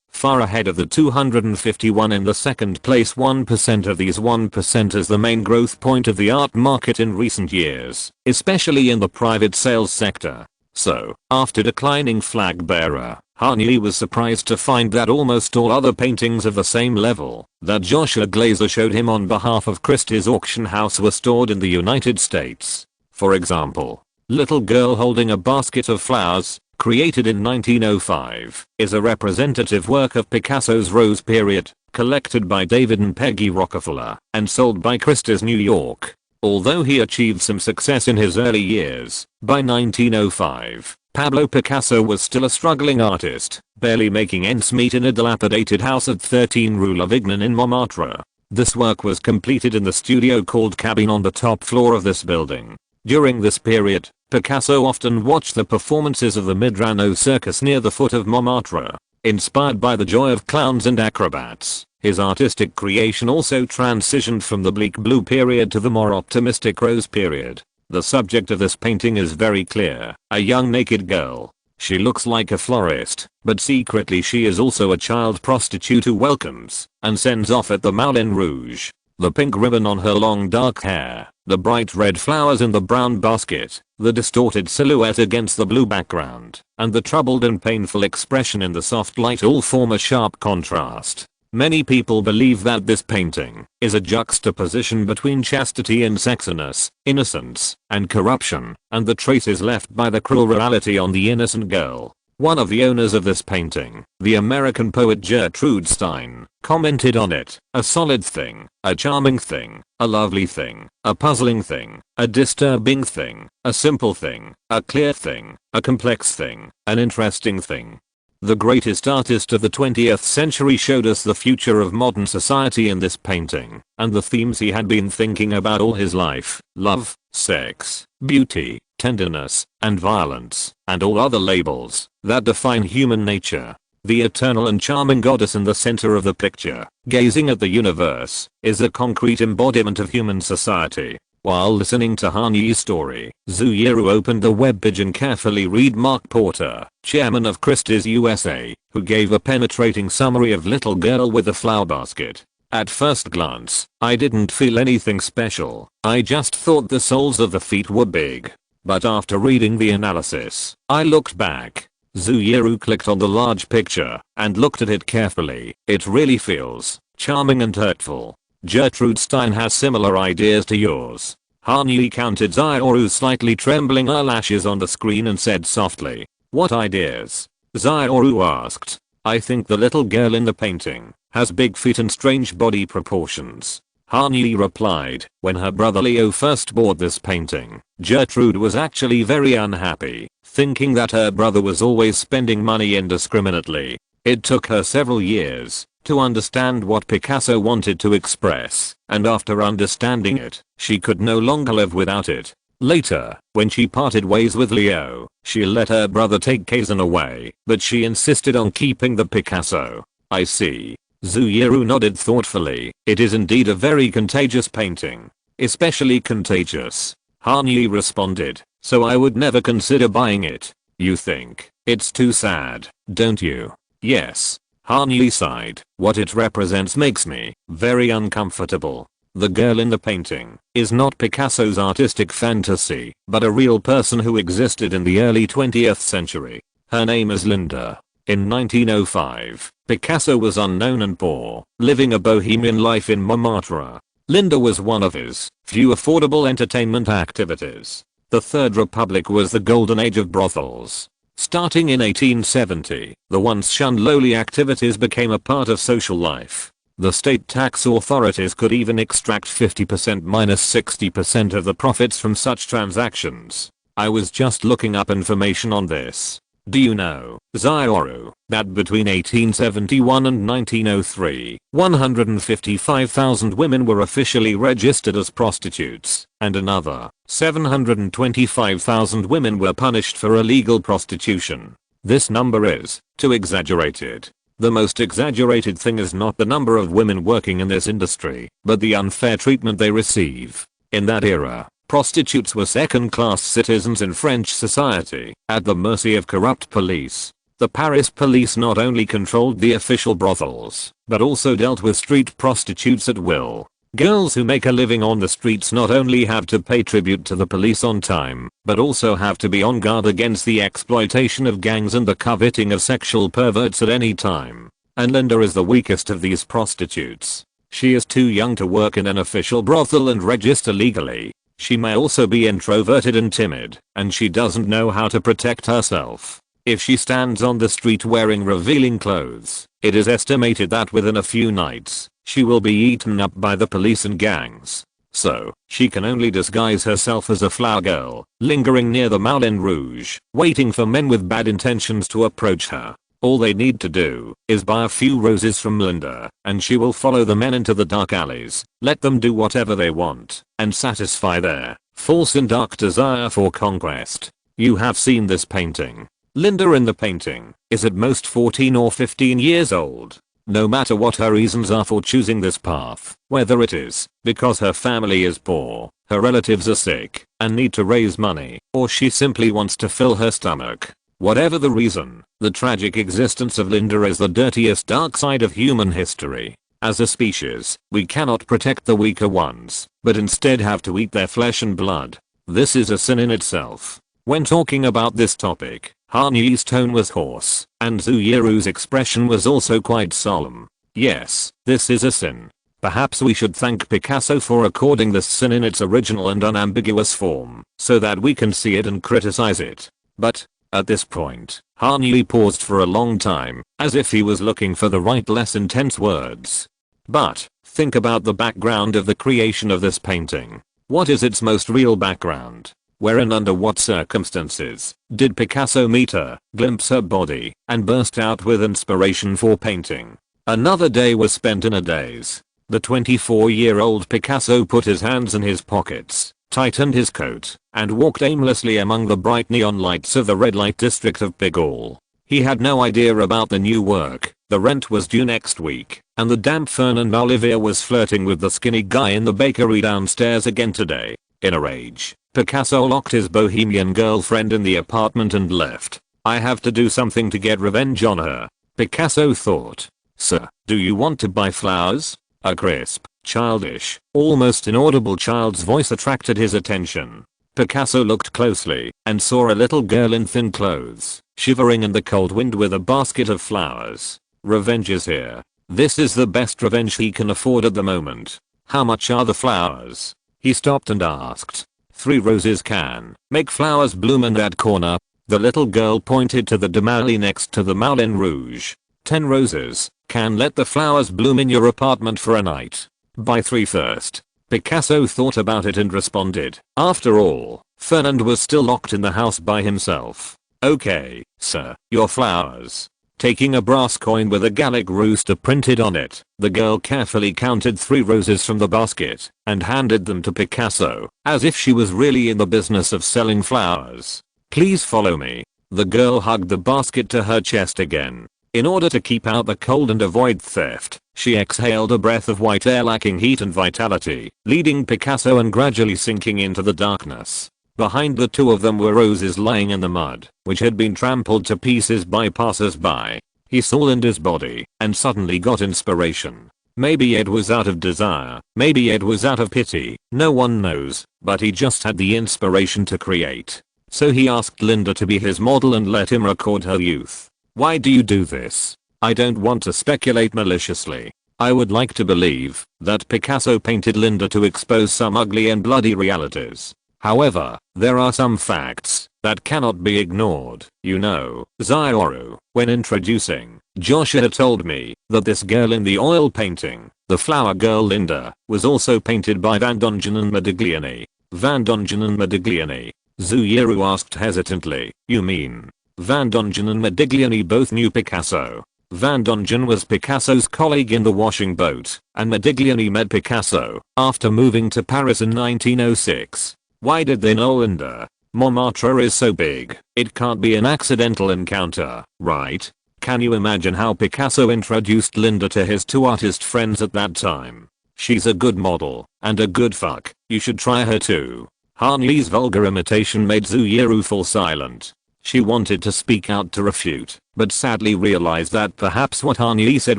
far ahead of the 251 in the second place. 1% of these 1% is the main growth point of the art market in recent years, especially in the private sales sector. So, after declining flag bearer, Harney was surprised to find that almost all other paintings of the same level that Joshua Glazer showed him on behalf of Christie's auction house were stored in the United States. For example, Little Girl Holding a Basket of Flowers, created in 1905, is a representative work of Picasso's Rose period, collected by David and Peggy Rockefeller, and sold by Christie's New York. Although he achieved some success in his early years, by 1905, Pablo Picasso was still a struggling artist, barely making ends meet in a dilapidated house at 13 Rue Lavignon in Montmartre. This work was completed in the studio called Cabine on the top floor of this building. During this period, Picasso often watched the performances of the Medrano Circus near the foot of Montmartre. Inspired by the joy of clowns and acrobats, his artistic creation also transitioned from the bleak blue period to the more optimistic rose period. The subject of this painting is very clear, a young naked girl. She looks like a florist, but secretly she is also a child prostitute who welcomes and sends off at the Moulin Rouge. The pink ribbon on her long dark hair, the bright red flowers in the brown basket, the distorted silhouette against the blue background, and the troubled and painful expression in the soft light all form a sharp contrast. Many people believe that this painting is a juxtaposition between chastity and sexiness, innocence and corruption, and the traces left by the cruel reality on the innocent girl. One of the owners of this painting, the American poet Gertrude Stein, commented on it, "A solid thing, a charming thing, a lovely thing, a puzzling thing, a disturbing thing, a simple thing, a clear thing, a complex thing, an interesting thing." The greatest artist of the 20th century showed us the future of modern society in this painting, and the themes he had been thinking about all his life: love, sex, beauty, tenderness, and violence, and all other labels that define human nature. The eternal and charming goddess in the center of the picture, gazing at the universe, is a concrete embodiment of human society. While listening to Harney's story, Zuyuru opened the webpage and carefully read Mark Porter, chairman of Christie's USA, who gave a penetrating summary of Little Girl with a Flower Basket. At first glance, I didn't feel anything special. I just thought the soles of the feet were big. But after reading the analysis, I looked back. Zuyuru clicked on the large picture and looked at it carefully. It really feels charming and hurtful. Gertrude Stein has similar ideas to yours. Harney counted Zuyuru's slightly trembling eyelashes on the screen and said softly, "What ideas?" Zuyuru asked. "I think the little girl in the painting has big feet and strange body proportions." Harney replied, "When her brother Leo first bought this painting, Gertrude was actually very unhappy, thinking that her brother was always spending money indiscriminately. It took her several years to understand what Picasso wanted to express, and after understanding it, she could no longer live without it. Later, when she parted ways with Leo, she let her brother take Kazan away, but she insisted on keeping the Picasso." "I see." Zuiru nodded thoughtfully. It is indeed a very contagious painting. Especially contagious. Hanyi responded. So I would never consider buying it. You think it's too sad, don't you? Yes. Hanyi sighed. What it represents makes me very uncomfortable. The girl in the painting is not Picasso's artistic fantasy, but a real person who existed in the early 20th century. Her name is Linda. In 1905, Picasso was unknown and poor, living a bohemian life in Montmartre. Linda was one of his few affordable entertainment activities. The Third Republic was the golden age of brothels. Starting in 1870, the once shunned lowly activities became a part of social life. The state tax authorities could even extract 50% minus 60% of the profits from such transactions. I was just looking up information on this. Do you know, Zioru, that between 1871 and 1903, 155,000 women were officially registered as prostitutes, and another 725,000 women were punished for illegal prostitution. This number is too exaggerated. The most exaggerated thing is not the number of women working in this industry, but the unfair treatment they receive. In that era, prostitutes were second-class citizens in French society, at the mercy of corrupt police. The Paris police not only controlled the official brothels, but also dealt with street prostitutes at will. Girls who make a living on the streets not only have to pay tribute to the police on time, but also have to be on guard against the exploitation of gangs and the coveting of sexual perverts at any time. And Linda is the weakest of these prostitutes. She is too young to work in an official brothel and register legally. She may also be introverted and timid, and she doesn't know how to protect herself. If she stands on the street wearing revealing clothes, it is estimated that within a few nights, she will be eaten up by the police and gangs. So, she can only disguise herself as a flower girl, lingering near the Moulin Rouge, waiting for men with bad intentions to approach her. All they need to do is buy a few roses from Linda, and she will follow the men into the dark alleys, let them do whatever they want, and satisfy their false and dark desire for conquest. You have seen this painting. Linda in the painting is at most 14 or 15 years old. No matter what her reasons are for choosing this path, whether it is because her family is poor, her relatives are sick, and need to raise money, or she simply wants to fill her stomach. Whatever the reason, the tragic existence of Linda is the dirtiest dark side of human history. As a species, we cannot protect the weaker ones, but instead have to eat their flesh and blood. This is a sin in itself. When talking about this topic, Hanyi's tone was hoarse, and Zuiru's expression was also quite solemn. Yes, this is a sin. Perhaps we should thank Picasso for recording this sin in its original and unambiguous form, so that we can see it and criticize it. But, at this point, Hanyi paused for a long time, as if he was looking for the right less intense words. But, think about the background of the creation of this painting. What is its most real background? Where and under what circumstances did Picasso meet her, glimpse her body, and burst out with inspiration for painting? Another day was spent in a daze. The 24-year-old Picasso put his hands in his pockets, tightened his coat, and walked aimlessly among the bright neon lights of the red light district of Pigalle. He had no idea about the new work. The rent was due next week, and the damp Fernand Olivier was flirting with the skinny guy in the bakery downstairs again today. In a rage, Picasso locked his bohemian girlfriend in the apartment and left. I have to do something to get revenge on her, Picasso thought. Sir, do you want to buy flowers? A crisp, childish, almost inaudible child's voice attracted his attention. Picasso looked closely and saw a little girl in thin clothes, shivering in the cold wind with a basket of flowers. Revenge is here. This is the best revenge he can afford at the moment. How much are the flowers? He stopped and asked. 3 roses can make flowers bloom in that corner. The little girl pointed to the demalé next to the Moulin Rouge. 10 roses can let the flowers bloom in your apartment for a night. Buy 3 first. Picasso thought about it and responded. After all, Fernand was still locked in the house by himself. Okay, sir, your flowers. Taking a brass coin with a Gallic rooster printed on it, the girl carefully counted 3 roses from the basket and handed them to Picasso, as if she was really in the business of selling flowers. Please follow me. The girl hugged the basket to her chest again. In order to keep out the cold and avoid theft, She exhaled a breath of white air lacking heat and vitality, leading Picasso and gradually sinking into the darkness. Behind the two of them were roses lying in the mud, which had been trampled to pieces by passers-by. He saw Linda's body and suddenly got inspiration. Maybe it was out of desire, maybe it was out of pity, no one knows, but he just had the inspiration to create. So he asked Linda to be his model and let him record her youth. Why do you do this? I don't want to speculate maliciously. I would like to believe that Picasso painted Linda to expose some ugly and bloody realities. However, there are some facts that cannot be ignored. You know, Zioru, when introducing, Joshua told me that this girl in the oil painting, the flower girl Linda, was also painted by Van Dongen and Modigliani. Van Dongen and Modigliani. Zouyeru asked hesitantly, you mean Van Dongen and Modigliani both knew Picasso? Van Dongen was Picasso's colleague in the washing boat, and Modigliani met Picasso after moving to Paris in 1906. Why did they know Linda? Montmartre is so big, it can't be an accidental encounter, right? Can you imagine how Picasso introduced Linda to his two artist friends at that time? She's a good model, and a good fuck, you should try her too. Han Yi's vulgar imitation made Zouyeru fall silent. She wanted to speak out to refute, but sadly realized that perhaps what Han Yi said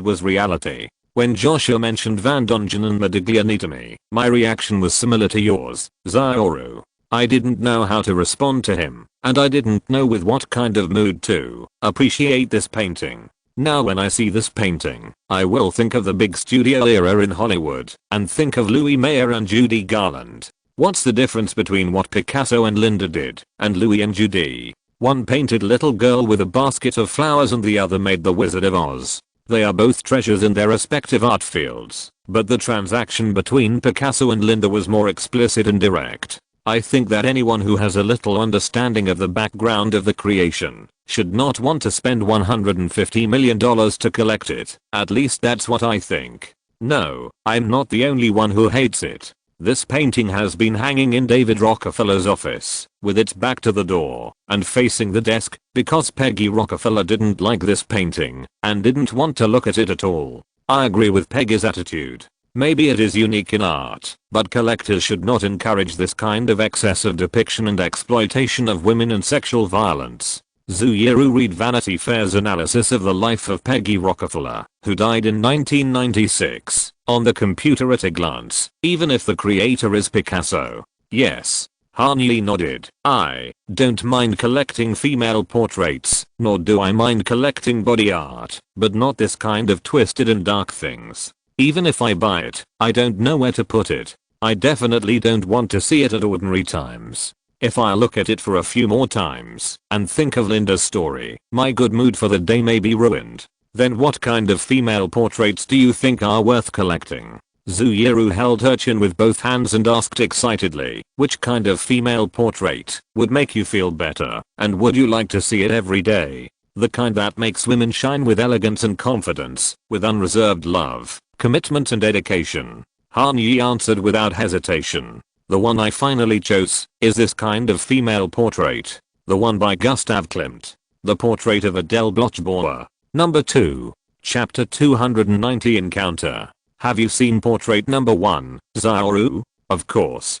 was reality. When Joshua mentioned Van Dongen and Modigliani to me, my reaction was similar to yours, Zioru. I didn't know how to respond to him, and I didn't know with what kind of mood to appreciate this painting. Now when I see this painting, I will think of the big studio era in Hollywood, and think of Louis Mayer and Judy Garland. What's the difference between what Picasso and Linda did, and Louis and Judy? One painted little girl with a basket of flowers and the other made the Wizard of Oz. They are both treasures in their respective art fields, but the transaction between Picasso and Linda was more explicit and direct. I think that anyone who has a little understanding of the background of the creation should not want to spend $150 million to collect it. At least that's what I think. No, I'm not the only one who hates it. This painting has been hanging in David Rockefeller's office, with its back to the door and facing the desk, because Peggy Rockefeller didn't like this painting and didn't want to look at it at all. I agree with Peggy's attitude. Maybe it is unique in art, but collectors should not encourage this kind of excessive depiction and exploitation of women and sexual violence. Zouyeru read Vanity Fair's analysis of the life of Peggy Rockefeller, who died in 1996, on the computer at a glance, even if the creator is Picasso. Yes. Han Yi nodded. I don't mind collecting female portraits, nor do I mind collecting body art, but not this kind of twisted and dark things. Even if I buy it, I don't know where to put it. I definitely don't want to see it at ordinary times. If I look at it for a few more times and think of Linda's story, my good mood for the day may be ruined. Then what kind of female portraits do you think are worth collecting? Zouyeru held her chin with both hands and asked excitedly, which kind of female portrait would make you feel better, and would you like to see it every day? The kind that makes women shine with elegance and confidence, with unreserved love, commitment and dedication. Han Yi answered without hesitation. The one I finally chose is this kind of female portrait. The one by Gustav Klimt. The portrait of Adele Bloch-Bauer. Number 2. Chapter 290 Encounter. Have you seen portrait number 1, Zioru? Of course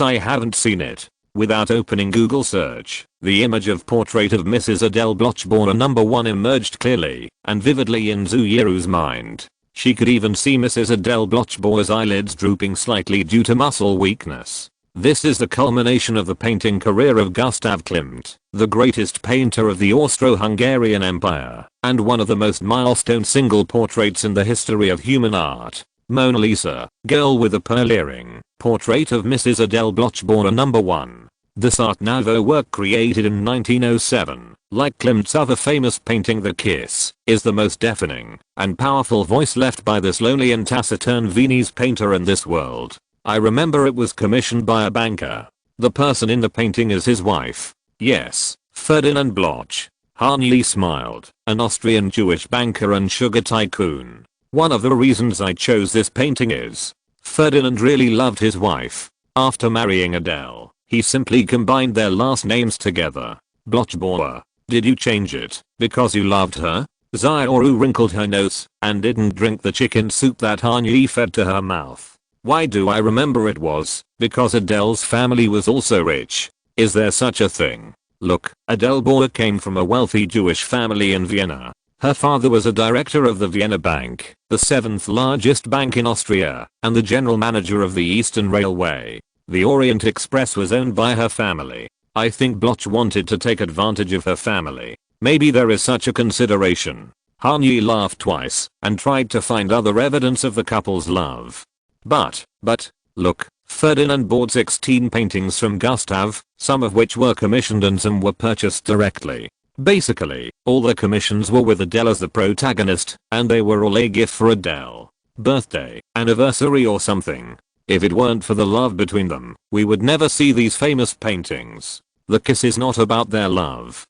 I haven't seen it. Without opening Google search, the image of portrait of Mrs. Adele Bloch-Bauer number 1 emerged clearly and vividly in Zouyeru's mind. She could even see Mrs. Adele Bloch-Bauer's eyelids drooping slightly due to muscle weakness. This is the culmination of the painting career of Gustav Klimt, the greatest painter of the Austro-Hungarian Empire, and one of the most milestone single portraits in the history of human art. Mona Lisa, Girl with a Pearl Earring, portrait of Mrs. Adele Bloch-Bauer number 1. This Art Nouveau work created in 1907, like Klimt's other famous painting The Kiss, is the most deafening and powerful voice left by this lonely and taciturn Viennese painter in this world. I remember it was commissioned by a banker. The person in the painting is his wife. Yes, Ferdinand Bloch. Han Yi smiled, an Austrian Jewish banker and sugar tycoon. One of the reasons I chose this painting is Ferdinand really loved his wife. After marrying Adele, he simply combined their last names together. Bloch-Bauer. Did you change it because you loved her? Xiaoru wrinkled her nose and didn't drink the chicken soup that Han Yi fed to her mouth. Why do I remember it was because Adele's family was also rich. Is there such a thing? Look, Adele Bauer came from a wealthy Jewish family in Vienna. Her father was a director of the Vienna Bank, the 7th largest bank in Austria, and the general manager of the Eastern Railway. The Orient Express was owned by her family. I think Bloch wanted to take advantage of her family. Maybe there is such a consideration. Han Yi laughed twice and tried to find other evidence of the couple's love. But, look, Ferdinand bought 16 paintings from Gustav, some of which were commissioned and some were purchased directly. Basically, all the commissions were with Adele as the protagonist, and they were all a gift for Adele. Birthday, anniversary or something. If it weren't for the love between them, we would never see these famous paintings. The kiss is not about their love.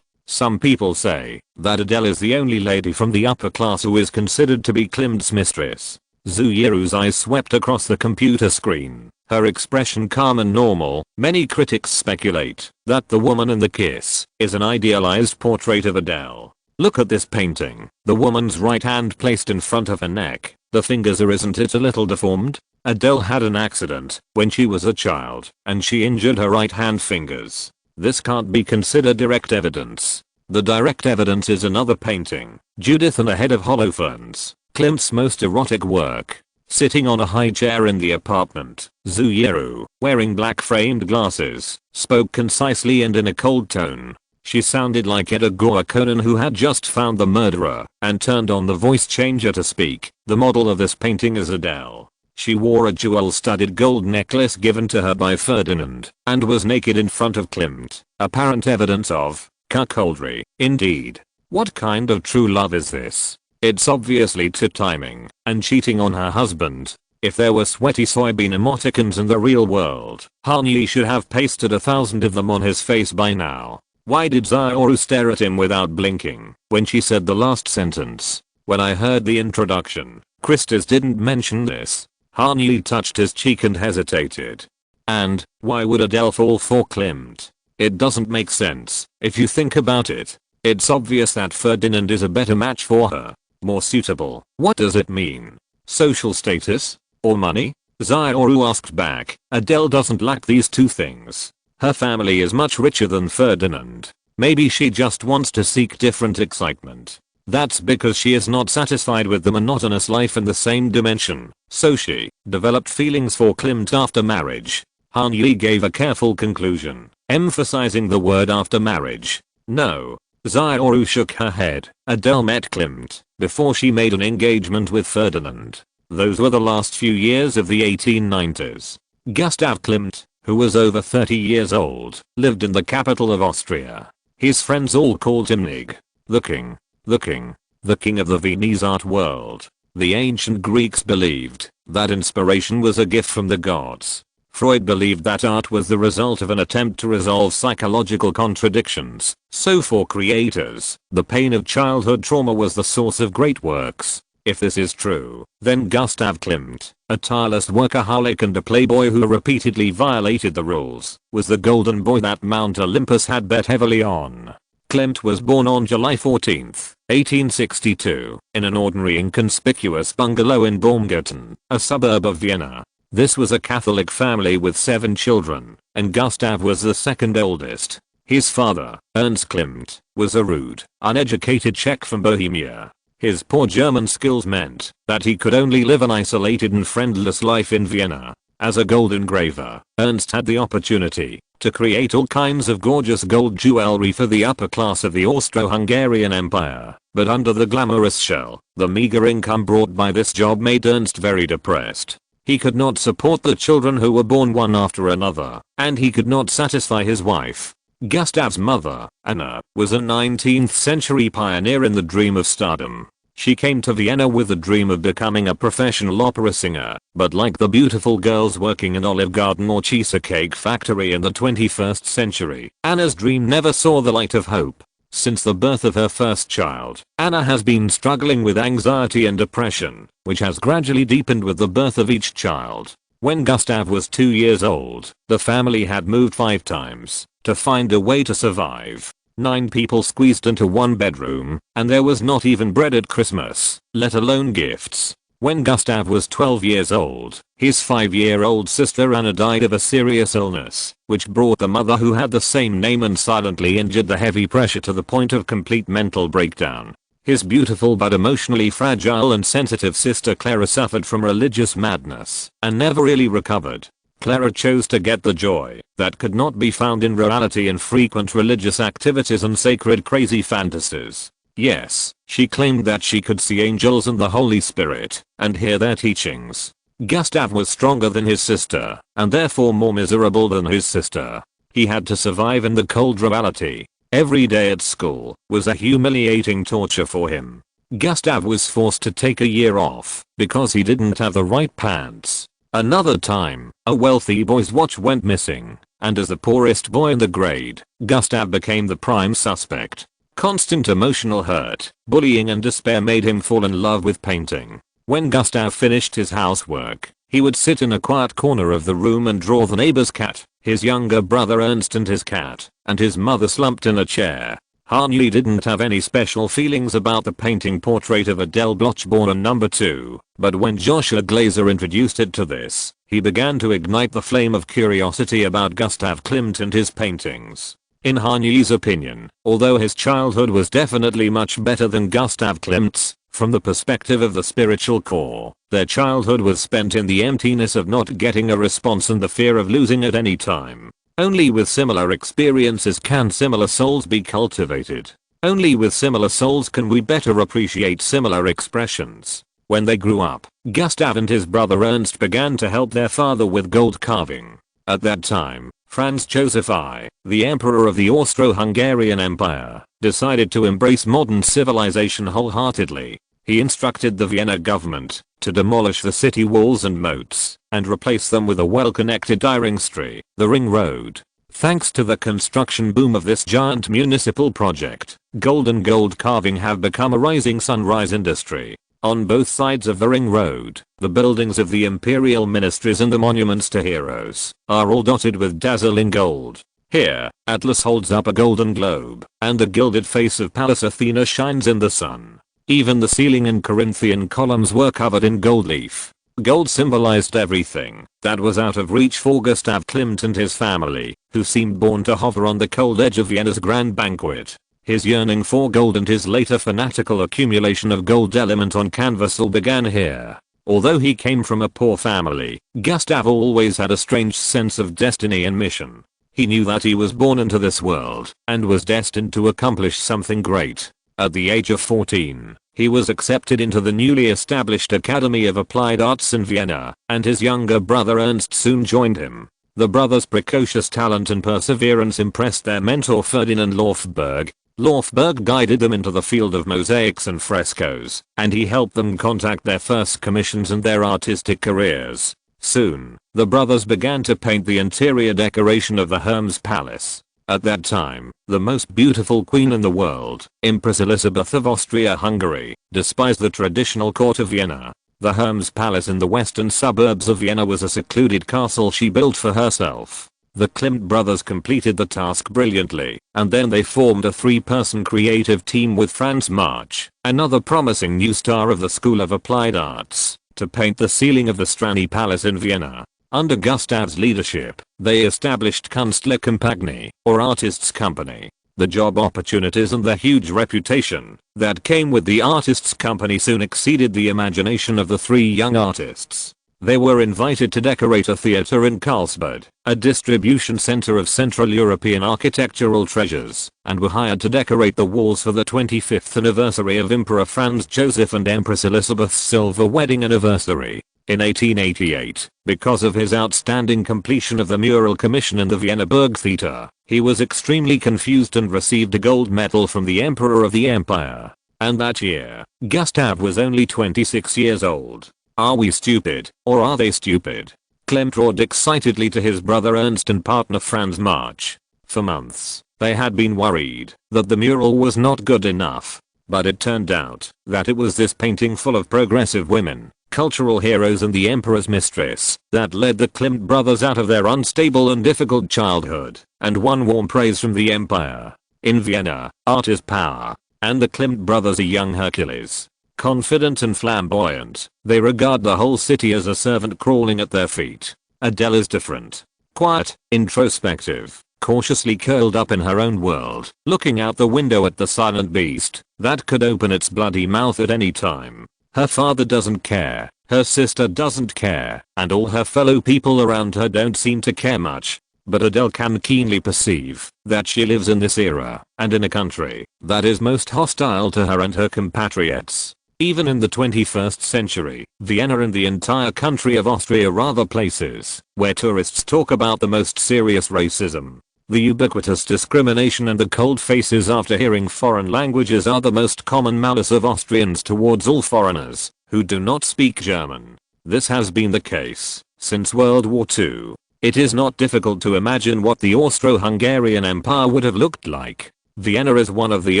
Some people say that Adele is the only lady from the upper class who is considered to be Klimt's mistress. Zuyuru's eyes swept across the computer screen, her expression calm and normal. Many critics speculate that the woman in the kiss is an idealized portrait of Adele. Look at this painting. The woman's right hand placed in front of her neck. The fingers are, isn't it a little deformed? Adele had an accident when she was a child and she injured her right hand fingers. This can't be considered direct evidence. The direct evidence is another painting, Judith and a Head of Holofernes, Klimt's most erotic work. Sitting on a high chair in the apartment, Zuyuru, wearing black framed glasses, spoke concisely and in a cold tone. She sounded like Edgar Conan who had just found the murderer and turned on the voice changer to speak. The model of this painting is Adele. She wore a jewel-studded gold necklace given to her by Ferdinand and was naked in front of Klimt. Apparent evidence of cuckoldry, indeed. What kind of true love is this? It's obviously timing and cheating on her husband. If there were sweaty soybean emoticons in the real world, Han Yi should have pasted 1,000 of them on his face by now. Why did Xiaoru stare at him without blinking when she said the last sentence? When I heard the introduction, Christus didn't mention this. Han Yi touched his cheek and hesitated. And, why would Adele fall for Klimt? It doesn't make sense, if you think about it. It's obvious that Ferdinand is a better match for her. More suitable. What does it mean? Social status? Or money? Xiaoru asked back. Adele doesn't lack these two things. Her family is much richer than Ferdinand. Maybe she just wants to seek different excitement. That's because she is not satisfied with the monotonous life in the same dimension, so she developed feelings for Klimt after marriage. Han Yi gave a careful conclusion, emphasizing the word after marriage. No. Xiaoru shook her head. Adele met Klimt before she made an engagement with Ferdinand. Those were the last few years of the 1890s. Gustav Klimt, who was over 30 years old, lived in the capital of Austria. His friends all called him Nig. The king of the Viennese art world. The ancient Greeks believed that inspiration was a gift from the gods. Freud believed that art was the result of an attempt to resolve psychological contradictions. So for creators, the pain of childhood trauma was the source of great works. If this is true, then Gustav Klimt, a tireless workaholic and a playboy who repeatedly violated the rules, was the golden boy that Mount Olympus had bet heavily on. Klimt was born on July 14, 1862, in an ordinary inconspicuous bungalow in Baumgarten, a suburb of Vienna. This was a Catholic family with 7 children, and Gustav was the second oldest. His father, Ernst Klimt, was a rude, uneducated Czech from Bohemia. His poor German skills meant that he could only live an isolated and friendless life in Vienna. As a gold engraver, Ernst had the opportunity to create all kinds of gorgeous gold jewelry for the upper class of the Austro-Hungarian Empire, but under the glamorous shell, the meager income brought by this job made Ernst very depressed. He could not support the children who were born one after another, and he could not satisfy his wife. Gustav's mother, Anna, was a 19th century pioneer in the dream of stardom. She came to Vienna with the dream of becoming a professional opera singer, but like the beautiful girls working in Olive Garden or Cheesecake Factory in the 21st century, Anna's dream never saw the light of hope. Since the birth of her first child, Anna has been struggling with anxiety and depression, which has gradually deepened with the birth of each child. When Gustav was 2 years old, the family had moved 5 times to find a way to survive. 9 people squeezed into one bedroom, and there was not even bread at Christmas, let alone gifts. When Gustav was 12 years old, his 5-year-old sister Anna died of a serious illness, which brought the mother who had the same name and silently injured the heavy pressure to the point of complete mental breakdown. His beautiful but emotionally fragile and sensitive sister Clara suffered from religious madness and never really recovered. Clara chose to get the joy that could not be found in reality in frequent religious activities and sacred crazy fantasies. Yes, she claimed that she could see angels and the Holy Spirit and hear their teachings. Gustav was stronger than his sister and therefore more miserable than his sister. He had to survive in the cold reality. Every day at school was a humiliating torture for him. Gustav was forced to take a year off because he didn't have the right pants. Another time, a wealthy boy's watch went missing, and as the poorest boy in the grade, Gustav became the prime suspect. Constant emotional hurt, bullying and despair made him fall in love with painting. When Gustav finished his housework, he would sit in a quiet corner of the room and draw the neighbor's cat, his younger brother Ernst and his cat, and his mother slumped in a chair. Harney didn't have any special feelings about the painting portrait of Adele Bloch-Born No. 2, but when Joshua Glazer introduced it to this, he began to ignite the flame of curiosity about Gustav Klimt and his paintings. In Harney's opinion, although his childhood was definitely much better than Gustav Klimt's, from the perspective of the spiritual core, their childhood was spent in the emptiness of not getting a response and the fear of losing at any time. Only with similar experiences can similar souls be cultivated. Only with similar souls can we better appreciate similar expressions. When they grew up, Gustav and his brother Ernst began to help their father with gold carving. At that time, Franz Joseph I, the Emperor of the Austro-Hungarian Empire, decided to embrace modern civilization wholeheartedly. He instructed the Vienna government to demolish the city walls and moats and replace them with a well-connected Ringstree, the Ring Road. Thanks to the construction boom of this giant municipal project, gold and gold carving have become a rising sunrise industry. On both sides of the Ring Road, the buildings of the imperial ministries and the monuments to heroes are all dotted with dazzling gold. Here, Atlas holds up a golden globe, and the gilded face of Pallas Athena shines in the sun. Even the ceiling and Corinthian columns were covered in gold leaf. Gold symbolized everything that was out of reach for Gustav Klimt and his family, who seemed born to hover on the cold edge of Vienna's grand banquet. His yearning for gold and his later fanatical accumulation of gold element on canvas all began here. Although he came from a poor family, Gustav always had a strange sense of destiny and mission. He knew that he was born into this world and was destined to accomplish something great. At the age of 14, he was accepted into the newly established Academy of Applied Arts in Vienna, and his younger brother Ernst soon joined him. The brothers' precocious talent and perseverance impressed their mentor Ferdinand Laufberg. Laufberg guided them into the field of mosaics and frescoes, and he helped them contact their first commissions and their artistic careers. Soon, the brothers began to paint the interior decoration of the Hermes Palace. At that time, the most beautiful queen in the world, Empress Elizabeth of Austria-Hungary, despised the traditional court of Vienna. The Hermes Palace in the western suburbs of Vienna was a secluded castle she built for herself. The Klimt brothers completed the task brilliantly, and then they formed a 3-person creative team with Franz March, another promising new star of the School of Applied Arts, to paint the ceiling of the Strani Palace in Vienna. Under Gustav's leadership, they established Künstler Kompanie, or Artists' Company. The job opportunities and the huge reputation that came with the Artists' Company soon exceeded the imagination of the 3 young artists. They were invited to decorate a theater in Carlsbad, a distribution center of Central European architectural treasures, and were hired to decorate the walls for the 25th anniversary of Emperor Franz Joseph and Empress Elizabeth's silver wedding anniversary. In 1888, because of his outstanding completion of the mural commission in the Vienna Burgtheater, he was extremely confused and received a gold medal from the Emperor of the Empire. And that year, Gustav was only 26 years old. Are we stupid, or are they stupid? Klimt roared excitedly to his brother Ernst and partner Franz March. For months, they had been worried that the mural was not good enough. But it turned out that it was this painting full of progressive women, cultural heroes and the emperor's mistress, that led the Klimt brothers out of their unstable and difficult childhood, and won warm praise from the empire. In Vienna, art is power, and the Klimt brothers are young Hercules. Confident and flamboyant, they regard the whole city as a servant crawling at their feet. Adele is different. Quiet, introspective, cautiously curled up in her own world, looking out the window at the silent beast that could open its bloody mouth at any time. Her father doesn't care, her sister doesn't care, and all her fellow people around her don't seem to care much. But Adele can keenly perceive that she lives in this era and in a country that is most hostile to her and her compatriots. Even in the 21st century, Vienna and the entire country of Austria are the places where tourists talk about the most serious racism. The ubiquitous discrimination and the cold faces after hearing foreign languages are the most common malice of Austrians towards all foreigners who do not speak German. This has been the case since World War II. It is not difficult to imagine what the Austro-Hungarian Empire would have looked like. Vienna is one of the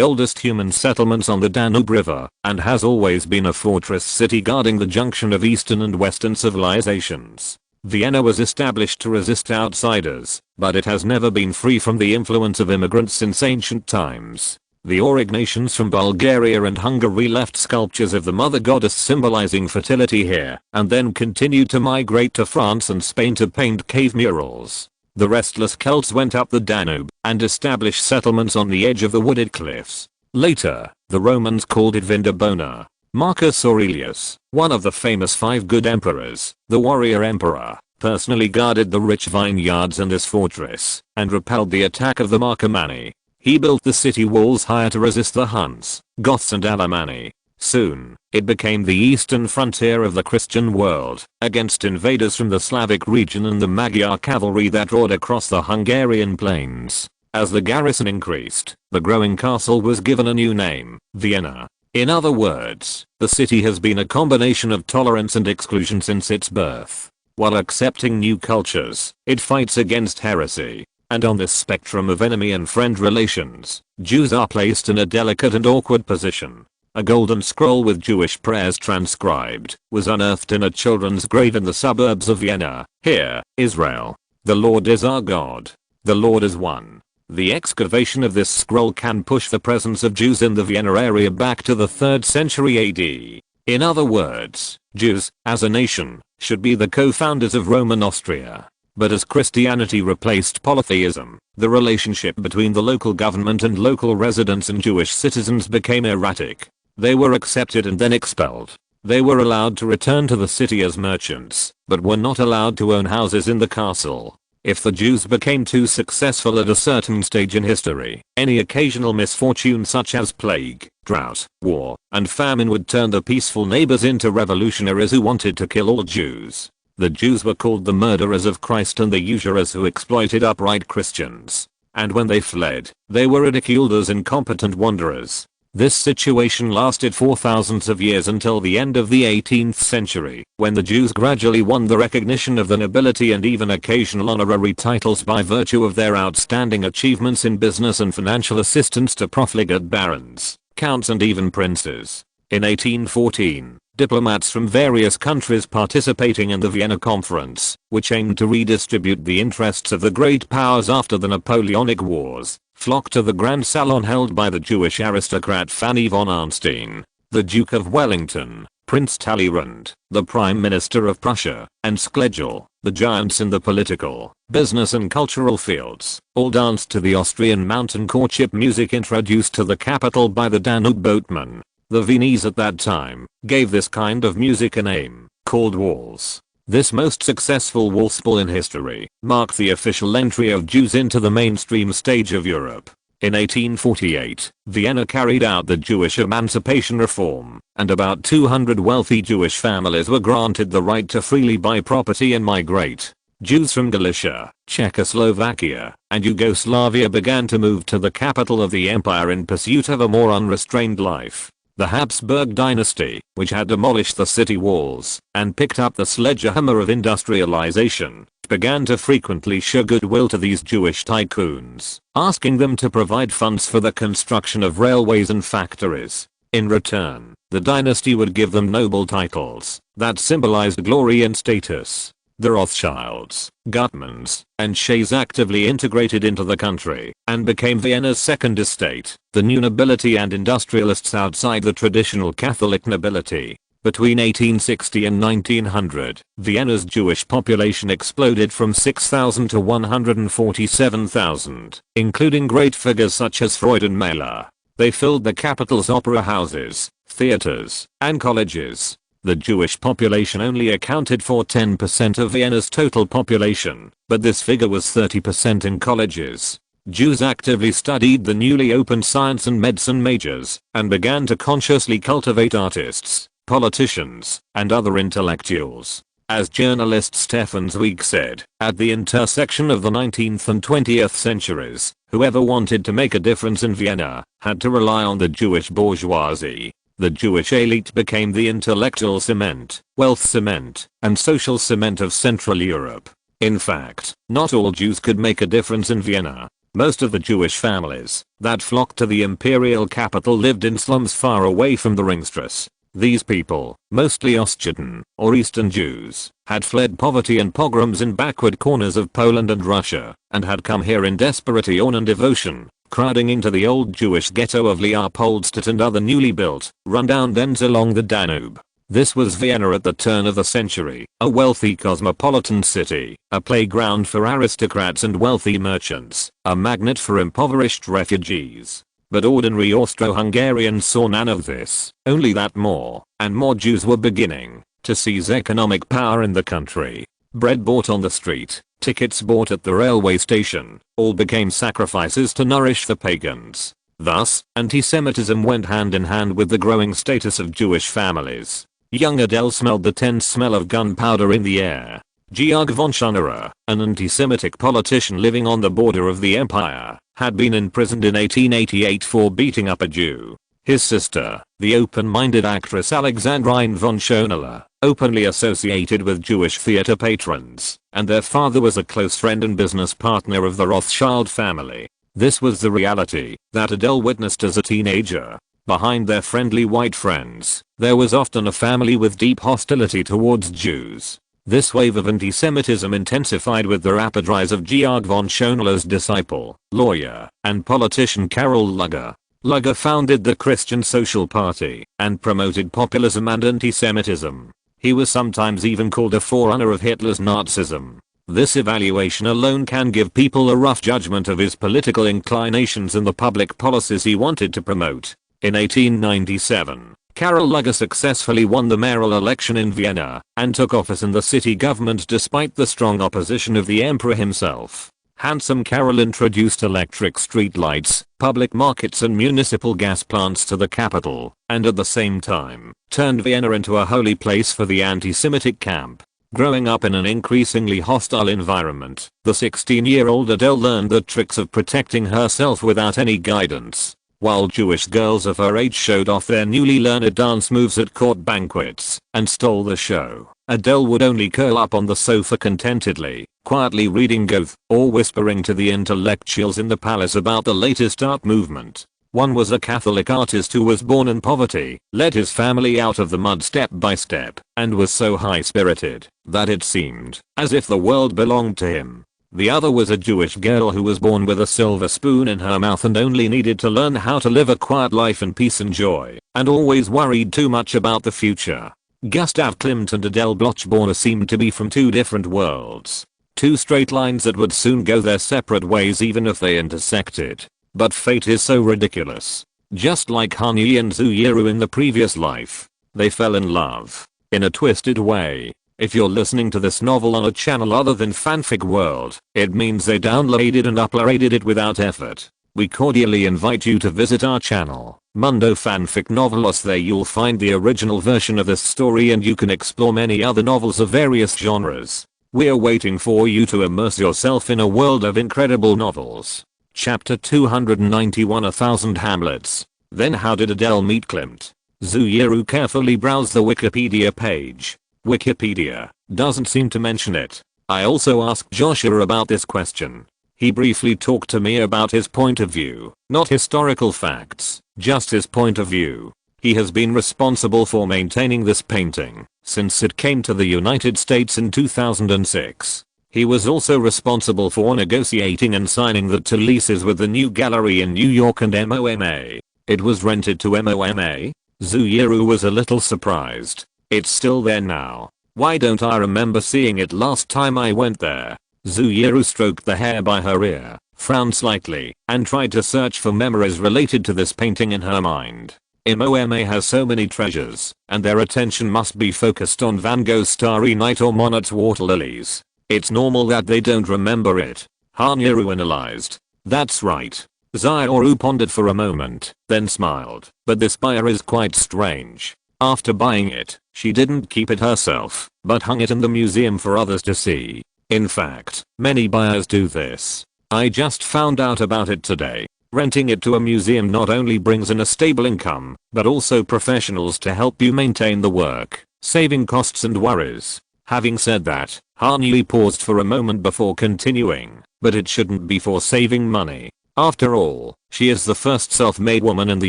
oldest human settlements on the Danube River and has always been a fortress city guarding the junction of Eastern and Western civilizations. Vienna was established to resist outsiders, but it has never been free from the influence of immigrants since ancient times. The Aurignacians from Bulgaria and Hungary left sculptures of the mother goddess symbolizing fertility here, and then continued to migrate to France and Spain to paint cave murals. The restless Celts went up the Danube and established settlements on the edge of the wooded cliffs. Later, the Romans called it Vindobona. Marcus Aurelius, one of the famous 5 good emperors, the warrior emperor, personally guarded the rich vineyards in this fortress and repelled the attack of the Marcomanni. He built the city walls higher to resist the Huns, Goths and Alemanni. Soon, it became the eastern frontier of the Christian world, against invaders from the Slavic region and the Magyar cavalry that roared across the Hungarian plains. As the garrison increased, the growing castle was given a new name, Vienna. In other words, the city has been a combination of tolerance and exclusion since its birth. While accepting new cultures, it fights against heresy. And on this spectrum of enemy and friend relations, Jews are placed in a delicate and awkward position. A golden scroll with Jewish prayers transcribed was unearthed in a children's grave in the suburbs of Vienna. Hear, Israel. The Lord is our God. The Lord is one. The excavation of this scroll can push the presence of Jews in the Vienna area back to the 3rd century AD. In other words, Jews, as a nation, should be the co-founders of Roman Austria. But as Christianity replaced polytheism, the relationship between the local government and local residents and Jewish citizens became erratic. They were accepted and then expelled. They were allowed to return to the city as merchants, but were not allowed to own houses in the castle. If the Jews became too successful at a certain stage in history, any occasional misfortune such as plague, drought, war, and famine would turn the peaceful neighbors into revolutionaries who wanted to kill all Jews. The Jews were called the murderers of Christ and the usurers who exploited upright Christians. And when they fled, they were ridiculed as incompetent wanderers. This situation lasted for thousands of years until the end of the 18th century, when the Jews gradually won the recognition of the nobility and even occasional honorary titles by virtue of their outstanding achievements in business and financial assistance to profligate barons, counts and even princes. In 1814, diplomats from various countries participating in the Vienna Conference, which aimed to redistribute the interests of the great powers after the Napoleonic Wars, flocked to the Grand Salon held by the Jewish aristocrat Fanny von Arnstein, the Duke of Wellington, Prince Talleyrand, the Prime Minister of Prussia, and Schlegel, the giants in the political, business and cultural fields, all danced to the Austrian mountain courtship music introduced to the capital by the Danube boatmen. The Viennese at that time gave this kind of music a name, called waltz. This most successful waltz ball in history marked the official entry of Jews into the mainstream stage of Europe. In 1848, Vienna carried out the Jewish emancipation reform, and about 200 wealthy Jewish families were granted the right to freely buy property and migrate. Jews from Galicia, Czechoslovakia, and Yugoslavia began to move to the capital of the empire in pursuit of a more unrestrained life. The Habsburg dynasty, which had demolished the city walls and picked up the sledgehammer of industrialization, began to frequently show goodwill to these Jewish tycoons, asking them to provide funds for the construction of railways and factories. In return, the dynasty would give them noble titles that symbolized glory and status. The Rothschilds, Gutmans, and Shays actively integrated into the country and became Vienna's second estate, the new nobility and industrialists outside the traditional Catholic nobility. Between 1860 and 1900, Vienna's Jewish population exploded from 6,000 to 147,000, including great figures such as Freud and Mahler. They filled the capital's opera houses, theaters, and colleges. The Jewish population only accounted for 10% of Vienna's total population, but this figure was 30% in colleges. Jews actively studied the newly opened science and medicine majors, and began to consciously cultivate artists, politicians, and other intellectuals. As journalist Stefan Zweig said, at the intersection of the 19th and 20th centuries, whoever wanted to make a difference in Vienna had to rely on the Jewish bourgeoisie. The Jewish elite became the intellectual cement, wealth cement, and social cement of Central Europe. In fact, not all Jews could make a difference in Vienna. Most of the Jewish families that flocked to the imperial capital lived in slums far away from the Ringstrasse. These people, mostly Ostjuden, or Eastern Jews, had fled poverty and pogroms in backward corners of Poland and Russia, and had come here in desperation and devotion, crowding into the old Jewish ghetto of Leopoldstadt and other newly built, run-down dens along the Danube. This was Vienna at the turn of the century, a wealthy cosmopolitan city, a playground for aristocrats and wealthy merchants, a magnet for impoverished refugees. But ordinary Austro-Hungarians saw none of this, only that more and more Jews were beginning to seize economic power in the country. Bread bought on the street, tickets bought at the railway station, all became sacrifices to nourish the pagans. Thus, anti-Semitism went hand in hand with the growing status of Jewish families. Young Adele smelled the tense smell of gunpowder in the air. Georg von Schonerer, an anti-Semitic politician living on the border of the empire, had been imprisoned in 1888 for beating up a Jew. His sister, the open-minded actress Alexandrine von Schoneler, openly associated with Jewish theater patrons, and their father was a close friend and business partner of the Rothschild family. This was the reality that Adele witnessed as a teenager. Behind their friendly white friends, there was often a family with deep hostility towards Jews. This wave of anti-Semitism intensified with the rapid rise of Georg von Schoneler's disciple, lawyer, and politician Karl Lueger. Lueger founded the Christian Social Party and promoted populism and anti-Semitism. He was sometimes even called a forerunner of Hitler's Nazism. This evaluation alone can give people a rough judgment of his political inclinations and the public policies he wanted to promote. In 1897, Karl Lueger successfully won the mayoral election in Vienna and took office in the city government despite the strong opposition of the emperor himself. Handsome Karl introduced electric streetlights, public markets and municipal gas plants to the capital, and at the same time, turned Vienna into a holy place for the anti-Semitic camp. Growing up in an increasingly hostile environment, the 16-year-old Adele learned the tricks of protecting herself without any guidance. While Jewish girls of her age showed off their newly learned dance moves at court banquets and stole the show, Adele would only curl up on the sofa contentedly, quietly reading Goethe or whispering to the intellectuals in the palace about the latest art movement. One was a Catholic artist who was born in poverty, led his family out of the mud step by step, and was so high-spirited that it seemed as if the world belonged to him. The other was a Jewish girl who was born with a silver spoon in her mouth and only needed to learn how to live a quiet life in peace and joy, and always worried too much about the future. Gustav Klimt and Adele Blochborner seemed to be from two different worlds. Two straight lines that would soon go their separate ways even if they intersected. But fate is so ridiculous. Just like Hani and Zuyeru in the previous life, they fell in love. In a twisted way. If you're listening to this novel on a channel other than Fanfic World, it means they downloaded and uploaded it without effort. We cordially invite you to visit our channel, Mundo Fanfic Novelos. There you'll find the original version of this story and you can explore many other novels of various genres. We're waiting for you to immerse yourself in a world of incredible novels. Chapter 291, 1000 Hamlets. Then how did Adele meet Klimt? Zuyeru carefully browsed the Wikipedia page. Wikipedia doesn't seem to mention it. I also asked Joshua about this question. He briefly talked to me about his point of view, not historical facts, just his point of view. He has been responsible for maintaining this painting since it came to the United States in 2006. He was also responsible for negotiating and signing the two leases with the new gallery in New York and MoMA. It was rented to MoMA. Zuyuru was a little surprised. It's still there now. Why don't I remember seeing it last time I went there? Zuyuru stroked the hair by her ear, frowned slightly, and tried to search for memories related to this painting in her mind. MoMA has so many treasures, and their attention must be focused on Van Gogh's Starry Night or Monet's Water Lilies. It's normal that they don't remember it. Hanyuru analyzed. That's right. Zuyuru pondered for a moment, then smiled. But this buyer is quite strange. After buying it, she didn't keep it herself, but hung it in the museum for others to see. In fact, many buyers do this. I just found out about it today. Renting it to a museum not only brings in a stable income, but also professionals to help you maintain the work, saving costs and worries. Having said that, Hanyu paused for a moment before continuing, but it shouldn't be for saving money. After all, she is the first self-made woman in the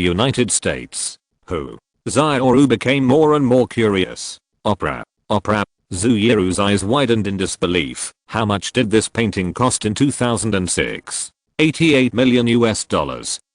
United States. Who? Zuyuru became more and more curious. Opera. Zuyuru's eyes widened in disbelief. How much did this painting cost in 2006? $88 million US.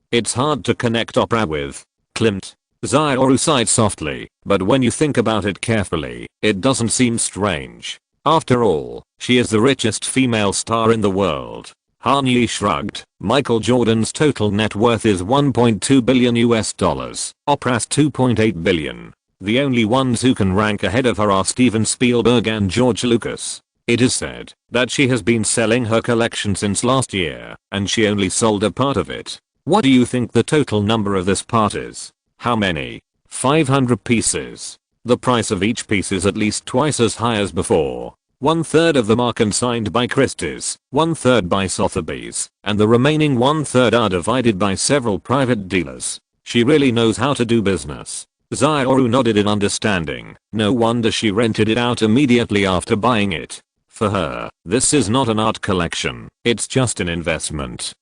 It's hard to connect opera with Klimt. Zuyuru sighed softly, but when you think about it carefully, it doesn't seem strange. After all, she is the richest female star in the world. Hanyi shrugged. Michael Jordan's total net worth is $1.2 billion US. Oprah's $2.8 billion. The only ones who can rank ahead of her are Steven Spielberg and George Lucas. It is said that she has been selling her collection since last year, and she only sold a part of it. What do you think the total number of this part is? How many? 500 pieces. The price of each piece is at least twice as high as before. 1/3 of them are consigned by Christie's, 1/3 by Sotheby's, and the remaining 1/3 are divided by several private dealers. She really knows how to do business. Zuyuru nodded in understanding. No wonder she rented it out immediately after buying it. For her, this is not an art collection, it's just an investment.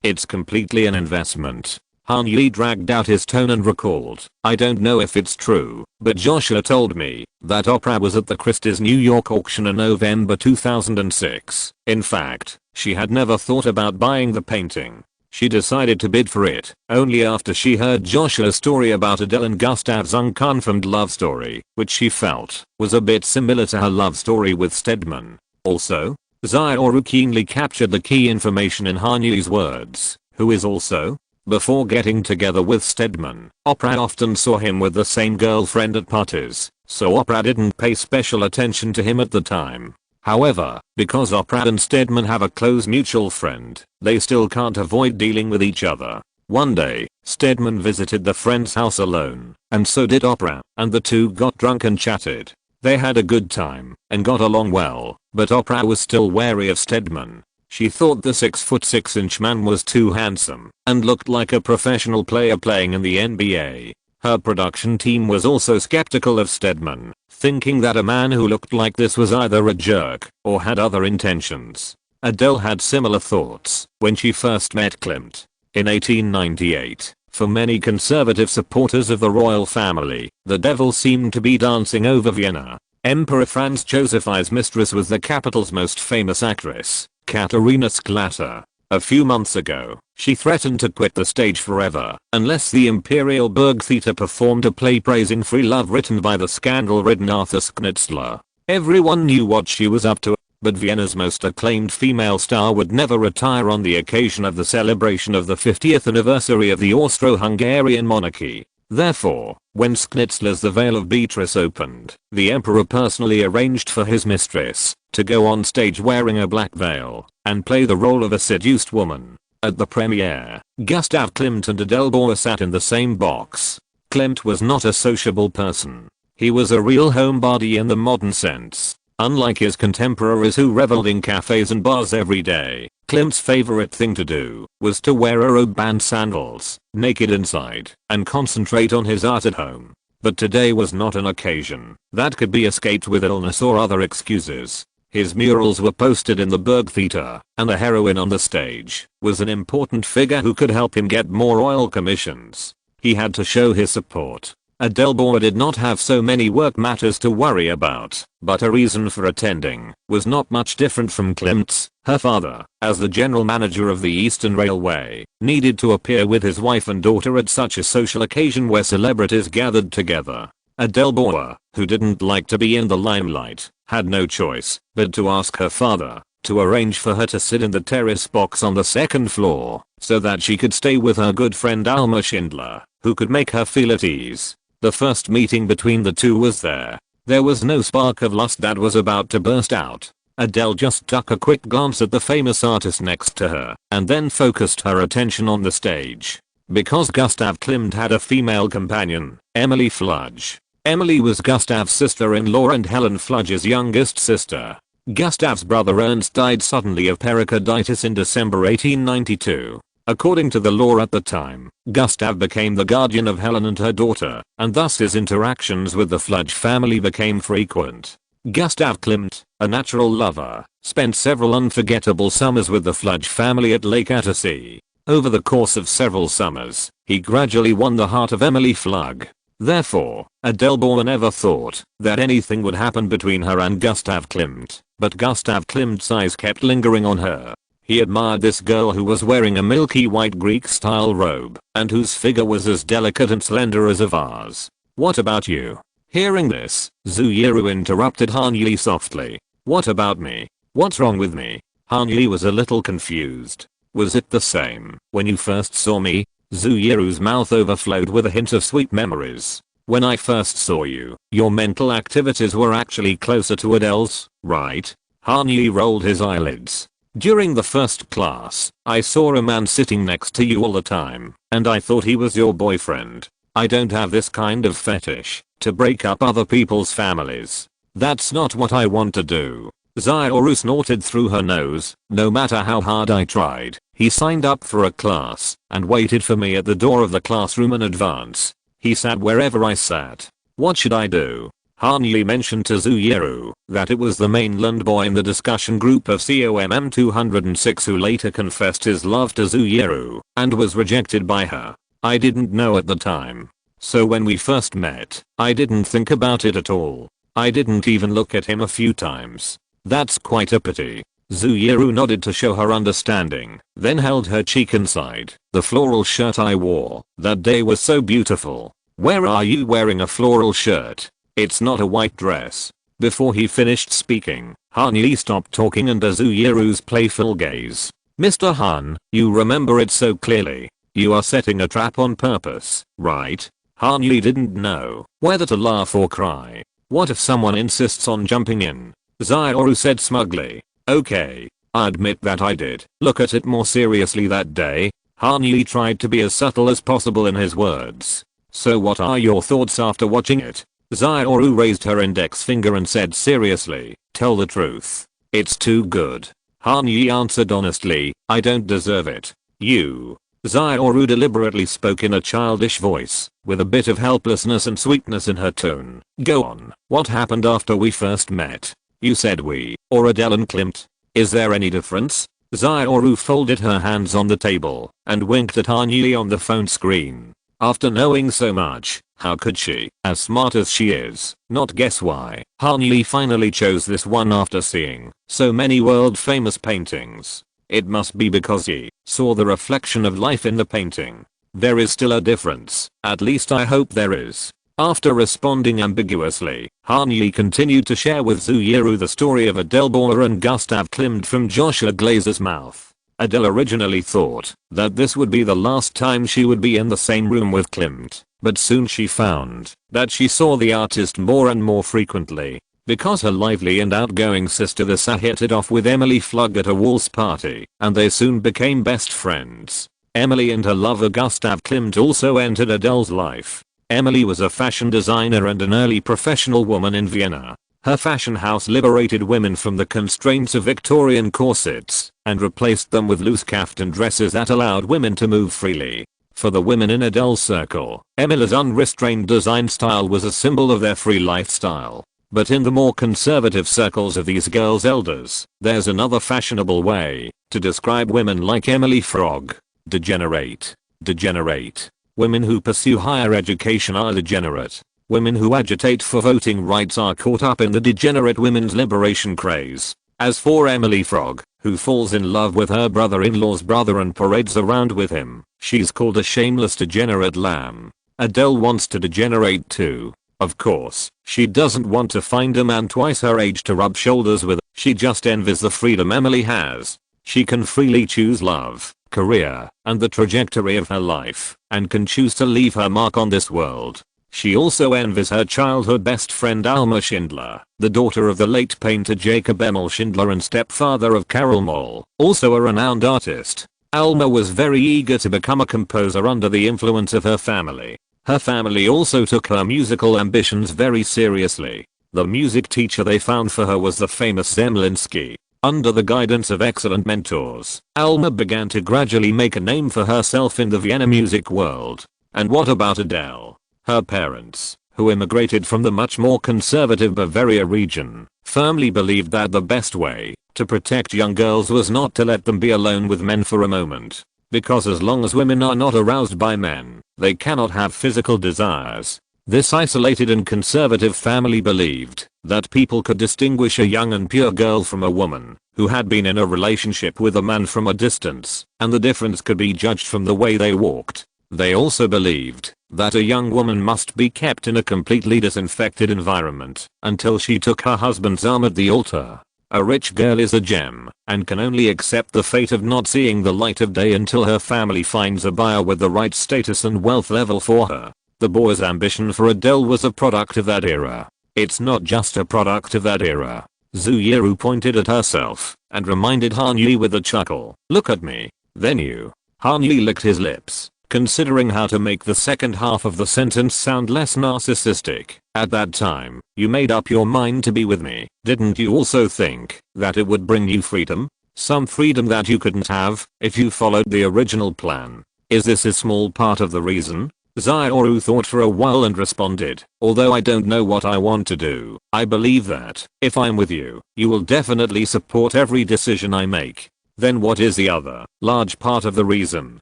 It's completely an investment. Han Yi dragged out his tone and recalled, I don't know if it's true, but Joshua told me that opera was at the Christie's New York auction in November 2006. In fact, she had never thought about buying the painting. She decided to bid for it only after she heard Joshua's story about Adele and Gustav's unconfirmed love story, which she felt was a bit similar to her love story with Stedman. Also, Zuyuru keenly captured the key information in Han Yi's words, who is also. Before getting together with Stedman, Oprah often saw him with the same girlfriend at parties, so Oprah didn't pay special attention to him at the time. However, because Oprah and Stedman have a close mutual friend, they still can't avoid dealing with each other. One day, Stedman visited the friend's house alone, and so did Oprah, and the two got drunk and chatted. They had a good time, and got along well, but Oprah was still wary of Stedman. She thought the 6'6" man was too handsome and looked like a professional player playing in the NBA. Her production team was also skeptical of Stedman, thinking that a man who looked like this was either a jerk or had other intentions. Adele had similar thoughts when she first met Klimt. In 1898, for many conservative supporters of the royal family, the devil seemed to be dancing over Vienna. Emperor Franz Joseph I's mistress was the capital's most famous actress, Katerina Sklatter. A few months ago, she threatened to quit the stage forever unless the Imperial Burgtheater performed a play praising free love written by the scandal-ridden Arthur Schnitzler. Everyone knew what she was up to, but Vienna's most acclaimed female star would never retire on the occasion of the celebration of the 50th anniversary of the Austro-Hungarian monarchy. Therefore, when Schnitzler's The Veil of Beatrice opened, the emperor personally arranged for his mistress to go on stage wearing a black veil and play the role of a seduced woman. At the premiere, Gustav Klimt and Adele Bauer sat in the same box. Klimt was not a sociable person. He was a real homebody in the modern sense. Unlike his contemporaries who reveled in cafes and bars every day, Klimt's favorite thing to do was to wear a robe and sandals, naked inside, and concentrate on his art at home. But today was not an occasion that could be escaped with illness or other excuses. His murals were posted in the Burgtheater, and the heroine on the stage was an important figure who could help him get more oil commissions. He had to show his support. Adele Bauer did not have so many work matters to worry about, but her reason for attending was not much different from Klimt's. Her father, as the general manager of the Eastern Railway, needed to appear with his wife and daughter at such a social occasion where celebrities gathered together. Adele Bauer, who didn't like to be in the limelight, had no choice but to ask her father to arrange for her to sit in the terrace box on the second floor so that she could stay with her good friend Alma Schindler, who could make her feel at ease. The first meeting between the two was there. There was no spark of lust that was about to burst out. Adele just took a quick glance at the famous artist next to her and then focused her attention on the stage. Because Gustav Klimt had a female companion, Emily Fludge. Emily was Gustav's sister-in-law and Helen Fludge's youngest sister. Gustav's brother Ernst died suddenly of pericarditis in December 1892. According to the law at the time, Gustav became the guardian of Helen and her daughter, and thus his interactions with the Fludge family became frequent. Gustav Klimt, a natural lover, spent several unforgettable summers with the Fludge family at Lake Attersee. Over the course of several summers, he gradually won the heart of Emily Fludge. Therefore, Adele Bauer never thought that anything would happen between her and Gustav Klimt, but Gustav Klimt's eyes kept lingering on her. He admired this girl who was wearing a milky white Greek-style robe and whose figure was as delicate and slender as a vase. "What about you?" Hearing this, Zhu Yiru interrupted Han Yi softly. "What about me? What's wrong with me?" Han Yi was a little confused. "Was it the same when you first saw me?" Zhu Yiru's mouth overflowed with a hint of sweet memories. "When I first saw you, your mental activities were actually closer to Adele's, right?" Han Yi rolled his eyelids. "During the first class, I saw a man sitting next to you all the time, and I thought he was your boyfriend. I don't have this kind of fetish to break up other people's families. That's not what I want to do." Xiaoru snorted through her nose. "No matter how hard I tried, he signed up for a class and waited for me at the door of the classroom in advance. He sat wherever I sat. What should I do?" Han Yi mentioned to Zhu Yiru that it was the mainland boy in the discussion group of COMM 206 who later confessed his love to Zhu Yiru and was rejected by her. "I didn't know at the time. So when we first met, I didn't think about it at all. I didn't even look at him a few times." "That's quite a pity." Zhu Yiru nodded to show her understanding, then held her cheek and sighed. "The floral shirt I wore that day was so beautiful." "Where are you wearing a floral shirt? It's not a white dress." Before he finished speaking, Han Yi stopped talking under Zhu Yiru's playful gaze. "Mr. Han, you remember it so clearly. You are setting a trap on purpose, right?" Han Yi didn't know whether to laugh or cry. "What if someone insists on jumping in?" Xiaoru said smugly. "Okay, I admit that I did look at it more seriously that day." Han Yi tried to be as subtle as possible in his words. "So what are your thoughts after watching it?" Xiaoru raised her index finger and said seriously, "Tell the truth. It's too good." Han Yi answered honestly, "I don't deserve it. You." Xiaoru deliberately spoke in a childish voice, with a bit of helplessness and sweetness in her tone. "Go on. What happened after we first met? You said we, or Adele and Klimt. Is there any difference?" Xiaoru folded her hands on the table and winked at Han Yi on the phone screen. After knowing so much, how could she, as smart as she is, not guess why? Han Yi finally chose this one after seeing so many world famous paintings. It must be because he saw the reflection of life in the painting. There is still a difference, at least I hope there is. After responding ambiguously, Han Yi continued to share with Zhu Yiru the story of Adele Bauer and Gustav Klimt from Joshua Glazer's mouth. Adele originally thought that this would be the last time she would be in the same room with Klimt, but soon she found that she saw the artist more and more frequently. Because her lively and outgoing sister Lisa hit it off with Emily Fludge at a waltz party, and they soon became best friends. Emily and her lover Gustav Klimt also entered Adele's life. Emily was a fashion designer and an early professional woman in Vienna. Her fashion house liberated women from the constraints of Victorian corsets and replaced them with loose kaftan dresses that allowed women to move freely. For the women in Adele's circle, Emily's unrestrained design style was a symbol of their free lifestyle. But in the more conservative circles of these girls' elders, there's another fashionable way to describe women like Emily Frog. Degenerate. Degenerate. Women who pursue higher education are degenerate. Women who agitate for voting rights are caught up in the degenerate women's liberation craze. As for Emily Frog, who falls in love with her brother-in-law's brother and parades around with him, she's called a shameless degenerate lamb. Adele wants to degenerate too. Of course, she doesn't want to find a man twice her age to rub shoulders with. She just envies the freedom Emily has. She can freely choose love, career, and the trajectory of her life, and can choose to leave her mark on this world. She also envies her childhood best friend Alma Schindler, the daughter of the late painter Jacob Emil Schindler and stepfather of Carol Moll, also a renowned artist. Alma was very eager to become a composer under the influence of her family. Her family also took her musical ambitions very seriously. The music teacher they found for her was the famous Zemlinsky. Under the guidance of excellent mentors, Alma began to gradually make a name for herself in the Vienna music world. And what about Adele? Her parents, who immigrated from the much more conservative Bavaria region, firmly believed that the best way to protect young girls was not to let them be alone with men for a moment. Because as long as women are not aroused by men, they cannot have physical desires. This isolated and conservative family believed that people could distinguish a young and pure girl from a woman who had been in a relationship with a man from a distance, and the difference could be judged from the way they walked. They also believed that a young woman must be kept in a completely disinfected environment until she took her husband's arm at the altar. A rich girl is a gem and can only accept the fate of not seeing the light of day until her family finds a buyer with the right status and wealth level for her. The boy's ambition for Adele was a product of that era. It's not just a product of that era. Zhu Yiru pointed at herself and reminded Han Yi with a chuckle. Look at me. Then you. Han Yi licked his lips, considering how to make the second half of the sentence sound less narcissistic. At that time, you made up your mind to be with me. Didn't you also think that it would bring you freedom? Some freedom that you couldn't have if you followed the original plan. Is this a small part of the reason? Zioru thought for a while and responded, although I don't know what I want to do, I believe that, if I'm with you, you will definitely support every decision I make. Then what is the other large part of the reason?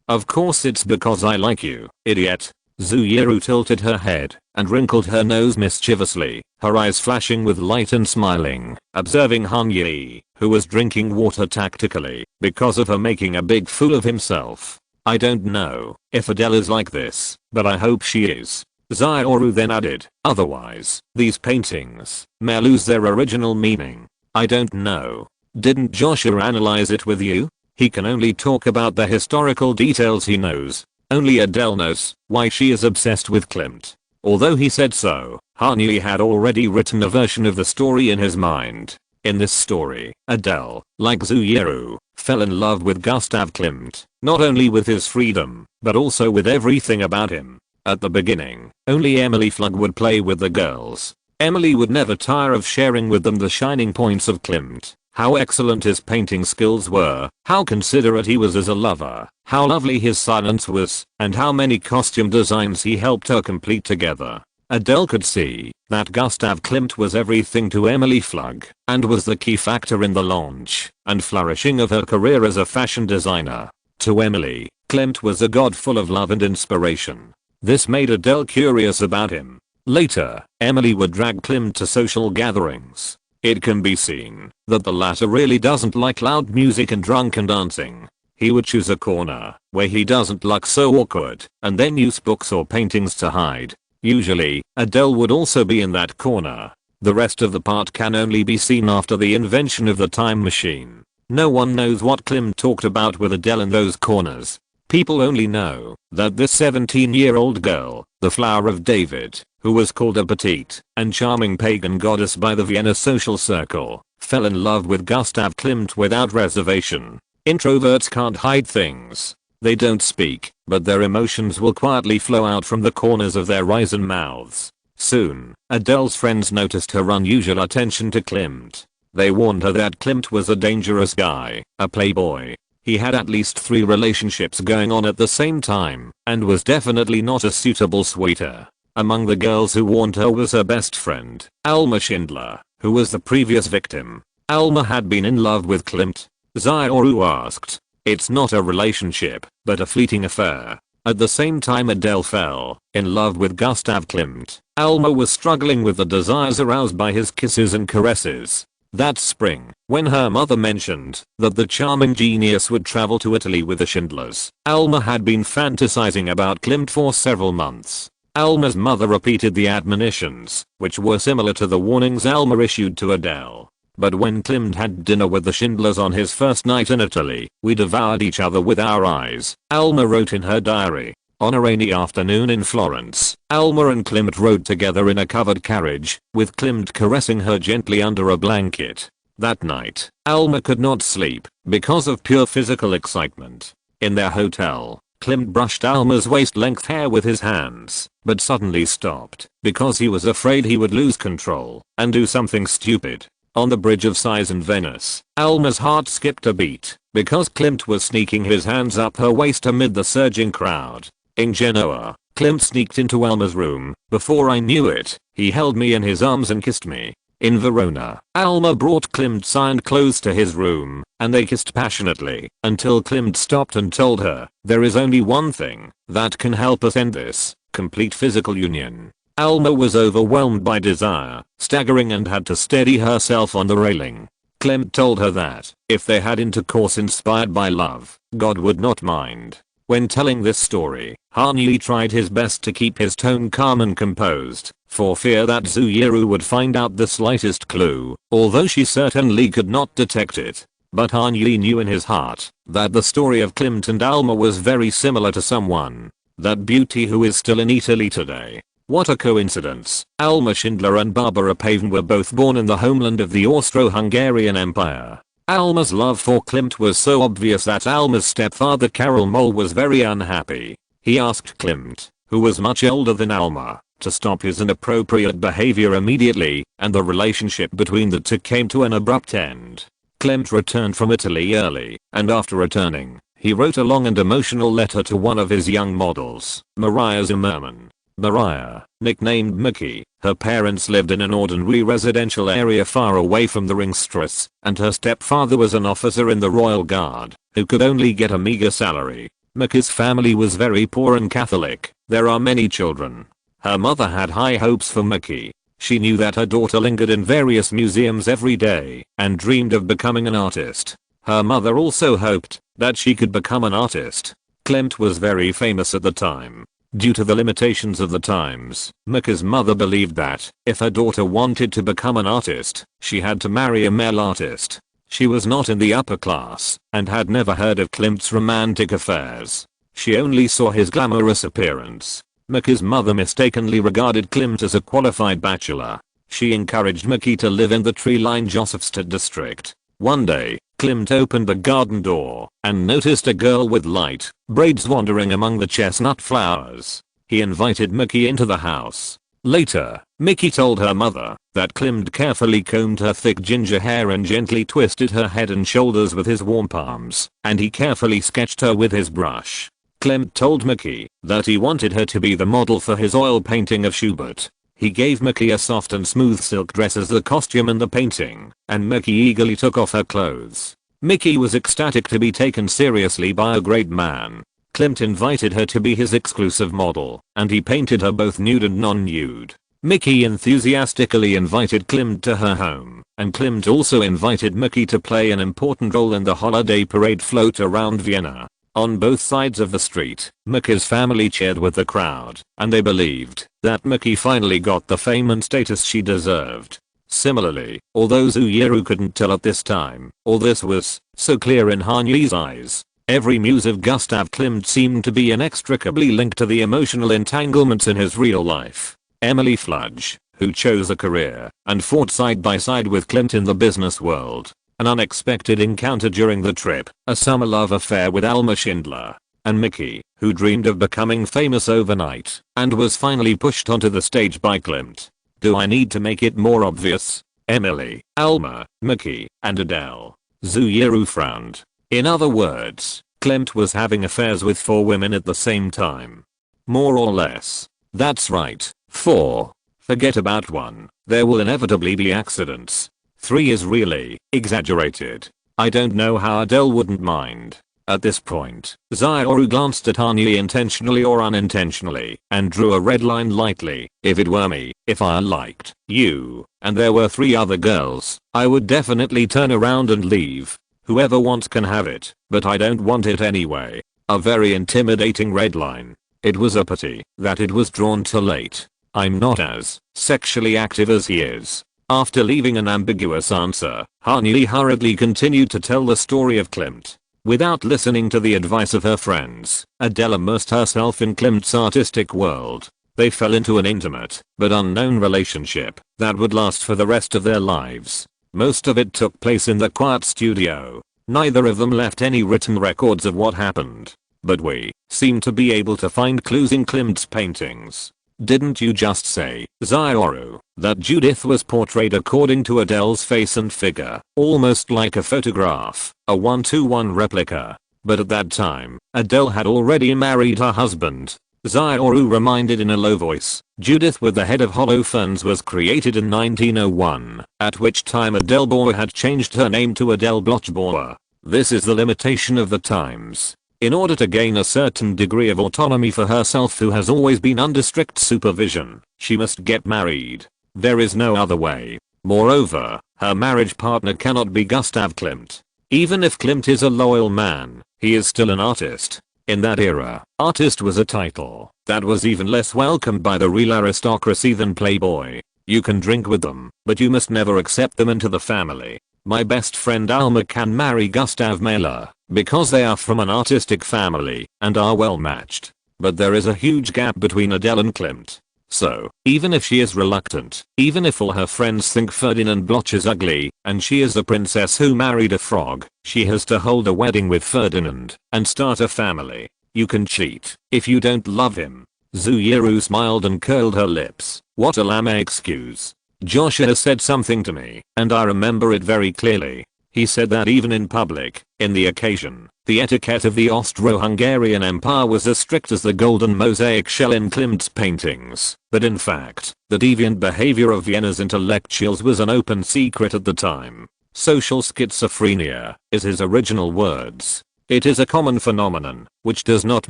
Of course it's because I like you, idiot. Zhu Yiru tilted her head and wrinkled her nose mischievously, her eyes flashing with light and smiling, observing Han Yi, who was drinking water tactically because of her making a big fool of himself. I don't know if Adele is like this, but I hope she is. Zioru then added, otherwise, these paintings may lose their original meaning. I don't know. Didn't Joshua analyze it with you? He can only talk about the historical details he knows. Only Adele knows why she is obsessed with Klimt. Although he said so, Han Yi had already written a version of the story in his mind. In this story, Adele, like Zhu Yiru, fell in love with Gustav Klimt, not only with his freedom, but also with everything about him. At the beginning, only Emily Flug would play with the girls. Emily would never tire of sharing with them the shining points of Klimt. How excellent his painting skills were, how considerate he was as a lover, how lovely his silence was, and how many costume designs he helped her complete together. Adele could see that Gustav Klimt was everything to Emily Flug and was the key factor in the launch and flourishing of her career as a fashion designer. To Emily, Klimt was a god full of love and inspiration. This made Adele curious about him. Later, Emily would drag Klimt to social gatherings. It can be seen that the latter really doesn't like loud music and drunken dancing. He would choose a corner where he doesn't look so awkward and then use books or paintings to hide. Usually, Adele would also be in that corner. The rest of the part can only be seen after the invention of the time machine. No one knows what Klimt talked about with Adele in those corners. People only know that this 17-year-old girl, the flower of David, who was called a petite and charming pagan goddess by the Vienna social circle, fell in love with Gustav Klimt without reservation. Introverts can't hide things. They don't speak, but their emotions will quietly flow out from the corners of their eyes and mouths. Soon, Adele's friends noticed her unusual attention to Klimt. They warned her that Klimt was a dangerous guy, a playboy. He had at least 3 relationships going on at the same time, and was definitely not a suitable sweeter. Among the girls who warned her was her best friend, Alma Schindler, who was the previous victim. Alma had been in love with Klimt. Zioru asked, it's not a relationship, but a fleeting affair. At the same time Adele fell in love with Gustav Klimt, Alma was struggling with the desires aroused by his kisses and caresses. That spring, when her mother mentioned that the charming genius would travel to Italy with the Schindlers, Alma had been fantasizing about Klimt for several months. Alma's mother repeated the admonitions, which were similar to the warnings Alma issued to Adele. But when Klimt had dinner with the Schindlers on his first night in Italy, we devoured each other with our eyes, Alma wrote in her diary. On a rainy afternoon in Florence, Alma and Klimt rode together in a covered carriage, with Klimt caressing her gently under a blanket. That night, Alma could not sleep because of pure physical excitement. In their hotel, Klimt brushed Alma's waist-length hair with his hands, but suddenly stopped because he was afraid he would lose control and do something stupid. On the Bridge of Sighs in Venice, Alma's heart skipped a beat because Klimt was sneaking his hands up her waist amid the surging crowd. In Genoa, Klimt sneaked into Alma's room. Before I knew it, he held me in his arms and kissed me. In Verona, Alma brought Klimt's signed clothes to his room, and they kissed passionately until Klimt stopped and told her, "There is only one thing that can help us end this, complete physical union." Alma was overwhelmed by desire, staggering and had to steady herself on the railing. Klimt told her that, if they had intercourse inspired by love, God would not mind. When telling this story, Hanyi tried his best to keep his tone calm and composed, for fear that Zuyuru would find out the slightest clue, although she certainly could not detect it. But Hanyi knew in his heart that the story of Klimt and Alma was very similar to someone, that beauty who is still in Italy today. What a coincidence. Alma Schindler and Barbara Pavan were both born in the homeland of the Austro-Hungarian Empire. Alma's love for Klimt was so obvious that Alma's stepfather Karol Moll was very unhappy. He asked Klimt, who was much older than Alma, to stop his inappropriate behavior immediately, and the relationship between the two came to an abrupt end. Klimt returned from Italy early, and after returning, he wrote a long and emotional letter to one of his young models, Maria Zimmerman. Maria, nicknamed Mickey, her parents lived in an ordinary residential area far away from the ringstress, and her stepfather was an officer in the Royal Guard, who could only get a meager salary. Mickey's family was very poor and Catholic. There are many children. Her mother had high hopes for Mickey. She knew that her daughter lingered in various museums every day and dreamed of becoming an artist. Her mother also hoped that she could become an artist. Klimt was very famous at the time. Due to the limitations of the times, Mickey's mother believed that, if her daughter wanted to become an artist, she had to marry a male artist. She was not in the upper class, and had never heard of Klimt's romantic affairs. She only saw his glamorous appearance. Mickey's mother mistakenly regarded Klimt as a qualified bachelor. She encouraged Mickey to live in the tree-lined Josefstadt district. One day, Klimt opened the garden door and noticed a girl with light braids wandering among the chestnut flowers. He invited Mickey into the house. Later, Mickey told her mother that Klimt carefully combed her thick ginger hair and gently twisted her head and shoulders with his warm palms, and he carefully sketched her with his brush. Klimt told Mickey that he wanted her to be the model for his oil painting of Schubert. He gave Mickey a soft and smooth silk dress as the costume in the painting, and Mickey eagerly took off her clothes. Mickey was ecstatic to be taken seriously by a great man. Klimt invited her to be his exclusive model, and he painted her both nude and non-nude. Mickey enthusiastically invited Klimt to her home, and Klimt also invited Mickey to play an important role in the holiday parade float around Vienna. On both sides of the street, Mickey's family cheered with the crowd, and they believed that Mickey finally got the fame and status she deserved. Similarly, although Zuyuru couldn't tell at this time, all this was so clear in Hanyi's eyes. Every muse of Gustav Klimt seemed to be inextricably linked to the emotional entanglements in his real life. Emily Fludge, who chose a career and fought side by side with Klimt in the business world. An unexpected encounter during the trip, a summer love affair with Alma Schindler, and Mickey, who dreamed of becoming famous overnight and was finally pushed onto the stage by Klimt. Do I need to make it more obvious? Emily, Alma, Mickey, and Adele. Zuyuru frowned. In other words, Klimt was having affairs with 4 women at the same time. More or less. That's right, 4. Forget about 1, there will inevitably be accidents. 3 is really exaggerated. I don't know how Adele wouldn't mind. At this point, Zyuru glanced at Hanyi intentionally or unintentionally and drew a red line lightly. If it were me, if I liked you, and there were 3 other girls, I would definitely turn around and leave. Whoever wants can have it, but I don't want it anyway. A very intimidating red line. It was a pity that it was drawn too late. I'm not as sexually active as he is. After leaving an ambiguous answer, Hanyi hurriedly continued to tell the story of Klimt. Without listening to the advice of her friends, Adele immersed herself in Klimt's artistic world. They fell into an intimate but unknown relationship that would last for the rest of their lives. Most of it took place in the quiet studio. Neither of them left any written records of what happened. But we seem to be able to find clues in Klimt's paintings. Didn't you just say, Zyuru, that Judith was portrayed according to Adele's face and figure, almost like a photograph, a 1-to-1 replica? But at that time, Adele had already married her husband. Zyuru reminded in a low voice. Judith with the head of Holofernes was created in 1901, at which time Adele Bauer had changed her name to Adele Bloch-Bauer. This is the limitation of the times. In order to gain a certain degree of autonomy for herself who has always been under strict supervision, she must get married. There is no other way. Moreover, her marriage partner cannot be Gustav Klimt. Even if Klimt is a loyal man, he is still an artist. In that era, artist was a title that was even less welcomed by the real aristocracy than playboy. You can drink with them, but you must never accept them into the family. My best friend Alma can marry Gustav Mahler because they are from an artistic family and are well matched. But there is a huge gap between Adele and Klimt. So, even if she is reluctant, even if all her friends think Ferdinand Bloch is ugly, and she is a princess who married a frog, she has to hold a wedding with Ferdinand and start a family. You can cheat if you don't love him. Zyuru smiled and curled her lips. What a lame excuse. Joshua said something to me, and I remember it very clearly. He said that even in public, in the occasion, the etiquette of the Austro-Hungarian Empire was as strict as the golden mosaic shell in Klimt's paintings, but in fact, the deviant behavior of Vienna's intellectuals was an open secret at the time. Social schizophrenia is his original words. It is a common phenomenon, which does not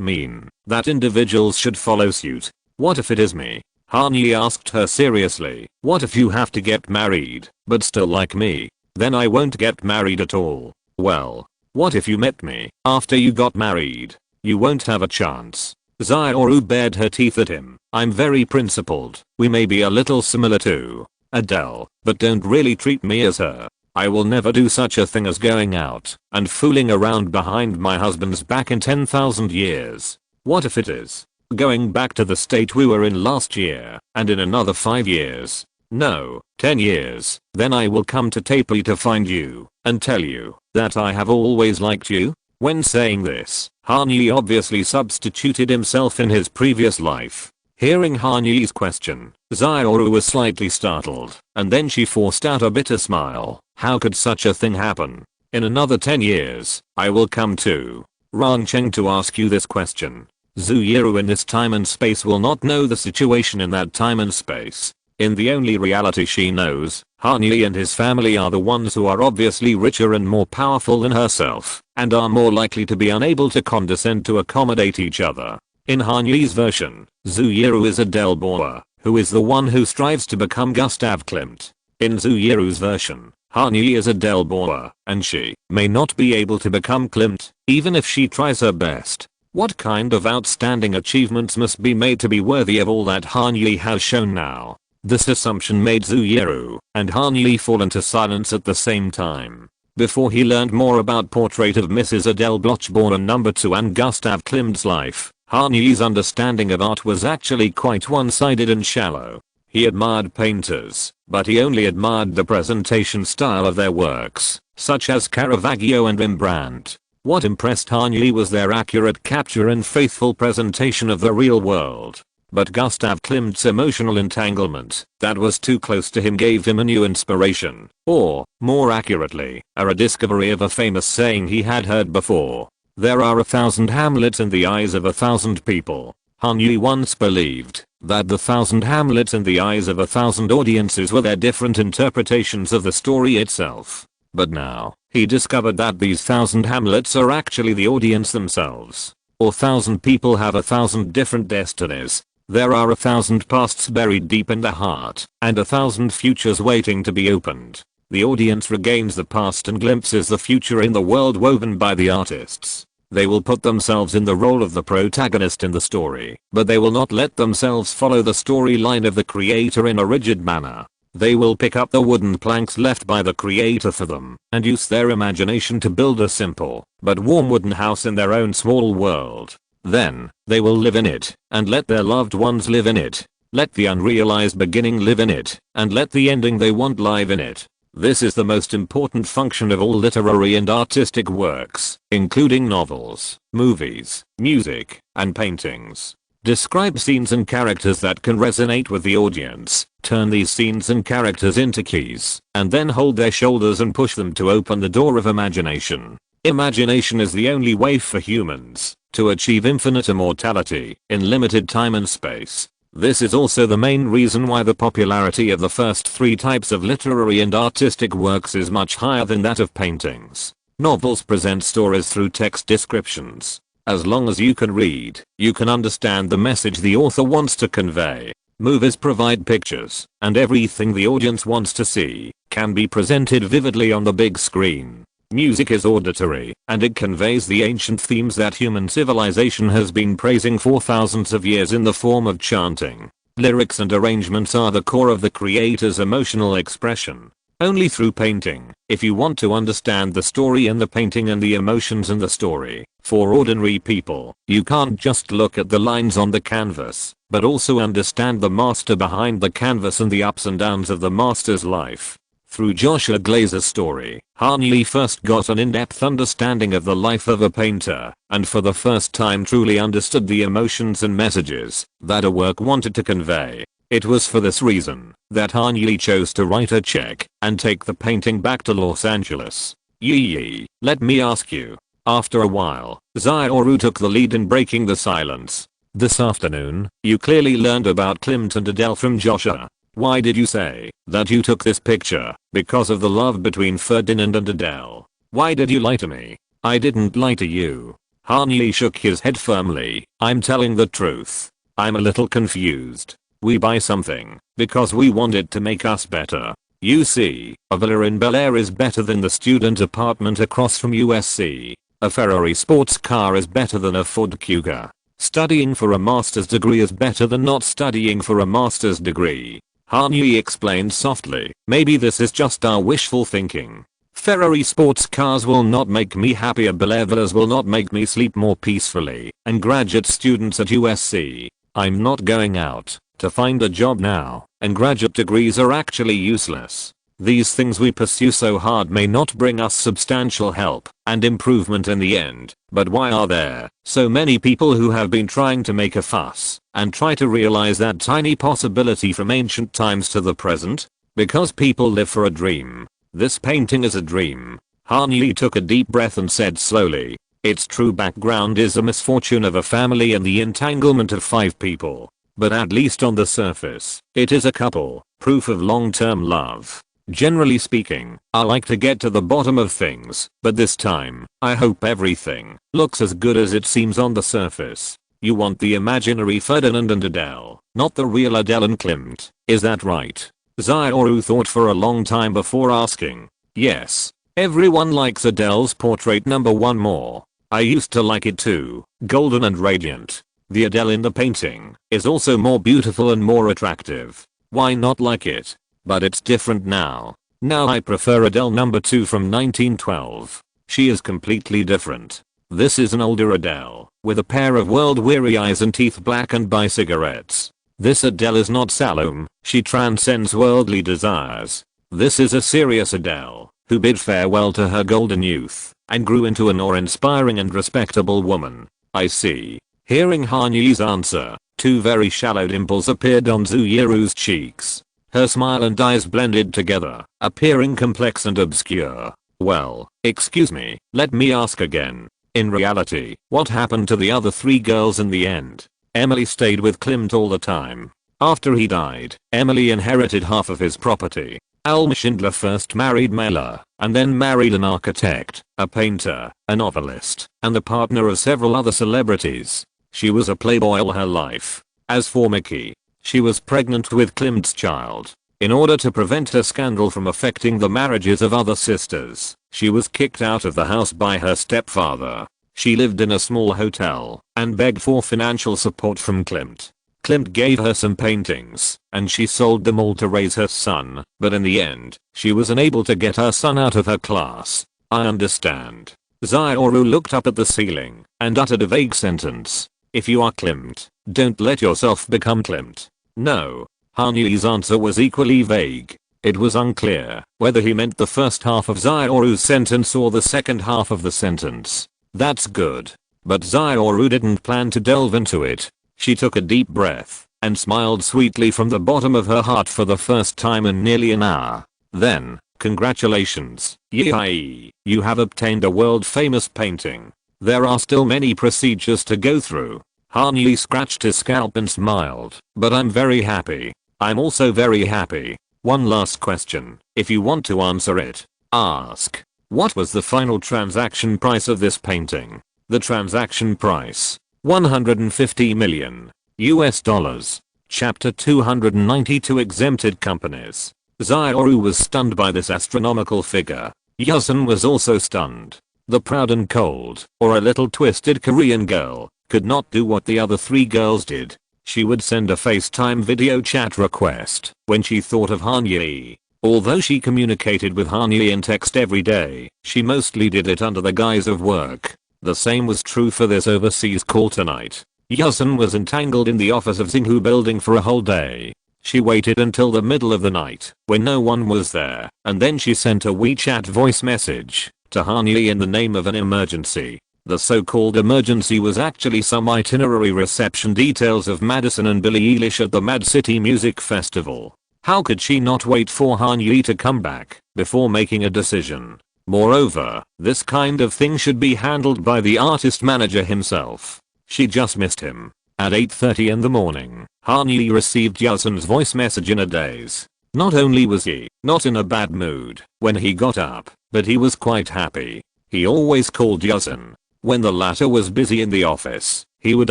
mean that individuals should follow suit. What if it is me? Hanyi asked her seriously. What if you have to get married, but still like me? Then I won't get married at all. Well, what if you met me after you got married? You won't have a chance. Zyuru bared her teeth at him. I'm very principled. We may be a little similar to Adele, but don't really treat me as her. I will never do such a thing as going out and fooling around behind my husband's back in 10,000 years. What if it is going back to the state we were in last year, and in another 5 years? No, 10 years. Then I will come to Taipei to find you and tell you that I have always liked you. When saying this, Hanyi obviously substituted himself in his previous life. Hearing Hanyi's question, Zyuru was slightly startled, and then she forced out a bitter smile. How could such a thing happen? In another 10 years, I will come to Rangcheng to ask you this question. Zyuru in this time and space will not know the situation in that time and space. In the only reality she knows, Hanyi and his family are the ones who are obviously richer and more powerful than herself, and are more likely to be unable to condescend to accommodate each other. In Hanyi's version, Zyuru is Adele Bauer, who is the one who strives to become Gustav Klimt. In Zyuru's version, Hanyi is Adele Bauer, and she may not be able to become Klimt, even if she tries her best. What kind of outstanding achievements must be made to be worthy of all that Hanyi has shown now? This assumption made Zyuru and Hanyi fall into silence at the same time. Before he learned more about Portrait of Mrs. Adele Bloch-Bauer No. 2 and Gustav Klimt's life, Hanyi's understanding of art was actually quite one-sided and shallow. He admired painters, but he only admired the presentation style of their works, such as Caravaggio and Rembrandt. What impressed Hanyi was their accurate capture and faithful presentation of the real world. But Gustav Klimt's emotional entanglement that was too close to him gave him a new inspiration, or, more accurately, a rediscovery of a famous saying he had heard before. There are 1,000 Hamlets in the eyes of 1,000 people. Hanyi once believed that the 1,000 Hamlets in the eyes of 1,000 audiences were their different interpretations of the story itself. But now, he discovered that these 1,000 Hamlets are actually the audience themselves. Or 1,000 people have 1,000 different destinies. There are 1,000 pasts buried deep in the heart, and 1,000 futures waiting to be opened. The audience regains the past and glimpses the future in the world woven by the artists. They will put themselves in the role of the protagonist in the story, but they will not let themselves follow the storyline of the creator in a rigid manner. They will pick up the wooden planks left by the creator for them, and use their imagination to build a simple, but warm wooden house in their own small world. Then, they will live in it, and let their loved ones live in it. Let the unrealized beginning live in it, and let the ending they want live in it. This is the most important function of all literary and artistic works, including novels, movies, music, and paintings. Describe scenes and characters that can resonate with the audience, turn these scenes and characters into keys, and then hold their shoulders and push them to open the door of imagination. Imagination is the only way for humans to achieve infinite immortality in limited time and space. This is also the main reason why the popularity of the first three types of literary and artistic works is much higher than that of paintings. Novels present stories through text descriptions. As long as you can read, you can understand the message the author wants to convey. Movies provide pictures, and everything the audience wants to see can be presented vividly on the big screen. Music is auditory, and it conveys the ancient themes that human civilization has been praising for thousands of years in the form of chanting. Lyrics and arrangements are the core of the creator's emotional expression. Only through painting, if you want to understand the story in the painting and the emotions in the story. For ordinary people, you can't just look at the lines on the canvas, but also understand the master behind the canvas and the ups and downs of the master's life. Through Joshua Glazer's story, Han Yi first got an in-depth understanding of the life of a painter, and for the first time truly understood the emotions and messages that a work wanted to convey. It was for this reason that Han Yi chose to write a check and take the painting back to Los Angeles. Yi, let me ask you. After a while, Zioru took the lead in breaking the silence. This afternoon, you clearly learned about Klimt and Adele from Joshua. Why did you say that you took this picture? Because of the love between Ferdinand and Adele. Why did you lie to me? I didn't lie to you. Han Yi shook his head firmly. I'm telling the truth. I'm a little confused. We buy something because we want it to make us better. You see, a villa in Bel-Air is better than the student apartment across from USC. A Ferrari sports car is better than a Ford Kuga. Studying for a master's degree is better than not studying for a master's degree. Han Yi explained softly. Maybe this is just our wishful thinking. Ferrari sports cars will not make me happier. Bel-Air villas will not make me sleep more peacefully. And graduate students at USC. I'm not going out to find a job now, and graduate degrees are actually useless. These things we pursue so hard may not bring us substantial help and improvement in the end, but why are there so many people who have been trying to make a fuss and try to realize that tiny possibility from ancient times to the present? Because people live for a dream. This painting is a dream. Han Yi took a deep breath and said slowly, its true background is a misfortune of a family and the entanglement of 5 people. But at least on the surface, it is a couple, proof of long-term love. Generally speaking, I like to get to the bottom of things, but this time, I hope everything looks as good as it seems on the surface. You want the imaginary Ferdinand and Adele, not the real Adele and Klimt, is that right? Zioru thought for a long time before asking. Yes, everyone likes Adele's portrait #1 more. I used to like it too, golden and radiant. The Adele in the painting is also more beautiful and more attractive. Why not like it? But it's different now. Now I prefer Adele #2 from 1912. She is completely different. This is an older Adele, with a pair of world-weary eyes and teeth blackened by cigarettes. This Adele is not Salome, she transcends worldly desires. This is a serious Adele, who bid farewell to her golden youth, and grew into an awe-inspiring and respectable woman. I see. Hearing Han Yi's answer, 2 very shallow dimples appeared on Zuyuru's cheeks. Her smile and eyes blended together, appearing complex and obscure. Well, excuse me, let me ask again. In reality, what happened to the other 3 girls in the end? Emily stayed with Klimt all the time. After he died, Emily inherited half of his property. Alma Schindler first married Mela, and then married an architect, a painter, a novelist, and the partner of several other celebrities. She was a playboy all her life. As for Mickey, she was pregnant with Klimt's child. In order to prevent her scandal from affecting the marriages of other sisters, she was kicked out of the house by her stepfather. She lived in a small hotel and begged for financial support from Klimt. Klimt gave her some paintings, and she sold them all to raise her son, but in the end, she was unable to get her son out of her class. I understand. Xiaoru looked up at the ceiling and uttered a vague sentence. If you are Klimt, don't let yourself become Klimt. No. Han Yi's answer was equally vague. It was unclear whether he meant the first half of Xiaoru's sentence or the second half of the sentence. That's good. But Xiaoru didn't plan to delve into it. She took a deep breath and smiled sweetly from the bottom of her heart for the first time in nearly an hour. Then, congratulations, Yi. You have obtained a world-famous painting. There are still many procedures to go through. Han Yi scratched his scalp and smiled. But I'm very happy. I'm also very happy. One last question. If you want to answer it, ask. What was the final transaction price of this painting? The transaction price. 150 million US dollars. Chapter 292 Exempted Companies. Xiaoru was stunned by this astronomical figure. Yusun was also stunned. The proud and cold, or a little twisted Korean girl, could not do what the other three girls did. She would send a FaceTime video chat request when she thought of Han Yi. Although she communicated with Han Yi in text every day, she mostly did it under the guise of work. The same was true for this overseas call tonight. Yusun was entangled in the office of Xinghu building for a whole day. She waited until the middle of the night when no one was there, and then she sent a WeChat voice message to Han Yi in the name of an emergency. The so-called emergency was actually some itinerary reception details of Madison and Billie Eilish at the Mad City Music Festival. How could she not wait for Han Yi to come back before making a decision? Moreover, this kind of thing should be handled by the artist manager himself. She just missed him. At 8:30 in the morning, Han Yi received Yusun's voice message in a daze. Not only was he not in a bad mood when he got up, but he was quite happy. He always called Yusun. When the latter was busy in the office, he would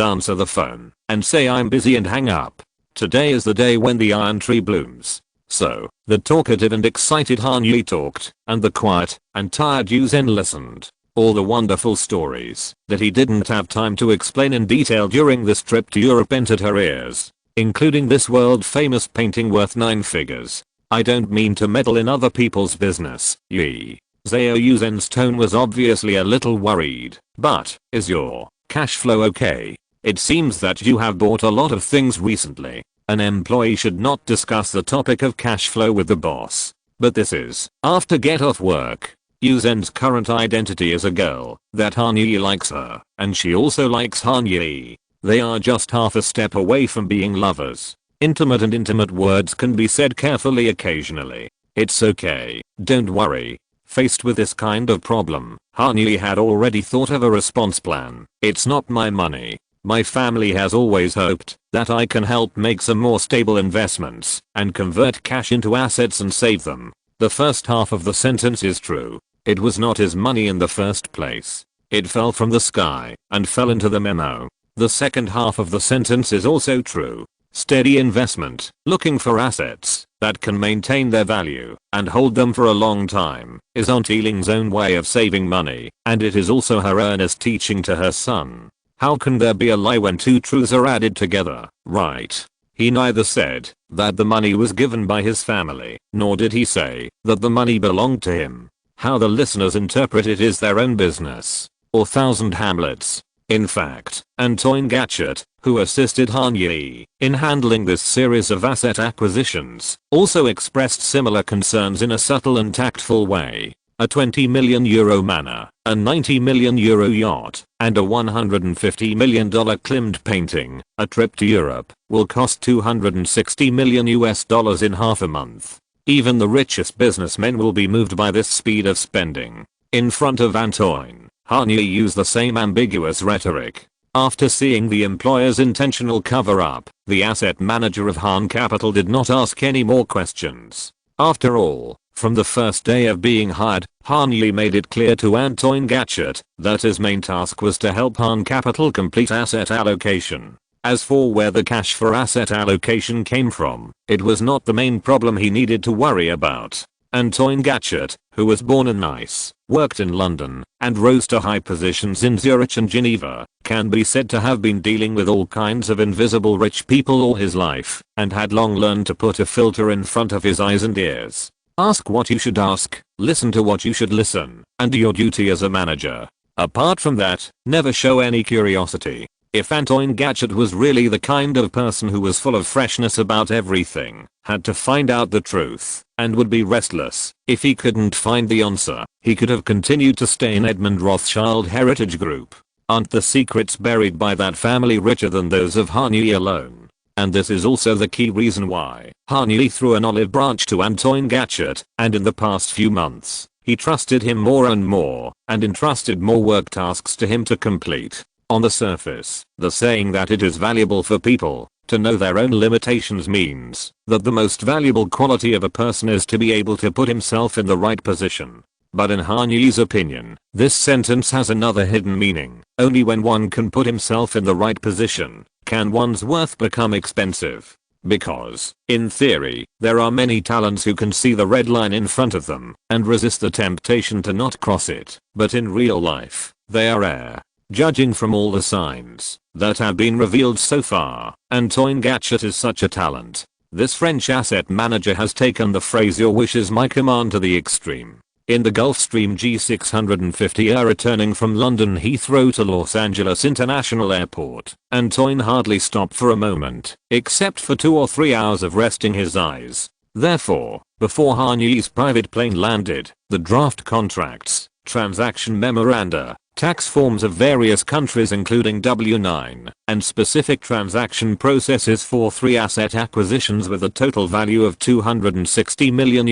answer the phone and say I'm busy and hang up. Today is the day when the iron tree blooms. So, the talkative and excited Han Yi talked, and the quiet and tired Yusun listened. All the wonderful stories that he didn't have time to explain in detail during this trip to Europe entered her ears, including this world-famous painting worth 9 figures. I don't mean to meddle in other people's business, Yi. Xiao Yuzen's tone was obviously a little worried. But, is your cash flow okay? It seems that you have bought a lot of things recently. An employee should not discuss the topic of cash flow with the boss. But this is after get off work. Yuzen's current identity is a girl that Han Yi likes her, and she also likes Han Yi. They are just half a step away from being lovers. Intimate words can be said carefully occasionally. It's okay, don't worry. Faced with this kind of problem, Han Yi had already thought of a response plan. It's not my money. My family has always hoped that I can help make some more stable investments and convert cash into assets and save them. The first half of the sentence is true. It was not his money in the first place. It fell from the sky and fell into the memo. The second half of the sentence is also true. Steady investment, looking for assets that can maintain their value and hold them for a long time, is Aunt Eiling's own way of saving money, and it is also her earnest teaching to her son. How can there be a lie when two truths are added together, right? He neither said that the money was given by his family, nor did he say that the money belonged to him. How the listeners interpret it is their own business. Or thousand Hamlets. In fact, Antoine Gatchet, who assisted Han Yi in handling this series of asset acquisitions, also expressed similar concerns in a subtle and tactful way. A €20 million manor, a €90 million yacht, and a $150 million Klimt painting. A trip to Europe will cost $260 million in half a month. Even the richest businessmen will be moved by this speed of spending. In front of Antoine, Han Yi used the same ambiguous rhetoric. After seeing the employer's intentional cover-up, the asset manager of Han Capital did not ask any more questions. After all, From the first day of being hired, Hanyi made it clear to Antoine Gatchet that his main task was to help Han Capital complete asset allocation. As for where the cash for asset allocation came from, it was not the main problem he needed to worry about. Antoine Gatchet, who was born in Nice, worked in London, and rose to high positions in Zurich and Geneva, can be said to have been dealing with all kinds of invisible rich people all his life, and had long learned to put a filter in front of his eyes and ears. Ask what you should ask, listen to what you should listen, and do your duty as a manager. Apart from that, never show any curiosity. If Antoine Gatchet was really the kind of person who was full of freshness about everything, had to find out the truth, and would be restless if he couldn't find the answer, he could have continued to stay in Edmund Rothschild Heritage Group. Aren't the secrets buried by that family richer than those of Hanyi alone? And this is also the key reason why Hanyi threw an olive branch to Antoine Gatchet, and in the past few months, he trusted him more and more, and entrusted more work tasks to him to complete. On the surface, the saying that it is valuable for people to know their own limitations means that the most valuable quality of a person is to be able to put himself in the right position. But in Hanyi's opinion, this sentence has another hidden meaning. Only when one can put himself in the right position can one's worth become expensive. Because, in theory, there are many talents who can see the red line in front of them and resist the temptation to not cross it, but in real life, they are rare. Judging from all the signs that have been revealed so far, Antoine Gatchet is such a talent. This French asset manager has taken the phrase "your wish is my command" to the extreme. In the Gulfstream G650 returning from London Heathrow to Los Angeles International Airport, Antoine hardly stopped for a moment, except for 2 or 3 hours of resting his eyes. Therefore, before Hanyi's private plane landed, the draft contracts, transaction memoranda, tax forms of various countries including W9, and specific transaction processes for 3 asset acquisitions with a total value of $260 million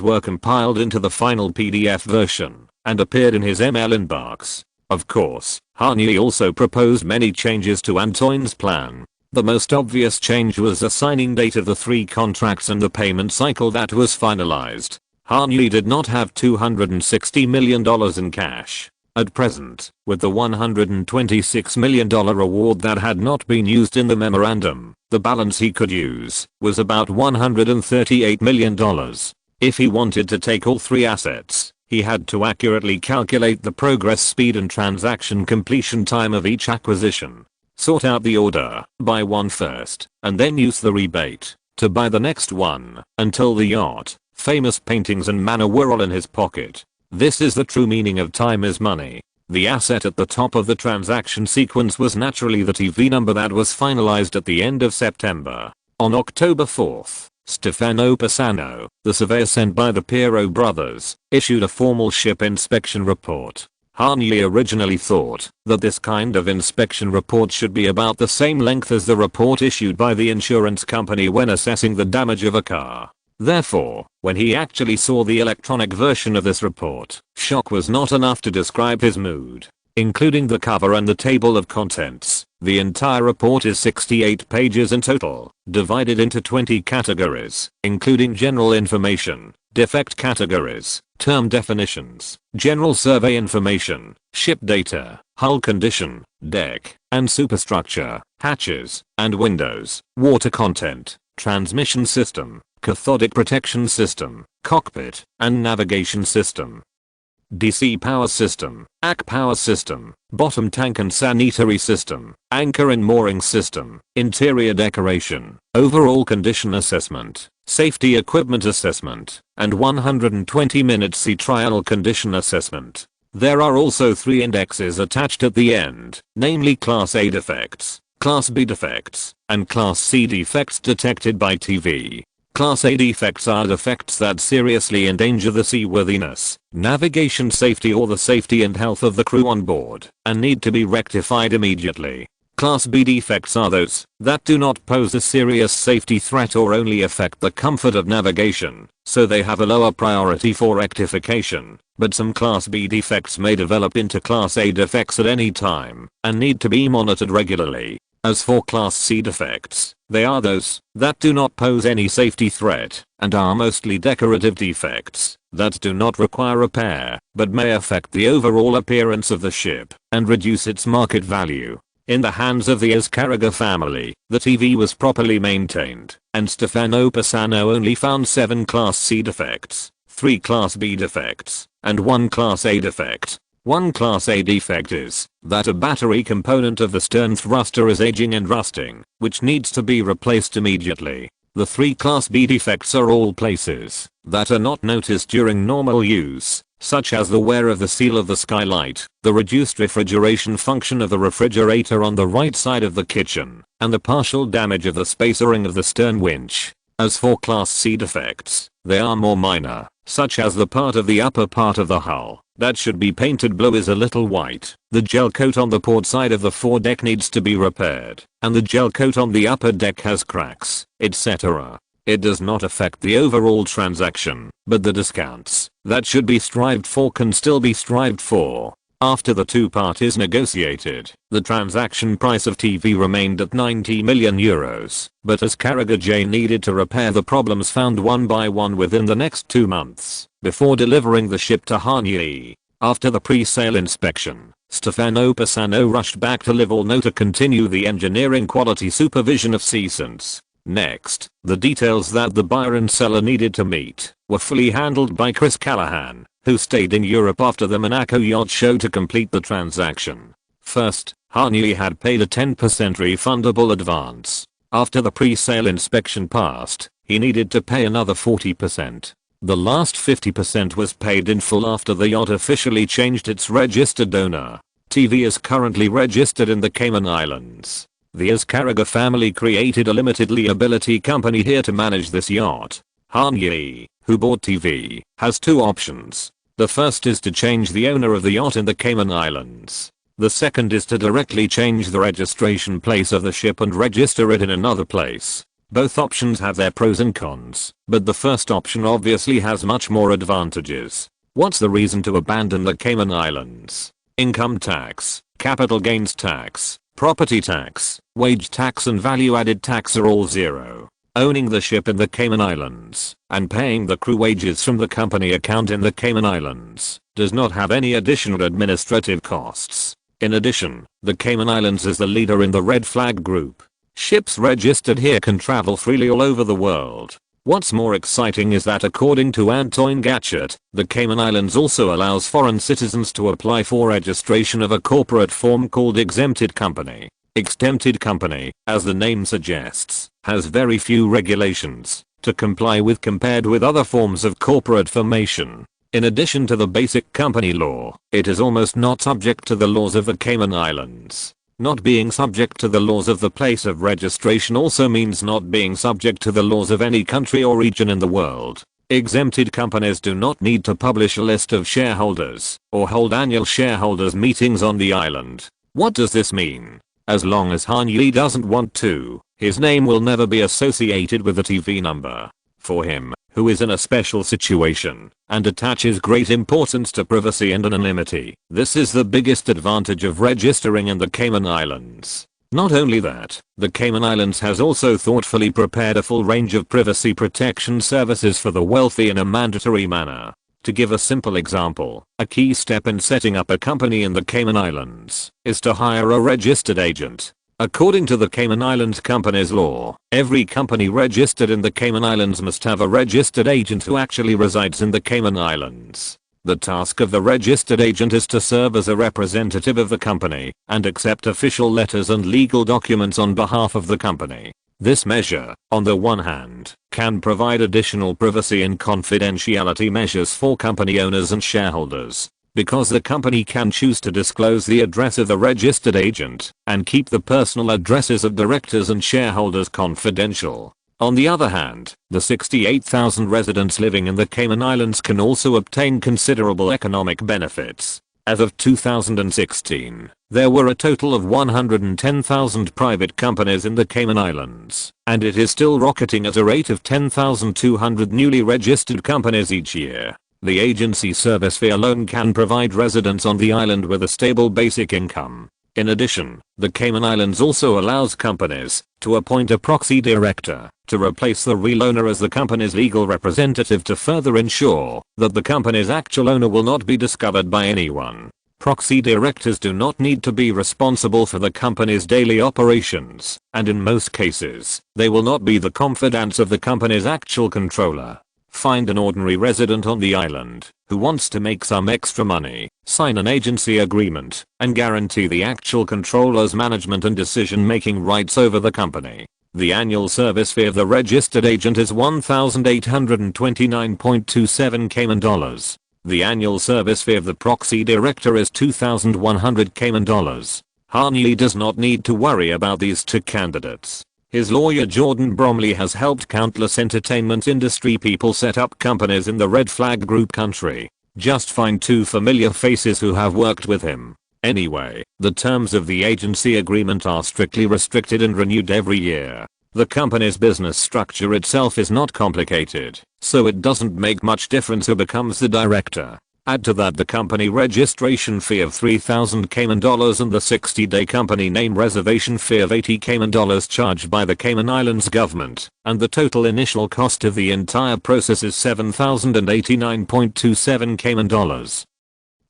were compiled into the final PDF version and appeared in his email inbox. Of course, Hanyi also proposed many changes to Antoine's plan. The most obvious change was the signing date of the 3 contracts and the payment cycle that was finalized. Hanyi did not have $260 million in cash. At present, with the $126 million award that had not been used in the memorandum, the balance he could use was about $138 million. If he wanted to take all 3 assets, he had to accurately calculate the progress speed and transaction completion time of each acquisition. Sort out the order, buy one first, and then use the rebate to buy the next one, until the yacht, famous paintings and manor were all in his pocket. This is the true meaning of time is money. The asset at the top of the transaction sequence was naturally the TV number that was finalized at the end of September. On October 4th, Stefano Pisano, the surveyor sent by the Piero brothers, issued a formal ship inspection report. Hanyi originally thought that this kind of inspection report should be about the same length as the report issued by the insurance company when assessing the damage of a car. Therefore, when he actually saw the electronic version of this report, shock was not enough to describe his mood. Including the cover and the table of contents, the entire report is 68 pages in total, divided into 20 categories, including general information, defect categories, term definitions, general survey information, ship data, hull condition, deck and superstructure, hatches and windows, water content, transmission system, cathodic protection system, cockpit and navigation system, DC power system, AC power system, bottom tank and sanitary system, anchor and mooring system, interior decoration, overall condition assessment, safety equipment assessment, and 120-minute sea trial condition assessment. There are also 3 indexes attached at the end, namely Class A defects, Class B defects, and Class C defects detected by TV. Class A defects are defects that seriously endanger the seaworthiness, navigation safety or the safety and health of the crew on board, and need to be rectified immediately. Class B defects are those that do not pose a serious safety threat or only affect the comfort of navigation, so they have a lower priority for rectification. But some Class B defects may develop into Class A defects at any time and need to be monitored regularly. As for Class C defects, they are those that do not pose any safety threat and are mostly decorative defects that do not require repair but may affect the overall appearance of the ship and reduce its market value. In the hands of the Escarga family, the TV was properly maintained, and Stefano Pisano only found 7 Class C defects, 3 Class B defects, and 1 Class A defect. One Class A defect is that a battery component of the stern thruster is aging and rusting, which needs to be replaced immediately. The 3 Class B defects are all places that are not noticed during normal use, such as the wear of the seal of the skylight, the reduced refrigeration function of the refrigerator on the right side of the kitchen, and the partial damage of the spacer ring of the stern winch. As for Class C defects, they are more minor, such as the part of the upper part of the hull that should be painted blue is a little white, the gel coat on the port side of the foredeck needs to be repaired, and the gel coat on the upper deck has cracks, etc. It does not affect the overall transaction, but the discounts that should be strived for can still be strived for. After the two parties negotiated, the transaction price of TV remained at 90 million euros, but Escarga J needed to repair the problems found one by one within the next 2 months, before delivering the ship to Hanyi. After the pre-sale inspection, Stefano Pisano rushed back to Livorno to continue the engineering quality supervision of SYNOPSIS. Next, the details that the buyer and seller needed to meet were fully handled by Chris Callahan, who stayed in Europe after the Monaco Yacht Show to complete the transaction. First, Hanyi had paid a 10% refundable advance. After the pre-sale inspection passed, he needed to pay another 40%. The last 50% was paid in full after the yacht officially changed its registered owner. TV is currently registered in the Cayman Islands. The Escarga family created a limited liability company here to manage this yacht. Hanyi, who bought TV, has 2 options. The first is to change the owner of the yacht in the Cayman Islands. The second is to directly change the registration place of the ship and register it in another place. Both options have their pros and cons, but the first option obviously has much more advantages. What's the reason to abandon the Cayman Islands? Income tax, capital gains tax, property tax, wage tax and value-added tax are all zero. Owning the ship in the Cayman Islands and paying the crew wages from the company account in the Cayman Islands does not have any additional administrative costs. In addition, the Cayman Islands is the leader in the red flag group. Ships registered here can travel freely all over the world. What's more exciting is that according to Antoine Gatchet, the Cayman Islands also allows foreign citizens to apply for registration of a corporate form called exempted company. Exempted company, as the name suggests, has very few regulations to comply with compared with other forms of corporate formation. In addition to the basic company law, it is almost not subject to the laws of the Cayman Islands. Not being subject to the laws of the place of registration also means not being subject to the laws of any country or region in the world. Exempted companies do not need to publish a list of shareholders or hold annual shareholders meetings on the island. What does this mean? As long as Hanyi doesn't want to, his name will never be associated with the TV number. For him, who is in a special situation and attaches great importance to privacy and anonymity, this is the biggest advantage of registering in the Cayman Islands. Not only that, the Cayman Islands has also thoughtfully prepared a full range of privacy protection services for the wealthy in a mandatory manner. To give a simple example, a key step in setting up a company in the Cayman Islands is to hire a registered agent. According to the Cayman Islands Companies Law, every company registered in the Cayman Islands must have a registered agent who actually resides in the Cayman Islands. The task of the registered agent is to serve as a representative of the company and accept official letters and legal documents on behalf of the company. This measure, on the one hand, can provide additional privacy and confidentiality measures for company owners and shareholders, because the company can choose to disclose the address of the registered agent and keep the personal addresses of directors and shareholders confidential. On the other hand, the 68,000 residents living in the Cayman Islands can also obtain considerable economic benefits. As of 2016, there were a total of 110,000 private companies in the Cayman Islands, and it is still rocketing at a rate of 10,200 newly registered companies each year. The agency service fee alone can provide residents on the island with a stable basic income. In addition, the Cayman Islands also allows companies to appoint a proxy director to replace the real owner as the company's legal representative to further ensure that the company's actual owner will not be discovered by anyone. Proxy directors do not need to be responsible for the company's daily operations, and in most cases, they will not be the confidants of the company's actual controller. Find an ordinary resident on the island who wants to make some extra money, sign an agency agreement, and guarantee the actual controller's management and decision-making rights over the company. The annual service fee of the registered agent is $1,829.27 Cayman dollars. The annual service fee of the proxy director is $2,100 Cayman dollars. Harney does not need to worry about these two candidates. His lawyer Jordan Bromley has helped countless entertainment industry people set up companies in the red flag group country. Just find two familiar faces who have worked with him. Anyway, the terms of the agency agreement are strictly restricted and renewed every year. The company's business structure itself is not complicated, so it doesn't make much difference who becomes the director. Add to that the company registration fee of $3,000 Cayman dollars and the 60-day company name reservation fee of $80 Cayman dollars charged by the Cayman Islands government, and the total initial cost of the entire process is $7,089.27 Cayman dollars.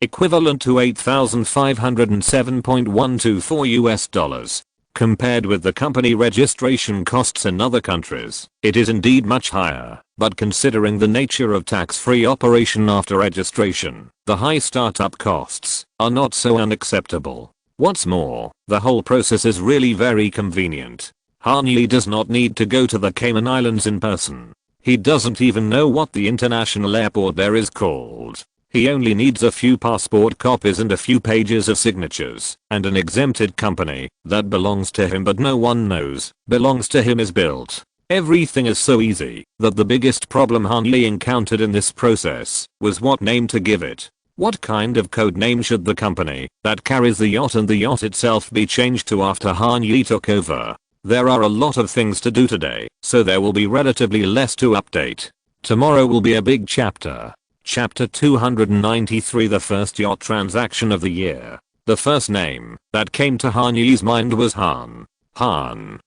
Equivalent to $8,507.124 US dollars. Compared with the company registration costs in other countries, it is indeed much higher, but considering the nature of tax-free operation after registration, the high startup costs are not so unacceptable. What's more, the whole process is really very convenient. Harney does not need to go to the Cayman Islands in person. He doesn't even know what the international airport there is called. He only needs a few passport copies and a few pages of signatures, and an exempted company that belongs to him but no one knows belongs to him is built. Everything is so easy that the biggest problem Hanley encountered in this process was what name to give it. What kind of code name should the company that carries the yacht and the yacht itself be changed to after Hanley took over? There are a lot of things to do today, so there will be relatively less to update. Tomorrow will be a big chapter. Chapter 293, the first yacht transaction of the year. The first name that came to Hanyi's mind was Han. Han.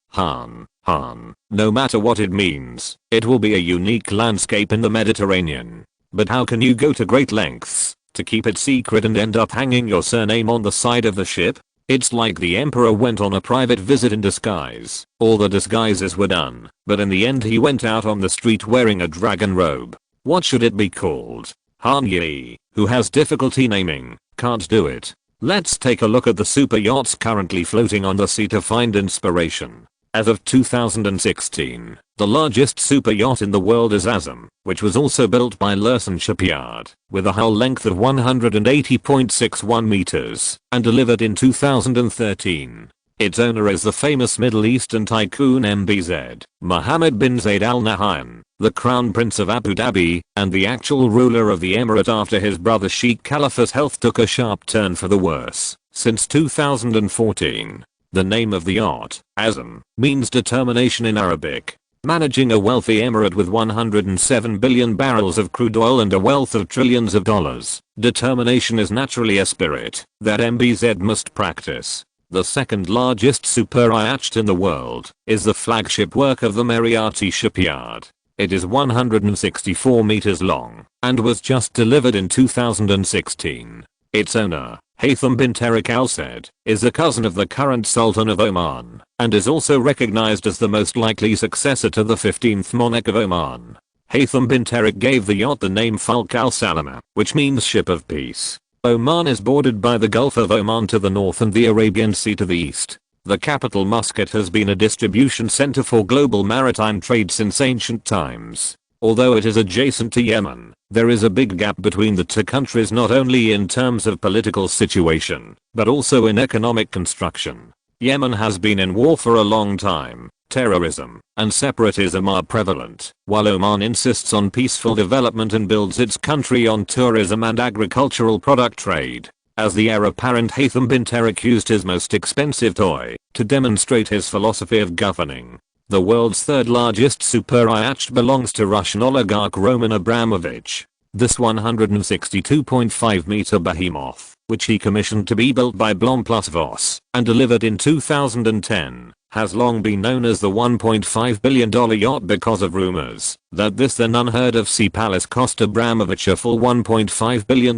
No matter what it means, it will be a unique landscape in the Mediterranean. But how can you go to great lengths to keep it secret and end up hanging your surname on the side of the ship? It's like the emperor went on a private visit in disguise. All the disguises were done, but in the end he went out on the street wearing a dragon robe. What should it be called? Han Yi, who has difficulty naming, can't do it. Let's take a look at the super yachts currently floating on the sea to find inspiration. As of 2016, the largest super yacht in the world is Azam, which was also built by Larson Shipyard, with a hull length of 180.61 meters, and delivered in 2013. Its owner is the famous Middle Eastern tycoon MBZ, Mohammed bin Zayed Al Nahyan, the Crown Prince of Abu Dhabi, and the actual ruler of the emirate after his brother Sheikh Khalifa's health took a sharp turn for the worse. Since 2014, the name of the yacht, Azam, means determination in Arabic. Managing a wealthy emirate with 107 billion barrels of crude oil and a wealth of trillions of dollars, determination is naturally a spirit that MBZ must practice. The second largest super yacht in the world is the flagship work of the Mariati shipyard. It is 164 meters long and was just delivered in 2016. Its owner, Haytham bin Tariq Al Said, is a cousin of the current Sultan of Oman and is also recognized as the most likely successor to the 15th monarch of Oman. Haytham bin Tariq gave the yacht the name Falk Al Salama, which means ship of peace. Oman is bordered by the Gulf of Oman to the north and the Arabian Sea to the east. The capital Muscat has been a distribution center for global maritime trade since ancient times. Although it is adjacent to Yemen, there is a big gap between the two countries not only in terms of political situation, but also in economic construction. Yemen has been in war for a long time. Terrorism and separatism are prevalent, while Oman insists on peaceful development and builds its country on tourism and agricultural product trade. As the heir apparent, Haytham bin Tariq used his most expensive toy to demonstrate his philosophy of governing. The world's third largest super yacht belongs to Russian oligarch Roman Abramovich. This 162.5 meter behemoth which he commissioned to be built by Blom plus Voss and delivered in 2010, has long been known as the $1.5 billion yacht because of rumors that this then unheard of sea palace cost Abramovich a full $1.5 billion.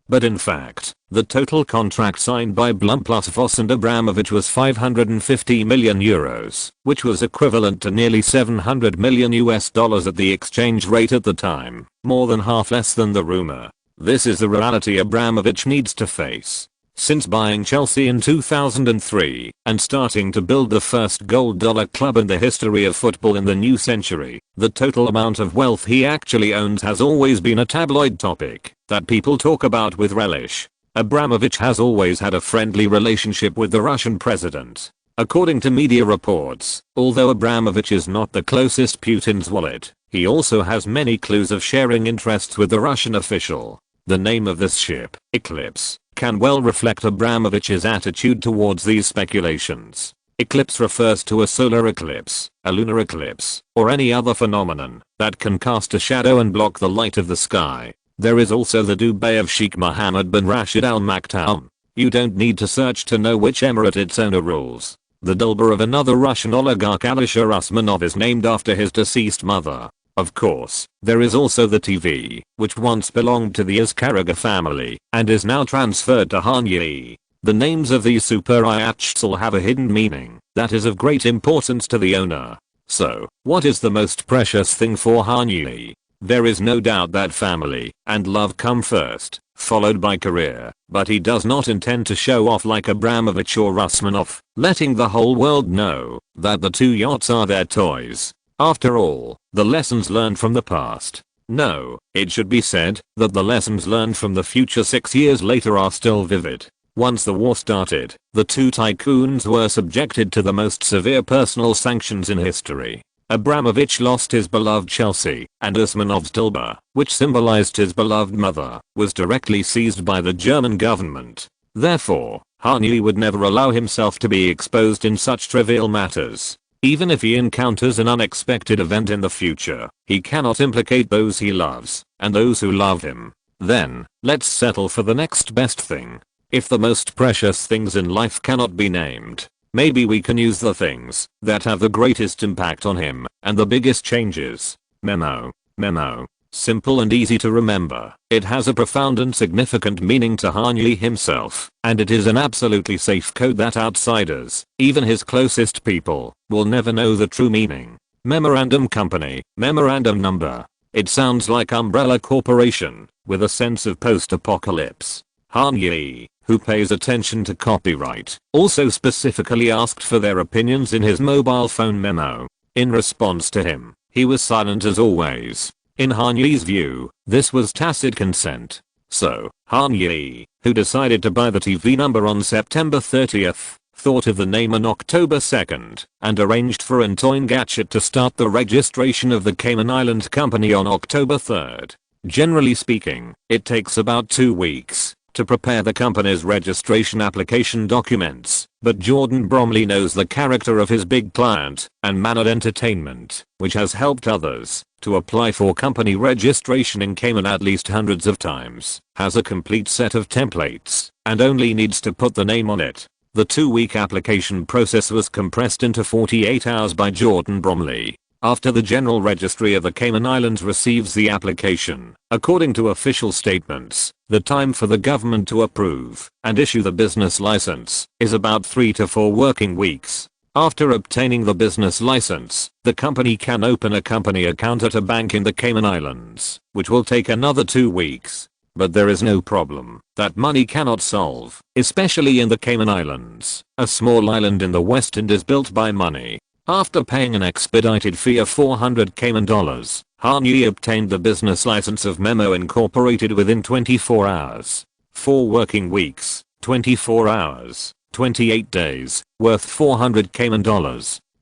But in fact, the total contract signed by Blum plus Voss and Abramovich was 550 million euros, which was equivalent to nearly $700 million at the exchange rate at the time, more than half less than the rumor. This is the reality Abramovich needs to face. Since buying Chelsea in 2003 and starting to build the first gold dollar club in the history of football in the new century, the total amount of wealth he actually owns has always been a tabloid topic that people talk about with relish. Abramovich has always had a friendly relationship with the Russian president. According to media reports, although Abramovich is not the closest Putin's wallet, he also has many clues of sharing interests with the Russian official. The name of this ship, Eclipse, can well reflect Abramovich's attitude towards these speculations. Eclipse refers to a solar eclipse, a lunar eclipse, or any other phenomenon that can cast a shadow and block the light of the sky. There is also the Dubai of Sheikh Mohammed bin Rashid Al Maktoum. You don't need to search to know which emirate its owner rules. The Dulba of another Russian oligarch Alisher Usmanov is named after his deceased mother. Of course, there is also the TV, which once belonged to the Azkaraga family and is now transferred to Hanyi. The names of these super-yachts all have a hidden meaning that is of great importance to the owner. So, what is the most precious thing for Hanyi? There is no doubt that family and love come first, followed by career, but he does not intend to show off like Abramovich or Usmanov, letting the whole world know that the two yachts are their toys. After all, the lessons learned from the past. No, it should be said that the lessons learned from the future 6 years later are still vivid. Once the war started, the two tycoons were subjected to the most severe personal sanctions in history. Abramovich lost his beloved Chelsea, and Usmanov's Dulba, which symbolized his beloved mother, was directly seized by the German government. Therefore, Hanyi would never allow himself to be exposed in such trivial matters. Even if he encounters an unexpected event in the future, he cannot implicate those he loves and those who love him. Then, let's settle for the next best thing. If the most precious things in life cannot be named, maybe we can use the things that have the greatest impact on him and the biggest changes. Memo. Simple and easy to remember. It has a profound and significant meaning to Hanyi himself, and it is an absolutely safe code that outsiders, even his closest people, will never know the true meaning. Memorandum Company, Memorandum Number. It sounds like Umbrella Corporation, with a sense of post-apocalypse. Hanyi, who pays attention to copyright, also specifically asked for their opinions in his mobile phone memo. In response to him, he was silent as always. In Hanyi's view, this was tacit consent. So, Hanyi, who decided to buy the TV number on September 30th, thought of the name on October 2nd, and arranged for Antoine Gatchet to start the registration of the Cayman Island company on October 3rd. Generally speaking, it takes about 2 weeks to prepare the company's registration application documents, but Jordan Bromley knows the character of his big client, and Manor Entertainment, which has helped others to apply for company registration in Cayman at least hundreds of times, has a complete set of templates, and only needs to put the name on it. The 2-week application process was compressed into 48 hours by Jordan Bromley. After the General Registry of the Cayman Islands receives the application, according to official statements, the time for the government to approve and issue the business license is about 3 to 4 working weeks. After obtaining the business license, the company can open a company account at a bank in the Cayman Islands, which will take another 2 weeks. But there is no problem that money cannot solve, especially in the Cayman Islands, a small island in the West Indies built by money. After paying an expedited fee of $400 Cayman, Hanyi obtained the business license of Memo Incorporated within 24 hours. 4 working weeks, 24 hours, 28 days, worth $400 Cayman.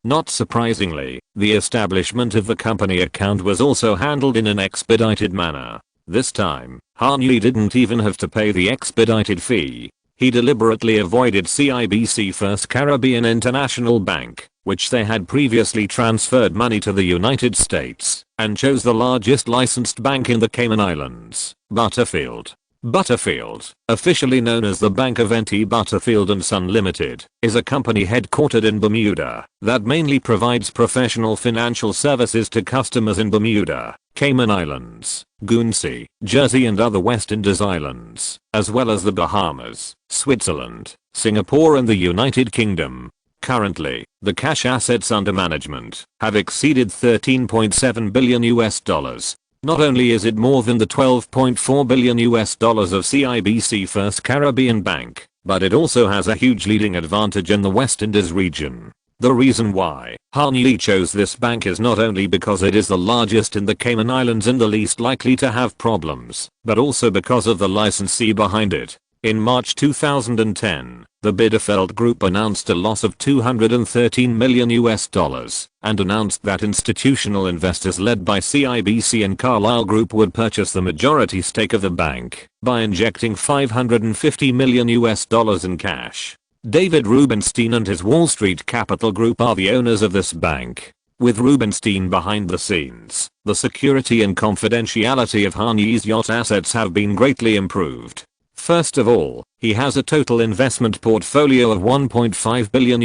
Not surprisingly, the establishment of the company account was also handled in an expedited manner. This time, Hanyi didn't even have to pay the expedited fee. He deliberately avoided CIBC First Caribbean International Bank, which they had previously transferred money to the United States, and chose the largest licensed bank in the Cayman Islands, Butterfield. Butterfield, officially known as the Bank of N.T. Butterfield & Son Limited, is a company headquartered in Bermuda that mainly provides professional financial services to customers in Bermuda, Cayman Islands, Guernsey, Jersey and other West Indies islands, as well as the Bahamas, Switzerland, Singapore and the United Kingdom. Currently, the cash assets under management have exceeded $13.7 billion. Not only is it more than the $12.4 billion of CIBC First Caribbean Bank, but it also has a huge leading advantage in the West Indies region. The reason why Hanyi chose this bank is not only because it is the largest in the Cayman Islands and the least likely to have problems, but also because of the licensee behind it. In March 2010, the Biderfeld Group announced a loss of $213 million and announced that institutional investors led by CIBC and Carlyle Group would purchase the majority stake of the bank by injecting $550 million in cash. David Rubenstein and his Wall Street Capital Group are the owners of this bank. With Rubenstein behind the scenes, the security and confidentiality of Hanyi's yacht assets have been greatly improved. First of all, he has a total investment portfolio of $1.5 billion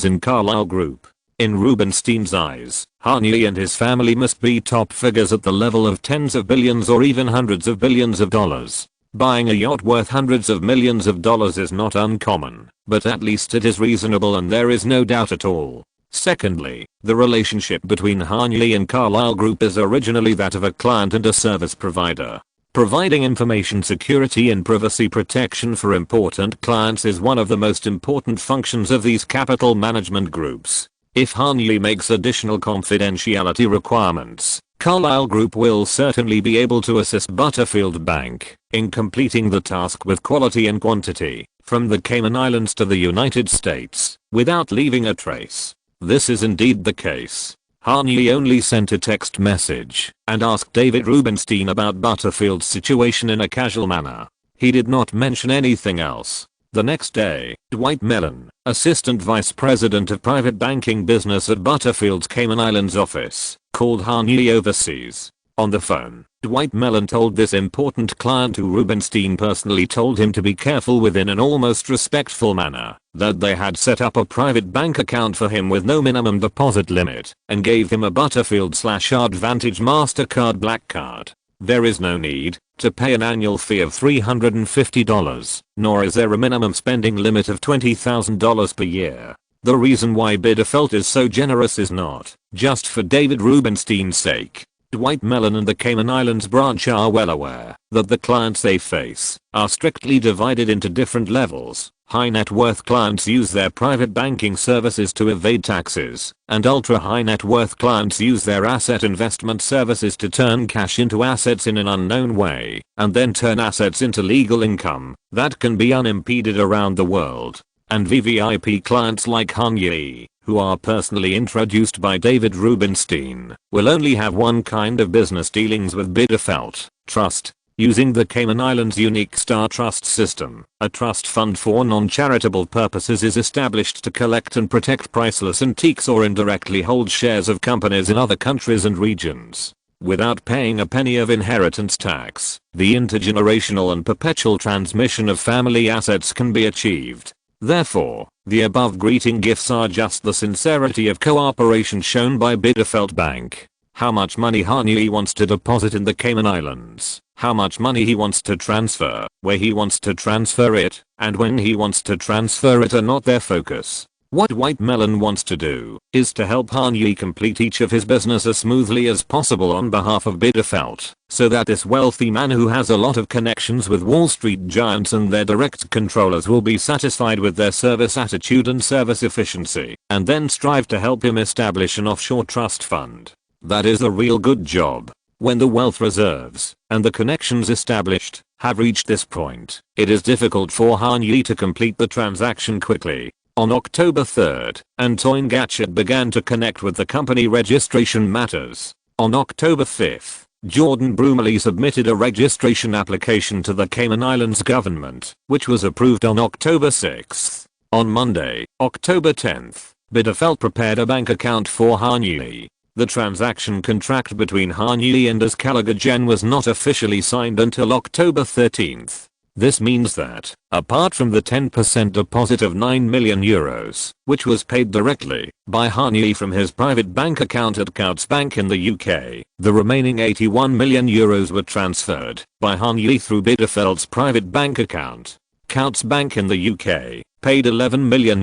in Carlyle Group. In Rubenstein's eyes, Hanyi and his family must be top figures at the level of tens of billions or even hundreds of billions of dollars. Buying a yacht worth hundreds of millions of dollars is not uncommon, but at least it is reasonable and there is no doubt at all. Secondly, the relationship between Hanyi and Carlyle Group is originally that of a client and a service provider. Providing information security and privacy protection for important clients is one of the most important functions of these capital management groups. If Hanyi makes additional confidentiality requirements, Carlyle Group will certainly be able to assist Butterfield Bank in completing the task with quality and quantity, from the Cayman Islands to the United States, without leaving a trace. This is indeed the case. Hanyi only sent a text message and asked David Rubenstein about Butterfield's situation in a casual manner. He did not mention anything else. The next day, Dwight Mellon, Assistant Vice President of Private Banking Business at Butterfield's Cayman Islands office, called Hanyi overseas. On the phone, Dwight Mellon told this important client who Rubenstein personally told him to be careful with in an almost respectful manner, that they had set up a private bank account for him with no minimum deposit limit, and gave him a Butterfield/Advantage MasterCard Black Card. There is no need to pay an annual fee of $350, nor is there a minimum spending limit of $20,000 per year. The reason why Biderfeld is so generous is not just for David Rubenstein's sake. Dwight Mellon and the Cayman Islands branch are well aware that the clients they face are strictly divided into different levels. High net worth clients use their private banking services to evade taxes, and ultra high net worth clients use their asset investment services to turn cash into assets in an unknown way, and then turn assets into legal income that can be unimpeded around the world. And VVIP clients like Hanyi, who are personally introduced by David Rubenstein, will only have one kind of business dealings with Biderfeld: trust. Using the Cayman Islands' unique Star Trust system, a trust fund for non-charitable purposes is established to collect and protect priceless antiques or indirectly hold shares of companies in other countries and regions. Without paying a penny of inheritance tax, the intergenerational and perpetual transmission of family assets can be achieved. Therefore, the above greeting gifts are just the sincerity of cooperation shown by Biderfeld Bank. How much money Hanyi wants to deposit in the Cayman Islands, how much money he wants to transfer, where he wants to transfer it, and when he wants to transfer it are not their focus. What Dwight Mellon wants to do is to help Hanyi complete each of his business as smoothly as possible on behalf of Biderfeld, so that this wealthy man who has a lot of connections with Wall Street giants and their direct controllers will be satisfied with their service attitude and service efficiency, and then strive to help him establish an offshore trust fund. That is a real good job. When the wealth reserves and the connections established have reached this point, it is difficult for Hanyi to complete the transaction quickly. On October 3rd, Antoine Gatchet began to connect with the company registration matters. On October 5th, Jordan Brumley submitted a registration application to the Cayman Islands government, which was approved on October 6th. On Monday, October 10th, Biderfeld prepared a bank account for Hanyi. The transaction contract between Han Yi and Ascalaga was not officially signed until October 13th. This means that, apart from the 10% deposit of €9 million, which was paid directly by Han Yi from his private bank account at Coutts Bank in the UK, the remaining €81 million were transferred by Han Yi through Bitterfeld's private bank account. Coutts Bank in the UK paid €11 million,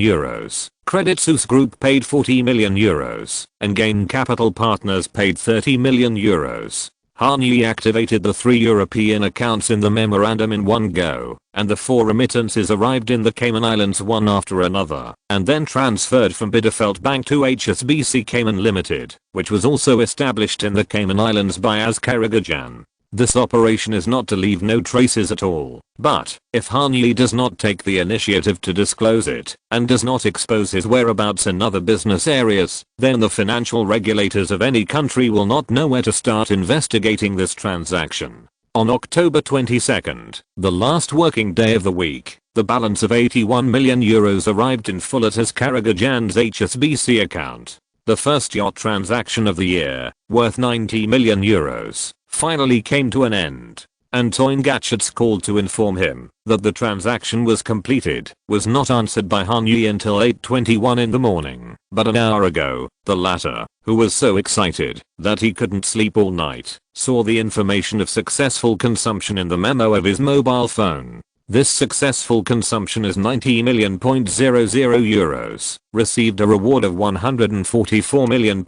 Credit Suisse Group paid €40 million, and Gain Capital Partners paid €30 million. Han Yi activated the 3 European accounts in the memorandum in one go, and the 4 remittances arrived in the Cayman Islands one after another, and then transferred from Bitterfeld Bank to HSBC Cayman Limited, which was also established in the Cayman Islands by Ascalaga. This operation is not to leave no traces at all, but if Han Yi does not take the initiative to disclose it and does not expose his whereabouts in other business areas, then the financial regulators of any country will not know where to start investigating this transaction. On October 22nd, the last working day of the week, the balance of €81 million arrived in full at Ascalaga's HSBC account. The first yacht transaction of the year, worth €90 million, finally came to an end. Antoine Gatchet's call to inform him that the transaction was completed was not answered by Han Yi until 8:21 in the morning, but an hour ago, the latter, who was so excited that he couldn't sleep all night, saw the information of successful consumption in the memo of his mobile phone. This successful consumption is €90 million, received a reward of €144 million.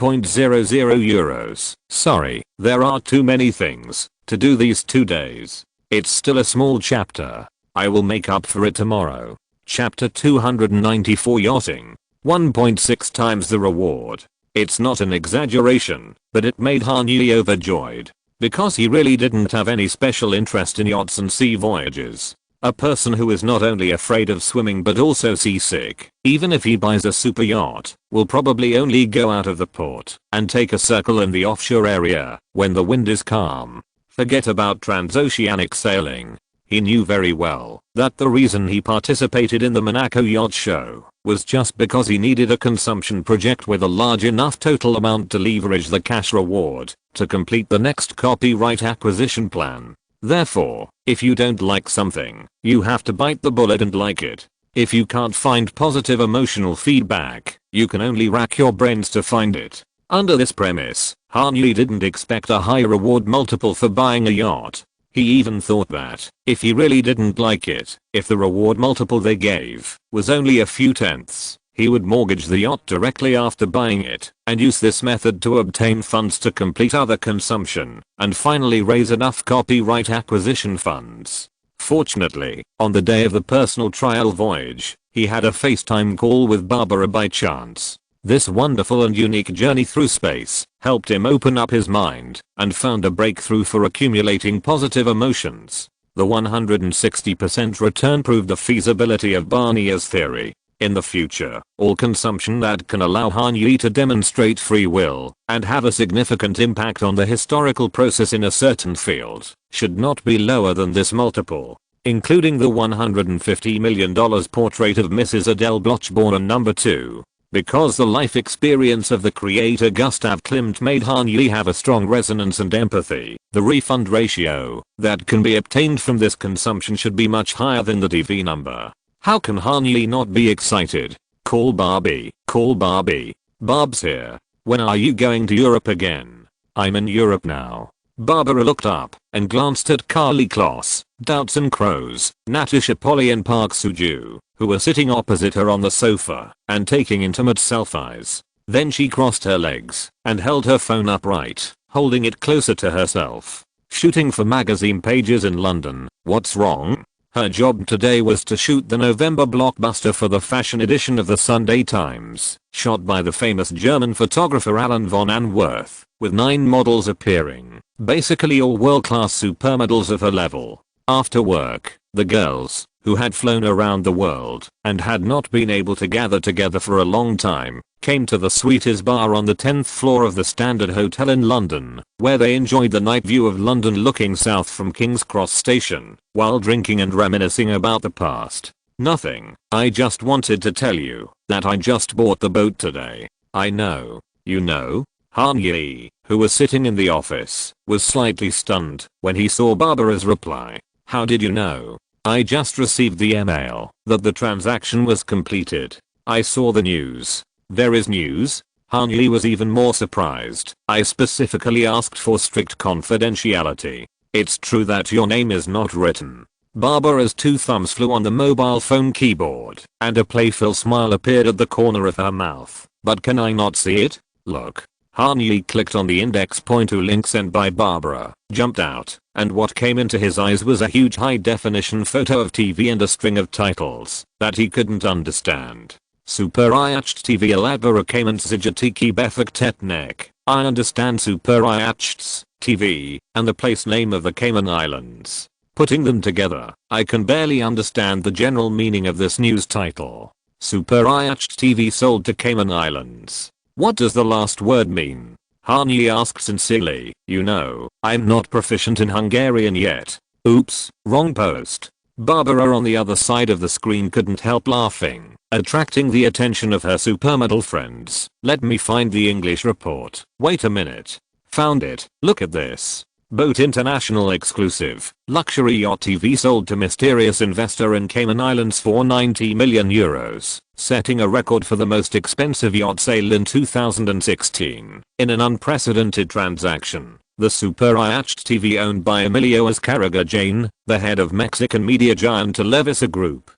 Sorry, there are too many things to do these 2 days. It's still a small chapter. I will make up for it tomorrow. Chapter 294 Yachting. 1.6 times the reward. It's not an exaggeration, but it made Han Yi overjoyed, because he really didn't have any special interest in yachts and sea voyages. A person who is not only afraid of swimming but also seasick, even if he buys a super yacht, will probably only go out of the port and take a circle in the offshore area when the wind is calm. Forget about transoceanic sailing. He knew very well that the reason he participated in the Monaco Yacht Show was just because he needed a consumption project with a large enough total amount to leverage the cash reward to complete the next copyright acquisition plan. Therefore, if you don't like something, you have to bite the bullet and like it. If you can't find positive emotional feedback, you can only rack your brains to find it. Under this premise, Han Yi didn't expect a high reward multiple for buying a yacht. He even thought that, if he really didn't like it, if the reward multiple they gave was only a few tenths, he would mortgage the yacht directly after buying it and use this method to obtain funds to complete other consumption and finally raise enough copyright acquisition funds. Fortunately, on the day of the personal trial voyage, he had a FaceTime call with Barbara by chance. This wonderful and unique journey through space helped him open up his mind and found a breakthrough for accumulating positive emotions. The 160% return proved the feasibility of Barnier's theory. In the future, all consumption that can allow Han Yi to demonstrate free will and have a significant impact on the historical process in a certain field should not be lower than this multiple, including the $150 million portrait of Mrs. Adele Blochborn No. 2. Because the life experience of the creator Gustav Klimt made Han Yi have a strong resonance and empathy, the refund ratio that can be obtained from this consumption should be much higher than the TV number. How can Han Yi not be excited? Call Barbie, call Barbie. Barb's here. When are you going to Europe again? I'm in Europe now. Barbara looked up and glanced at Carly Kloss, Doutzen Kroes, Natasha Polly and Park Soo-joo, who were sitting opposite her on the sofa and taking intimate selfies. Then she crossed her legs and held her phone upright, holding it closer to herself. Shooting for magazine pages in London. What's wrong? Her job today was to shoot the November blockbuster for the fashion edition of the Sunday Times, shot by the famous German photographer Alan von Anwerth, with 9 models appearing, basically all world-class supermodels of her level. After work, the girls, who had flown around the world and had not been able to gather together for a long time, came to the Sweetest bar on the 10th floor of the Standard Hotel in London, where they enjoyed the night view of London looking south from King's Cross Station, while drinking and reminiscing about the past. Nothing. I just wanted to tell you that I just bought the boat today. I know. You know? Han Yi, who was sitting in the office, was slightly stunned when he saw Barbara's reply. How did you know? I just received the email that the transaction was completed. I saw the news. There is news? Han Yi was even more surprised. I specifically asked for strict confidentiality. It's true that your name is not written. Barbara's two thumbs flew on the mobile phone keyboard, and a playful smile appeared at the corner of her mouth. But can I not see it? Look. Han Yi clicked on the index pointer link sent by Barbara, jumped out, and what came into his eyes was a huge high-definition photo of TV and a string of titles that he couldn't understand. Super IHTV Alabara Cayman Zijatiki Bethak Tetnek. I understand Super IHTS, TV, and the place name of the Cayman Islands. Putting them together, I can barely understand the general meaning of this news title. Super IHTV sold to Cayman Islands. What does the last word mean? Han Yi asked sincerely. You know, I'm not proficient in Hungarian yet. Oops, wrong post. Barbara on the other side of the screen couldn't help laughing, attracting the attention of her supermodel friends. Let me find the English report. Wait a minute. Found it. Look at this. Boat International exclusive. Luxury yacht TV sold to mysterious investor in Cayman Islands for 90 million euros, setting a record for the most expensive yacht sale in 2016. In an unprecedented transaction, the Super IHTV owned by Emilio Azcárraga Jaén, the head of Mexican media giant Televisa Group,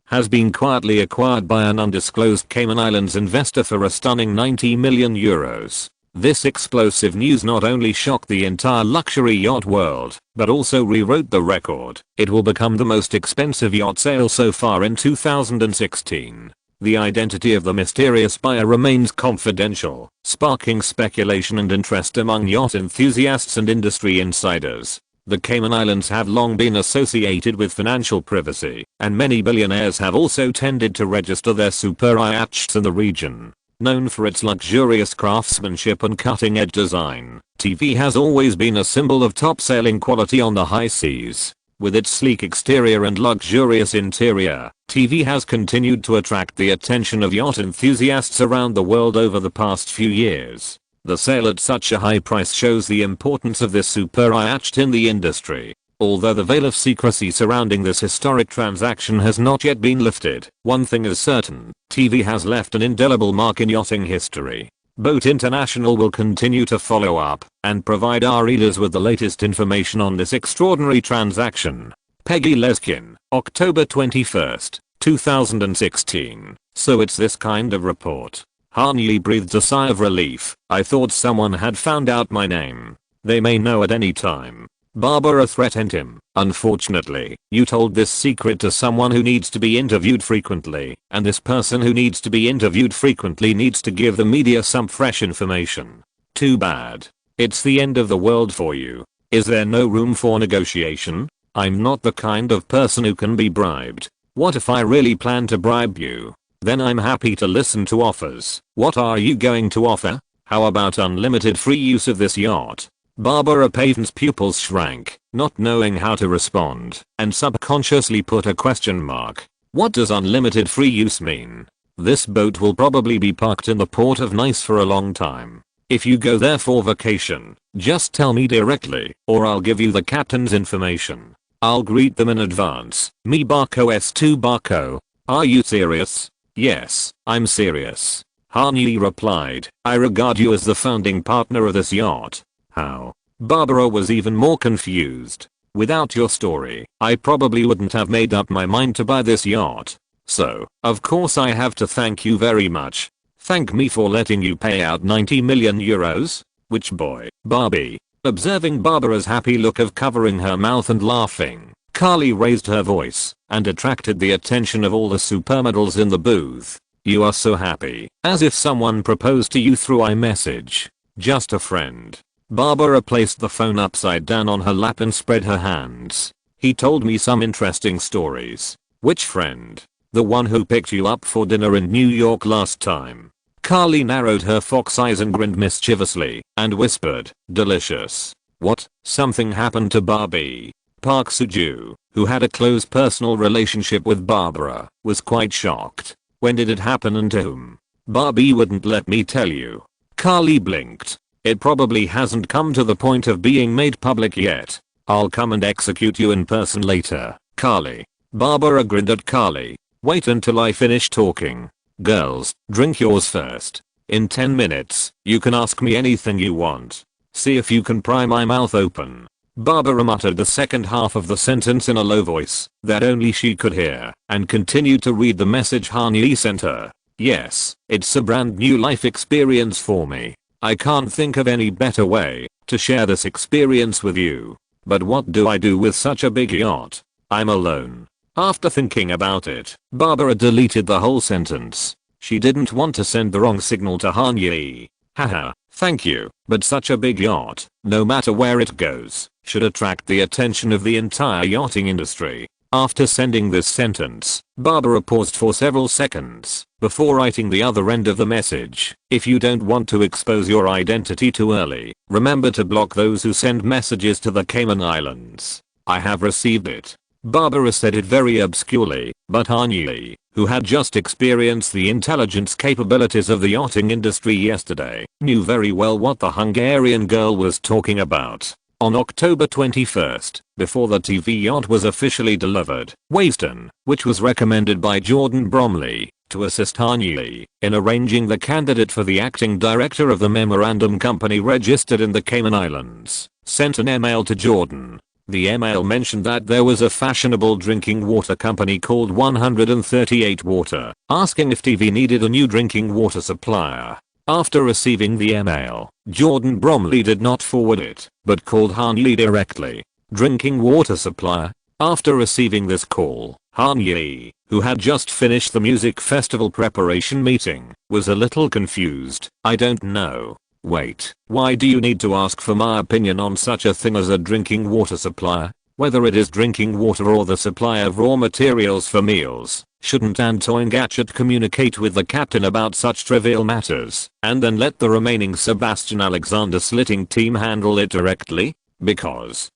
has been quietly acquired by an undisclosed Cayman Islands investor for a stunning 90 million euros. This explosive news not only shocked the entire luxury yacht world, but also rewrote the record. It will become the most expensive yacht sale so far in 2016. The identity of the mysterious buyer remains confidential, sparking speculation and interest among yacht enthusiasts and industry insiders. The Cayman Islands have long been associated with financial privacy, and many billionaires have also tended to register their super yachts in the region. Known for its luxurious craftsmanship and cutting-edge design, TV has always been a symbol of top-selling quality on the high seas. With its sleek exterior and luxurious interior, TV has continued to attract the attention of yacht enthusiasts around the world over the past few years. The sale at such a high price shows the importance of this super yacht in the industry. Although the veil of secrecy surrounding this historic transaction has not yet been lifted, one thing is certain, TV has left an indelible mark in yachting history. Boat International will continue to follow up and provide our readers with the latest information on this extraordinary transaction. Peggy Leskin, October 21st, 2016. So it's this kind of report. Han Yi breathed a sigh of relief. I thought someone had found out my name. They may know at any time. Barbara threatened him. Unfortunately, you told this secret to someone who needs to be interviewed frequently, and this person who needs to be interviewed frequently needs to give the media some fresh information. Too bad. It's the end of the world for you. Is there no room for negotiation? I'm not the kind of person who can be bribed. What if I really plan to bribe you? Then I'm happy to listen to offers. What are you going to offer? How about unlimited free use of this yacht? Barbara Payton's pupils shrank, not knowing how to respond, and subconsciously put a question mark. What does unlimited free use mean? This boat will probably be parked in the port of Nice for a long time. If you go there for vacation, just tell me directly, or I'll give you the captain's information. I'll greet them in advance. Me Barco S2 Barco. Are you serious? Yes, I'm serious. Han Yi replied. I regard you as the founding partner of this yacht. How? Barbara was even more confused. Without your story, I probably wouldn't have made up my mind to buy this yacht. So, of course I have to thank you very much. Thank me for letting you pay out 90 million euros? Which boy? Barbie. Observing Barbara's happy look of covering her mouth and laughing, Carly raised her voice and attracted the attention of all the supermodels in the booth. You are so happy, as if someone proposed to you through iMessage. Just a friend. Barbara placed the phone upside down on her lap and spread her hands. He told me some interesting stories. Which friend? The one who picked you up for dinner in New York last time. Carly narrowed her fox eyes and grinned mischievously and whispered, delicious. What? Something happened to Barbie? Park Soo-ju, who had a close personal relationship with Barbara, was quite shocked. When did it happen and to whom? Barbie wouldn't let me tell you. Carly blinked. It probably hasn't come to the point of being made public yet. I'll come and execute you in person later, Carly. Barbara grinned at Carly. Wait until I finish talking. Girls, drink yours first. In 10 minutes, you can ask me anything you want. See if you can pry my mouth open. Barbara muttered the second half of the sentence in a low voice that only she could hear and continued to read the message Han Yi sent her. Yes, it's a brand new life experience for me. I can't think of any better way to share this experience with you. But what do I do with such a big yacht? I'm alone. After thinking about it, Barbara deleted the whole sentence. She didn't want to send the wrong signal to Han Yi. Haha, thank you, but such a big yacht, no matter where it goes, should attract the attention of the entire yachting industry. After sending this sentence, Barbara paused for several seconds before writing the other end of the message. If you don't want to expose your identity too early, remember to block those who send messages to the Cayman Islands. I have received it. Barbara said it very obscurely, but Han Yi, who had just experienced the intelligence capabilities of the yachting industry yesterday, knew very well what the Hungarian girl was talking about. On October 21st, before the TV yacht was officially delivered, Waston, which was recommended by Jordan Bromley to assist Han Yi in arranging the candidate for the acting director of the memorandum company registered in the Cayman Islands, sent an email to Jordan. The email mentioned that there was a fashionable drinking water company called 138 Water, asking if TV needed a new drinking water supplier. After receiving the email, Jordan Bromley did not forward it, but called Han Yi directly. Drinking water supplier? After receiving this call, Han Yi, who had just finished the music festival preparation meeting, was a little confused. I don't know. Wait, why do you need to ask for my opinion on such a thing as a drinking water supplier? Whether it is drinking water or the supply of raw materials for meals, shouldn't Antoine Gatchet communicate with the captain about such trivial matters, and then let the remaining Sebastian Alexander slitting team handle it directly? Because,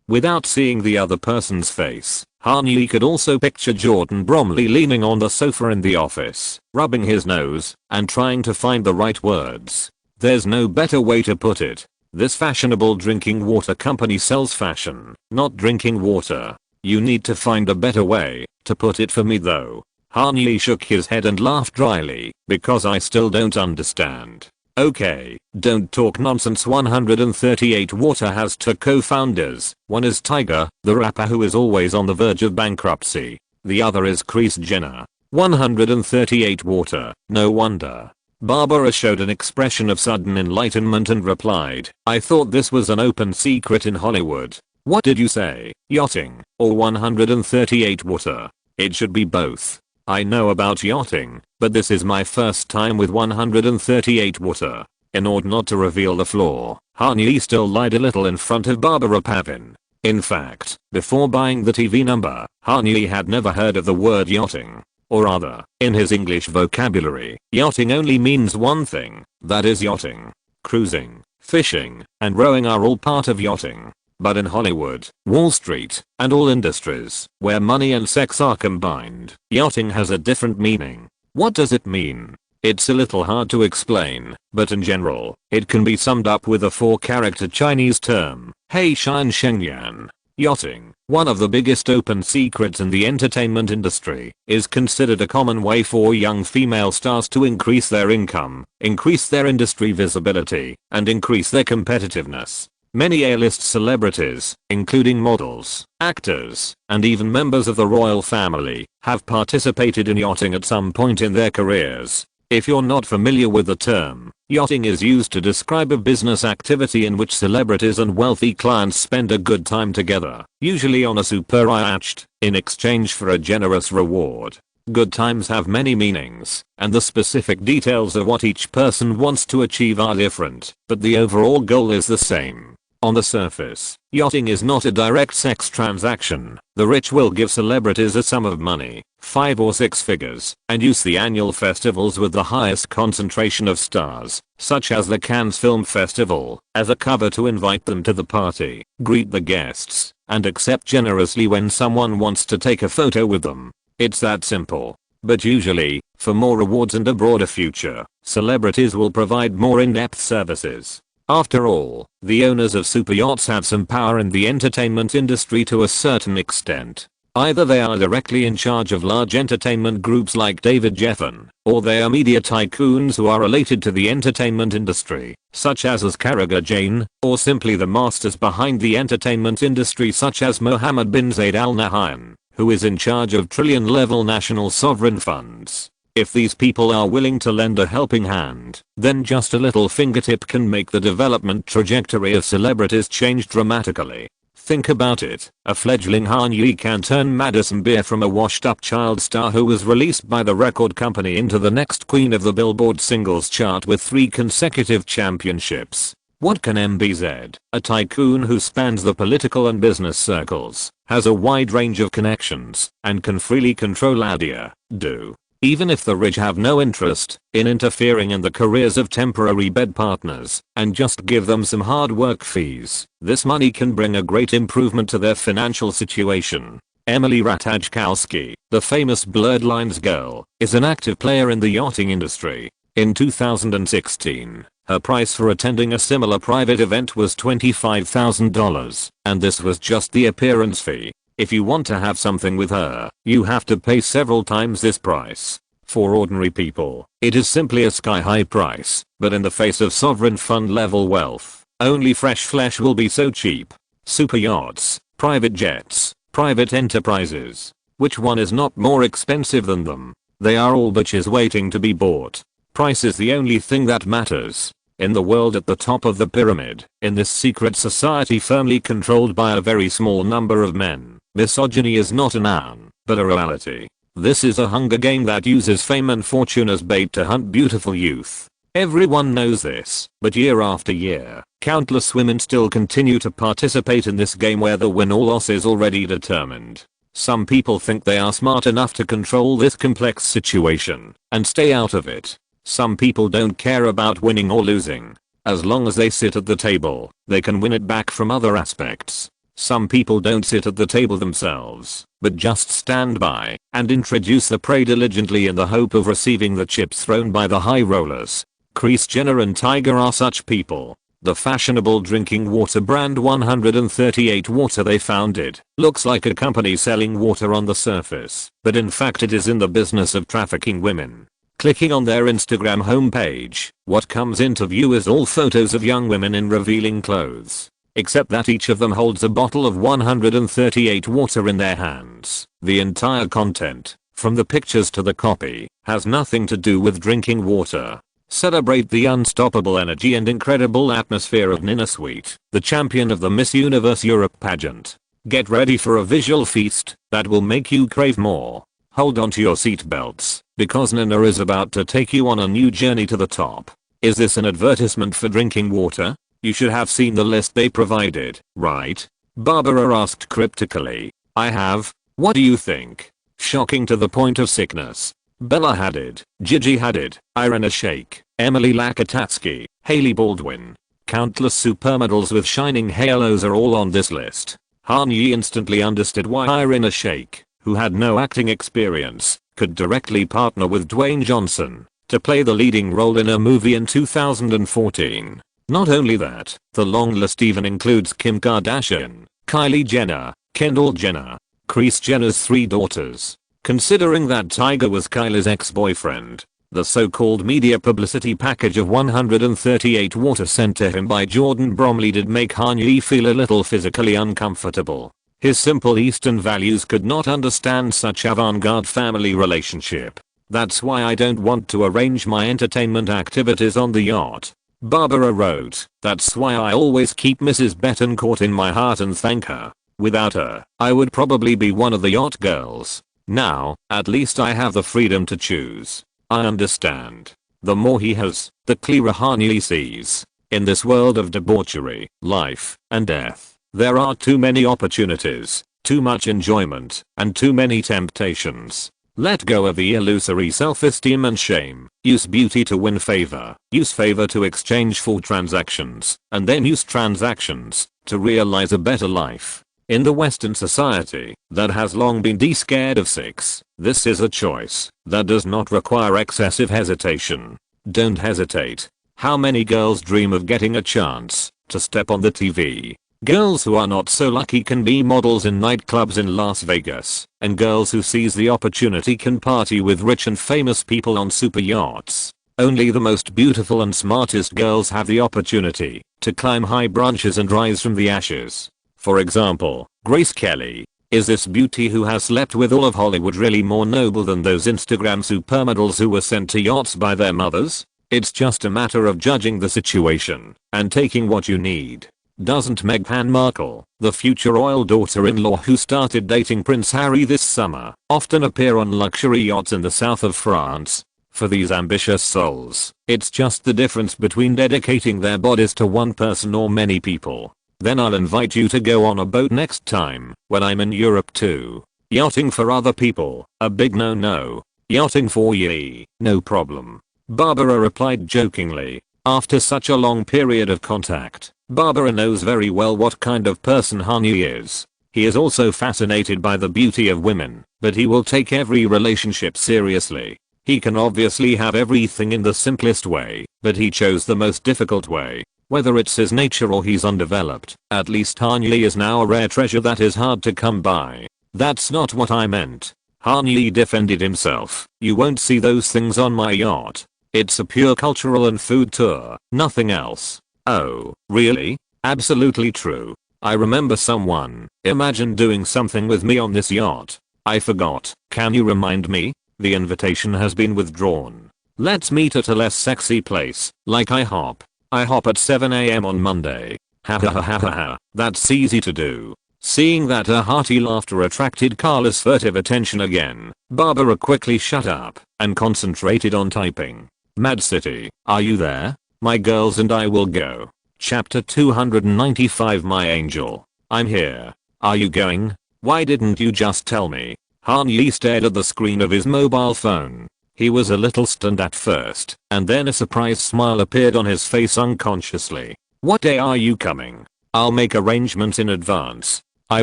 without seeing the other person's face, Han Yi could also picture Jordan Bromley leaning on the sofa in the office, rubbing his nose, and trying to find the right words. There's no better way to put it. This fashionable drinking water company sells fashion, not drinking water. You need to find a better way to put it for me though. Han Yi shook his head and laughed dryly, because I still don't understand. Okay, don't talk nonsense. 138 Water has two co-founders. One is Tiger, the rapper who is always on the verge of bankruptcy. The other is Kris Jenner. 138 Water, no wonder. Barbara showed an expression of sudden enlightenment and replied, I thought this was an open secret in Hollywood. What did you say, yachting, or 138 Water? It should be both. I know about yachting, but this is my first time with 138 Water. In order not to reveal the flaw, Han Yi still lied a little in front of Barbara Pavin. In fact, before buying the TV number, Han Yi had never heard of the word yachting. Or rather, in his English vocabulary, yachting only means one thing, that is yachting. Cruising, fishing, and rowing are all part of yachting. But in Hollywood, Wall Street, and all industries where money and sex are combined, yachting has a different meaning. What does it mean? It's a little hard to explain, but in general, it can be summed up with a 4-character Chinese term, Hei Shan Shengyan. Yachting, one of the biggest open secrets in the entertainment industry, is considered a common way for young female stars to increase their income, increase their industry visibility, and increase their competitiveness. Many A-list celebrities, including models, actors, and even members of the royal family, have participated in yachting at some point in their careers. If you're not familiar with the term, yachting is used to describe a business activity in which celebrities and wealthy clients spend a good time together, usually on a super yacht, in exchange for a generous reward. Good times have many meanings, and the specific details of what each person wants to achieve are different, but the overall goal is the same. On the surface, yachting is not a direct sex transaction. The rich will give celebrities a sum of money, 5 or 6 figures, and use the annual festivals with the highest concentration of stars, such as the Cannes Film Festival, as a cover to invite them to the party, greet the guests, and accept generously when someone wants to take a photo with them. It's that simple. But usually, for more rewards and a broader future, celebrities will provide more in-depth services. After all, the owners of super yachts have some power in the entertainment industry to a certain extent. Either they are directly in charge of large entertainment groups like David Geffen, or they are media tycoons who are related to the entertainment industry, such as Karega Jain, or simply the masters behind the entertainment industry such as Mohammed bin Zayed Al Nahyan, who is in charge of trillion-level national sovereign funds. If these people are willing to lend a helping hand, then just a little fingertip can make the development trajectory of celebrities change dramatically. Think about it, a fledgling Han Yi can turn Madison Beer from a washed-up child star who was released by the record company into the next queen of the Billboard singles chart with 3 consecutive championships. What can MBZ, a tycoon who spans the political and business circles, has a wide range of connections, and can freely control Adia, do? Even if the rich have no interest in interfering in the careers of temporary bed partners and just give them some hard work fees, this money can bring a great improvement to their financial situation. Emily Ratajkowski, the famous Blurred Lines girl, is an active player in the yachting industry. In 2016, her price for attending a similar private event was $25,000, and this was just the appearance fee. If you want to have something with her, you have to pay several times this price. For ordinary people, it is simply a sky-high price, but in the face of sovereign fund level wealth, only fresh flesh will be so cheap. Super yachts, private jets, private enterprises. Which one is not more expensive than them? They are all bitches waiting to be bought. Price is the only thing that matters. In the world at the top of the pyramid, in this secret society firmly controlled by a very small number of men, misogyny is not a noun, but a reality. This is a hunger game that uses fame and fortune as bait to hunt beautiful youth. Everyone knows this, but year after year, countless women still continue to participate in this game where the win or loss is already determined. Some people think they are smart enough to control this complex situation and stay out of it. Some people don't care about winning or losing. As long as they sit at the table, they can win it back from other aspects. Some people don't sit at the table themselves, but just stand by and introduce the prey diligently in the hope of receiving the chips thrown by the high rollers. Kris Jenner and Tiger are such people. The fashionable drinking water brand 138 Water they founded looks like a company selling water on the surface, but in fact it is in the business of trafficking women. Clicking on their Instagram homepage, what comes into view is all photos of young women in revealing clothes. Except that each of them holds a bottle of 138 Water in their hands. The entire content, from the pictures to the copy, has nothing to do with drinking water. Celebrate the unstoppable energy and incredible atmosphere of Nina Sweet, the champion of the Miss Universe Europe pageant. Get ready for a visual feast that will make you crave more. Hold on to your seatbelts, because Nina is about to take you on a new journey to the top. Is this an advertisement for drinking water? You should have seen the list they provided, right? Barbara asked cryptically. I have. What do you think? Shocking to the point of sickness. Bella Hadid, Gigi Hadid, Irina Shayk, Emily Ratajkowski, Hailey Baldwin. Countless supermodels with shining halos are all on this list. Han Yi instantly understood why Irina Shayk, who had no acting experience, could directly partner with Dwayne Johnson to play the leading role in a movie in 2014. Not only that, the long list even includes Kim Kardashian, Kylie Jenner, Kendall Jenner, Kris Jenner's 3 daughters. Considering that Tiger was Kylie's ex-boyfriend, the so-called media publicity package of 138 Water sent to him by Jordan Bromley did make Han Yi feel a little physically uncomfortable. His simple Eastern values could not understand such avant-garde family relationship. That's why I don't want to arrange my entertainment activities on the yacht. Barbara wrote, that's why I always keep Mrs. Betancourt in my heart and thank her. Without her, I would probably be one of the yacht girls. Now, at least I have the freedom to choose. I understand. The more he has, the clearer Han Yi sees. In this world of debauchery, life, and death, there are too many opportunities, too much enjoyment, and too many temptations. Let go of the illusory self-esteem and shame. Use beauty to win favor. Use favor to exchange for transactions. And then use transactions to realize a better life. In the Western society that has long been scared of sex, this is a choice that does not require excessive hesitation. Don't hesitate. How many girls dream of getting a chance to step on the TV? Girls who are not so lucky can be models in nightclubs in Las Vegas, and girls who seize the opportunity can party with rich and famous people on super yachts. Only the most beautiful and smartest girls have the opportunity to climb high branches and rise from the ashes. For example, Grace Kelly. Is this beauty who has slept with all of Hollywood really more noble than those Instagram supermodels who were sent to yachts by their mothers? It's just a matter of judging the situation and taking what you need. Doesn't Meghan Markle, the future royal daughter-in-law who started dating Prince Harry this summer, often appear on luxury yachts in the south of France? For these ambitious souls, it's just the difference between dedicating their bodies to one person or many people. Then I'll invite you to go on a boat next time when I'm in Europe too. Yachting for other people, a big no-no. Yachting for ye, no problem. Barbara replied jokingly. After such a long period of contact, Barbara knows very well what kind of person Honey is. He is also fascinated by the beauty of women, but he will take every relationship seriously. He can obviously have everything in the simplest way, but he chose the most difficult way. Whether it's his nature or he's undeveloped, at least Honey is now a rare treasure that is hard to come by. That's not what I meant. Honey defended himself. You won't see those things on my yacht. It's a pure cultural and food tour, nothing else. Oh, really? Absolutely true. I remember someone imagined doing something with me on this yacht. I forgot. Can you remind me? The invitation has been withdrawn. Let's meet at a less sexy place, like IHOP. IHOP at 7 AM on Monday. Ha ha ha ha ha ha. That's easy to do. Seeing that her hearty laughter attracted Carla's furtive attention again, Barbara quickly shut up and concentrated on typing. Mad City, are you there? My girls and I will go. Chapter 295 My Angel. I'm here. Are you going? Why didn't you just tell me? Han Yi stared at the screen of his mobile phone. He was a little stunned at first, and then a surprised smile appeared on his face unconsciously. What day are you coming? I'll make arrangements in advance. I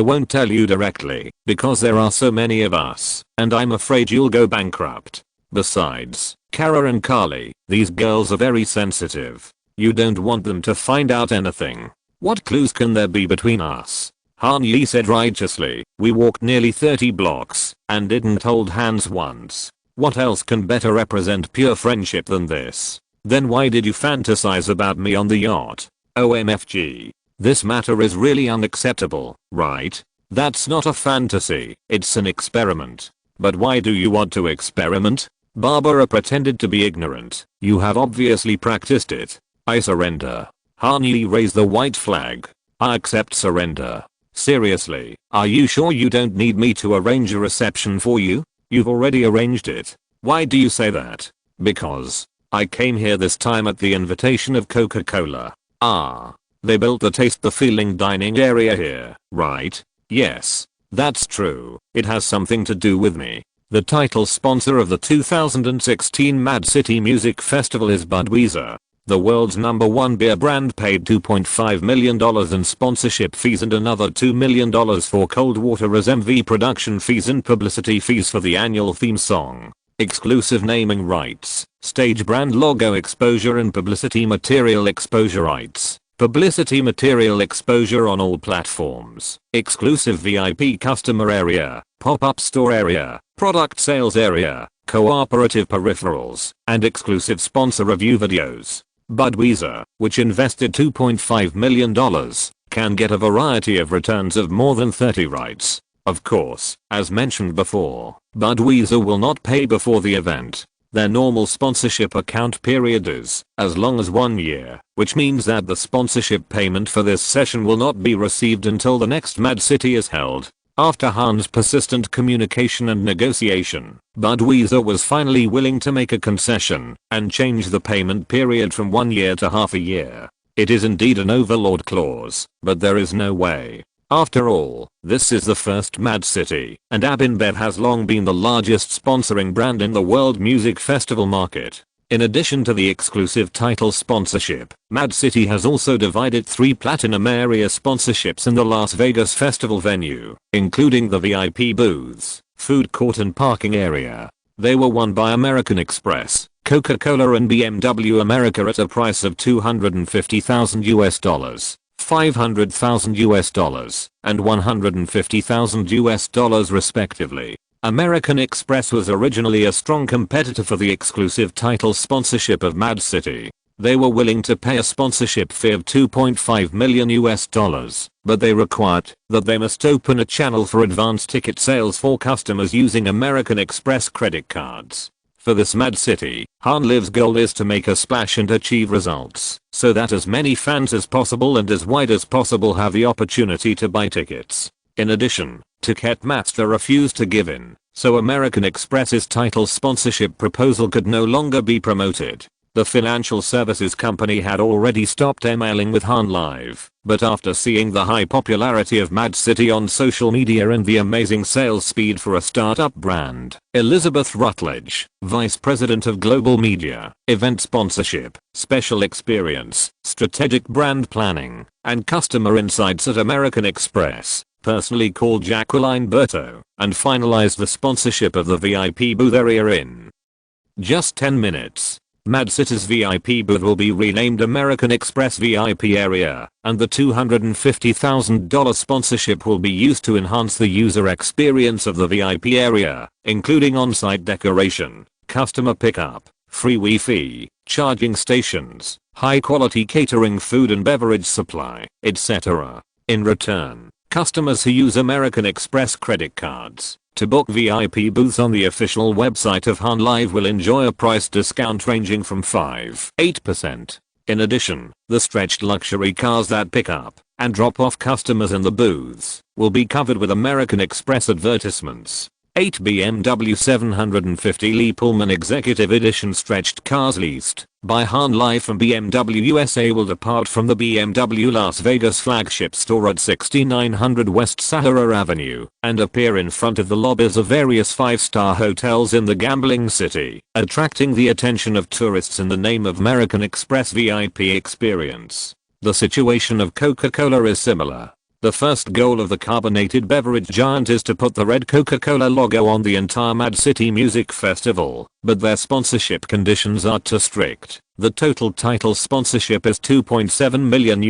won't tell you directly, because there are so many of us, and I'm afraid you'll go bankrupt. Besides, Kara and Carly, these girls are very sensitive. You don't want them to find out anything. What clues can there be between us? Han Yi said righteously. We walked nearly 30 blocks, and didn't hold hands once. What else can better represent pure friendship than this? Then why did you fantasize about me on the yacht? OMFG. This matter is really unacceptable, right? That's not a fantasy, it's an experiment. But why do you want to experiment? Barbara pretended to be ignorant. You have obviously practiced it. I surrender. Han Yi raised the white flag. I accept surrender. Seriously, are you sure you don't need me to arrange a reception for you? You've already arranged it. Why do you say that? Because I came here this time at the invitation of Coca-Cola. Ah. They built the Taste the Feeling dining area here, right? Yes. That's true. It has something to do with me. The title sponsor of the 2016 Mad City Music Festival is Budweiser. The world's #1 beer brand paid $2.5 million in sponsorship fees and another $2 million for cold water as MV production fees and publicity fees for the annual theme song. Exclusive naming rights, stage brand logo exposure and publicity material exposure rights. Publicity material exposure on all platforms. Exclusive VIP customer area, pop-up store area, product sales area, cooperative peripherals, and exclusive sponsor review videos. Budweiser, which invested $2.5 million, can get a variety of returns of more than 30 rights. Of course, as mentioned before, Budweiser will not pay before the event. Their normal sponsorship account period is as long as 1 year, which means that the sponsorship payment for this session will not be received until the next Mad City is held. After Han's persistent communication and negotiation, Budweiser was finally willing to make a concession and change the payment period from 1 year to half a year. It is indeed an overlord clause, but there is no way. After all, this is the first Mad City, and InBev has long been the largest sponsoring brand in the world music festival market. In addition to the exclusive title sponsorship, Mad City has also divided 3 platinum area sponsorships in the Las Vegas festival venue, including the VIP booths, food court and parking area. They were won by American Express, Coca-Cola and BMW America at a price of $250,000, $500,000, and $150,000 respectively. American Express was originally a strong competitor for the exclusive title sponsorship of Mad City. They were willing to pay a sponsorship fee of $2.5 million, but they required that they must open a channel for advance ticket sales for customers using American Express credit cards. For this Mad City, Hanliv's goal is to make a splash and achieve results so that as many fans as possible and as wide as possible have the opportunity to buy tickets. In addition, Ticketmaster refused to give in, so American Express's title sponsorship proposal could no longer be promoted. The financial services company had already stopped emailing with Hanlive, but after seeing the high popularity of Mad City on social media and the amazing sales speed for a startup brand, Elizabeth Rutledge, Vice President of Global Media, Event Sponsorship, Special Experience, Strategic Brand Planning, and Customer Insights at American Express, personally called Jacqueline Berto, and finalized the sponsorship of the VIP booth area in just 10 minutes. Mad City's VIP booth will be renamed American Express VIP Area, and the $250,000 sponsorship will be used to enhance the user experience of the VIP area, including on-site decoration, customer pickup, free Wi-Fi, charging stations, high-quality catering, food and beverage supply, etc. In return, customers who use American Express credit cards to book VIP booths on the official website of Hanlive will enjoy a price discount ranging from 5-8%. In addition, the stretched luxury cars that pick up and drop off customers in the booths will be covered with American Express advertisements. 8 BMW 750 Lee Pullman Executive Edition stretched cars leased by Hanlive from BMW USA will depart from the BMW Las Vegas flagship store at 6900 West Sahara Avenue and appear in front of the lobbies of various 5-star hotels in the gambling city, attracting the attention of tourists in the name of American Express VIP experience. The situation of Coca-Cola is similar. The first goal of the carbonated beverage giant is to put the red Coca-Cola logo on the entire Mad City Music Festival, but their sponsorship conditions are too strict. The total title sponsorship is $2.7 million,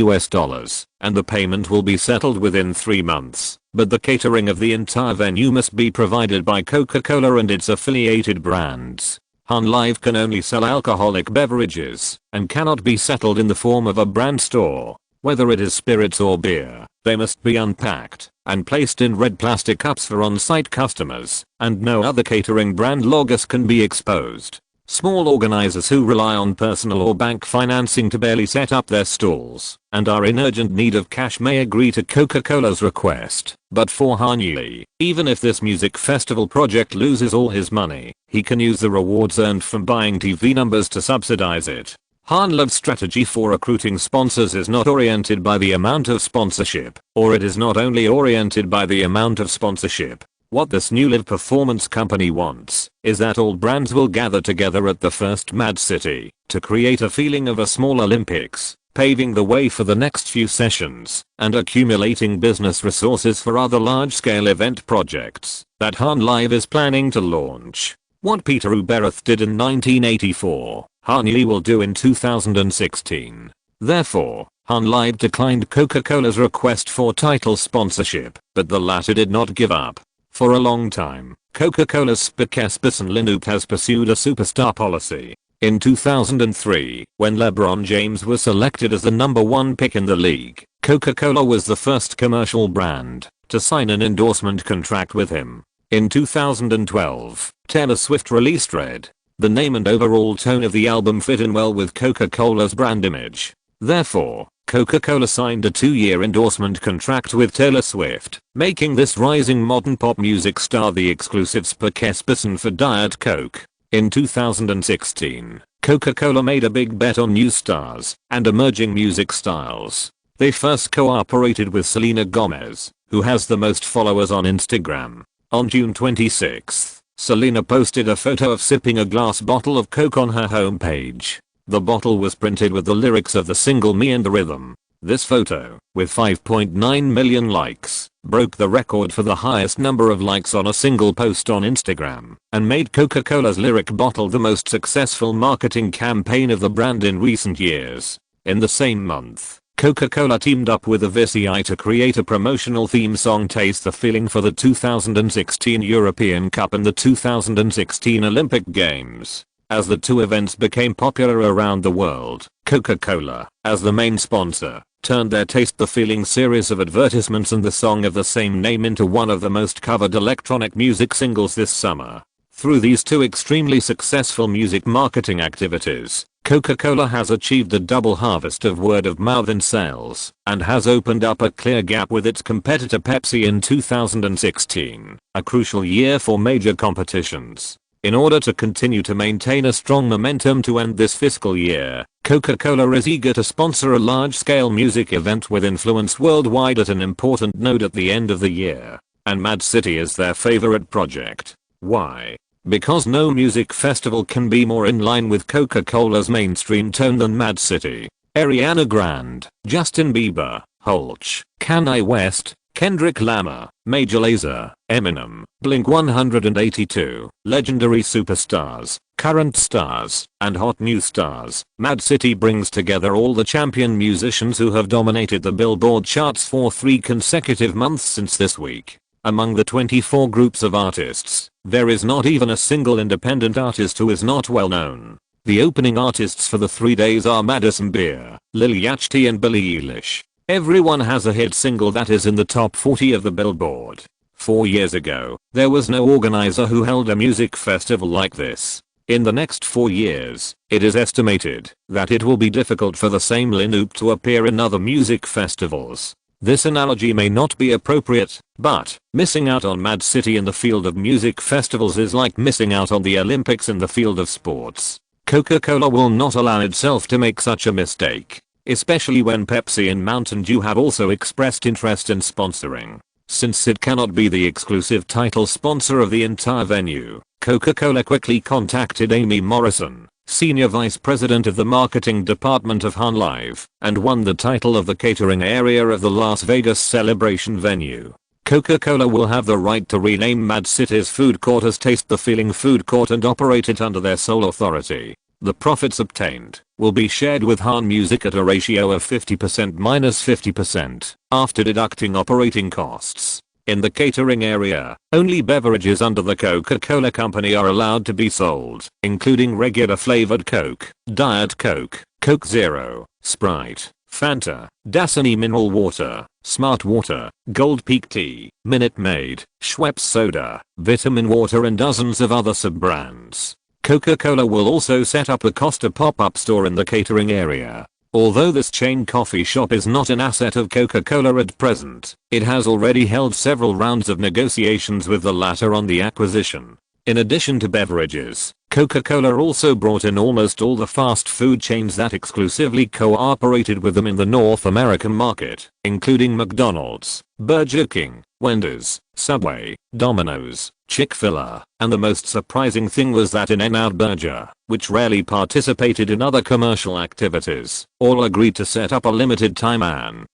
and the payment will be settled within 3 months, but the catering of the entire venue must be provided by Coca-Cola and its affiliated brands. Hanlive can only sell alcoholic beverages and cannot be settled in the form of a brand store. Whether it is spirits or beer, they must be unpacked and placed in red plastic cups for on-site customers, and no other catering brand logos can be exposed. Small organizers who rely on personal or bank financing to barely set up their stalls and are in urgent need of cash may agree to Coca-Cola's request, but for Hanley, even if this music festival project loses all his money, he can use the rewards earned from buying TV numbers to subsidize it. Hanlive's strategy for recruiting sponsors is not oriented by the amount of sponsorship, or it is not only oriented by the amount of sponsorship. What this new live performance company wants is that all brands will gather together at the first Mad City to create a feeling of a small Olympics, paving the way for the next few sessions and accumulating business resources for other large-scale event projects that Hanlive is planning to launch. What Peter Ubereth did in 1984, Hanley will do in 2016. Therefore, Hanlive declined Coca-Cola's request for title sponsorship, but the latter did not give up. For a long time, Coca-Cola's spokesperson Linoopt has pursued a superstar policy. In 2003, when LeBron James was selected as the #1 pick in the league, Coca-Cola was the first commercial brand to sign an endorsement contract with him. In 2012, Taylor Swift released Red. The name and overall tone of the album fit in well with Coca-Cola's brand image. Therefore, Coca-Cola signed a 2-year endorsement contract with Taylor Swift, making this rising modern pop music star the exclusive spokesperson for Diet Coke. In 2016, Coca-Cola made a big bet on new stars and emerging music styles. They first cooperated with Selena Gomez, who has the most followers on Instagram. On June 26, Selena posted a photo of sipping a glass bottle of Coke on her homepage. The bottle was printed with the lyrics of the single Me and the Rhythm. This photo, with 5.9 million likes, broke the record for the highest number of likes on a single post on Instagram, and made Coca-Cola's lyric bottle the most successful marketing campaign of the brand in recent years. In the same month, Coca-Cola teamed up with Avicii to create a promotional theme song Taste the Feeling for the 2016 European Cup and the 2016 Olympic Games. As the two events became popular around the world, Coca-Cola, as the main sponsor, turned their Taste the Feeling series of advertisements and the song of the same name into one of the most covered electronic music singles this summer. Through these two extremely successful music marketing activities, Coca-Cola has achieved a double harvest of word of mouth in sales, and has opened up a clear gap with its competitor Pepsi in 2016, a crucial year for major competitions. In order to continue to maintain a strong momentum to end this fiscal year, Coca-Cola is eager to sponsor a large-scale music event with influence worldwide at an important node at the end of the year. And Mad City is their favorite project. Why? Because no music festival can be more in line with Coca-Cola's mainstream tone than Mad City. Ariana Grande, Justin Bieber, Holch, Kanye West, Kendrick Lamar, Major Lazer, Eminem, Blink-182, legendary superstars, current stars, and hot new stars. Mad City brings together all the champion musicians who have dominated the Billboard charts for 3 consecutive months since this week. Among the 24 groups of artists, there is not even a single independent artist who is not well known. The opening artists for the 3 days are Madison Beer, Lil Yachty and Billie Eilish. Everyone has a hit single that is in the top 40 of the Billboard. 4 years ago, there was no organizer who held a music festival like this. In the next 4 years, it is estimated that it will be difficult for the same lineup to appear in other music festivals. This analogy may not be appropriate, but missing out on Mad City in the field of music festivals is like missing out on the Olympics in the field of sports. Coca-Cola will not allow itself to make such a mistake, especially when Pepsi and Mountain Dew have also expressed interest in sponsoring. Since it cannot be the exclusive title sponsor of the entire venue, Coca-Cola quickly contacted Amy Morrison, Senior Vice President of the Marketing Department of Han Live, and won the title of the catering area of the Las Vegas celebration venue. Coca-Cola will have the right to rename Mad City's food court as Taste the Feeling Food Court and operate it under their sole authority. The profits obtained will be shared with Han Music at a ratio of 50% minus 50% after deducting operating costs. In the catering area, only beverages under the Coca-Cola Company are allowed to be sold, including regular flavored Coke, Diet Coke, Coke Zero, Sprite, Fanta, Dasani Mineral Water, Smart Water, Gold Peak Tea, Minute Maid, Schweppes Soda, Vitamin Water and dozens of other sub-brands. Coca-Cola will also set up a Costa pop-up store in the catering area. Although this chain coffee shop is not an asset of Coca-Cola at present, it has already held several rounds of negotiations with the latter on the acquisition. In addition to beverages, Coca-Cola also brought in almost all the fast food chains that exclusively cooperated with them in the North American market, including McDonald's, Burger King, Wendy's, Subway, Domino's, Chick-fil-A, and the most surprising thing was that In-N-Out Burger, which rarely participated in other commercial activities, all agreed to set up a limited time and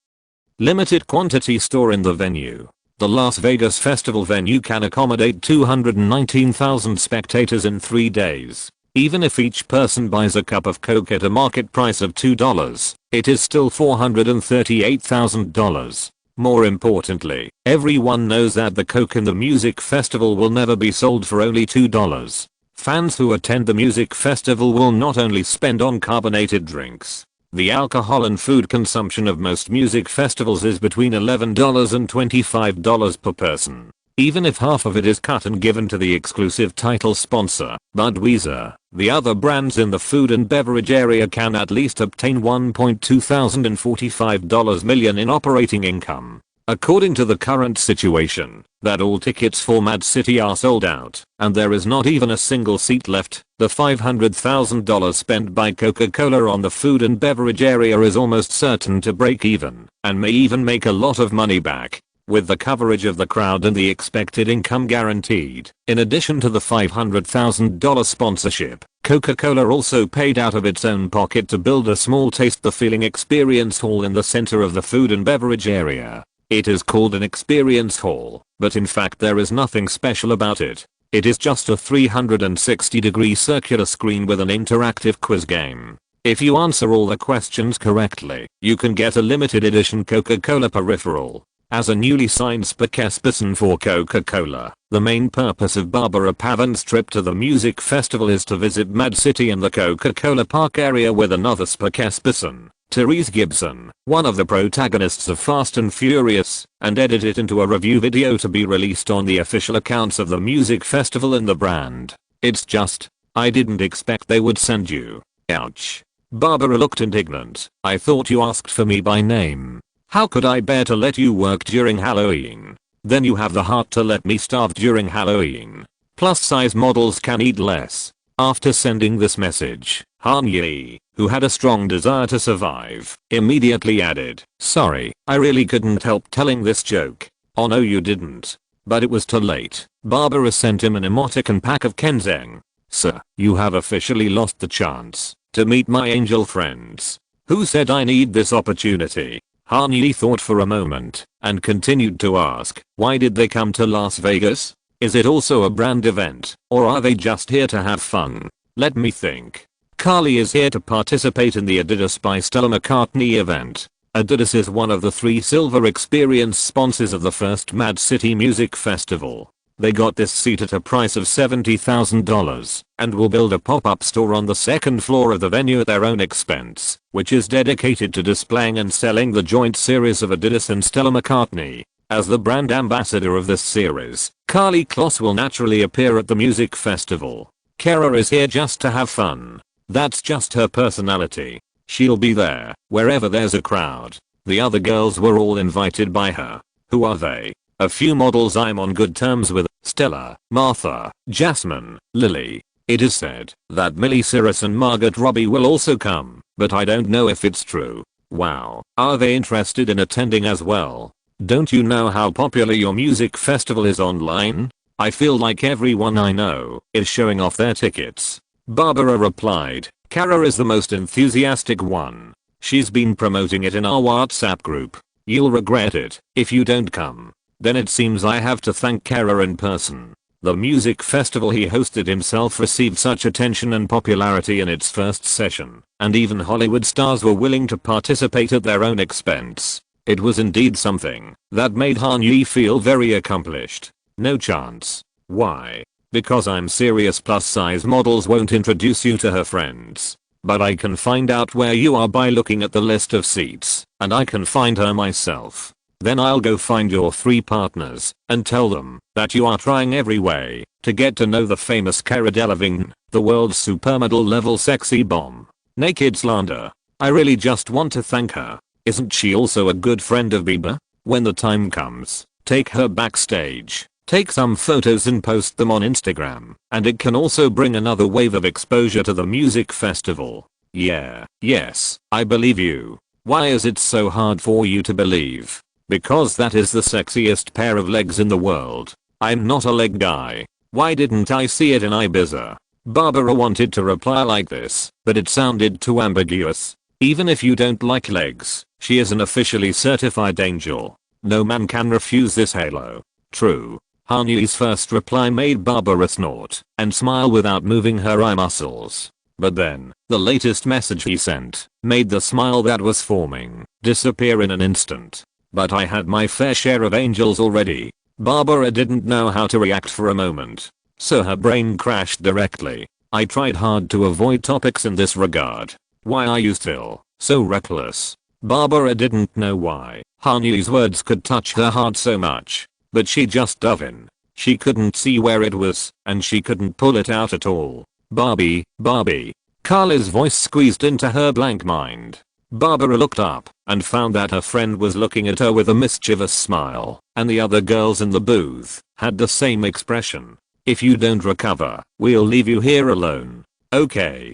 limited quantity store in the venue. The Las Vegas Festival venue can accommodate 219,000 spectators in 3 days. Even if each person buys a cup of Coke at a market price of $2, it is still $438,000. More importantly, everyone knows that the Coke in the music festival will never be sold for only $2. Fans who attend the music festival will not only spend on carbonated drinks. The alcohol and food consumption of most music festivals is between $11 and $25 per person. Even if half of it is cut and given to the exclusive title sponsor, Budweiser, the other brands in the food and beverage area can at least obtain $1.2045 million in operating income. According to the current situation, that all tickets for Mad City are sold out, and there is not even a single seat left, the $500,000 spent by Coca-Cola on the food and beverage area is almost certain to break even, and may even make a lot of money back. With the coverage of the crowd and the expected income guaranteed, in addition to the $500,000 sponsorship, Coca-Cola also paid out of its own pocket to build a small Taste the Feeling experience hall in the center of the food and beverage area. It is called an experience hall, but in fact there is nothing special about it. It is just a 360-degree circular screen with an interactive quiz game. If you answer all the questions correctly, you can get a limited edition Coca-Cola peripheral. As a newly signed spokesperson for Coca-Cola, the main purpose of Barbara Pavan's trip to the music festival is to visit Mad City and the Coca-Cola Park area with another spokesperson, Therese Gibson, one of the protagonists of Fast and Furious, and edit it into a review video to be released on the official accounts of the music festival and the brand. It's just, I didn't expect they would send you. Ouch. Barbara looked indignant. I thought you asked for me by name. How could I bear to let you work during Halloween? Then you have the heart to let me starve during Halloween. Plus size models can eat less. After sending this message, Han Yi, who had a strong desire to survive, immediately added, "Sorry, I really couldn't help telling this joke." Oh no you didn't. But it was too late. Barbara sent him an emoticon pack of Kenzeng. Sir, you have officially lost the chance to meet my angel friends. Who said I need this opportunity? Han Yi thought for a moment and continued to ask, why did they come to Las Vegas? Is it also a brand event, or are they just here to have fun? Let me think. Carly is here to participate in the Adidas by Stella McCartney event. Adidas is one of the 3 silver experience sponsors of the first Mad City Music Festival. They got this seat at a price of $70,000 and will build a pop-up store on the 2nd floor of the venue at their own expense, which is dedicated to displaying and selling the joint series of Adidas and Stella McCartney. As the brand ambassador of this series, Carly Kloss will naturally appear at the music festival. Kara is here just to have fun. That's just her personality. She'll be there, wherever there's a crowd. The other girls were all invited by her. Who are they? A few models I'm on good terms with: Stella, Martha, Jasmine, Lily. It is said that Miley Cyrus and Margot Robbie will also come, but I don't know if it's true. Wow, are they interested in attending as well? Don't you know how popular your music festival is online? I feel like everyone I know is showing off their tickets. Barbara replied, Kara is the most enthusiastic one. She's been promoting it in our WhatsApp group. You'll regret it if you don't come. Then it seems I have to thank Kara in person. The music festival he hosted himself received such attention and popularity in its first session, and even Hollywood stars were willing to participate at their own expense. It was indeed something that made Han Yi feel very accomplished. No chance. Why? Because I'm serious. Plus size models won't introduce you to her friends. But I can find out where you are by looking at the list of seats, and I can find her myself. Then I'll go find your 3 partners and tell them that you are trying every way to get to know the famous Cara Delevingne, the world's supermodel level sexy bomb. Naked slander. I really just want to thank her. Isn't she also a good friend of Bieber? When the time comes, take her backstage, take some photos and post them on Instagram, and it can also bring another wave of exposure to the music festival. Yeah, yes, I believe you. Why is it so hard for you to believe? Because that is the sexiest pair of legs in the world. I'm not a leg guy. Why didn't I see it in Ibiza? Barbara wanted to reply like this, but it sounded too ambiguous. Even if you don't like legs, she is an officially certified angel. No man can refuse this halo. True. Han Yi's first reply made Barbara snort and smile without moving her eye muscles. But then, the latest message he sent made the smile that was forming disappear in an instant. But I had my fair share of angels already. Barbara didn't know how to react for a moment, so her brain crashed directly. I tried hard to avoid topics in this regard. Why are you still so reckless? Barbara didn't know why Han Yi's words could touch her heart so much, but she just dove in. She couldn't see where it was, and she couldn't pull it out at all. Barbie, Barbie. Carly's voice squeezed into her blank mind. Barbara looked up and found that her friend was looking at her with a mischievous smile, and the other girls in the booth had the same expression. If you don't recover, we'll leave you here alone. Okay,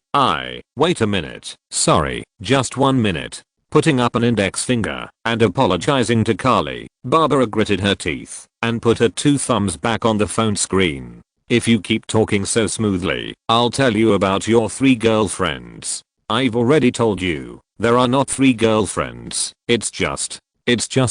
wait a minute. Sorry, just 1 minute. putting up an index finger and apologizing to Carly. Barbara gritted her teeth and put her two thumbs back on the phone screen. If you keep talking so smoothly, I'll tell you about your 3 girlfriends. I've already told you, there are not 3 girlfriends. It's just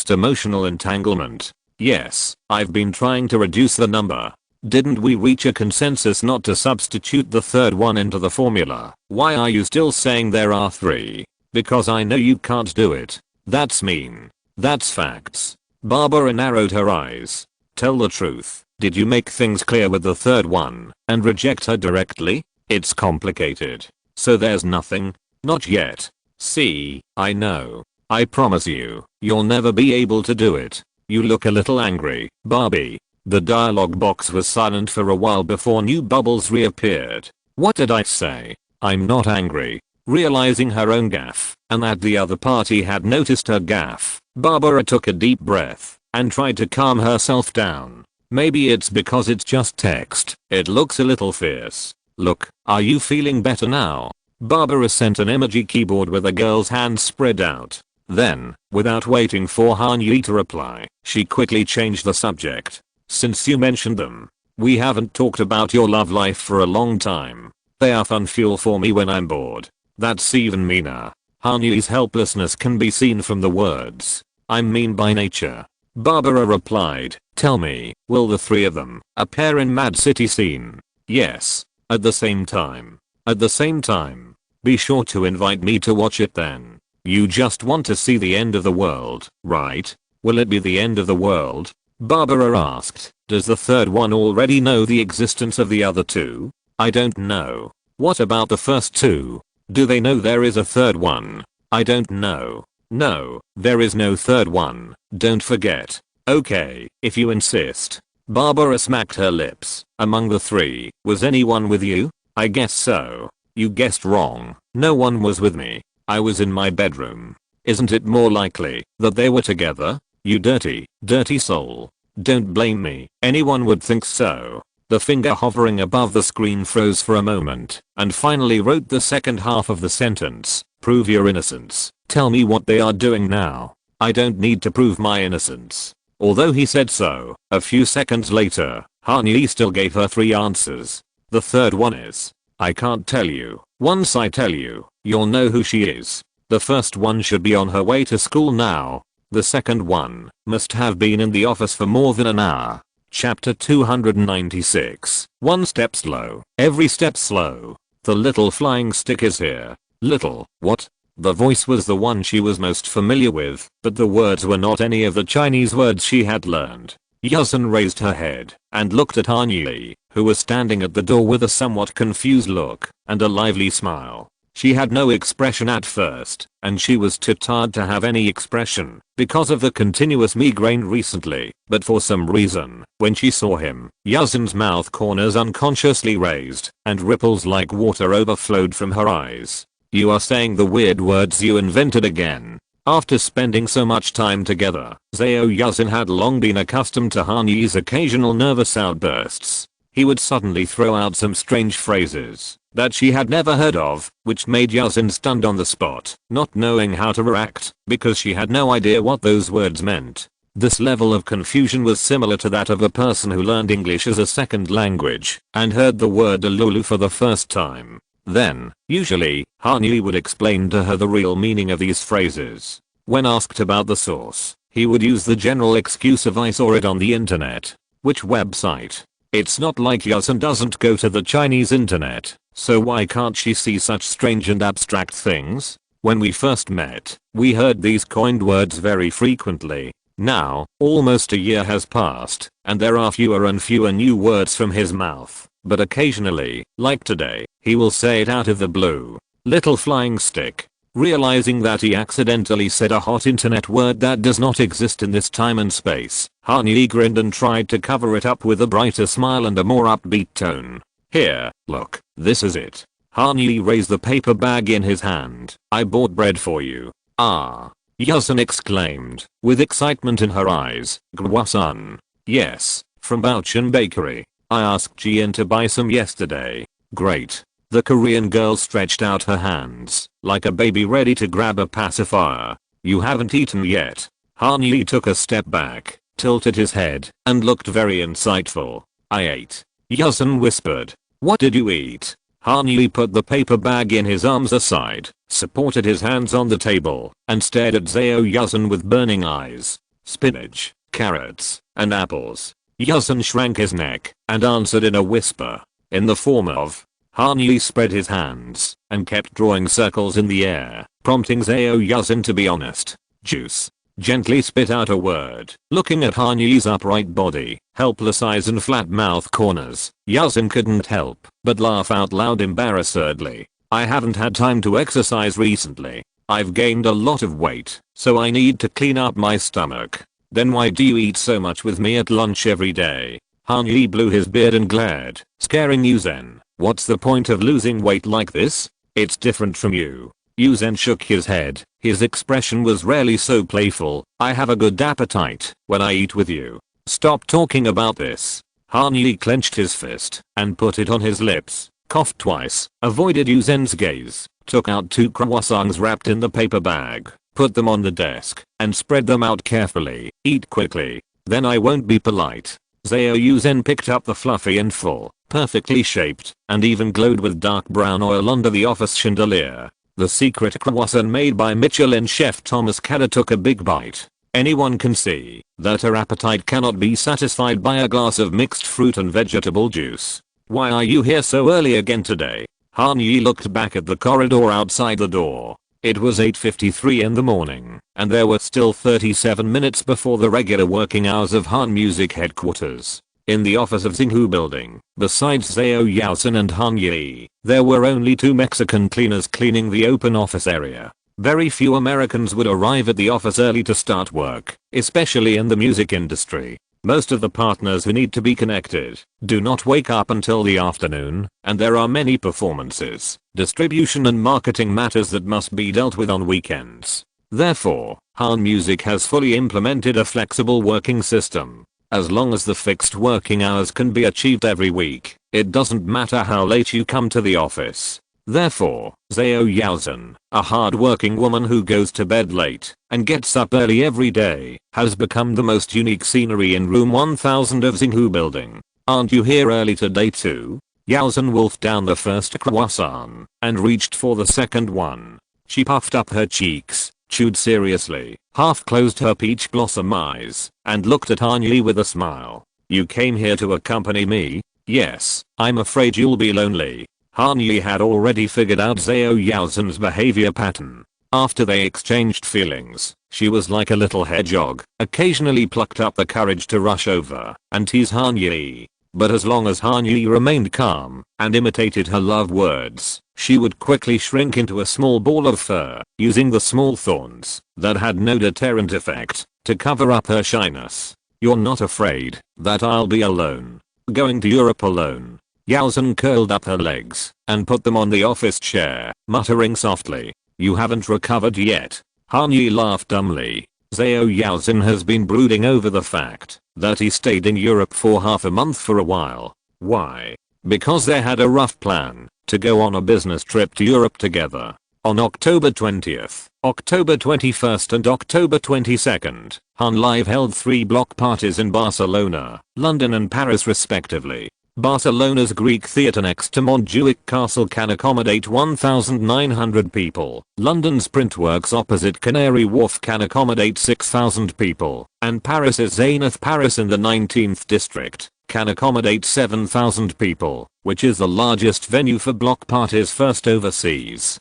emotional entanglement. Yes, I've been trying to reduce the number. Didn't we reach a consensus not to substitute the third one into the formula? Why are you still saying there are 3? Because I know you can't do it. That's mean. That's facts. Barbara narrowed her eyes. Tell the truth. Did you make things clear with the third one and reject her directly? It's complicated. So there's nothing? Not yet. See, I know. I promise you, you'll never be able to do it. You look a little angry, Barbie. The dialogue box was silent for a while before new bubbles reappeared. What did I say? I'm not angry. Realizing her own gaffe, and that the other party had noticed her gaffe, Barbara took a deep breath and tried to calm herself down. Maybe it's because it's just text. It looks a little fierce. Look, are you feeling better now? Barbara sent an emoji keyboard with a girl's hands spread out. Then, without waiting for Han-Yi to reply, she quickly changed the subject. Since you mentioned them, we haven't talked about your love life for a long time. They are fun fuel for me when I'm bored. That's even meaner. Han-Yi's helplessness can be seen from the words. I'm mean by nature. Barbara replied, tell me, will the 3 of them appear in Mad City scene? Yes. At the same time. At the same time. Be sure to invite me to watch it then. You just want to see the end of the world, right? Will it be the end of the world? Barbara asked. Does the third one already know the existence of the other 2? I don't know. What about the first 2? Do they know there is a third one? I don't know. No, there is no third one. Don't forget. Okay, if you insist. Barbara smacked her lips. Among the 3, was anyone with you? I guess so. You guessed wrong. No one was with me. I was in my bedroom. Isn't it more likely that they were together? You dirty soul. Don't blame me. Anyone would think so. The finger hovering above the screen froze for a moment and finally wrote the second half of the sentence. Prove your innocence. Tell me what they are doing now. I don't need to prove my innocence. Although he said so, a few seconds later, Han-Yi still gave her 3 answers. The third one is, I can't tell you. Once I tell you, you'll know who she is. The first one should be on her way to school now. The second one must have been in the office for more than an hour. Chapter 296. One step slow. Every step slow. The little flying stick is here. Little, what? The voice was the one she was most familiar with, but the words were not any of the Chinese words she had learned. Yuzhen raised her head and looked at Han-Yi, who was standing at the door with a somewhat confused look and a lively smile. She had no expression at first, and she was too tired to have any expression because of the continuous migraine recently, but for some reason, when she saw him, Yuzhen's mouth corners unconsciously raised, and ripples like water overflowed from her eyes. You are saying the weird words you invented again. After spending so much time together, Zhao Yuzhen had long been accustomed to Han-Yi's occasional nervous outbursts. He would suddenly throw out some strange phrases that she had never heard of, which made Yuzhen stunned on the spot, not knowing how to react, because she had no idea what those words meant. This level of confusion was similar to that of a person who learned English as a second language and heard the word Alulu for the first time. Then, usually, Han-Yi would explain to her the real meaning of these phrases. When asked about the source, he would use the general excuse of I saw it on the internet. Which website? It's not like Yuzhen doesn't go to the Chinese internet, so why can't she see such strange and abstract things? When we first met, we heard these coined words very frequently. Now, almost a year has passed, and there are fewer and fewer new words from his mouth. But occasionally, like today, he will say it out of the blue. Little flying stick. Realizing that he accidentally said a hot internet word that does not exist in this time and space, Han-Yi grinned and tried to cover it up with a brighter smile and a more upbeat tone. Here, look, this is it. Han-Yi raised the paper bag in his hand. I bought bread for you. Ah. Yuzhen exclaimed, with excitement in her eyes. Gwa-san. Yes, from Baochan Bakery. I asked Jian to buy some yesterday. Great. The Korean girl stretched out her hands, like a baby ready to grab a pacifier. You haven't eaten yet. Han Yi took a step back, tilted his head, and looked very insightful. I ate. Yuzin whispered. What did you eat? Han Yi put the paper bag in his arms aside, supported his hands on the table, and stared at Zhao Yuzin with burning eyes. Spinach, carrots, and apples. Yuzin shrank his neck, and answered in a whisper. In the form of. Han Yi spread his hands, and kept drawing circles in the air, prompting Zhao Yuzin to be honest. Juice. Gently spit out a word. Looking at Han Yi's upright body, helpless eyes and flat mouth corners, Yuzin couldn't help but laugh out loud embarrassedly. I haven't had time to exercise recently. I've gained a lot of weight, so I need to clean up my stomach. Then why do you eat so much with me at lunch every day? Han Yi blew his beard and glared, scaring Yuzin. What's the point of losing weight like this? It's different from you. Yuzin shook his head. His expression was rarely so playful. I have a good appetite when I eat with you. Stop talking about this. Han Yi clenched his fist and put it on his lips, coughed twice, avoided Yuzin's gaze, took out 2 croissants wrapped in the paper bag, put them on the desk, and spread them out carefully. Eat quickly. Then I won't be polite. Zhao Yuzin picked up the fluffy and full, perfectly shaped, and even glowed with dark brown oil under the office chandelier. The secret croissant made by Michelin chef Thomas Cadder took a big bite. Anyone can see that her appetite cannot be satisfied by a glass of mixed fruit and vegetable juice. Why are you here so early again today? Han Yi looked back at the corridor outside the door. It was 8:53 in the morning, and there were still 37 minutes before the regular working hours of Han Music headquarters. In the office of Xinghu building, besides Zhao Yaosen and Han Yi, there were only 2 Mexican cleaners cleaning the open office area. Very few Americans would arrive at the office early to start work, especially in the music industry. Most of the partners who need to be connected do not wake up until the afternoon, and there are many performances, distribution and marketing matters that must be dealt with on weekends. Therefore, Han Music has fully implemented a flexible working system. As long as the fixed working hours can be achieved every week, it doesn't matter how late you come to the office. Therefore, Zhao Yaosen, a hard-working woman who goes to bed late and gets up early every day, has become the most unique scenery in room 1000 of Xinghu building. Aren't you here early today too? Yaosen wolfed down the first croissant and reached for the second one. She puffed up her cheeks, chewed seriously, half closed her peach blossom eyes, and looked at Han Yi with a smile. You came here to accompany me? Yes, I'm afraid you'll be lonely. Han Yi had already figured out Zhao Yaosen's behavior pattern. After they exchanged feelings, she was like a little hedgehog, occasionally plucked up the courage to rush over and tease Han Yi. But as long as Han Yi remained calm and imitated her love words, she would quickly shrink into a small ball of fur, using the small thorns that had no deterrent effect to cover up her shyness. You're not afraid that I'll be alone? Going to Europe alone? Yaosen curled up her legs and put them on the office chair, muttering softly. You haven't recovered yet. Han Yi laughed dumbly. Zhao Yaosen has been brooding over the fact that he stayed in Europe for half a month for a while. Why? Because they had a rough plan to go on a business trip to Europe together. On October 20th, October 21st and October 22nd, Han Live held 3 block parties in Barcelona, London and Paris respectively. Barcelona's Greek theatre next to Montjuic Castle can accommodate 1,900 people. London's Printworks opposite Canary Wharf can accommodate 6,000 people. And Paris's Zenith Paris in the 19th district can accommodate 7,000 people, which is the largest venue for block parties first overseas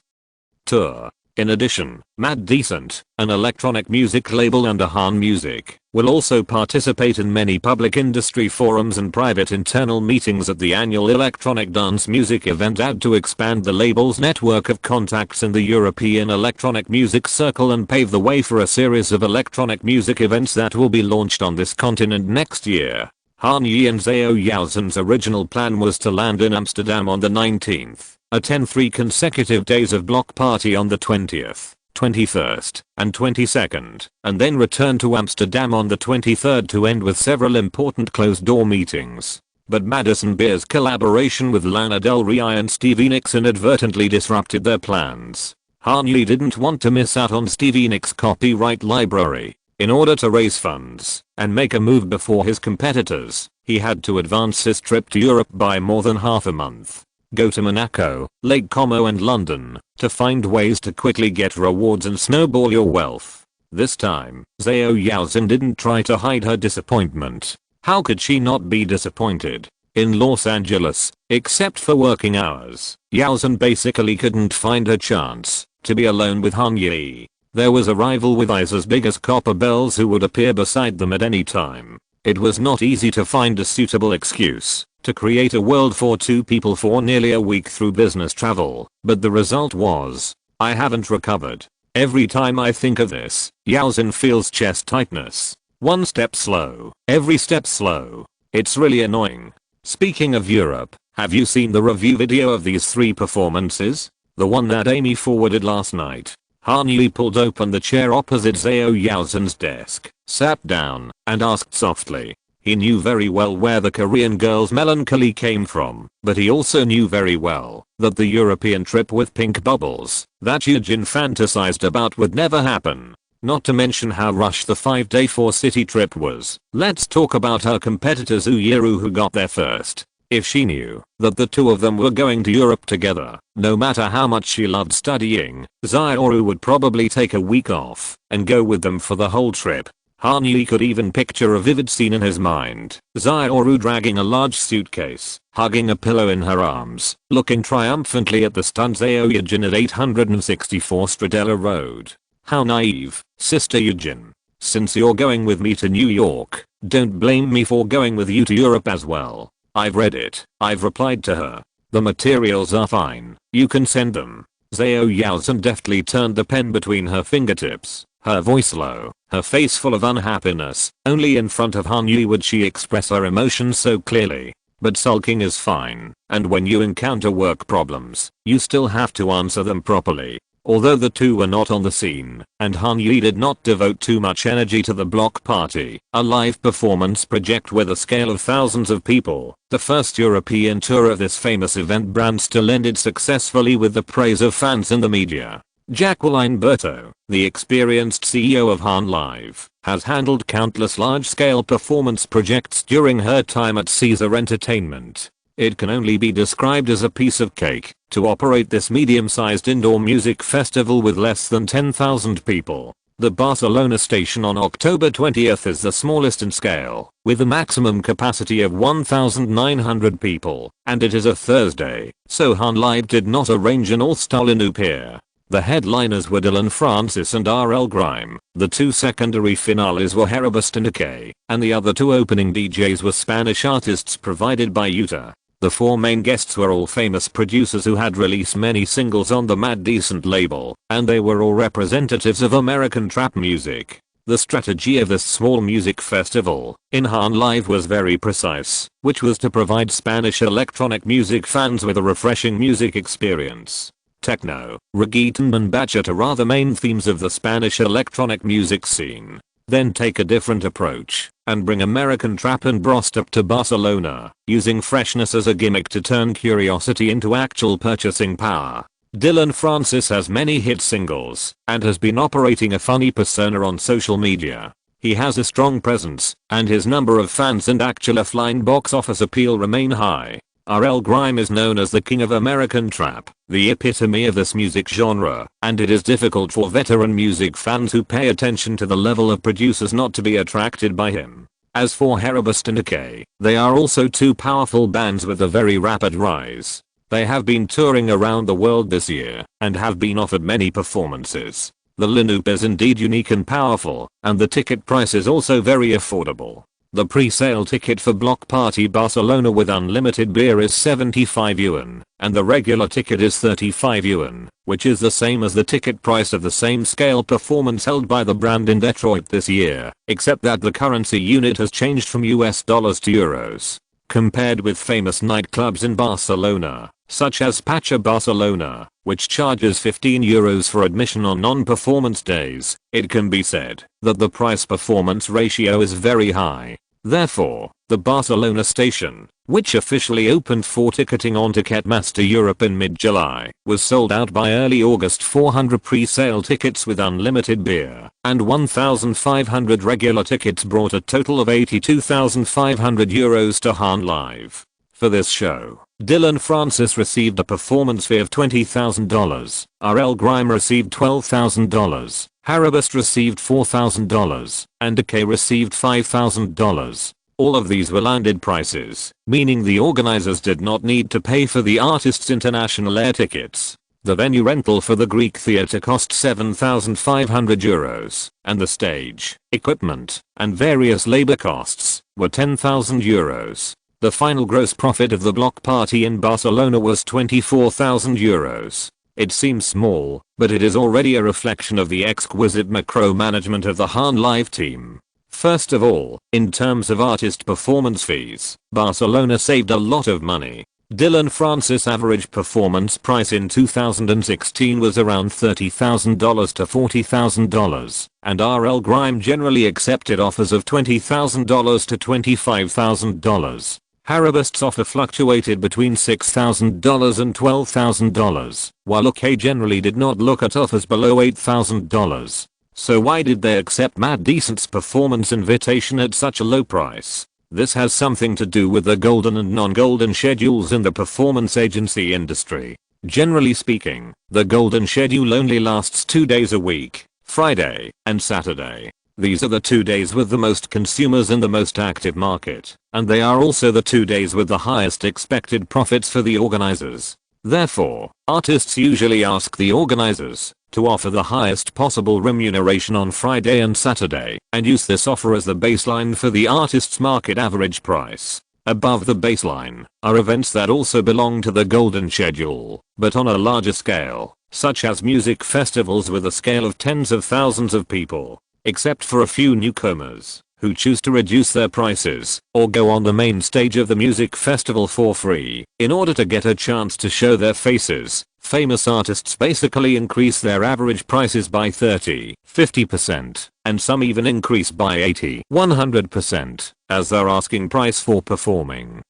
tour. In addition, Mad Decent, an electronic music label under Han Music, will also participate in many public industry forums and private internal meetings at the annual Electronic Dance Music event, add to expand the label's network of contacts in the European electronic music circle and pave the way for a series of electronic music events that will be launched on this continent next year. Han Yi and Zhao Yaosen's original plan was to land in Amsterdam on the 19th. Attend 3 consecutive days of block party on the 20th, 21st, and 22nd, and then return to Amsterdam on the 23rd to end with several important closed-door meetings. but Madison Beer's collaboration with Lana Del Rey and Stevie Nicks inadvertently disrupted their plans. Kanye didn't want to miss out on Stevie Nicks' copyright library. In order to raise funds and make a move before his competitors, he had to advance his trip to Europe by more than half a month. Go to Monaco, Lake Como and London to find ways to quickly get rewards and snowball your wealth. This time, Zhao Yaozhen didn't try to hide her disappointment. How could she not be disappointed? In Los Angeles, except for working hours, Yaozhen basically couldn't find a chance to be alone with Kanye. There was a rival with eyes as big as copper bells who would appear beside them at any time. It was not easy to find a suitable excuse to create a world for two people for nearly a week through business travel, but the result was, I haven't recovered. Every time I think of this, Yaozhen feels chest tightness. One step slow, every step slow. It's really annoying. Speaking of Europe, have you seen the review video of these 3 performances? The one that Amy forwarded last night. Kanye pulled open the chair opposite Zhao Yaozhen's desk, sat down, and asked softly. He knew very well where the Korean girl's melancholy came from, but he also knew very well that the European trip with pink bubbles that Yujin fantasized about would never happen. Not to mention how rushed the 5-day 4-city trip was. Let's talk about her competitors Uyeru who got there first. If she knew that the two of them were going to Europe together, no matter how much she loved studying, Zioru would probably take a week off and go with them for the whole trip. Kanye could even picture a vivid scene in his mind. Zioru dragging a large suitcase, hugging a pillow in her arms, looking triumphantly at the stunned Zhao Yujin at 864 Stradella Road. How naive, Sister Yujin. Since you're going with me to New York, don't blame me for going with you to Europe as well. I've read it. I've replied to her. The materials are fine. You can send them. Zhao Yaozhen deftly turned the pen between her fingertips. Her voice low, her face full of unhappiness. Only in front of Kanye would she express her emotions so clearly. But sulking is fine, and when you encounter work problems, you still have to answer them properly. Although the two were not on the scene, and Kanye did not devote too much energy to the block party, a live performance project with a scale of thousands of people, the first European tour of this famous event brand still ended successfully with the praise of fans and the media. Jacqueline Berto, the experienced CEO of Han Live, has handled countless large-scale performance projects during her time at Caesar Entertainment. It can only be described as a piece of cake to operate this medium-sized indoor music festival with less than 10,000 people. The Barcelona station on October 20th is the smallest in scale, with a maximum capacity of 1,900 people, and it is a Thursday, so Han Live did not arrange an all-star lineup here. The headliners were Dylan Francis and RL Grime. The 2 secondary finales were Herobust and Ake, and the other 2 opening DJs were Spanish artists provided by Utah. The 4 main guests were all famous producers who had released many singles on the Mad Decent label, and they were all representatives of American trap music. The strategy of this small music festival in Han Live was very precise, which was to provide Spanish electronic music fans with a refreshing music experience. Techno, reggaeton and bachata are the main themes of the Spanish electronic music scene. Then take a different approach and bring American trap and brostep to Barcelona, using freshness as a gimmick to turn curiosity into actual purchasing power. Dylan Francis has many hit singles and has been operating a funny persona on social media. He has a strong presence, and his number of fans and actual offline box office appeal remain high. RL Grime is known as the king of American trap, the epitome of this music genre, and it is difficult for veteran music fans who pay attention to the level of producers not to be attracted by him. As for Herobust and Ake, they are also 2 powerful bands with a very rapid rise. They have been touring around the world this year, and have been offered many performances. The lineup is indeed unique and powerful, and the ticket price is also very affordable. The pre-sale ticket for Block Party Barcelona with unlimited beer is 75 yuan, and the regular ticket is 35 yuan, which is the same as the ticket price of the same scale performance held by the brand in Detroit this year, except that the currency unit has changed from US dollars to euros. Compared with famous nightclubs in Barcelona, such as Pacha Barcelona, which charges 15 euros for admission on non-performance days, it can be said that the price-performance ratio is very high. Therefore, the Barcelona station, which officially opened for ticketing on Ticketmaster Europe in mid-July, was sold out by early August. 400 pre-sale tickets with unlimited beer and 1,500 regular tickets brought a total of €82,500 to Han Live. For this show, Dylan Francis received a performance fee of $20,000, RL Grime received $12,000, Harabist received $4,000, and Decay received $5,000. All of these were landed prices, meaning the organizers did not need to pay for the artists' international air tickets. The venue rental for the Greek theatre cost €7,500, and the stage, equipment, and various labor costs were €10,000. The final gross profit of the block party in Barcelona was €24,000. It seems small, but it is already a reflection of the exquisite macro-management of the Han Live team. First of all, in terms of artist performance fees, Barcelona saved a lot of money. Dylan Francis' average performance price in 2016 was around $30,000 to $40,000, and RL Grime generally accepted offers of $20,000 to $25,000. Harabist's offer fluctuated between $6,000 and $12,000, while OK generally did not look at offers below $8,000. So why did they accept Matt Decent's performance invitation at such a low price? This has something to do with the golden and non-golden schedules in the performance agency industry. Generally speaking, the golden schedule only lasts 2 days a week, Friday and Saturday. These are the 2 days with the most consumers in the most active market, and they are also the 2 days with the highest expected profits for the organizers. Therefore, artists usually ask the organizers to offer the highest possible remuneration on Friday and Saturday, and use this offer as the baseline for the artist's market average price. Above the baseline are events that also belong to the golden schedule, but on a larger scale, such as music festivals with a scale of tens of thousands of people. Except for a few newcomers who choose to reduce their prices or go on the main stage of the music festival for free in order to get a chance to show their faces. Famous artists basically increase their average prices by 30-50%, and some even increase by 80-100% as their asking price for performing.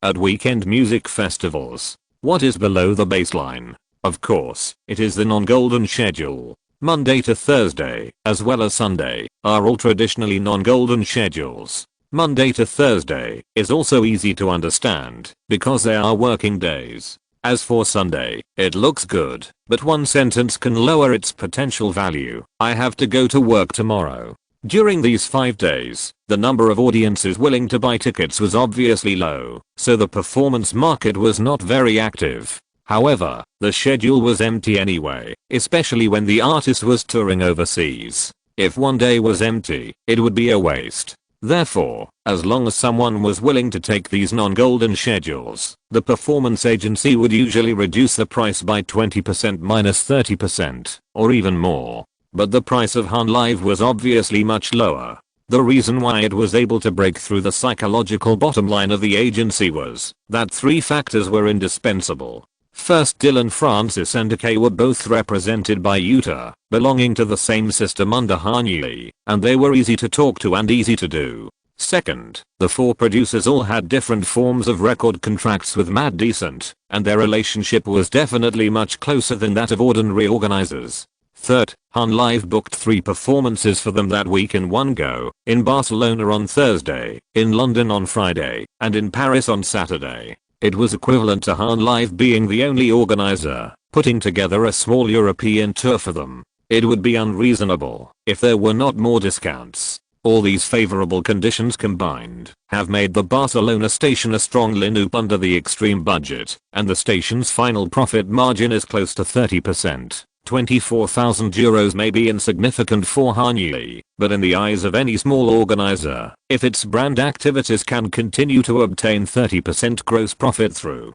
At weekend music festivals, what is below the baseline? Of course, it is the non-golden schedule. Monday to Thursday, as well as Sunday, are all traditionally non-golden schedules. Monday to Thursday is also easy to understand because they are working days. As for Sunday, it looks good, but one sentence can lower its potential value. I have to go to work tomorrow. During these 5 days, the number of audiences willing to buy tickets was obviously low, so the performance market was not very active. However, the schedule was empty anyway, especially when the artist was touring overseas. If one day was empty, it would be a waste. Therefore, as long as someone was willing to take these non-golden schedules, the performance agency would usually reduce the price by 20% minus 30%, or even more. But the price of Han Live was obviously much lower. The reason why it was able to break through the psychological bottom line of the agency was that 3 factors were indispensable. First, Dylan Francis and Decay were both represented by Utah, belonging to the same system under Hanyi, and they were easy to talk to and easy to do. Second, the 4 producers all had different forms of record contracts with Matt Decent, and their relationship was definitely much closer than that of ordinary organizers. Third, Han Live booked 3 performances for them that week in one go, in Barcelona on Thursday, in London on Friday, and in Paris on Saturday. It was equivalent to Han Live being the only organizer putting together a small European tour for them. It would be unreasonable if there were not more discounts. All these favorable conditions combined have made the Barcelona station a strong lineup under the extreme budget, and the station's final profit margin is close to 30%. €24,000 may be insignificant for Hanyi, but in the eyes of any small organizer, if its brand activities can continue to obtain 30% gross profit through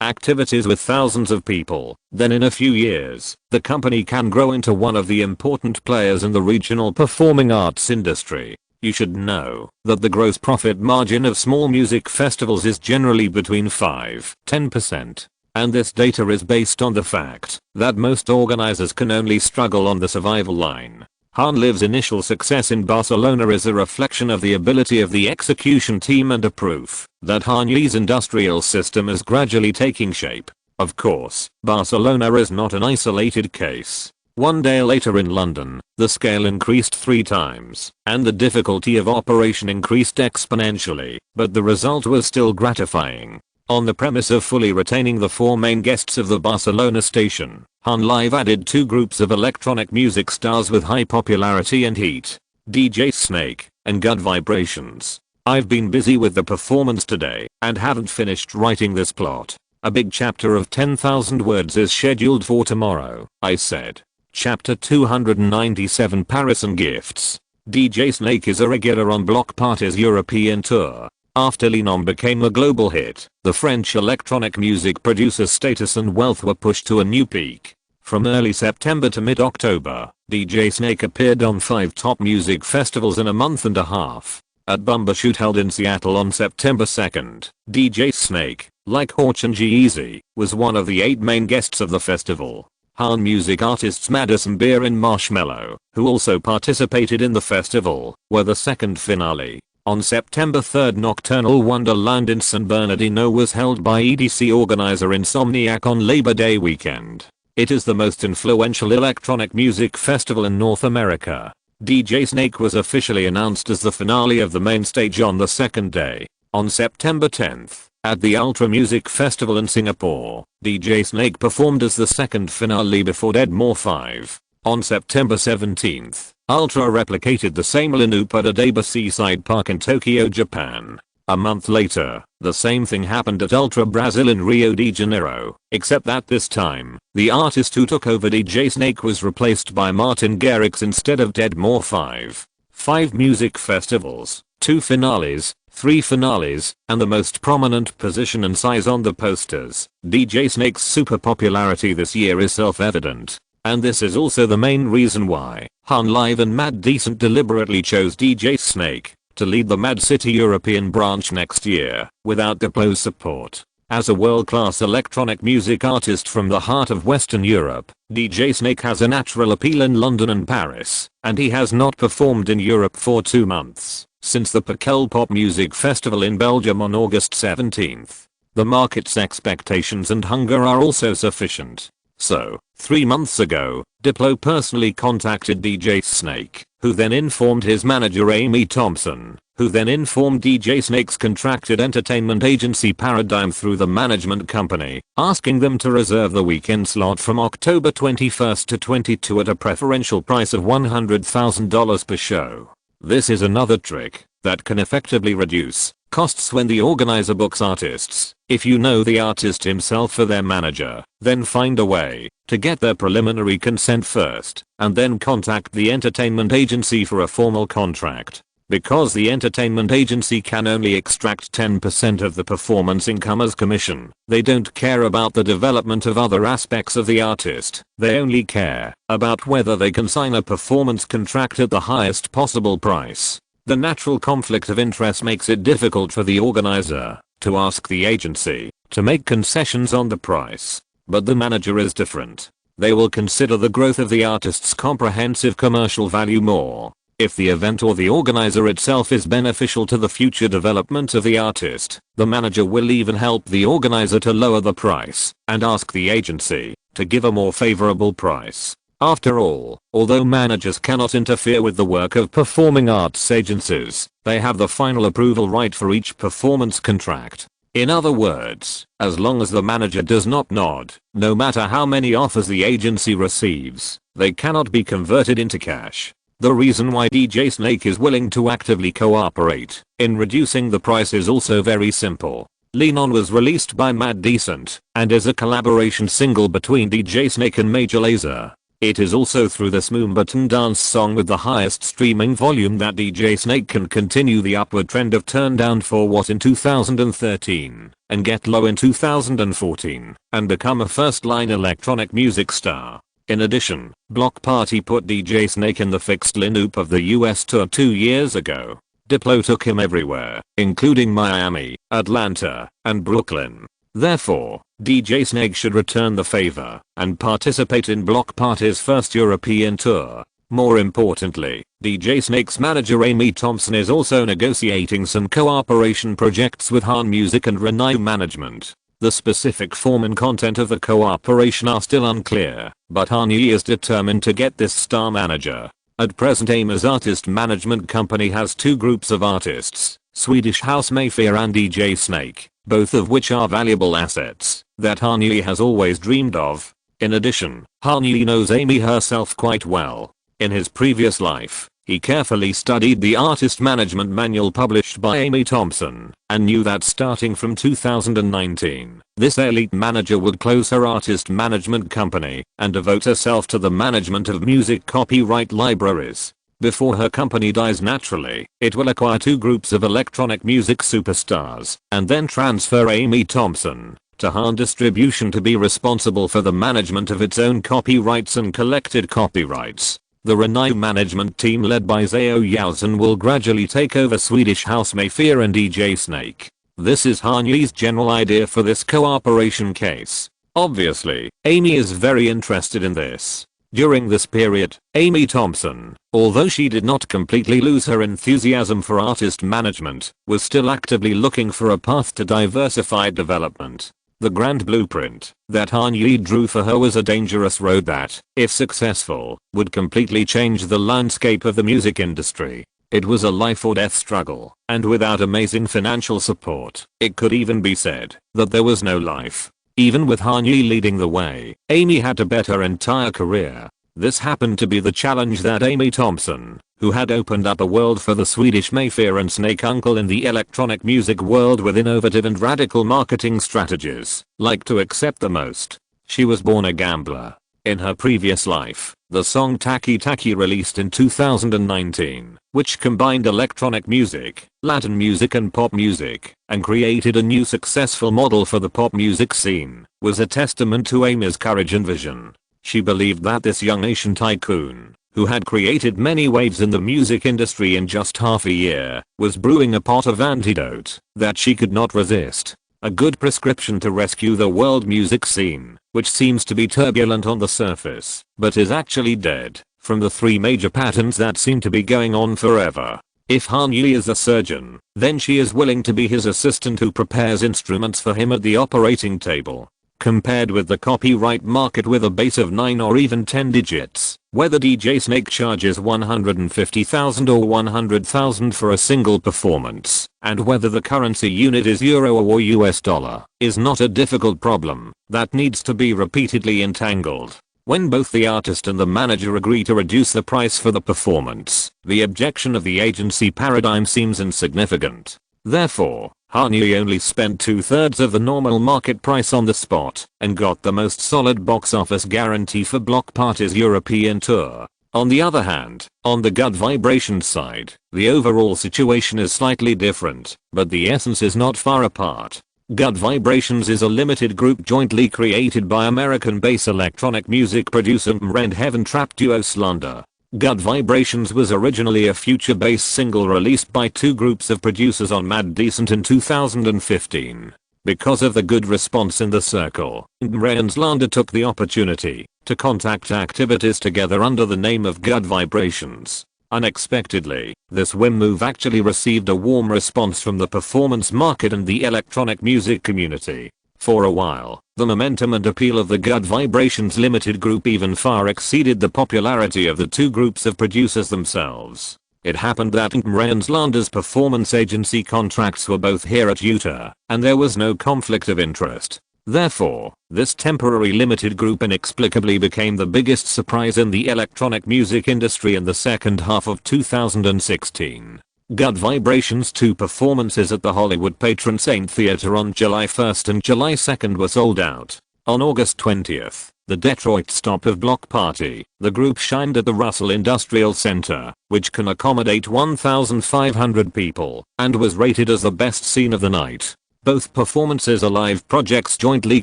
activities with thousands of people, then in a few years, the company can grow into one of the important players in the regional performing arts industry. You should know that the gross profit margin of small music festivals is generally between 5-10%. And this data is based on the fact that most organizers can only struggle on the survival line. Han Liv's initial success in Barcelona is a reflection of the ability of the execution team and a proof that Han Yi's industrial system is gradually taking shape. Of course, Barcelona is not an isolated case. One day later in London, the scale increased 3 times, and the difficulty of operation increased exponentially, but the result was still gratifying. On the premise of fully retaining the 4 main guests of the Barcelona station, Han Live added 2 groups of electronic music stars with high popularity and heat, DJ Snake and Good Vibrations. I've been busy with the performance today and haven't finished writing this plot. A big chapter of 10,000 words is scheduled for tomorrow, I said. Chapter 297 Paris and Gifts. DJ Snake is a regular on Block Party's European tour. After Linon became a global hit, the French electronic music producer's status and wealth were pushed to a new peak. From early September to mid-October, DJ Snake appeared on 5 top music festivals in a month and a half. At Bumbershoot held in Seattle on September 2nd, DJ Snake, like Horch and G-Eazy, was one of the 8 main guests of the festival. Han music artists Madison Beer and Marshmello, who also participated in the festival, were the second finale. On September 3rd, Nocturnal Wonderland in San Bernardino was held by EDC organizer Insomniac on Labor Day weekend. It is the most influential electronic music festival in North America. DJ Snake was officially announced as the finale of the main stage on the second day. On September 10th, at the Ultra Music Festival in Singapore, DJ Snake performed as the second finale before Dead More 5. On September 17th, Ultra replicated the same lineup at Odaiba Seaside Park in Tokyo, Japan. A month later, the same thing happened at Ultra Brazil in Rio de Janeiro, except that this time, the artist who took over DJ Snake was replaced by Martin Garrix instead of Dead More 5. 5 music festivals, 2 finales, 3 finales, and the most prominent position and size on the posters. DJ Snake's super popularity this year is self-evident. And this is also the main reason why Han Live and Mad Decent deliberately chose DJ Snake to lead the Mad City European branch next year, without Diplo's support. As a world-class electronic music artist from the heart of Western Europe, DJ Snake has a natural appeal in London and Paris, and he has not performed in Europe for 2 months, since the Pukkel Pop Music Festival in Belgium on August 17th. The market's expectations and hunger are also sufficient. So, 3 months ago, Diplo personally contacted DJ Snake, who then informed his manager Amy Thompson, who then informed DJ Snake's contracted entertainment agency Paradigm through the management company, asking them to reserve the weekend slot from October 21st to 22 at a preferential price of $100,000 per show. This is another trick that can effectively reduce costs when the organizer books artists. If you know the artist himself or their manager, then find a way to get their preliminary consent first, and then contact the entertainment agency for a formal contract. Because the entertainment agency can only extract 10% of the performance income as commission, they don't care about the development of other aspects of the artist. They only care about whether they can sign a performance contract at the highest possible price. The natural conflict of interest makes it difficult for the organizer to ask the agency to make concessions on the price. But the manager is different. They will consider the growth of the artist's comprehensive commercial value more. If the event or the organizer itself is beneficial to the future development of the artist, the manager will even help the organizer to lower the price and ask the agency to give a more favorable price. After all, although managers cannot interfere with the work of performing arts agencies, they have the final approval right for each performance contract. In other words, as long as the manager does not nod, no matter how many offers the agency receives, they cannot be converted into cash. The reason why DJ Snake is willing to actively cooperate in reducing the price is also very simple. Lean On was released by Mad Decent and is a collaboration single between DJ Snake and Major Lazer. It is also through this Moombahton dance song with the highest streaming volume that DJ Snake can continue the upward trend of Turn Down For What in 2013 and Get Low in 2014 and become a first-line electronic music star. In addition, Block Party put DJ Snake in the fixed lineup of the US tour 2 years ago. Diplo took him everywhere, including Miami, Atlanta, and Brooklyn. Therefore, DJ Snake should return the favor and participate in Block Party's first European tour. More importantly, DJ Snake's manager Amy Thompson is also negotiating some cooperation projects with Han Music and Renai Management. The specific form and content of the cooperation are still unclear, but Han Yi is determined to get this star manager. At present, Amy's artist management company has two groups of artists, Swedish House Mafia and DJ Snake, both of which are valuable assets that Han Yi has always dreamed of. In addition, Han Yi knows Amy herself quite well. In his previous life, he carefully studied the artist management manual published by Amy Thompson and knew that starting from 2019, this elite manager would close her artist management company and devote herself to the management of music copyright libraries. Before her company dies naturally, it will acquire two groups of electronic music superstars and then transfer Amy Thompson to Han Distribution to be responsible for the management of its own copyrights and collected copyrights. The Renai management team led by Zhao Yaozhen will gradually take over Swedish House Mafia and DJ Snake. This is Han Yi's general idea for this cooperation case. Obviously, Amy is very interested in this. During this period, Amy Thompson, although she did not completely lose her enthusiasm for artist management, was still actively looking for a path to diversified development. The grand blueprint that Han Yi drew for her was a dangerous road that, if successful, would completely change the landscape of the music industry. It was a life or death struggle, and without amazing financial support, it could even be said that there was no life. Even with Han Yi leading the way, Amy had to bet her entire career. This happened to be the challenge that Amy Thompson, who had opened up a world for the Swedish Mafia and Snake Uncle in the electronic music world with innovative and radical marketing strategies, liked to accept the most. She was born a gambler. In her previous life, the song Taki Taki released in 2019, which combined electronic music, Latin music and pop music, and created a new successful model for the pop music scene, was a testament to Amy's courage and vision. She believed that this young Asian tycoon, who had created many waves in the music industry in just half a year, was brewing a pot of antidote that she could not resist. A good prescription to rescue the world music scene, which seems to be turbulent on the surface, but is actually dead, from the three major patterns that seem to be going on forever. If Han Yi is a surgeon, then she is willing to be his assistant who prepares instruments for him at the operating table. Compared with the copyright market with a base of 9 or even 10 digits, whether DJ Snake charges 150,000 or 100,000 for a single performance, and whether the currency unit is euro or US dollar, is not a difficult problem that needs to be repeatedly entangled. When both the artist and the manager agree to reduce the price for the performance, the objection of the agency paradigm seems insignificant. Therefore, Han Yi only spent 2/3 of the normal market price on the spot and got the most solid box office guarantee for Block Party's European tour. On the other hand, on the Good Vibrations side, the overall situation is slightly different, but the essence is not far apart. Good Vibrations is a limited group jointly created by American bass electronic music producer Mre and Heaven Trap duo Slander. Good Vibrations was originally a future bass single released by two groups of producers on Mad Decent in 2015. Because of the good response in the circle, Mre and Slander took the opportunity to contact activities together under the name of Good Vibrations. Unexpectedly, this whim move actually received a warm response from the performance market and the electronic music community. For a while, the momentum and appeal of the Good Vibrations Limited group even far exceeded the popularity of the two groups of producers themselves. It happened that Mre and Slander's performance agency contracts were both here at Utah, and there was no conflict of interest. Therefore, this temporary limited group inexplicably became the biggest surprise in the electronic music industry in the second half of 2016. Good Vibrations' two performances at the Hollywood Patron Saint Theater on July 1st and July 2nd were sold out. On August 20th, the Detroit stop of Block Party, the group shined at the Russell Industrial Center, which can accommodate 1,500 people, and was rated as the best scene of the night. Both performances are live projects jointly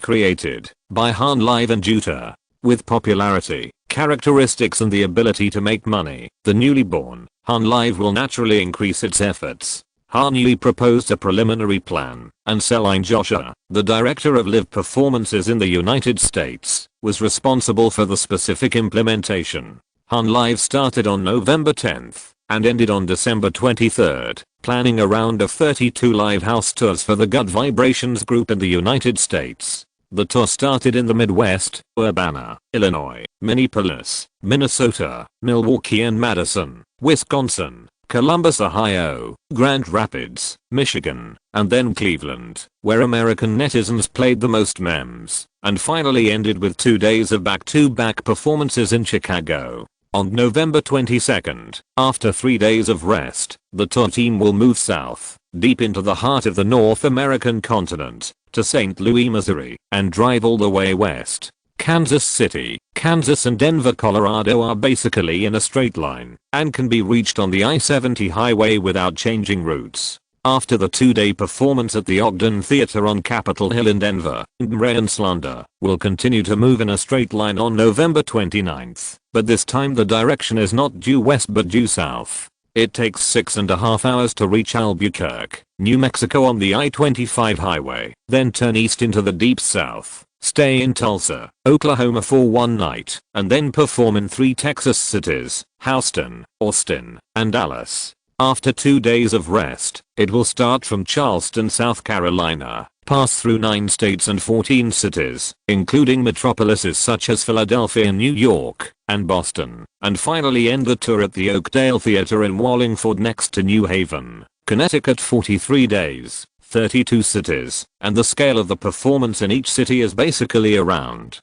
created by Han Live and Utah. With popularity, characteristics and the ability to make money, the newly born Han Live will naturally increase its efforts. Han Yi proposed a preliminary plan, and Celine Joshua, the director of live performances in the United States, was responsible for the specific implementation. Han Live started on November 10th and ended on December 23rd, planning a round of 32 live house tours for the Good Vibrations group in the United States. The tour started in the Midwest, Urbana, Illinois, Minneapolis, Minnesota, Milwaukee and Madison, Wisconsin, Columbus, Ohio, Grand Rapids, Michigan, and then Cleveland, where American netizens played the most memes, and finally ended with 2 days of back-to-back performances in Chicago. On November 22nd, after 3 days of rest, the tour team will move south, deep into the heart of the North American continent, to St. Louis, Missouri, and drive all the way west. Kansas City, Kansas and Denver, Colorado are basically in a straight line, and can be reached on the I-70 highway without changing routes. After the 2-day performance at the Ogden Theater on Capitol Hill in Denver, Ray and Slander will continue to move in a straight line on November 29th, but this time the direction is not due west but due south. It takes 6.5 hours to reach Albuquerque, New Mexico on the I-25 highway, then turn east into the deep south, stay in Tulsa, Oklahoma for one night, and then perform in 3 Texas cities, Houston, Austin, and Dallas. After 2 days of rest, it will start from Charleston, South Carolina, pass through 9 states and 14 cities, including metropolises such as Philadelphia, New York, and Boston, and finally end the tour at the Oakdale Theater in Wallingford next to New Haven, Connecticut. 43 days, 32 cities, and the scale of the performance in each city is basically around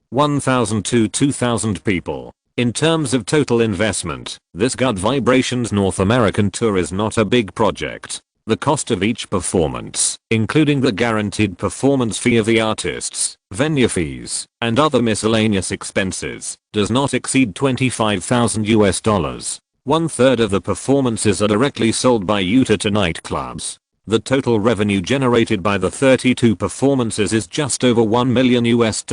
1,000 to 2,000 people. In terms of total investment, this Good Vibrations North American tour is not a big project. The cost of each performance, including the guaranteed performance fee of the artists, venue fees, and other miscellaneous expenses, does not exceed $25,000 US. 1/3 of the performances are directly sold by Utah to nightclubs. The total revenue generated by the 32 performances is just over $1 million US,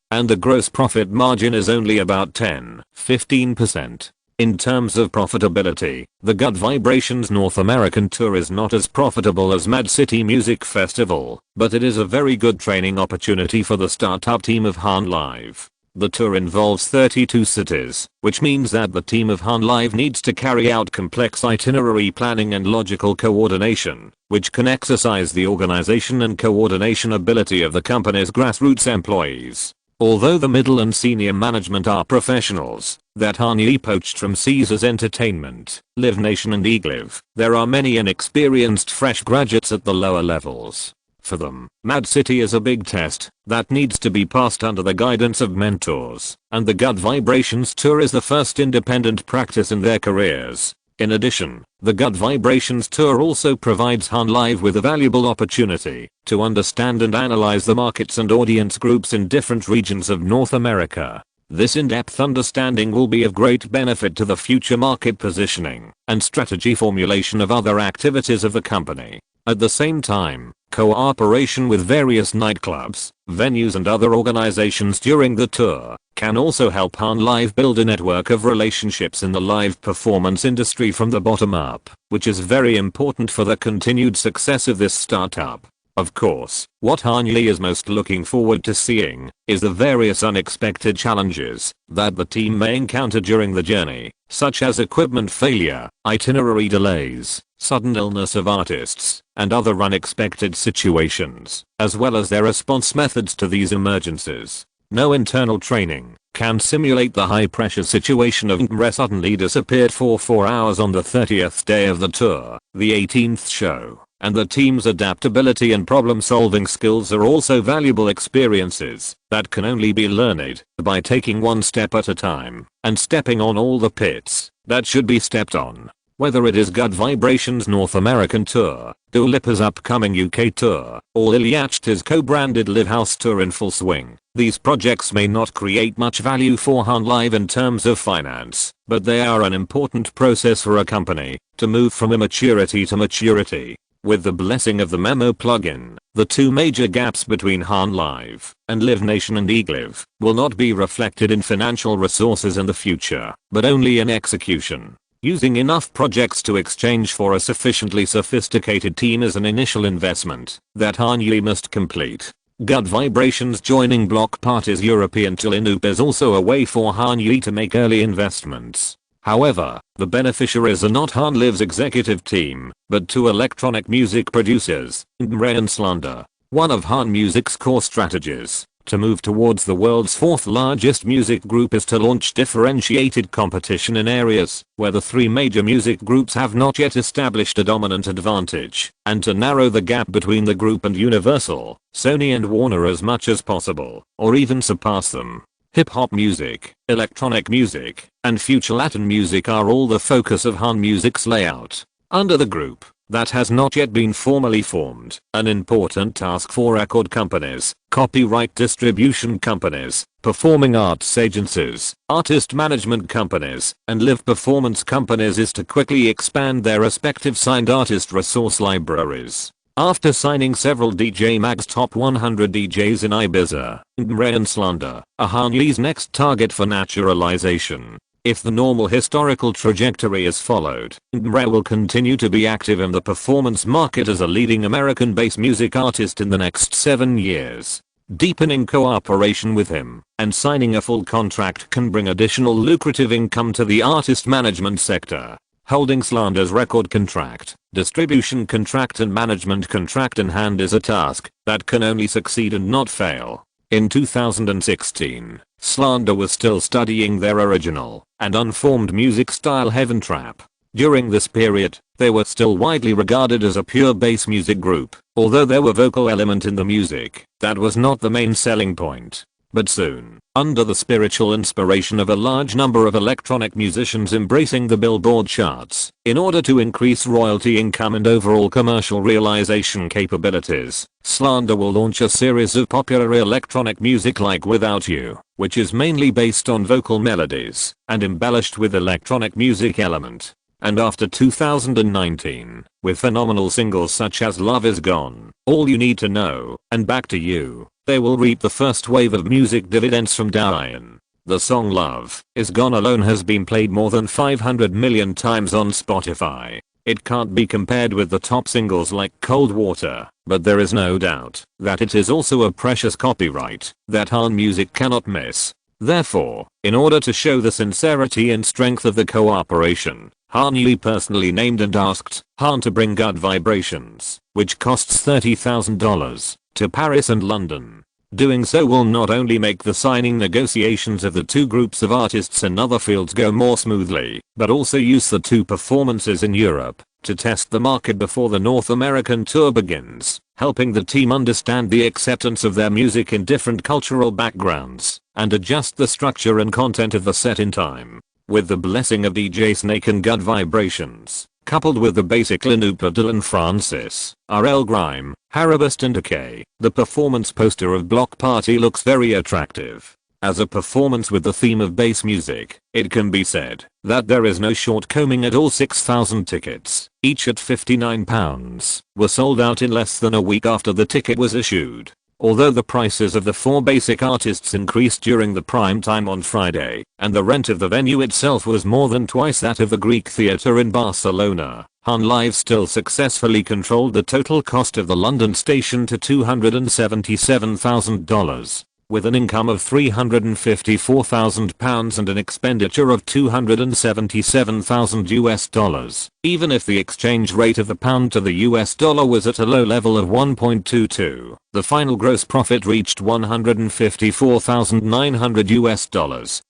and the gross profit margin is only about 10-15%. In terms of profitability, the Good Vibrations North American tour is not as profitable as Mad City Music Festival, but it is a very good training opportunity for the startup team of Han Live. The tour involves 32 cities, which means that the team of Han Live needs to carry out complex itinerary planning and logical coordination, which can exercise the organization and coordination ability of the company's grassroots employees. Although the middle and senior management are professionals that Han Li poached from Caesars Entertainment, Live Nation and Eglive, there are many inexperienced fresh graduates at the lower levels. For them, Mad City is a big test that needs to be passed under the guidance of mentors, and the Good Vibrations tour is the first independent practice in their careers. In addition, the Good Vibrations tour also provides Han Live with a valuable opportunity to understand and analyze the markets and audience groups in different regions of North America. This in-depth understanding will be of great benefit to the future market positioning and strategy formulation of other activities of the company. At the same time, cooperation with various nightclubs, venues and other organizations during the tour can also help Han Live build a network of relationships in the live performance industry from the bottom up, which is very important for the continued success of this startup. Of course, what Han Li is most looking forward to seeing is the various unexpected challenges that the team may encounter during the journey, such as equipment failure, itinerary delays, sudden illness of artists, and other unexpected situations, as well as their response methods to these emergencies. No internal training can simulate the high-pressure situation of Mre suddenly disappeared for 4 hours on the 30th day of the tour, the 18th show, and the team's adaptability and problem-solving skills are also valuable experiences that can only be learned by taking one step at a time and stepping on all the pits that should be stepped on. Whether it is Good Vibrations North American tour, Dua Lipa's upcoming UK tour, or Lil Yachty's co-branded Live House tour in full swing, these projects may not create much value for Han Live in terms of finance, but they are an important process for a company to move from immaturity to maturity. With the blessing of the Memo plugin, the two major gaps between Han Live and Live Nation and Eglive will not be reflected in financial resources in the future, but only in execution. Using enough projects to exchange for a sufficiently sophisticated team is an initial investment that Han Li must complete. Good Vibrations joining Block Party's European lineup is also a way for Han Yi to make early investments. However, the beneficiaries are not Han Liv's executive team, but two electronic music producers, Mre and Slander. One of Han Music's core strategies to move towards the world's fourth largest music group is to launch differentiated competition in areas where the three major music groups have not yet established a dominant advantage, and to narrow the gap between the group and Universal, Sony and Warner as much as possible, or even surpass them. Hip-hop music, electronic music, and future Latin music are all the focus of Han Music's layout. Under the group that has not yet been formally formed, an important task for record companies, copyright distribution companies, performing arts agencies, artist management companies, and live performance companies is to quickly expand their respective signed artist resource libraries. After signing several DJ Mag's top 100 DJs in Ibiza, Mre and Slander are Han Yi's next target for naturalization. If the normal historical trajectory is followed, Mre will continue to be active in the performance market as a leading American bass music artist in the next 7 years. Deepening cooperation with him and signing a full contract can bring additional lucrative income to the artist management sector. Holding Slander's record contract, distribution contract and management contract in hand is a task that can only succeed and not fail. In 2016, Slander was still studying their original and unformed music style Heaven Trap. During this period, they were still widely regarded as a pure bass music group, although there were vocal element in the music, that was not the main selling point. But soon, under the spiritual inspiration of a large number of electronic musicians embracing the Billboard charts, in order to increase royalty income and overall commercial realization capabilities, Slander will launch a series of popular electronic music like Without You, which is mainly based on vocal melodies and embellished with electronic music element. And after 2019, with phenomenal singles such as Love Is Gone, All You Need to Know, and Back to You, they will reap the first wave of music dividends from Diane. The song Love Is Gone alone has been played more than 500 million times on Spotify. It can't be compared with the top singles like Cold Water, but there is no doubt that it is also a precious copyright that Han Music cannot miss. Therefore, in order to show the sincerity and strength of the cooperation, Han Yi personally named and asked Han to bring Good Vibrations, which costs $30,000, to Paris and London. Doing so will not only make the signing negotiations of the two groups of artists in other fields go more smoothly, but also use the two performances in Europe to test the market before the North American tour begins, helping the team understand the acceptance of their music in different cultural backgrounds and adjust the structure and content of the set in time. With the blessing of DJ Snake and Good Vibrations, coupled with the basic lineup of Dylan Francis, RL Grime, Harabast and Decay, the performance poster of Block Party looks very attractive. As a performance with the theme of bass music, it can be said that there is no shortcoming at all. 6,000 tickets, each at £59, were sold out in less than a week after the ticket was issued. Although the prices of the four basic artists increased during the prime time on Friday, and the rent of the venue itself was more than twice that of the Greek Theatre in Barcelona, Han Live still successfully controlled the total cost of the London station to $277,000, with an income of £354,000 and an expenditure of $277,000 even if the exchange rate of the pound to the US dollar was at a low level of 1.22. The final gross profit reached $154,900,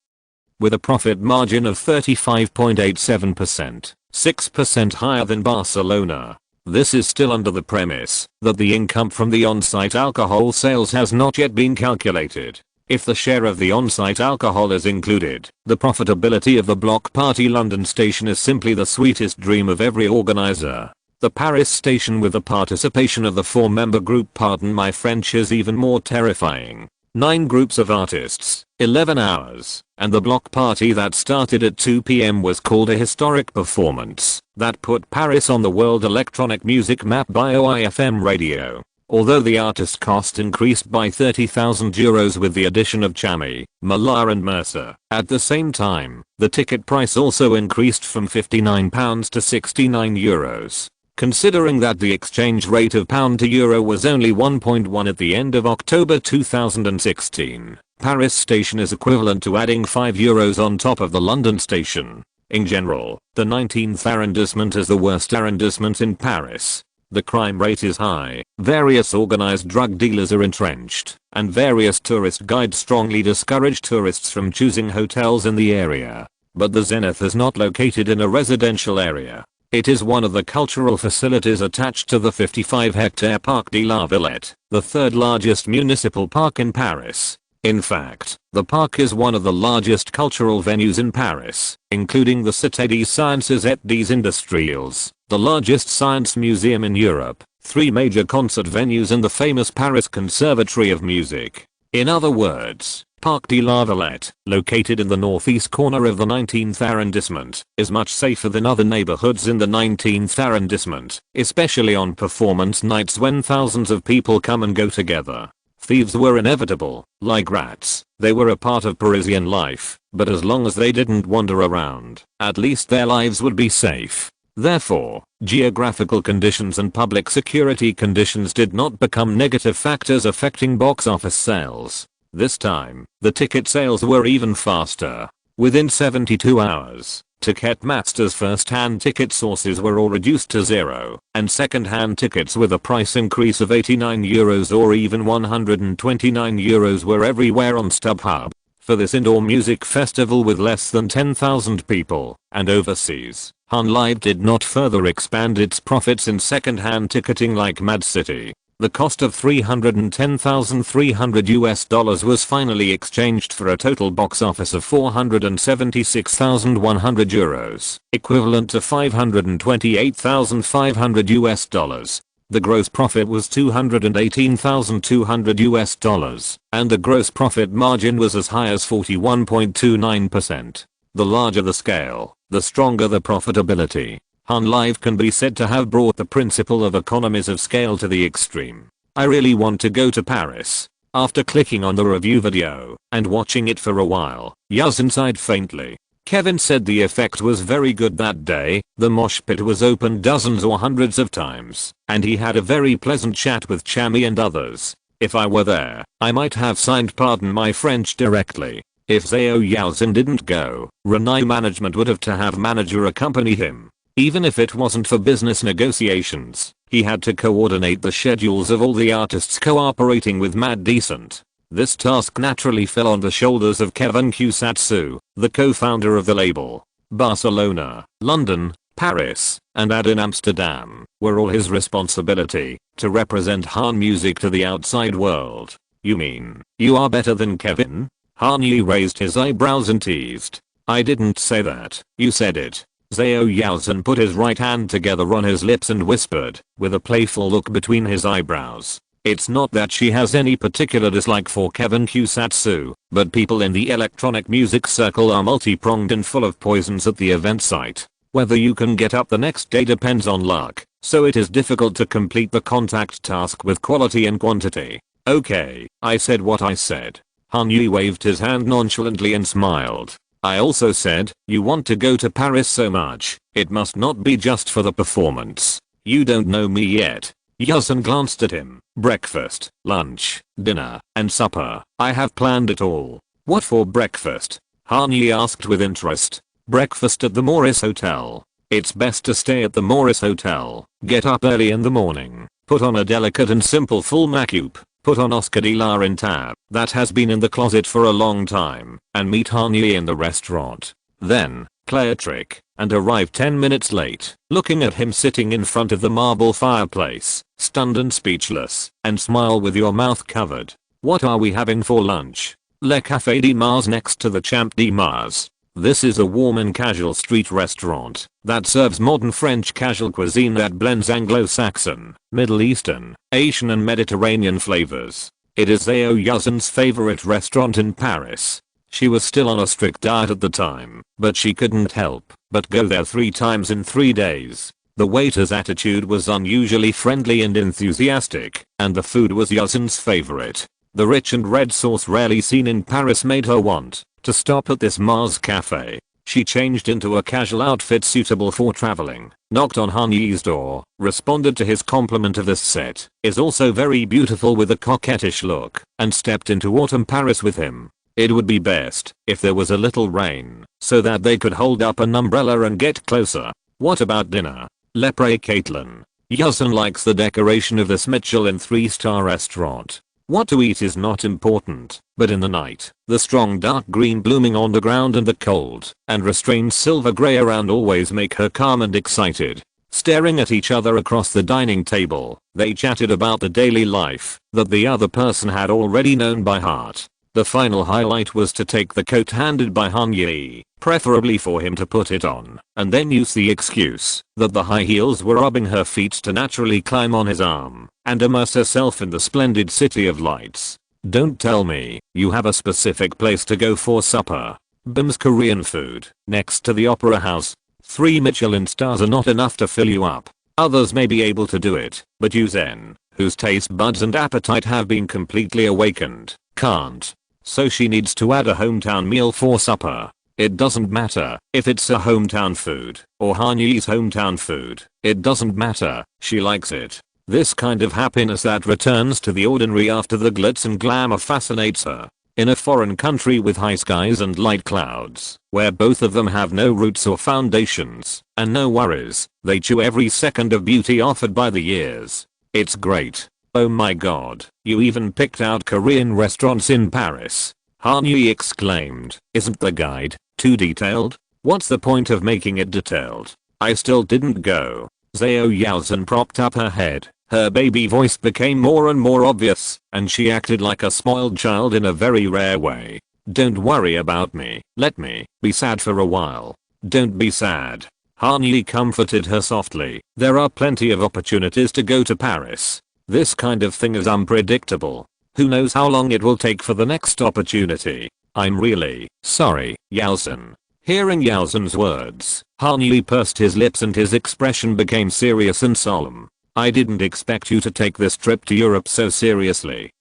with a profit margin of 35.87%, 6% higher than Barcelona. This is still under the premise that the income from the on-site alcohol sales has not yet been calculated. If the share of the on-site alcohol is included, the profitability of the Block Party London station is simply the sweetest dream of every organizer. The Paris station with the participation of the 4-member group Pardon My French is even more terrifying. 9 groups of artists, 11 hours, and the Block Party that started at 2 p.m. was called a historic performance that put Paris on the world electronic music map by OIFM radio. Although the artist cost increased by €30,000 with the addition of Chami, Mallar and Mercer, at the same time, the ticket price also increased from £59 to €69. Considering that the exchange rate of pound to euro was only 1.1 at the end of October 2016, Paris station is equivalent to adding €5 on top of the London station. In general, the 19th arrondissement is the worst arrondissement in Paris. The crime rate is high, various organized drug dealers are entrenched, and various tourist guides strongly discourage tourists from choosing hotels in the area. But the Zenith is not located in a residential area. It is one of the cultural facilities attached to the 55-hectare Parc de la Villette, the third largest municipal park in Paris. In fact, the park is one of the largest cultural venues in Paris, including the Cité des Sciences et des Industries, the largest science museum in Europe, 3 major concert venues and the famous Paris Conservatory of Music. In other words, Parc de la Villette, located in the northeast corner of the 19th arrondissement, is much safer than other neighborhoods in the 19th arrondissement, especially on performance nights when thousands of people come and go together. Thieves were inevitable, like rats. They were a part of Parisian life, but as long as they didn't wander around, at least their lives would be safe. Therefore, geographical conditions and public security conditions did not become negative factors affecting box office sales. This time, the ticket sales were even faster. Within 72 hours, Ticketmaster's first-hand ticket sources were all reduced to zero, and second-hand tickets with a price increase of €89 or even €129 were everywhere on StubHub. For this indoor music festival with less than 10,000 people, and overseas, Live did not further expand its profits in second-hand ticketing like Mad City. The cost of $310,300 was finally exchanged for a total box office of €476,100, equivalent to $528,500. The gross profit was $218,200, and the gross profit margin was as high as 41.29%. The larger the scale, the stronger the profitability. Live can be said to have brought the principle of economies of scale to the extreme. I really want to go to Paris. After clicking on the review video and watching it for a while, Yazan sighed faintly. Kevin said the effect was very good that day, the mosh pit was open dozens or hundreds of times, and he had a very pleasant chat with Chami and others. If I were there, I might have signed pardon my French directly. If Zhao Yazan didn't go, Renai management would have to have manager accompany him. Even if it wasn't for business negotiations, he had to coordinate the schedules of all the artists cooperating with Mad Decent. This task naturally fell on the shoulders of Kevin Kusatsu, the co-founder of the label. Barcelona, London, Paris, and in Amsterdam were all his responsibility to represent Han music to the outside world. You mean, you are better than Kevin? Han Yi raised his eyebrows and teased. I didn't say that, you said it. Zhao Yazan put his right hand together on his lips and whispered, with a playful look between his eyebrows. It's not that she has any particular dislike for Kevin Kusatsu, but people in the electronic music circle are multi-pronged and full of poisons at the event site. Whether you can get up the next day depends on luck, so it is difficult to complete the contact task with quality and quantity. Okay, I said what I said. Han Yi waved his hand nonchalantly and smiled. I also said, you want to go to Paris so much, it must not be just for the performance. You don't know me yet. Yazan glanced at him. Breakfast, lunch, dinner, and supper. I have planned it all. What for breakfast? Han Yi asked with interest. Breakfast at the Maurice Hotel. It's best to stay at the Maurice Hotel. Get up early in the morning. Put on a delicate and simple full makeup. Put on Oscar de la Renta, that has been in the closet for a long time, and meet Han Yi in the restaurant. Then, play a trick, and arrive 10 minutes late, looking at him sitting in front of the marble fireplace, stunned and speechless, and smile with your mouth covered. What are we having for lunch? Le Café de Mars next to the Champ de Mars. This is a warm and casual street restaurant that serves modern French casual cuisine that blends Anglo-Saxon, Middle Eastern, Asian and Mediterranean flavors. It is Zhao Yazan's favorite restaurant in Paris. She was still on a strict diet at the time, but she couldn't help but go there 3 times in 3 days. The waiter's attitude was unusually friendly and enthusiastic, and the food was Yazan's favorite. The rich and red sauce rarely seen in Paris made her want to stop at this Mars cafe. She changed into a casual outfit suitable for traveling, knocked on Han Yi's door, responded to his compliment of this set is also very beautiful with a coquettish look, and stepped into autumn Paris with him. It would be best if there was a little rain so that they could hold up an umbrella and get closer. What about dinner? Lepre Caitlin. Yasin likes the decoration of this Michelin 3-star restaurant. What to eat is not important, but in the night, the strong dark green blooming on the ground and the cold and restrained silver grey around always make her calm and excited. Staring at each other across the dining table, they chatted about the daily life that the other person had already known by heart. The final highlight was to take the coat handed by Han Yi, preferably for him to put it on, and then use the excuse that the high heels were rubbing her feet to naturally climb on his arm and immerse herself in the splendid city of lights. Don't tell me you have a specific place to go for supper. Bim's Korean food, next to the opera house. 3 Michelin stars are not enough to fill you up. Others may be able to do it, but you Zen, whose taste buds and appetite have been completely awakened, can't. So she needs to add a hometown meal for supper. It doesn't matter if it's a hometown food or Han Yi's hometown food. It doesn't matter, she likes it. This kind of happiness that returns to the ordinary after the glitz and glamour fascinates her. In a foreign country with high skies and light clouds, where both of them have no roots or foundations, and no worries, they chew every second of beauty offered by the years. It's great. Oh my god, you even picked out Korean restaurants in Paris. Han Yi exclaimed. Isn't the guide too detailed? What's the point of making it detailed? I still didn't go. Zhao Yaozhen propped up her head. Her baby voice became more and more obvious, and she acted like a spoiled child in a very rare way. Don't worry about me. Let me be sad for a while. Don't be sad. Han Yi comforted her softly. There are plenty of opportunities to go to Paris. This kind of thing is unpredictable. Who knows how long it will take for the next opportunity. I'm really sorry, Yaozhen. Hearing Yaozhen's words, Han Yi pursed his lips and his expression became serious and solemn. I didn't expect you to take this trip to Europe so seriously.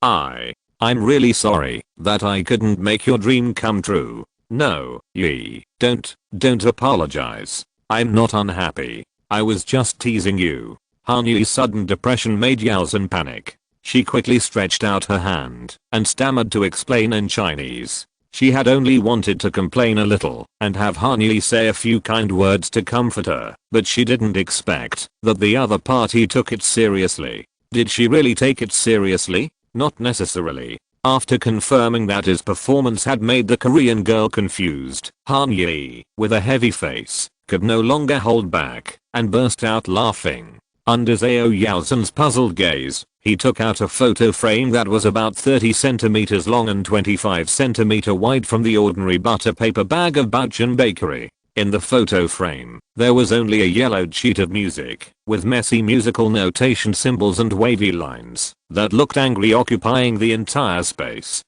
I'm really sorry that I couldn't make your dream come true. No, Yi, don't apologize. I'm not unhappy. I was just teasing you. Han Yi's sudden depression made Yaozhen panic. She quickly stretched out her hand and stammered to explain in Chinese. She had only wanted to complain a little and have Han Yi say a few kind words to comfort her, but she didn't expect that the other party took it seriously. Did she really take it seriously? Not necessarily. After confirming that his performance had made the Korean girl confused, Han Yi, with a heavy face, could no longer hold back and burst out laughing. Under Zhao Yaozhen's puzzled gaze, he took out a photo frame that was about 30 centimeters long and 25 centimeter wide from the ordinary butter paper bag of Baochan Bakery. In the photo frame, there was only a yellowed sheet of music, with messy musical notation symbols and wavy lines that looked angry occupying the entire space.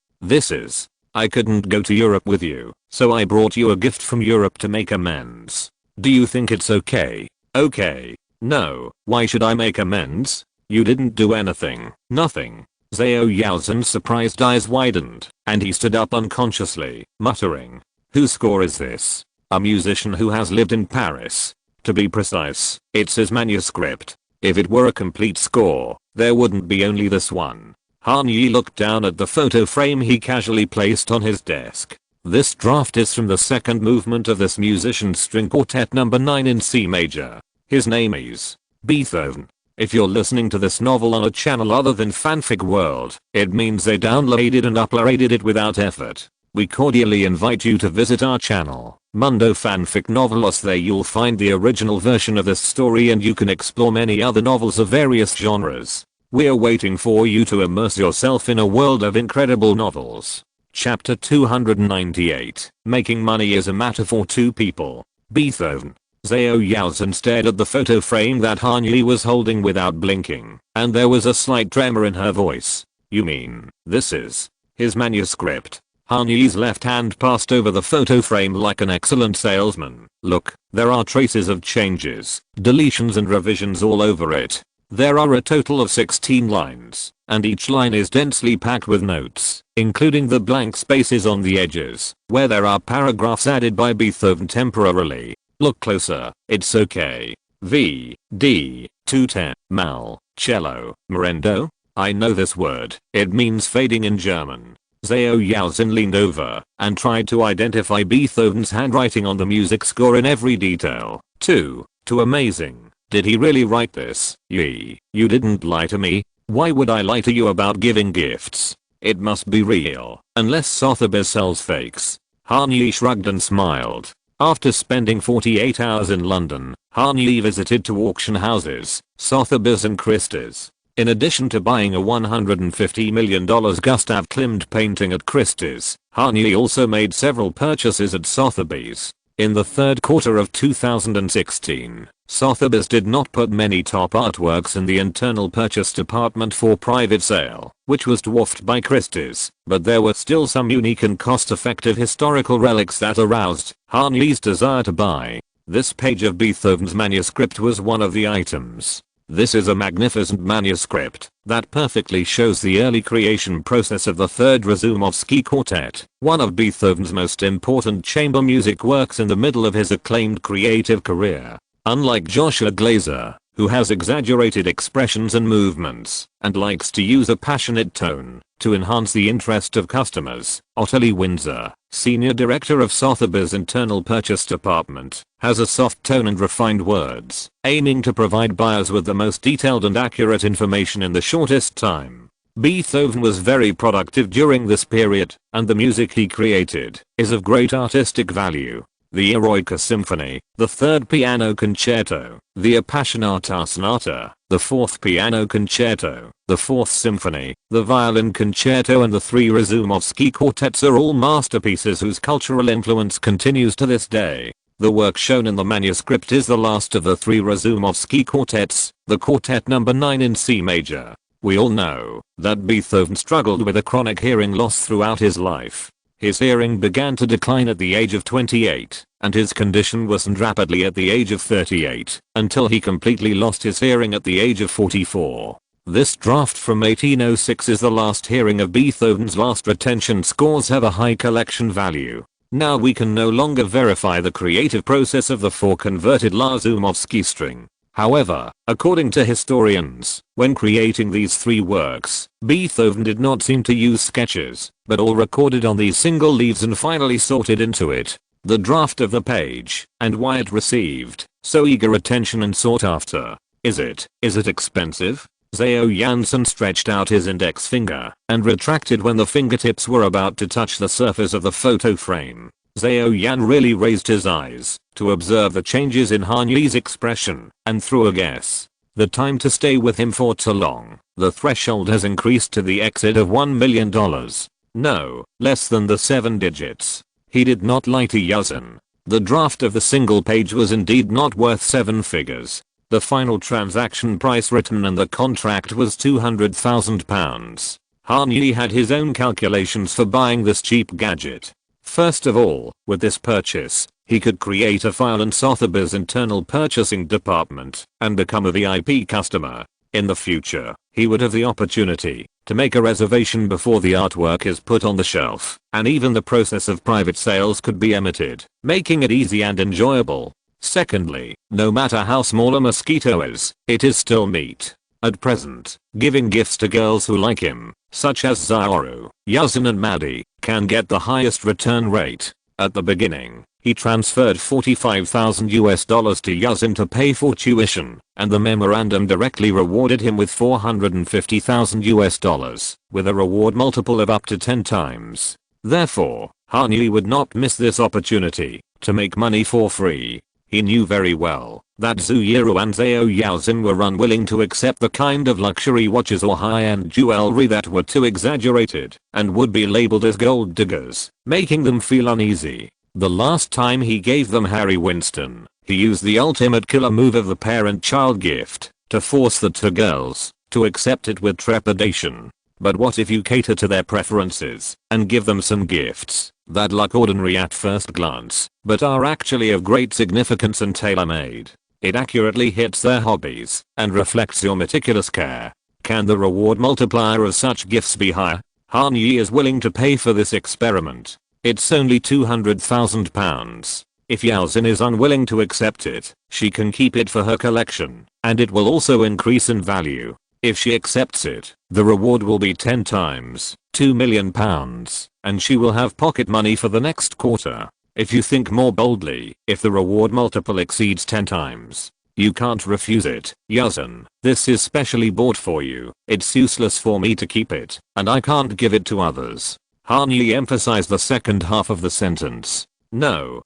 I couldn't go to Europe with you, so I brought you a gift from Europe to make amends. Do you think it's okay? Okay. No, why should I make amends? You didn't do anything. Nothing. Zhao Yaozhen's surprised eyes widened, and he stood up unconsciously, muttering. Whose score is this? A musician who has lived in Paris. To be precise, it's his manuscript. If it were a complete score, there wouldn't be only this one. Han Yi looked down at the photo frame he casually placed on his desk. This draft is from the second movement of this musician's string quartet number 9 in C major. His name is Beethoven. If you're listening to this novel on a channel other than Fanfic World, it means they downloaded and uploaded it without effort. We cordially invite you to visit our channel, Mundo Fanfic Novelos. There you'll find the original version of this story and you can explore many other novels of various genres. We're waiting for you to immerse yourself in a world of incredible novels. Chapter 298. Making money is a matter for two people. Beethoven. Zhao Yaozhen stared at the photo frame that Han Yi was holding without blinking, and there was a slight tremor in her voice. You mean, this is his manuscript? Han Yi's left hand passed over the photo frame like an excellent salesman. Look, there are traces of changes, deletions and revisions all over it. There are a total of 16 lines, and each line is densely packed with notes, including the blank spaces on the edges, where there are paragraphs added by Beethoven temporarily. Look closer, it's okay. V, D, 210, mal, cello, morendo? I know this word, it means fading in German. Zhao Yaozhen leaned over and tried to identify Beethoven's handwriting on the music score in every detail. Too amazing. Did he really write this? You didn't lie to me. Why would I lie to you about giving gifts? It must be real, unless Sotheby's sells fakes. Han Yi shrugged and smiled. After spending 48 hours in London, Han Yi visited two auction houses, Sotheby's and Christie's. In addition to buying a $150 million Gustav Klimt painting at Christie's, Han Yi also made several purchases at Sotheby's. In the third quarter of 2016, Sotheby's did not put many top artworks in the internal purchase department for private sale, which was dwarfed by Christie's, but there were still some unique and cost-effective historical relics that aroused Han Yi's desire to buy. This page of Beethoven's manuscript was one of the items. This is a magnificent manuscript that perfectly shows the early creation process of the Third Razumovsky Quartet, one of Beethoven's most important chamber music works in the middle of his acclaimed creative career. Unlike Joshua Glaser, who has exaggerated expressions and movements and likes to use a passionate tone to enhance the interest of customers, Ottilie Windsor, senior director of Sotheby's internal purchase department, has a soft tone and refined words, aiming to provide buyers with the most detailed and accurate information in the shortest time. Beethoven was very productive during this period, and the music he created is of great artistic value. The Eroica Symphony, the Third Piano Concerto, the Appassionata Sonata, the Fourth Piano Concerto, the Fourth Symphony, the Violin Concerto and the three Razumovsky Quartets are all masterpieces whose cultural influence continues to this day. The work shown in the manuscript is the last of the three Razumovsky Quartets, the Quartet No. 9 in C major. We all know that Beethoven struggled with a chronic hearing loss throughout his life. His hearing began to decline at the age of 28, and his condition worsened rapidly at the age of 38, until he completely lost his hearing at the age of 44. This draft from 1806 is the last hearing of Beethoven's last retention scores have a high collection value. Now we can no longer verify the creative process of the four converted Razumovsky string. However, according to historians, when creating these three works, Beethoven did not seem to use sketches, but all recorded on these single leaves and finally sorted into it. The draft of the page, and why it received so eager attention and sought after. Is it expensive? Zhao Jansen stretched out his index finger and retracted when the fingertips were about to touch the surface of the photo frame. Zhao Yan really raised his eyes to observe the changes in Han Yi's expression and threw a guess. The time to stay with him for too long. The threshold has increased to the exit of $1 million. No, less than the 7 digits. He did not lie to Yaozhen. The draft of the single page was indeed not worth 7 figures. The final transaction price written in the contract was £200,000. Han Yi had his own calculations for buying this cheap gadget. First of all, with this purchase, he could create a file in Sotheby's internal purchasing department and become a VIP customer. In the future, he would have the opportunity to make a reservation before the artwork is put on the shelf, and even the process of private sales could be omitted, making it easy and enjoyable. Secondly, no matter how small a mosquito is, it is still meat. At present, giving gifts to girls who like him, such as Zaoru, Yaozhen and Maddie, can get the highest return rate. At the beginning, he transferred $45,000 to Yaozhen to pay for tuition, and the memorandum directly rewarded him with $450,000, with a reward multiple of up to 10 times. Therefore, Han Yi would not miss this opportunity to make money for free. He knew very well that Zhu Yiru and Zhao Yaozhen were unwilling to accept the kind of luxury watches or high-end jewelry that were too exaggerated and would be labeled as gold diggers, making them feel uneasy. The last time he gave them Harry Winston, he used the ultimate killer move of the parent-child gift to force the two girls to accept it with trepidation. But what if you cater to their preferences and give them some gifts that look ordinary at first glance, but are actually of great significance and tailor-made? It accurately hits their hobbies and reflects your meticulous care. Can the reward multiplier of such gifts be higher? Han Yi is willing to pay for this experiment. It's only £200,000. If Yao Xin is unwilling to accept it, she can keep it for her collection, and it will also increase in value. If she accepts it, the reward will be 10 times, £2 million, and she will have pocket money for the next quarter. If you think more boldly, if the reward multiple exceeds 10 times, you can't refuse it. Yao Xin, this is specially bought for you. It's useless for me to keep it, and I can't give it to others. Han Yi emphasized the second half of the sentence. No,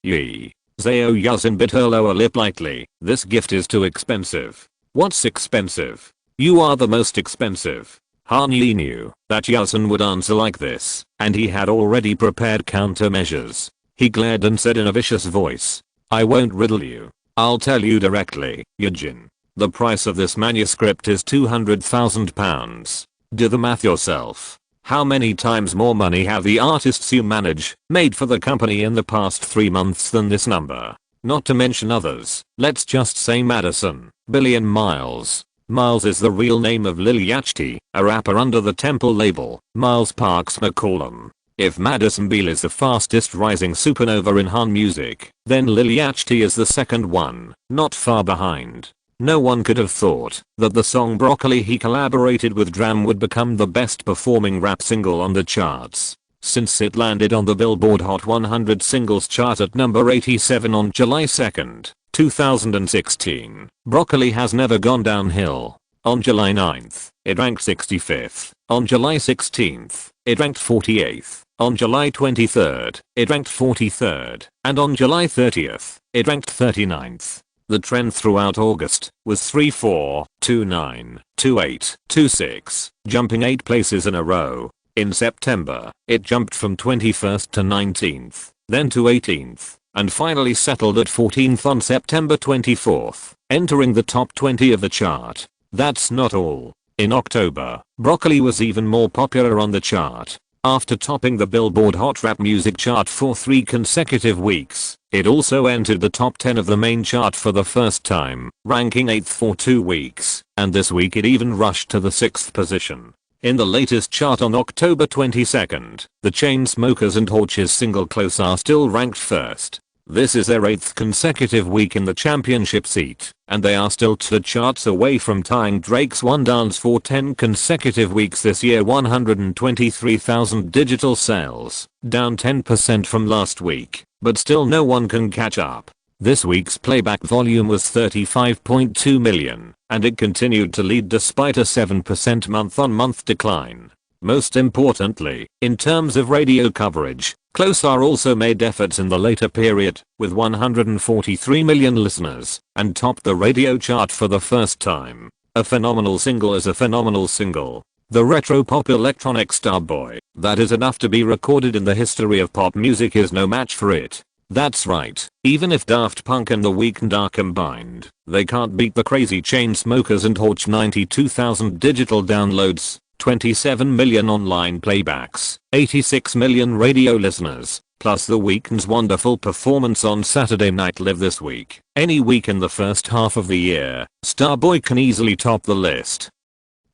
Yi. Zhao Yao Xin bit her lower lip lightly. This gift is too expensive. What's expensive? You are the most expensive. Han Yi knew that Yao Xin would answer like this, and he had already prepared countermeasures. He glared and said in a vicious voice, I won't riddle you. I'll tell you directly, Yajin. The price of this manuscript is £200,000. Do the math yourself. How many times more money have the artists you manage made for the company in the past 3 months than this number? Not to mention others. Let's just say Madison, Billion Miles. Miles is the real name of Lil Yachty, a rapper under the Temple label. Miles Parks McCollum. If Madison Beal is the fastest rising supernova in Han music, then Lil Yachty is the second one, not far behind. No one could have thought that the song Broccoli he collaborated with Dram would become the best performing rap single on the charts, since it landed on the Billboard Hot 100 Singles chart at number 87 on July 2, 2016. Broccoli has never gone downhill. On July 9th, it ranked 65th. On July 16th, it ranked 48th. On July 23rd, it ranked 43rd. And on July 30th, it ranked 39th. The trend throughout August was 3, 4, 2, 9, 2, 8, 2, 6, jumping 8 places in a row. In September, it jumped from 21st to 19th, then to 18th, and finally settled at 14th on September 24th, entering the top 20 of the chart. That's not all. In October, Broccoli was even more popular on the chart. After topping the Billboard Hot Rap Music chart for 3 consecutive weeks, it also entered the top 10 of the main chart for the first time, ranking 8th for 2 weeks, and this week it even rushed to the 6th position. In the latest chart on October 22nd, the Chainsmokers and Torch's single Close are still ranked first. This is their 8th consecutive week in the championship seat, and they are still 2 charts away from tying Drake's One Dance for 10 consecutive weeks this year. 123,000 digital sales, down 10% from last week, but still no one can catch up. This week's playback volume was 35.2 million, and it continued to lead despite a 7% month-on-month decline. Most importantly, in terms of radio coverage, Close Are also made efforts in the later period, with 143 million listeners, and topped the radio chart for the first time. A phenomenal single is a phenomenal single. The retro pop electronic Starboy that is enough to be recorded in the history of pop music is no match for it. That's right, even if Daft Punk and The Weeknd are combined, they can't beat the crazy Chainsmokers and Torch. 92,000 digital downloads, 27 million online playbacks, 86 million radio listeners, plus The Weeknd's wonderful performance on Saturday Night Live this week. Any week in the first half of the year, Starboy can easily top the list.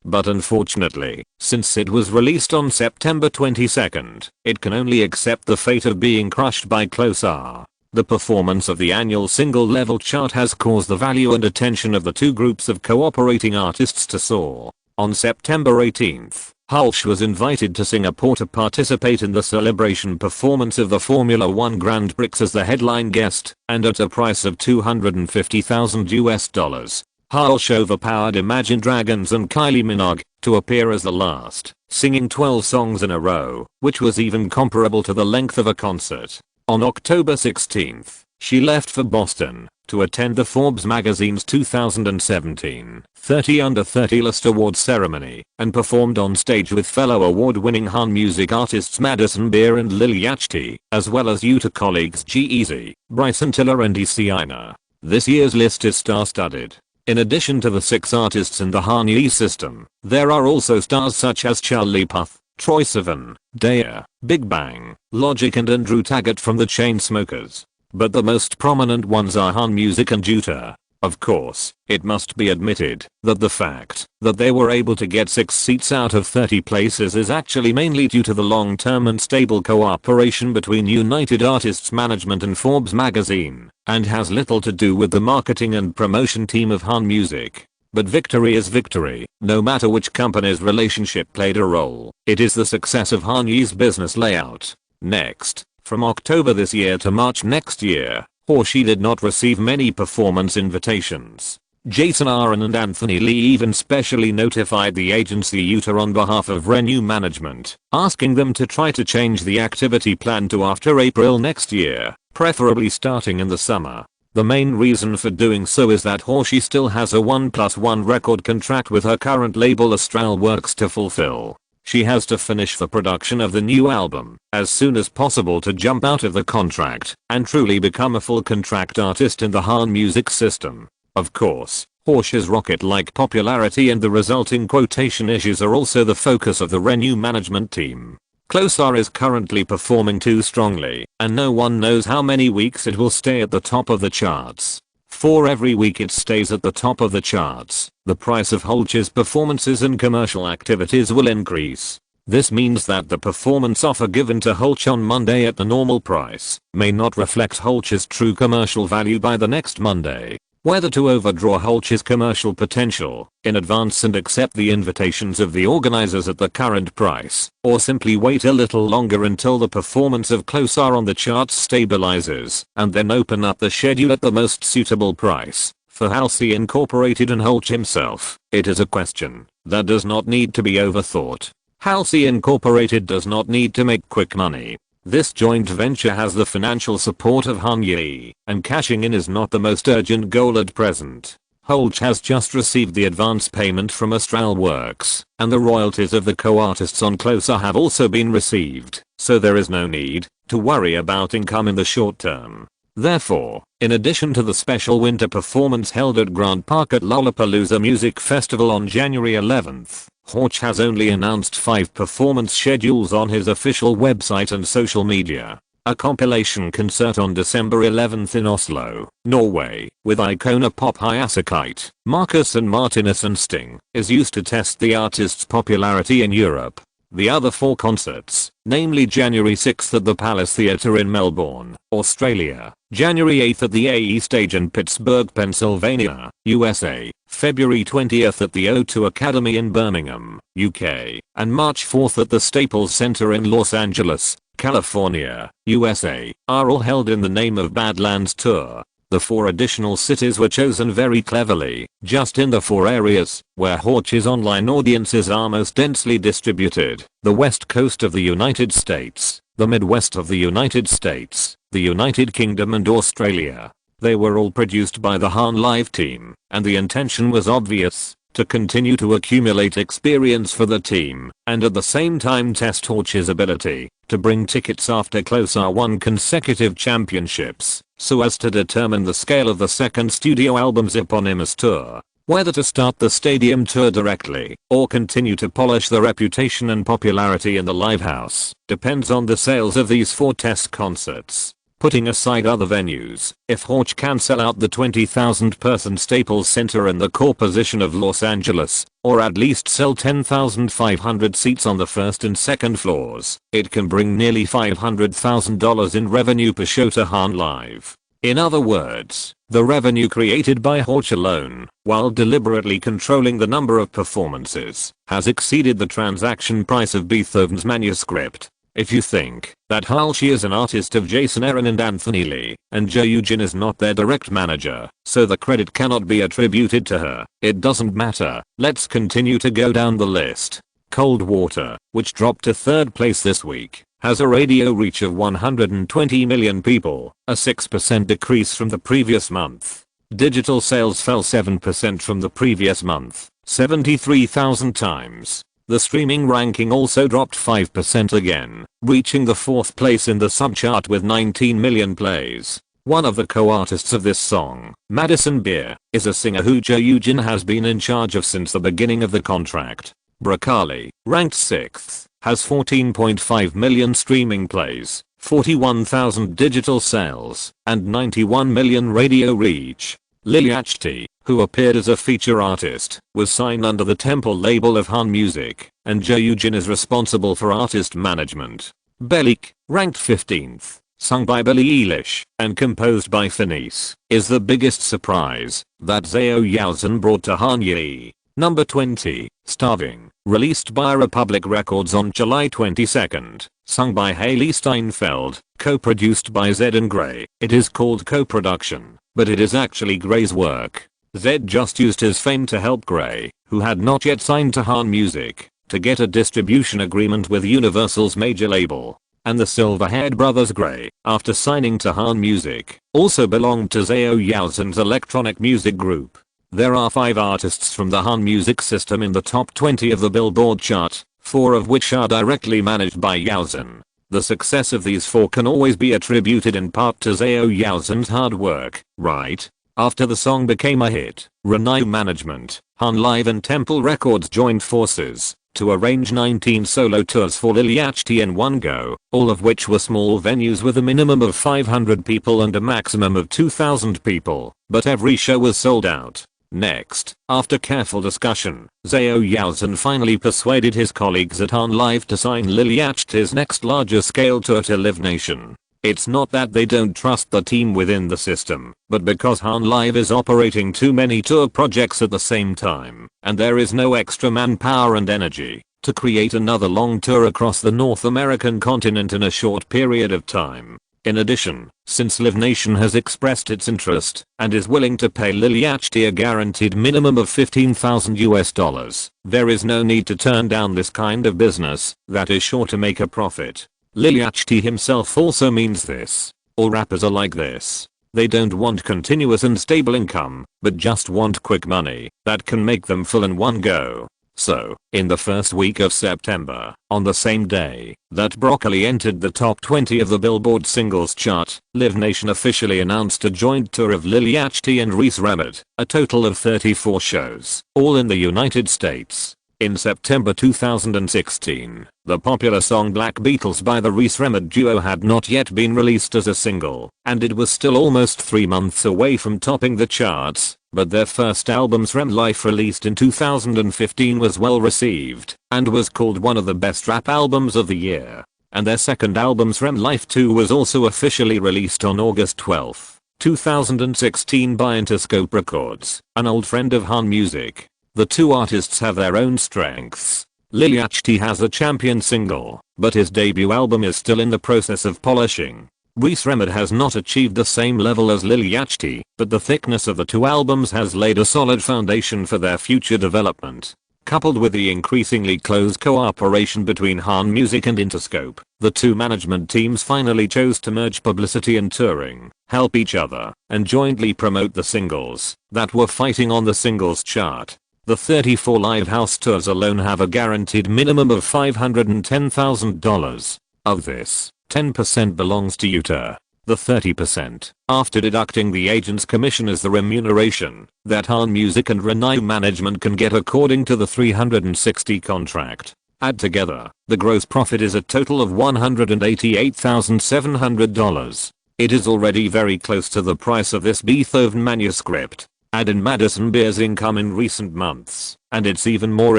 But unfortunately, since it was released on September 22nd, it can only accept the fate of being crushed by Close Are. The performance of the annual single level chart has caused the value and attention of the two groups of cooperating artists to soar. On September 18th, Hulsh was invited to Singapore to participate in the celebration performance of the Formula 1 Grand Prix as the headline guest, and at a price of $250,000. Hulsh overpowered Imagine Dragons and Kylie Minogue to appear as the last, singing 12 songs in a row, which was even comparable to the length of a concert. On October 16th, she left for Boston to attend the Forbes magazine's 2017 30 Under 30 List Awards ceremony and performed on stage with fellow award-winning Han music artists Madison Beer and Lil Yachty, as well as Utah colleagues G-Eazy, Bryson Tiller and Isiana. This year's list is star-studded. In addition to the 6 artists in the Han Yi system, there are also stars such as Charlie Puth, Troye Sivan, Daya, Big Bang, Logic and Andrew Taggart from the Chainsmokers. but the most prominent ones are Han Music and Juta. Of course, it must be admitted that the fact that they were able to get 6 seats out of 30 places is actually mainly due to the long-term and stable cooperation between United Artists Management and Forbes magazine, and has little to do with the marketing and promotion team of Han Music. But victory is victory, no matter which company's relationship played a role. It is the success of Han Ye's business layout. Next, from October this year to March next year, Hoshi did not receive many performance invitations. Jason Aaron and Anthony Lee even specially notified the agency Utah on behalf of Renew Management, asking them to try to change the activity plan to after April next year, preferably starting in the summer. The main reason for doing so is that Hoshi still has a 1+1 record contract with her current label Astral Works to fulfill. She has to finish the production of the new album as soon as possible to jump out of the contract and truly become a full contract artist in the Han Music system. Of course, Hoshi's rocket-like popularity and the resulting quotation issues are also the focus of the Renew management team. Closer is currently performing too strongly, and no one knows how many weeks it will stay at the top of the charts. For every week it stays at the top of the charts, the price of Holch's performances and commercial activities will increase. This means that the performance offer given to Holch on Monday at the normal price may not reflect Holch's true commercial value by the next Monday. Whether to overdraw Holch's commercial potential in advance and accept the invitations of the organizers at the current price, or simply wait a little longer until the performance of Closer on the charts stabilizes and then open up the schedule at the most suitable price for Halsey Incorporated and Holch himself, it is a question that does not need to be overthought. Halsey Incorporated does not need to make quick money. This joint venture has the financial support of Han Ye, and cashing in is not the most urgent goal at present. Holch has just received the advance payment from Astral Works, and the royalties of the co-artists on Closer have also been received, so there is no need to worry about income in the short term. Therefore, in addition to the special winter performance held at Grant Park at Lollapalooza Music Festival on January 11th, Holch has only announced 5 performance schedules on his official website and social media. A compilation concert on December 11th in Oslo, Norway, with Icona Pop Hyasakite, Marcus and Martinus and Sting, is used to test the artist's popularity in Europe. The other 4 concerts, namely January 6th at the Palace Theatre in Melbourne, Australia, January 8th at the AE Stage in Pittsburgh, Pennsylvania, USA, February 20th at the O2 Academy in Birmingham, UK, and March 4th at the Staples Center in Los Angeles, California, USA, are all held in the name of Badlands Tour. The 4 additional cities were chosen very cleverly, just in the 4 areas where Holch's online audiences are most densely distributed: the West Coast of the United States, the Midwest of the United States, the United Kingdom and Australia. They were all produced by the Han Live team, and the intention was obvious: to continue to accumulate experience for the team, and at the same time test Holch's ability to bring tickets after Closer won consecutive championships, so as to determine the scale of the second studio album's eponymous tour. Whether to start the stadium tour directly, or continue to polish the reputation and popularity in the live house, depends on the sales of these 4 test concerts. Putting aside other venues, if Holch can sell out the 20,000 person Staples Center in the core position of Los Angeles, or at least sell 10,500 seats on the first and second floors, it can bring nearly $500,000 in revenue per show to Han Live. In other words, the revenue created by Holch alone, while deliberately controlling the number of performances, has exceeded the transaction price of Beethoven's manuscript. If you think that Halsey is an artist of Jason Aaron and Anthony Lee, and Joe Eugene is not their direct manager, so the credit cannot be attributed to her, it doesn't matter. Let's continue to go down the list. Cold Water, which dropped to 3rd place this week, has a radio reach of 120 million people, a 6% decrease from the previous month. Digital sales fell 7% from the previous month, 73,000 times. The streaming ranking also dropped 5% again, reaching the 4th place in the subchart with 19 million plays. One of the co-artists of this song, Madison Beer, is a singer who Joe Eugene has been in charge of since the beginning of the contract. Broccoli, ranked 6th, has 14.5 million streaming plays, 41,000 digital sales, and 91 million radio reach. Lil Yachty, who appeared as a feature artist, was signed under the Temple label of Han Music, and Joe Eugene is responsible for artist management. Bel-Air, ranked 15th, sung by Billie Eilish, and composed by Finesse, is the biggest surprise that Zhao Yaozhen brought to Han Yi. Number 20, Starving, released by Republic Records on July 22nd, sung by Haley Steinfeld, co-produced by Zed and Gray. It is called co-production, but it is actually Gray's work. Zed just used his fame to help Gray, who had not yet signed to Han Music, to get a distribution agreement with Universal's major label. And the silver-haired brothers Gray, after signing to Han Music, also belonged to Zhao Yaozhen's electronic music group. There are 5 artists from the Han Music system in the top 20 of the Billboard chart, 4 of which are directly managed by Yaozhen. The success of these 4 can always be attributed in part to Zhao Yaozhen's hard work, right? After the song became a hit, Renai Management, Han Live and Temple Records joined forces to arrange 19 solo tours for Lil Yachty in one go, all of which were small venues with a minimum of 500 people and a maximum of 2,000 people, but every show was sold out. Next, after careful discussion, Zhao Yaozhen finally persuaded his colleagues at Han Live to sign Lil Yachty's next larger scale tour to Live Nation. It's not that they don't trust the team within the system, but because Han Live is operating too many tour projects at the same time, and there is no extra manpower and energy to create another long tour across the North American continent in a short period of time. In addition, since Live Nation has expressed its interest and is willing to pay Lil Yachty a guaranteed minimum of $15,000, there is no need to turn down this kind of business that is sure to make a profit. Lil Yachty himself also means this. All rappers are like this. They don't want continuous and stable income, but just want quick money that can make them full in one go. So, in the first week of September, on the same day that Broccoli entered the top 20 of the Billboard singles chart, Live Nation officially announced a joint tour of Lil Yachty and Reese Remmert, a total of 34 shows, all in the United States. In September 2016, the popular song Black Beatles by the Reese Remmert duo had not yet been released as a single, and it was still almost 3 months away from topping the charts, but their first album's Rem Life, released in 2015, was well received, and was called one of the best rap albums of the year. And their second album's Rem Life 2 was also officially released on August 12, 2016 by Interscope Records, an old friend of Han Music. The two artists have their own strengths. Lil Yachty has a champion single, but his debut album is still in the process of polishing. Reese Remmert has not achieved the same level as Lil Yachty, but the thickness of the two albums has laid a solid foundation for their future development. Coupled with the increasingly close cooperation between Han Music and Interscope, the two management teams finally chose to merge publicity and touring, help each other, and jointly promote the singles that were fighting on the singles chart. The 34 live house tours alone have a guaranteed minimum of $510,000. Of this, 10% belongs to Utah. The 30%, after deducting the agent's commission, is the remuneration that Han Music and Renai Management can get according to the 360 contract. Add together, the gross profit is a total of $188,700. It is already very close to the price of this Beethoven manuscript. Add in Madison Beer's income in recent months, and it's even more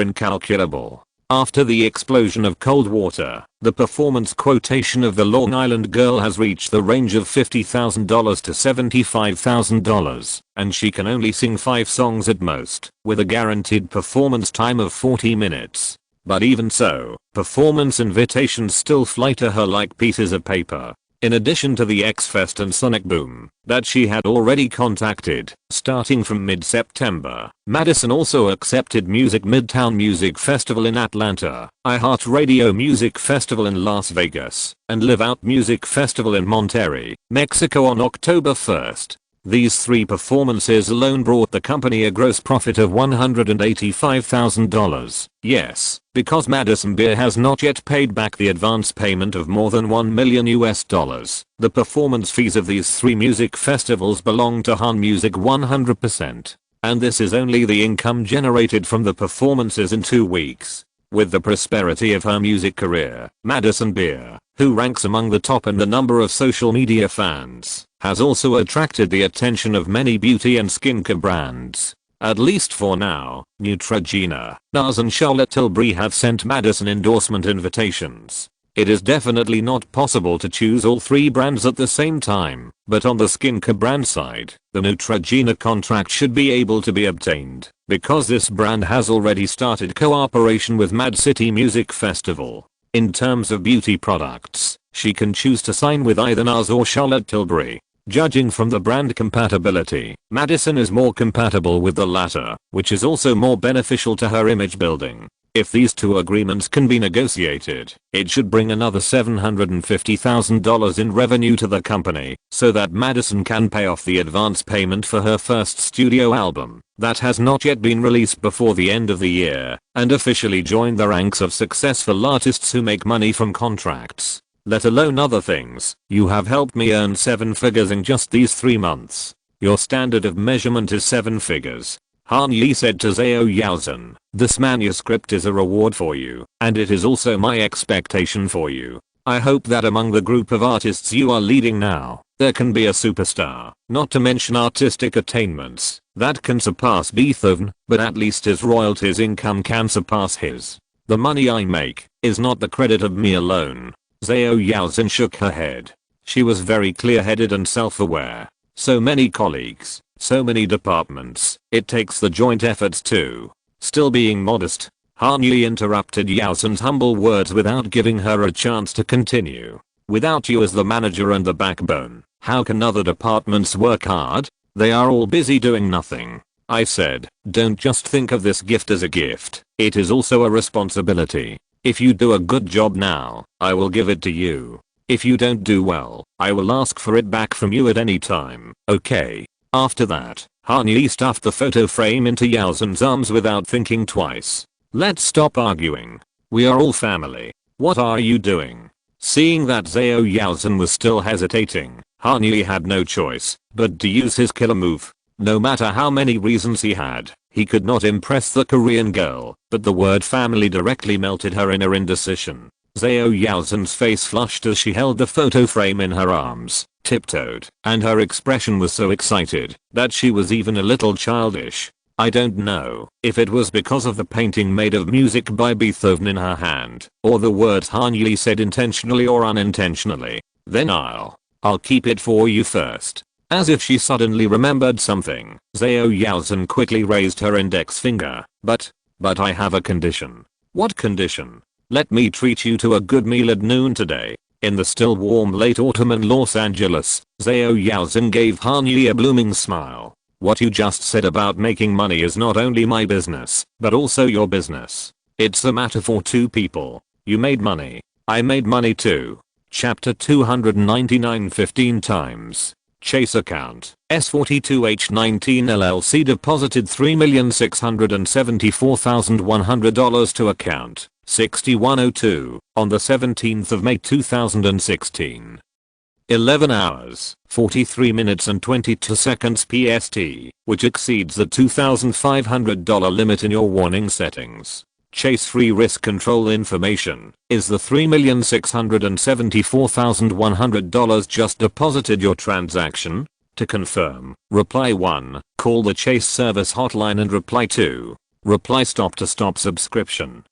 incalculable. After the explosion of Cold Water, the performance quotation of the Long Island Girl has reached the range of $50,000 to $75,000, and she can only sing 5 songs at most, with a guaranteed performance time of 40 minutes. But even so, performance invitations still fly to her like pieces of paper. In addition to the X-Fest and Sonic Boom that she had already contacted, starting from mid-September, Madison also accepted Music Midtown Music Festival in Atlanta, iHeartRadio Music Festival in Las Vegas, and Live Out Music Festival in Monterrey, Mexico on October 1st. These 3 performances alone brought the company a gross profit of $185,000. Yes, because Madison Beer has not yet paid back the advance payment of more than $1 million. The performance fees of these 3 music festivals belong to Han Music 100%. And this is only the income generated from the performances in 2 weeks. With the prosperity of her music career, Madison Beer, who ranks among the top in the number of social media fans, has also attracted the attention of many beauty and skincare brands. At least for now, Neutrogena, NARS and Charlotte Tilbury have sent Madison endorsement invitations. It is definitely not possible to choose all three brands at the same time, but on the skincare brand side, the Neutrogena contract should be able to be obtained, because this brand has already started cooperation with Mad City Music Festival. In terms of beauty products, she can choose to sign with either NARS or Charlotte Tilbury. Judging from the brand compatibility, Madison is more compatible with the latter, which is also more beneficial to her image building. If these two agreements can be negotiated, it should bring another $750,000 in revenue to the company, so that Madison can pay off the advance payment for her first studio album, that has not yet been released before the end of the year, and officially join the ranks of successful artists who make money from contracts. Let alone other things. You have helped me earn 7 figures in just these 3 months. Your standard of measurement is 7 figures. Han Yi said to Zhao Yaozhen, "This manuscript is a reward for you, and it is also my expectation for you. I hope that among the group of artists you are leading now, there can be a superstar, not to mention artistic attainments, that can surpass Beethoven, but at least his royalties income can surpass his. The money I make is not the credit of me alone." Zhao Yaozhen shook her head. She was very clear-headed and self-aware. So many colleagues, so many departments, it takes the joint efforts too. Still being modest, Han Yi interrupted Yaozhen's humble words without giving her a chance to continue. "Without you as the manager and the backbone, how can other departments work hard? They are all busy doing nothing." I said, "Don't just think of this gift as a gift, it is also a responsibility. If you do a good job now, I will give it to you. If you don't do well, I will ask for it back from you at any time, okay?" After that, Han Yi stuffed the photo frame into Yaozhen's arms without thinking twice. "Let's stop arguing. We are all family. What are you doing?" Seeing that Zhao Yaozhen was still hesitating, Han Yi had no choice but to use his killer move. No matter how many reasons he had, he could not impress the Korean girl, but the word family directly melted her inner indecision. Zhao Yaozhen's face flushed as she held the photo frame in her arms, tiptoed, and her expression was so excited that she was even a little childish. I don't know if it was because of the painting made of music by Beethoven in her hand, or the words Han Yi said intentionally or unintentionally. "Then I'll keep it for you first." As if she suddenly remembered something, Zhao Yaozhen quickly raised her index finger. But I have a condition." "What condition?" "Let me treat you to a good meal at noon today." In the still warm late autumn in Los Angeles, Zhao Yaozhen gave Han Yi a blooming smile. "What you just said about making money is not only my business, but also your business. It's a matter for two people. You made money. I made money too." Chapter 299 15 times. Chase account. S42H19 LLC deposited $3,674,100 to account 6102 on the 17th of May 2016. 11 hours, 43 minutes and 22 seconds PST, which exceeds the $2,500 limit in your warning settings. Chase free risk control information. Is the $3,674,100 just deposited your transaction? To confirm, reply 1, call the Chase service hotline, and reply 2, reply stop to stop subscription.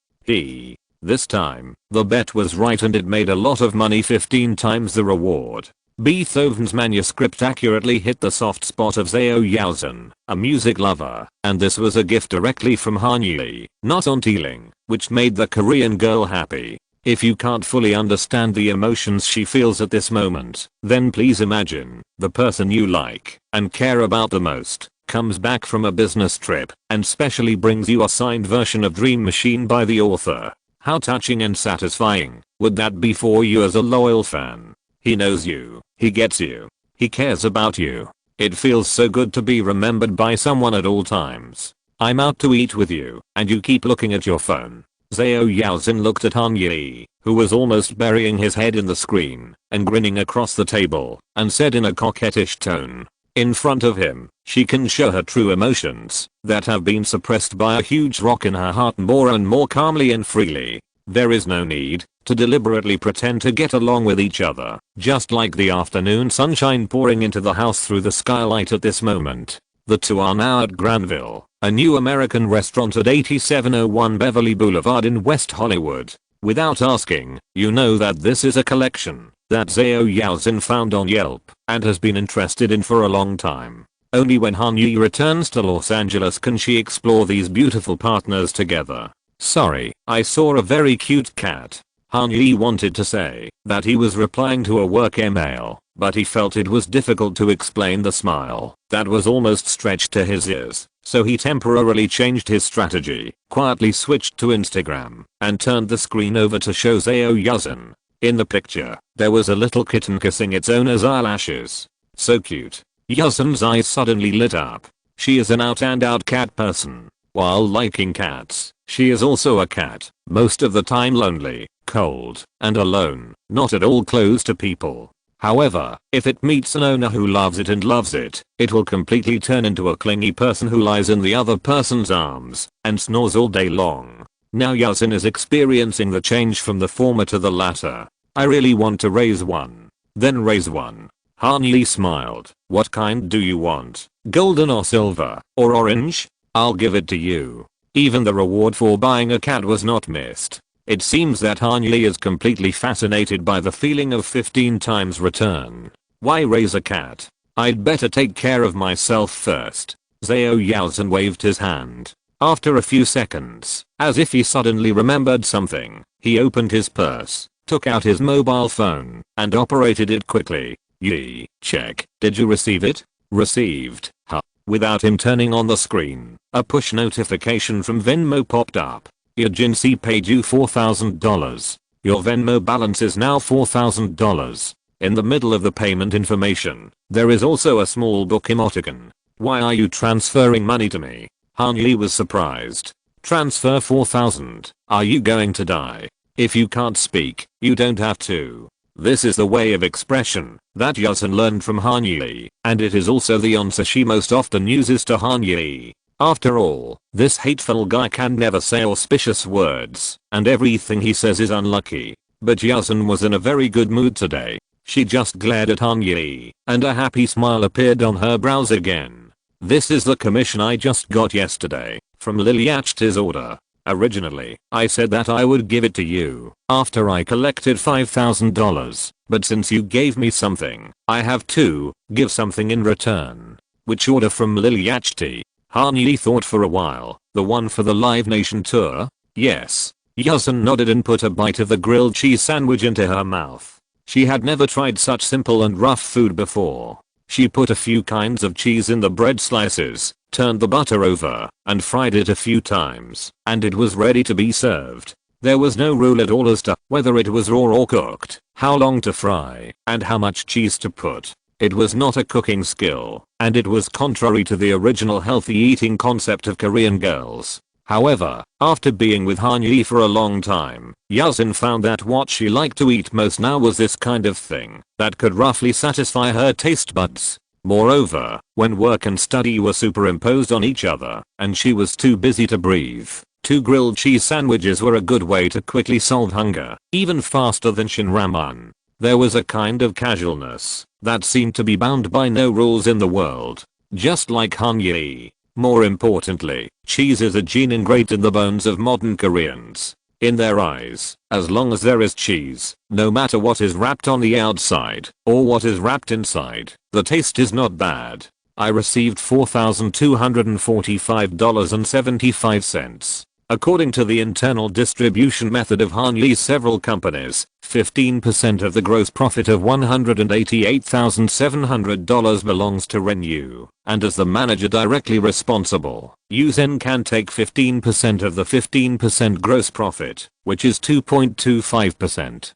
This time, the bet was right and it made a lot of money, 15 times the reward. Beethoven's manuscript accurately hit the soft spot of Zhao Yaozhen, a music lover, and this was a gift directly from Han Yi, not on Teeling, which made the Korean girl happy. If you can't fully understand the emotions she feels at this moment, then please imagine the person you like and care about the most comes back from a business trip and specially brings you a signed version of Dream Machine by the author. How touching and satisfying would that be for you as a loyal fan? He knows you, he gets you, he cares about you. It feels so good to be remembered by someone at all times. I'm out to eat with you, and you keep looking at your phone. Zhao Yaozhen looked at Han Yi, who was almost burying his head in the screen and grinning across the table, and said in a coquettish tone, In front of him, she can show her true emotions that have been suppressed by a huge rock in her heart more and more calmly and freely. There is no need to deliberately pretend to get along with each other, just like the afternoon sunshine pouring into the house through the skylight at this moment. The two are now at Granville, a new American restaurant at 8701 Beverly Boulevard in West Hollywood. Without asking, you know that this is a collection that Zhao Yaozhen found on Yelp and has been interested in for a long time. Only when Han Yi returns to Los Angeles can she explore these beautiful partners together. Sorry, I saw a very cute cat. Han Yi wanted to say that he was replying to a work email, but he felt it was difficult to explain the smile that was almost stretched to his ears, so he temporarily changed his strategy, quietly switched to Instagram, and turned the screen over to show Zhao Yaozhen. In the picture, there was a little kitten kissing its owner's eyelashes. So cute. Yaozhen's eyes suddenly lit up. She is an out-and-out cat person. While liking cats, she is also a cat, most of the time lonely, cold, and alone, not at all close to people. However, if it meets an owner who loves it and loves it, it will completely turn into a clingy person who lies in the other person's arms and snores all day long. Now Yaozhen is experiencing the change from the former to the latter. I really want to raise one. Then raise one. Han Yi smiled. What kind do you want? Golden or silver, or orange? I'll give it to you. Even the reward for buying a cat was not missed. It seems that Han Yi is completely fascinated by the feeling of 15 times return. Why raise a cat? I'd better take care of myself first. Zhao Yaozhen waved his hand. After a few seconds, as if he suddenly remembered something, he opened his purse, took out his mobile phone, and operated it quickly. Yi, check. Did you receive it? Received. Huh. Without him turning on the screen, a push notification from Venmo popped up. Agency paid you $4,000. Your Venmo balance is now $4,000. In the middle of the payment information, there is also a small book emoticon. Why are you transferring money to me? Han Yi was surprised. Transfer 4,000. Are you going to die? If you can't speak, you don't have to. This is the way of expression that Yaozhen learned from Han Yi, and it is also the answer she most often uses to Han Yi. After all, this hateful guy can never say auspicious words, and everything he says is unlucky. But Yaozhen was in a very good mood today. She just glared at Han Yi, and a happy smile appeared on her brows again. This is the commission I just got yesterday, from Liliach's order. Originally, I said that I would give it to you after I collected $5,000, but since you gave me something, I have to give something in return. Which order from Liliach? Han Yi thought for a while. The one for the Live Nation tour? Yes. Yaozhen nodded and put a bite of the grilled cheese sandwich into her mouth. She had never tried such simple and rough food before. She put a few kinds of cheese in the bread slices, turned the butter over, and fried it a few times, and it was ready to be served. There was no rule at all as to whether it was raw or cooked, how long to fry, and how much cheese to put. It was not a cooking skill, and it was contrary to the original healthy eating concept of Korean girls. However, after being with Han Yi for a long time, Yaozhen found that what she liked to eat most now was this kind of thing that could roughly satisfy her taste buds. Moreover, when work and study were superimposed on each other, and she was too busy to breathe, 2 grilled cheese sandwiches were a good way to quickly solve hunger, even faster than Shin Ramen. There was a kind of casualness that seemed to be bound by no rules in the world, just like Han Yi. More importantly, cheese is a gene ingrained in the bones of modern Koreans. In their eyes, as long as there is cheese, no matter what is wrapped on the outside or what is wrapped inside, the taste is not bad. I received $4,245.75. According to the internal distribution method of Han Yi's several companies, 15% of the gross profit of $188,700 belongs to Ren-Yu, and as the manager directly responsible, Yu-Zen can take 15% of the 15% gross profit, which is 2.25%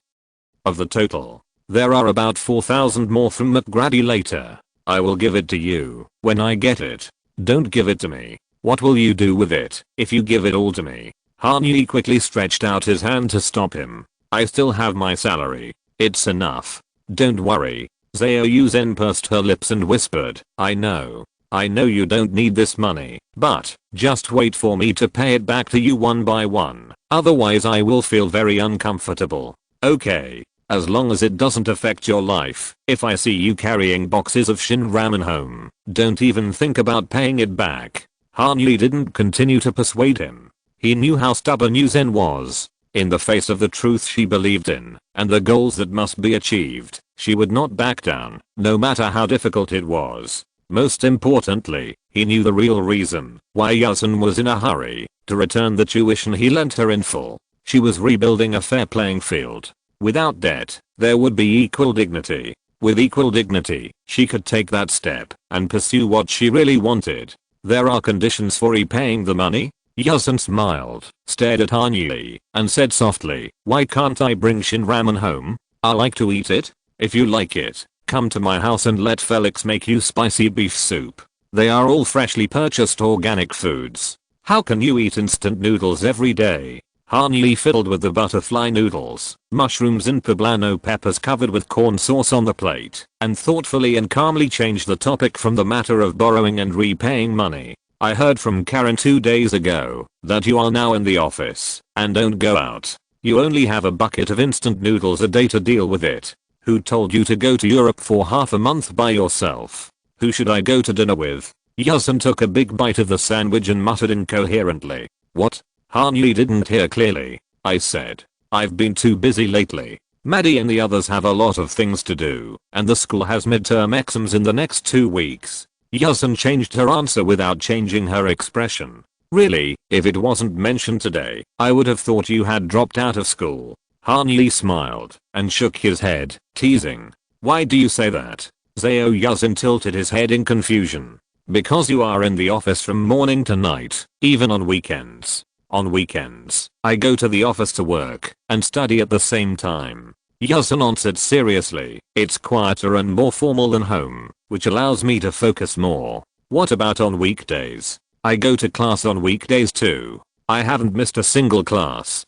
of the total. There are about 4,000 more from McGrady later. I will give it to you when I get it. Don't give it to me. What will you do with it if you give it all to me? Han Yi quickly stretched out his hand to stop him. I still have my salary. It's enough. Don't worry. Zhao Yuzhen pursed her lips and whispered, I know you don't need this money, but just wait for me to pay it back to you one by one, otherwise I will feel very uncomfortable. Okay? As long as it doesn't affect your life. If I see you carrying boxes of Shin ramen home, don't even think about paying it back. Han Yi didn't continue to persuade him. He knew how stubborn Yuzhen was. In the face of the truth she believed in, and the goals that must be achieved, she would not back down, no matter how difficult it was. Most importantly, he knew the real reason why Yuzhen was in a hurry to return the tuition he lent her in full. She was rebuilding a fair playing field. Without debt, there would be equal dignity. With equal dignity, she could take that step and pursue what she really wanted. There are conditions for repaying the money? Yuzhen smiled, stared at Han Yi, and said softly, why can't I bring Shin ramen home? I like to eat it. If you like it, come to my house and let Felix make you spicy beef soup. They are all freshly purchased organic foods. How can you eat instant noodles every day? Han Yi fiddled with the butterfly noodles, mushrooms and poblano peppers covered with corn sauce on the plate, and thoughtfully and calmly changed the topic from the matter of borrowing and repaying money. I heard from Karen 2 days ago that you are now in the office and don't go out. You only have a bucket of instant noodles a day to deal with it. Who told you to go to Europe for half a month by yourself? Who should I go to dinner with? Yuzhen took a big bite of the sandwich and muttered incoherently. What? Han Yi didn't hear clearly. I said, I've been too busy lately. Maddie and the others have a lot of things to do, and the school has midterm exams in the next 2 weeks. Yuzhen changed her answer without changing her expression. Really, if it wasn't mentioned today, I would have thought you had dropped out of school. Han Yi smiled and shook his head, teasing. Why do you say that? Zhao Yuzhen tilted his head in confusion. Because you are in the office from morning to night, even on weekends. On weekends, I go to the office to work and study at the same time. Yuzhen answered seriously. It's quieter and more formal than home, which allows me to focus more. What about on weekdays? I go to class on weekdays too. I haven't missed a single class.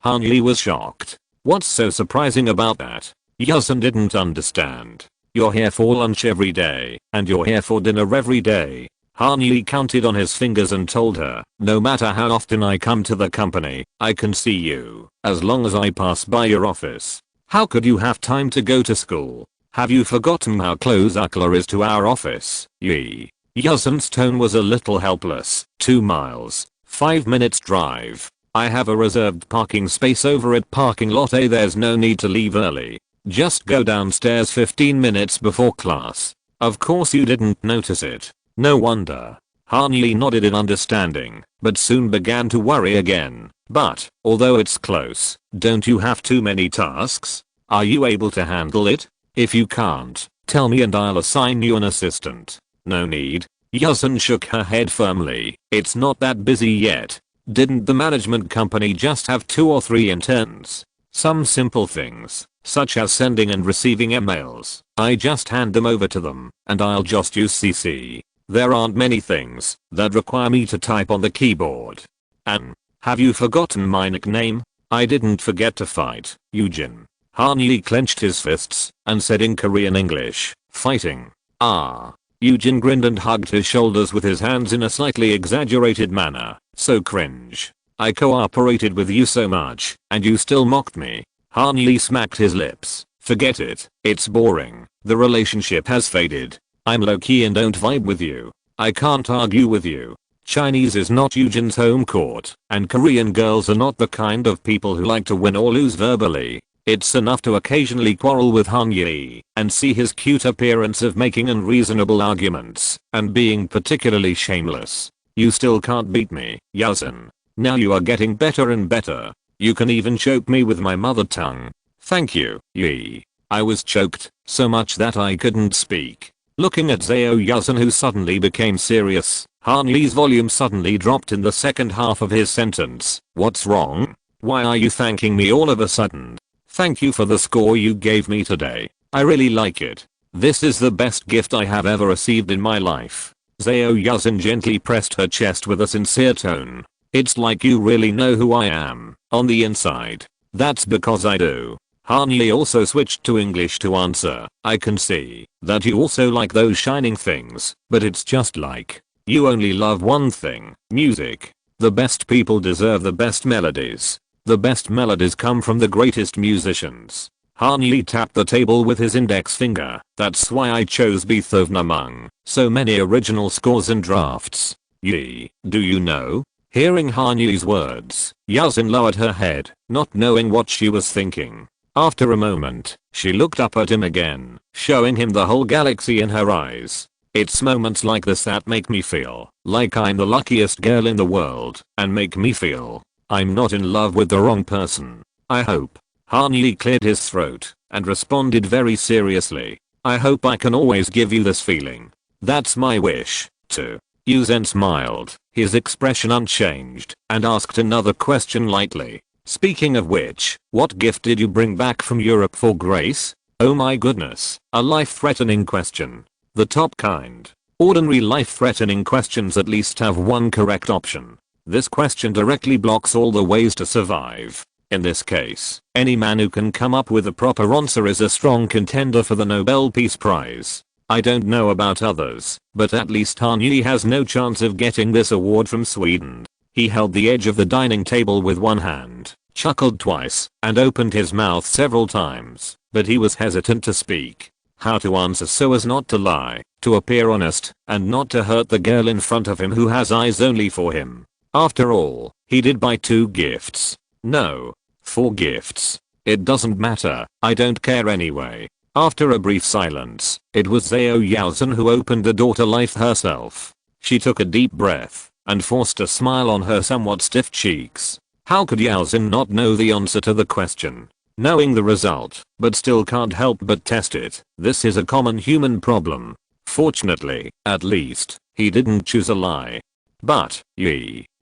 Han Yi was shocked. What's so surprising about that? Yuzhen didn't understand. You're here for lunch every day, and you're here for dinner every day. Han Yi counted on his fingers and told her, no matter how often I come to the company, I can see you, as long as I pass by your office. How could you have time to go to school? Have you forgotten how close Akla is to our office? Yi. Yuzhen's tone was a little helpless. 2 miles. 5 minutes drive. I have a reserved parking space over at parking lot A. There's no need to leave early. Just go downstairs 15 minutes before class. Of course you didn't notice it. No wonder. Han Yi nodded in understanding, but soon began to worry again. But, although it's close, don't you have too many tasks? Are you able to handle it? If you can't, tell me and I'll assign you an assistant. No need. Yuzhen shook her head firmly. It's not that busy yet. Didn't the management company just have 2 or 3 interns? Some simple things, such as sending and receiving emails, I just hand them over to them, and I'll just use CC. There aren't many things that require me to type on the keyboard. And, have you forgotten my nickname? I didn't forget to fight, Eugene. Han Yi clenched his fists and said in Korean English, fighting. Ah. Eugene grinned and hugged his shoulders with his hands in a slightly exaggerated manner. So cringe. I cooperated with you so much, and you still mocked me. Han Yi smacked his lips. Forget it. It's boring. The relationship has faded. I'm low-key and don't vibe with you. I can't argue with you. Chinese is not Eugene's home court, and Korean girls are not the kind of people who like to win or lose verbally. It's enough to occasionally quarrel with Han Yi and see his cute appearance of making unreasonable arguments and being particularly shameless. You still can't beat me, Yuzhen. Now you are getting better and better. You can even choke me with my mother tongue. Thank you, Yi. I was choked so much that I couldn't speak. Looking at Zhao Yuzhen, who suddenly became serious, Han Yi's volume suddenly dropped in the second half of his sentence. What's wrong? Why are you thanking me all of a sudden? Thank you for the score you gave me today. I really like it. This is the best gift I have ever received in my life. Zhao Yuzhen gently pressed her chest with a sincere tone. It's like you really know who I am, on the inside. That's because I do. Han also switched to English to answer. I can see that you also like those shining things, but it's just like you only love one thing, music. The best people deserve the best melodies. The best melodies come from the greatest musicians. Han tapped the table with his index finger. That's why I chose Beethoven among so many original scores and drafts. Yi, do you know? Hearing Han words, Yasin lowered her head, not knowing what she was thinking. After a moment, she looked up at him again, showing him the whole galaxy in her eyes. It's moments like this that make me feel like I'm the luckiest girl in the world and make me feel I'm not in love with the wrong person. I hope. Han cleared his throat and responded very seriously. I hope I can always give you this feeling. That's my wish, too. Yu Zhen smiled, his expression unchanged, and asked another question lightly. Speaking of which, what gift did you bring back from Europe for Grace? Oh my goodness, a life-threatening question. The top kind. Ordinary life-threatening questions at least have one correct option. This question directly blocks all the ways to survive. In this case, any man who can come up with a proper answer is a strong contender for the Nobel Peace Prize. I don't know about others, but at least Han has no chance of getting this award from Sweden. He held the edge of the dining table with one hand, chuckled twice, and opened his mouth several times, but he was hesitant to speak. How to answer so as not to lie, to appear honest, and not to hurt the girl in front of him who has eyes only for him. After all, he did buy 2 gifts. No. 4 gifts. It doesn't matter, I don't care anyway. After a brief silence, it was Zhao Yaozhen who opened the door to life herself. She took a deep breath and forced a smile on her somewhat stiff cheeks. How could Yaozhen not know the answer to the question? Knowing the result, but still can't help but test it. This is a common human problem. Fortunately, at least, he didn't choose a lie. But,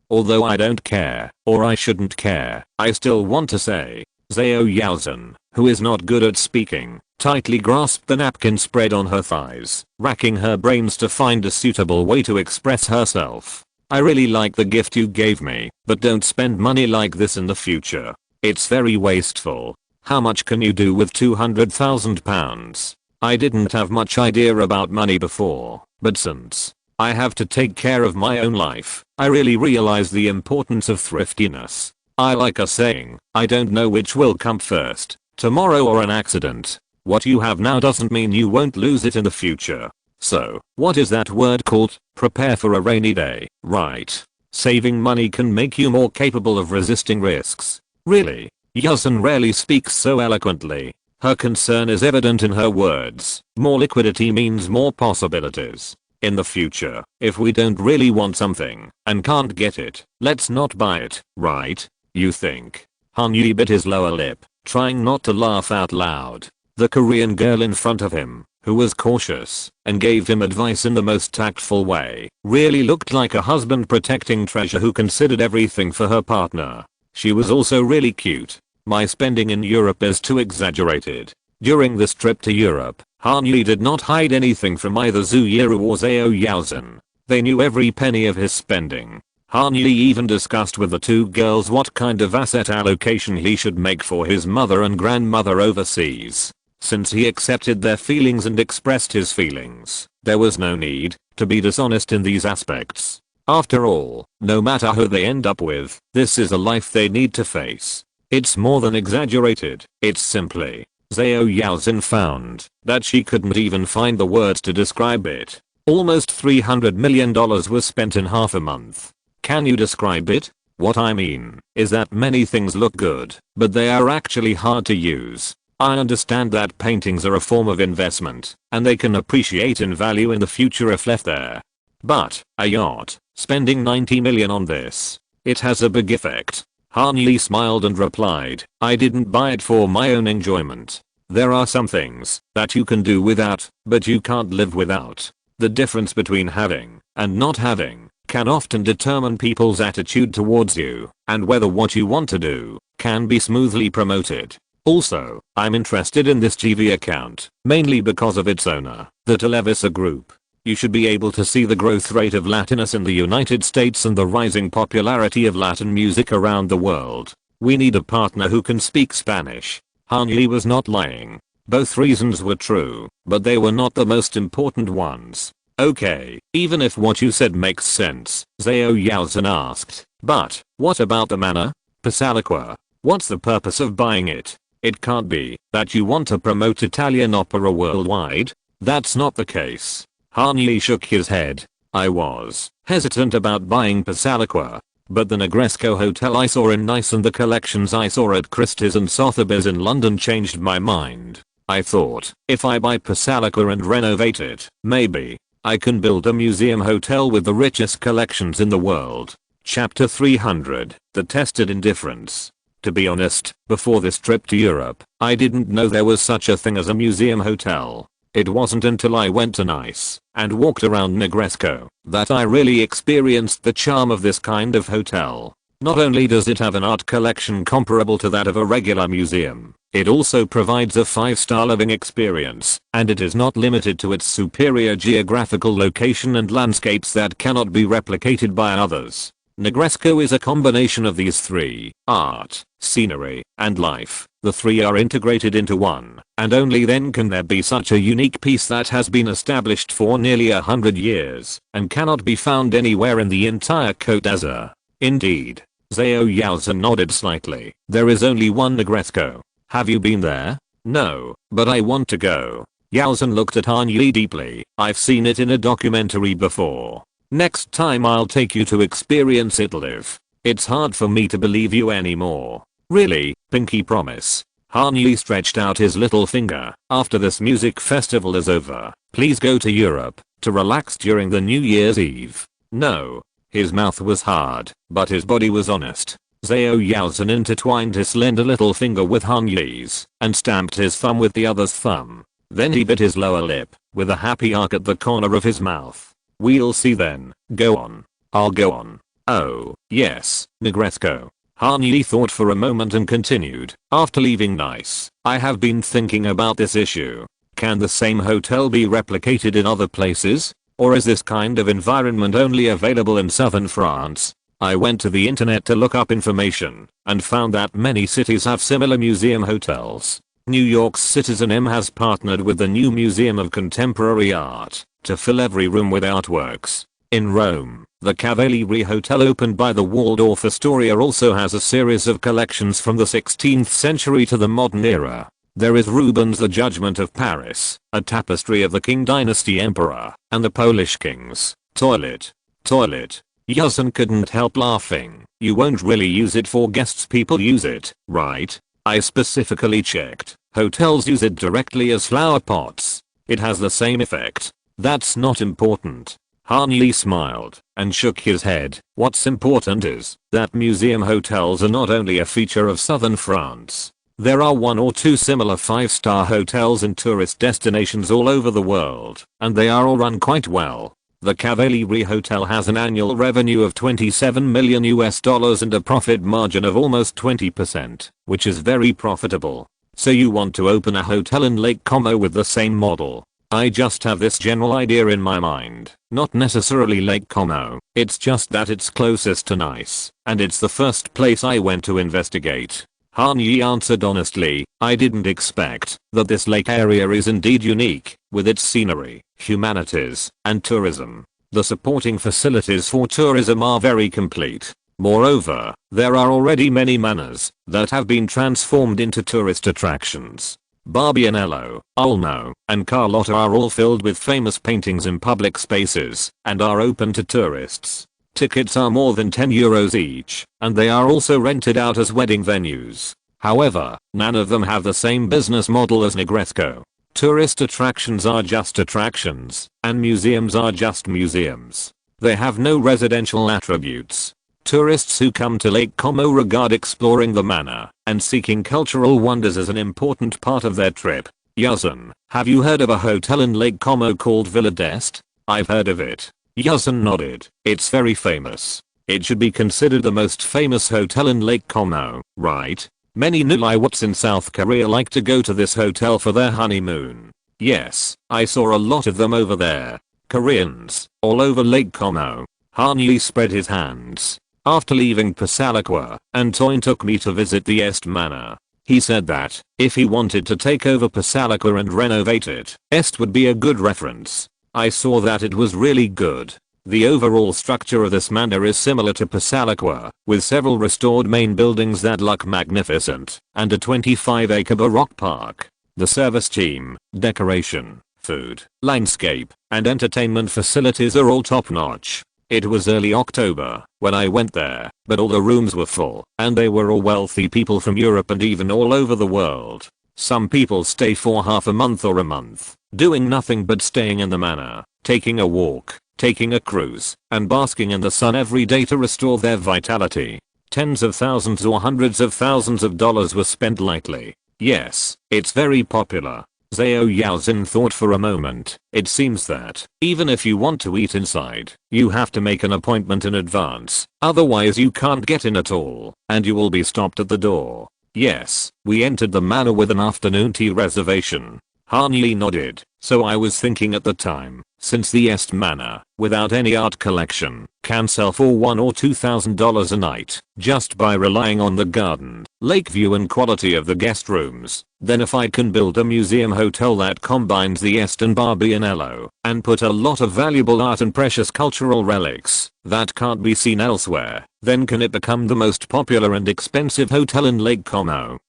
although I don't care, or I shouldn't care, I still want to say, Zhao Yaozhen, who is not good at speaking, tightly grasped the napkin spread on her thighs, racking her brains to find a suitable way to express herself. I really like the gift you gave me, but don't spend money like this in the future. It's very wasteful. How much can you do with £200,000? I didn't have much idea about money before, but since I have to take care of my own life, I really realize the importance of thriftiness. I like a saying, I don't know which will come first, tomorrow or an accident. What you have now doesn't mean you won't lose it in the future. So, what is that word called? Prepare for a rainy day, right? Saving money can make you more capable of resisting risks. Really? Yaozhen rarely speaks so eloquently. Her concern is evident in her words. More liquidity means more possibilities. In the future, if we don't really want something and can't get it, let's not buy it, right? You think? Han bit his lower lip, trying not to laugh out loud. The Korean girl in front of him, who was cautious and gave him advice in the most tactful way, really looked like a husband protecting treasure who considered everything for her partner. She was also really cute. My spending in Europe is too exaggerated. During this trip to Europe, Han did not hide anything from either Zhu Yiru or Zhao Yaozhen. They knew every penny of his spending. Han even discussed with the 2 girls what kind of asset allocation he should make for his mother and grandmother overseas. Since he accepted their feelings and expressed his feelings, there was no need to be dishonest in these aspects. After all, no matter who they end up with, this is a life they need to face. It's more than exaggerated, it's simply. Zhao Yaozhen found that she couldn't even find the words to describe it. Almost $300 million was spent in half a month. Can you describe it? What I mean is that many things look good, but they are actually hard to use. I understand that paintings are a form of investment, and they can appreciate in value in the future if left there. But, a yacht, spending $90 million on this, it has a big effect. Han smiled and replied, I didn't buy it for my own enjoyment. There are some things that you can do without, but you can't live without. The difference between having and not having can often determine people's attitude towards you, and whether what you want to do can be smoothly promoted. Also, I'm interested in this GV account, mainly because of its owner, the Televisa Group. You should be able to see the growth rate of Latinus in the United States and the rising popularity of Latin music around the world. We need a partner who can speak Spanish. Han Yi was not lying. Both reasons were true, but they were not the most important ones. Okay, even if what you said makes sense, Zhao Yaozhen asked, but what about the manor? Pasaliqua. What's the purpose of buying it? It can't be that you want to promote Italian opera worldwide. That's not the case. Han Yi shook his head. I was hesitant about buying Pasaliqua, but the Negresco hotel I saw in Nice and the collections I saw at Christie's and Sotheby's in London changed my mind. I thought, if I buy Pasaliqua and renovate it, maybe I can build a museum hotel with the richest collections in the world. Chapter 300, The Tested Indifference. To be honest, before this trip to Europe, I didn't know there was such a thing as a museum hotel. It wasn't until I went to Nice and walked around Negresco that I really experienced the charm of this kind of hotel. Not only does it have an art collection comparable to that of a regular museum, it also provides a 5-star living experience, and it is not limited to its superior geographical location and landscapes that cannot be replicated by others. Negresco is a combination of these three: art, scenery, and life. The three are integrated into one, and only then can there be such a unique piece that has been established for nearly 100 years and cannot be found anywhere in the entire Côte d'Azur. Indeed. Zhao Yaozhen nodded slightly. There is only one Negresco. Have you been there? No, but I want to go. Yaozhen looked at Han Yi deeply. I've seen it in a documentary before. Next time I'll take you to experience it live. It's hard for me to believe you anymore. Really, pinky promise. Han Yi stretched out his little finger. After this music festival is over, please go to Europe to relax during the New Year's Eve. No. His mouth was hard, but his body was honest. Zhao Yaozhen intertwined his slender little finger with Han Yi's and stamped his thumb with the other's thumb. Then he bit his lower lip with a happy arc at the corner of his mouth. We'll see then. Go on. I'll go on. Oh, yes, Negresco. Han Yi thought for a moment and continued. After leaving Nice, I have been thinking about this issue. Can the same hotel be replicated in other places? Or is this kind of environment only available in southern France? I went to the internet to look up information and found that many cities have similar museum hotels. New York's Citizen M has partnered with the new Museum of Contemporary Art to fill every room with artworks. In Rome, the Cavaliere Hotel opened by the Waldorf Astoria also has a series of collections from the 16th century to the modern era. There is Rubens' The Judgment of Paris, a tapestry of the Qing Dynasty Emperor, and the Polish King's Toilet. Yaozhen couldn't help laughing. You won't really use it for guests, people use it, right? I specifically checked. Hotels use it directly as flower pots. It has the same effect. That's not important. Han Yi smiled and shook his head. What's important is that museum hotels are not only a feature of southern France. There are 1 or 2 similar 5-star hotels in tourist destinations all over the world, and they are all run quite well. The Cavaliere Hotel has an annual revenue of $27 million and a profit margin of almost 20%, which is very profitable. So you want to open a hotel in Lake Como with the same model? I just have this general idea in my mind. Not necessarily Lake Como, it's just that it's closest to Nice, and it's the first place I went to investigate. Han Yi answered honestly, I didn't expect that this lake area is indeed unique, with its scenery, humanities, and tourism. The supporting facilities for tourism are very complete. Moreover, there are already many manors that have been transformed into tourist attractions. Barbianello, Olmo, and Carlotta are all filled with famous paintings in public spaces and are open to tourists. Tickets are more than €10 each, and they are also rented out as wedding venues. However, none of them have the same business model as Negresco. Tourist attractions are just attractions, and museums are just museums. They have no residential attributes. Tourists who come to Lake Como regard exploring the manor and seeking cultural wonders as an important part of their trip. Yaozhen, have you heard of a hotel in Lake Como called Villa d'Est? I've heard of it. Yaozhen nodded. It's very famous. It should be considered the most famous hotel in Lake Como, right? Many newlyweds in South Korea like to go to this hotel for their honeymoon. Yes, I saw a lot of them over there. Koreans, all over Lake Como. Han Yi spread his hands. After leaving Pasaliqua, Antoine took me to visit the Est Manor. He said that, if he wanted to take over Pasalica and renovate it, Est would be a good reference. I saw that it was really good. The overall structure of this manor is similar to Pasalica, with several restored main buildings that look magnificent, and a 25-acre Baroque park. The service team, decoration, food, landscape, and entertainment facilities are all top-notch. It was early October when I went there, but all the rooms were full, and they were all wealthy people from Europe and even all over the world. Some people stay for half a month or a month, doing nothing but staying in the manor, taking a walk, taking a cruise, and basking in the sun every day to restore their vitality. Tens of thousands or hundreds of thousands of dollars were spent lightly. Yes, it's very popular. Zhao Yaozin thought for a moment. It seems that, even if you want to eat inside, you have to make an appointment in advance, otherwise you can't get in at all, and you will be stopped at the door. Yes, we entered the manor with an afternoon tea reservation. Han Yi nodded. So I was thinking at the time, since the Est Manor, without any art collection, can sell for $1,000 or $2,000 a night, just by relying on the garden, lake view and quality of the guest rooms, then if I can build a museum hotel that combines the Est and Barbianello, and put a lot of valuable art and precious cultural relics, that can't be seen elsewhere, then can it become the most popular and expensive hotel in Lake Como?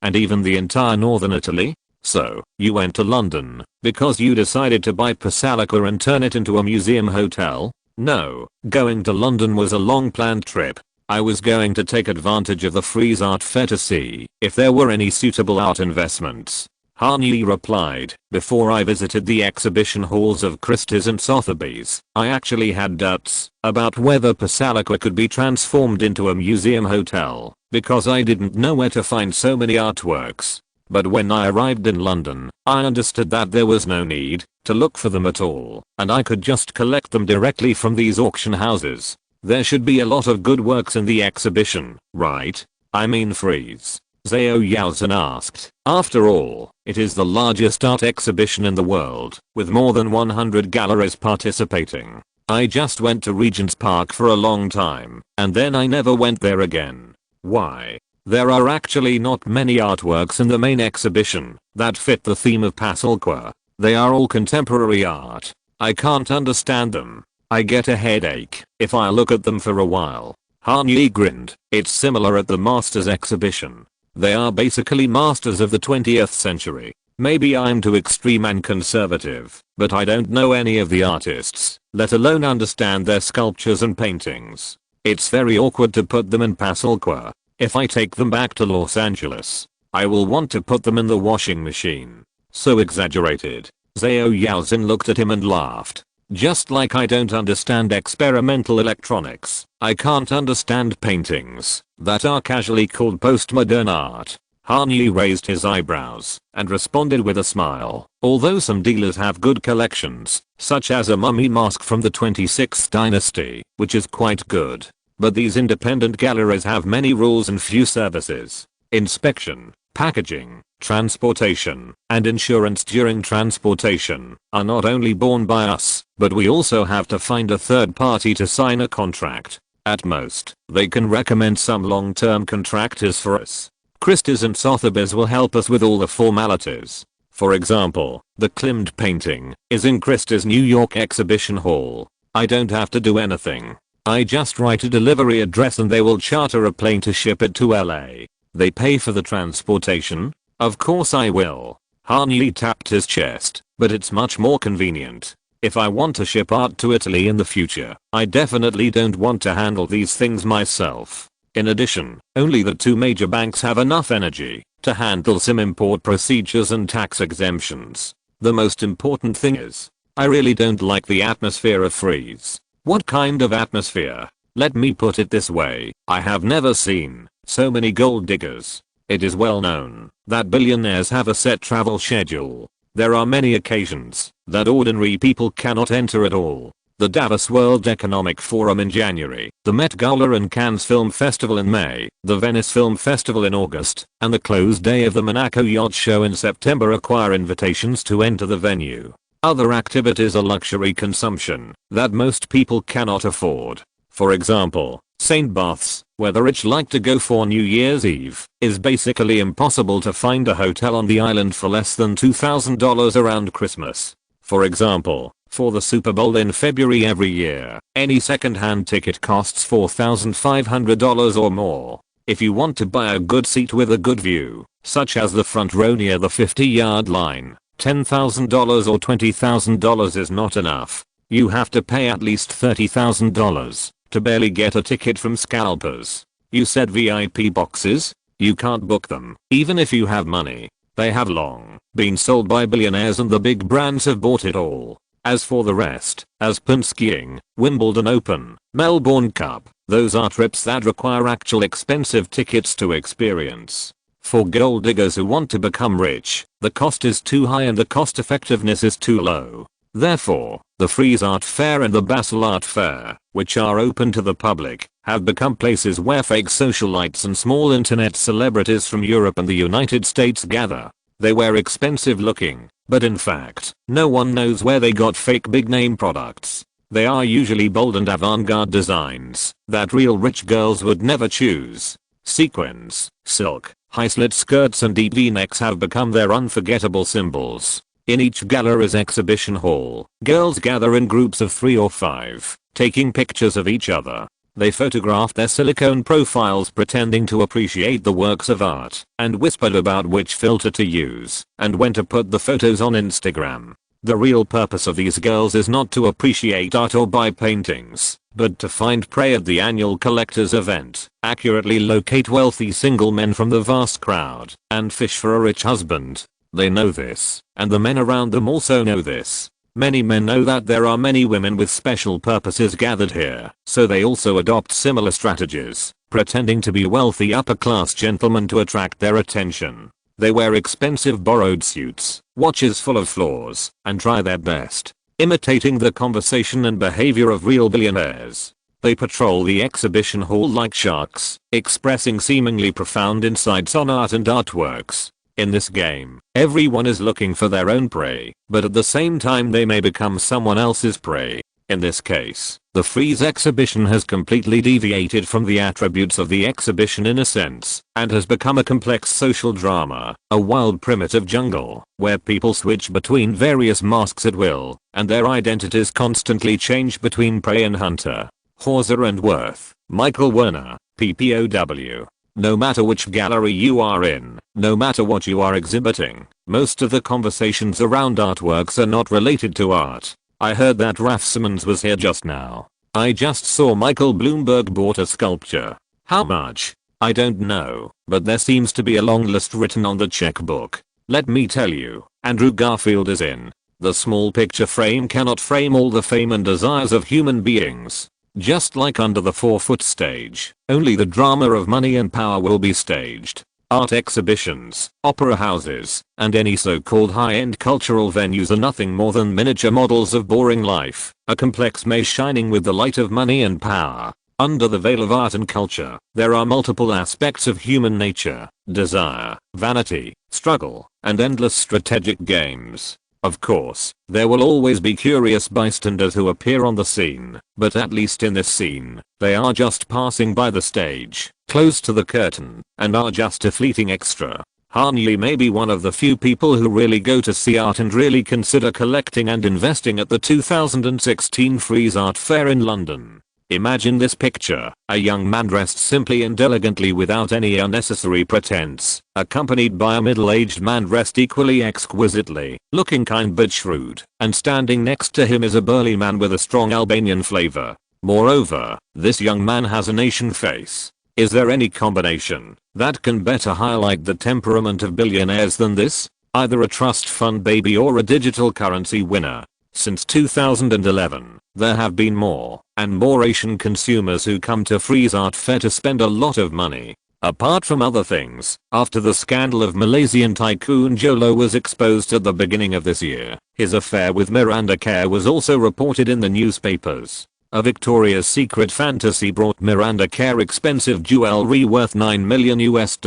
And even the entire northern Italy? So, you went to London, because you decided to buy Pasalica and turn it into a museum hotel? No, going to London was a long planned trip. I was going to take advantage of the Frieze Art Fair to see if there were any suitable art investments. Han Yi replied, before I visited the exhibition halls of Christie's and Sotheby's, I actually had doubts about whether Pasalica could be transformed into a museum hotel, because I didn't know where to find so many artworks. But when I arrived in London, I understood that there was no need to look for them at all, and I could just collect them directly from these auction houses. There should be a lot of good works in the exhibition, right? I mean Frieze. Zhao Yaozin asked. After all, it is the largest art exhibition in the world, with more than 100 galleries participating. I just went to Regent's Park for a long time, and then I never went there again. Why? There are actually not many artworks in the main exhibition that fit the theme of Pasalica. They are all contemporary art. I can't understand them. I get a headache if I look at them for a while. Han Yi grinned. It's similar at the Masters exhibition. They are basically masters of the 20th century. Maybe I'm too extreme and conservative, but I don't know any of the artists, let alone understand their sculptures and paintings. It's very awkward to put them in Pasalica. If I take them back to Los Angeles, I will want to put them in the washing machine. So exaggerated. Zhao Yaozin looked at him and laughed. Just like I don't understand experimental electronics, I can't understand paintings that are casually called postmodern art. Han Yi raised his eyebrows and responded with a smile. Although some dealers have good collections, such as a mummy mask from the 26th dynasty, which is quite good. But these independent galleries have many rules and few services. Inspection, packaging, transportation, and insurance during transportation are not only borne by us, but we also have to find a third party to sign a contract. At most, they can recommend some long-term contractors for us. Christie's and Sotheby's will help us with all the formalities. For example, the Klimt painting is in Christie's New York exhibition hall. I don't have to do anything. I just write a delivery address and they will charter a plane to ship it to LA. They pay for the transportation? Of course I will. Han Yi tapped his chest, but it's much more convenient. If I want to ship art to Italy in the future, I definitely don't want to handle these things myself. In addition, only the two major banks have enough energy to handle some import procedures and tax exemptions. The most important thing is, I really don't like the atmosphere of Frieze. What kind of atmosphere? Let me put it this way, I have never seen so many gold diggers. It is well known that billionaires have a set travel schedule. There are many occasions that ordinary people cannot enter at all. The Davos World Economic Forum in January, the Met Gala and Cannes Film Festival in May, the Venice Film Festival in August, and the closed day of the Monaco Yacht Show in September require invitations to enter the venue. Other activities are luxury consumption that most people cannot afford. For example, St. Barth's, where the rich like to go for New Year's Eve, is basically impossible to find a hotel on the island for less than $2,000 around Christmas. For example, for the Super Bowl in February every year, any second-hand ticket costs $4,500 or more. If you want to buy a good seat with a good view, such as the front row near the 50-yard line, $10,000 or $20,000 is not enough. You have to pay at least $30,000 to barely get a ticket from scalpers. You said VIP boxes? You can't book them, even if you have money. They have long been sold by billionaires and the big brands have bought it all. As for the rest, Aspen skiing, Wimbledon Open, Melbourne Cup, those are trips that require actual expensive tickets to experience. For gold diggers who want to become rich, the cost is too high and the cost effectiveness is too low. Therefore, the Frieze Art Fair and the Basel Art Fair, which are open to the public, have become places where fake socialites and small internet celebrities from Europe and the United States gather. They were expensive looking, but in fact, no one knows where they got fake big name products. They are usually bold and avant-garde designs that real rich girls would never choose. Sequins, silk, high-slit skirts and deep V-necks have become their unforgettable symbols. In each gallery's exhibition hall, girls gather in groups of 3 or 5, taking pictures of each other. They photographed their silicone profiles pretending to appreciate the works of art, and whispered about which filter to use, and when to put the photos on Instagram. The real purpose of these girls is not to appreciate art or buy paintings, but to find prey at the annual collector's event, accurately locate wealthy single men from the vast crowd, and fish for a rich husband. They know this, and the men around them also know this. Many men know that there are many women with special purposes gathered here, so they also adopt similar strategies, pretending to be wealthy upper-class gentlemen to attract their attention. They wear expensive borrowed suits, watches full of flaws, and try their best, imitating the conversation and behavior of real billionaires. They patrol the exhibition hall like sharks, expressing seemingly profound insights on art and artworks. In this game, everyone is looking for their own prey, but at the same time they may become someone else's prey. In this case, the Frieze exhibition has completely deviated from the attributes of the exhibition in a sense, and has become a complex social drama, a wild primitive jungle, where people switch between various masks at will, and their identities constantly change between prey and hunter. Hauser and Worth, Michael Werner, PPOW. No matter which gallery you are in, no matter what you are exhibiting, most of the conversations around artworks are not related to art. I heard that Raf Simons was here just now. I just saw Michael Bloomberg bought a sculpture. How much? I don't know, but there seems to be a long list written on the checkbook. Let me tell you, Andrew Garfield is in. The small picture frame cannot frame all the fame and desires of human beings. Just like under the 4-foot stage, only the drama of money and power will be staged. Art exhibitions, opera houses, and any so-called high-end cultural venues are nothing more than miniature models of boring life, a complex maze shining with the light of money and power. Under the veil of art and culture, there are multiple aspects of human nature: desire, vanity, struggle, and endless strategic games. Of course, there will always be curious bystanders who appear on the scene, but at least in this scene, they are just passing by the stage, close to the curtain, and are just a fleeting extra. Hanyi may be one of the few people who really go to see art and really consider collecting and investing at the 2016 Frieze Art Fair in London. Imagine this picture: a young man dressed simply and elegantly without any unnecessary pretense, accompanied by a middle-aged man dressed equally exquisitely, looking kind but shrewd, and standing next to him is a burly man with a strong Albanian flavor. Moreover, this young man has a nation face. Is there any combination that can better highlight the temperament of billionaires than this? Either a trust fund baby or a digital currency winner. Since 2011, there have been more and more Asian consumers who come to Frieze Art Fair to spend a lot of money. Apart from other things, after the scandal of Malaysian tycoon Jolo was exposed at the beginning of this year, his affair with Miranda Kerr was also reported in the newspapers. A Victoria's Secret fantasy brought Miranda Kerr expensive jewelry worth $9 million US.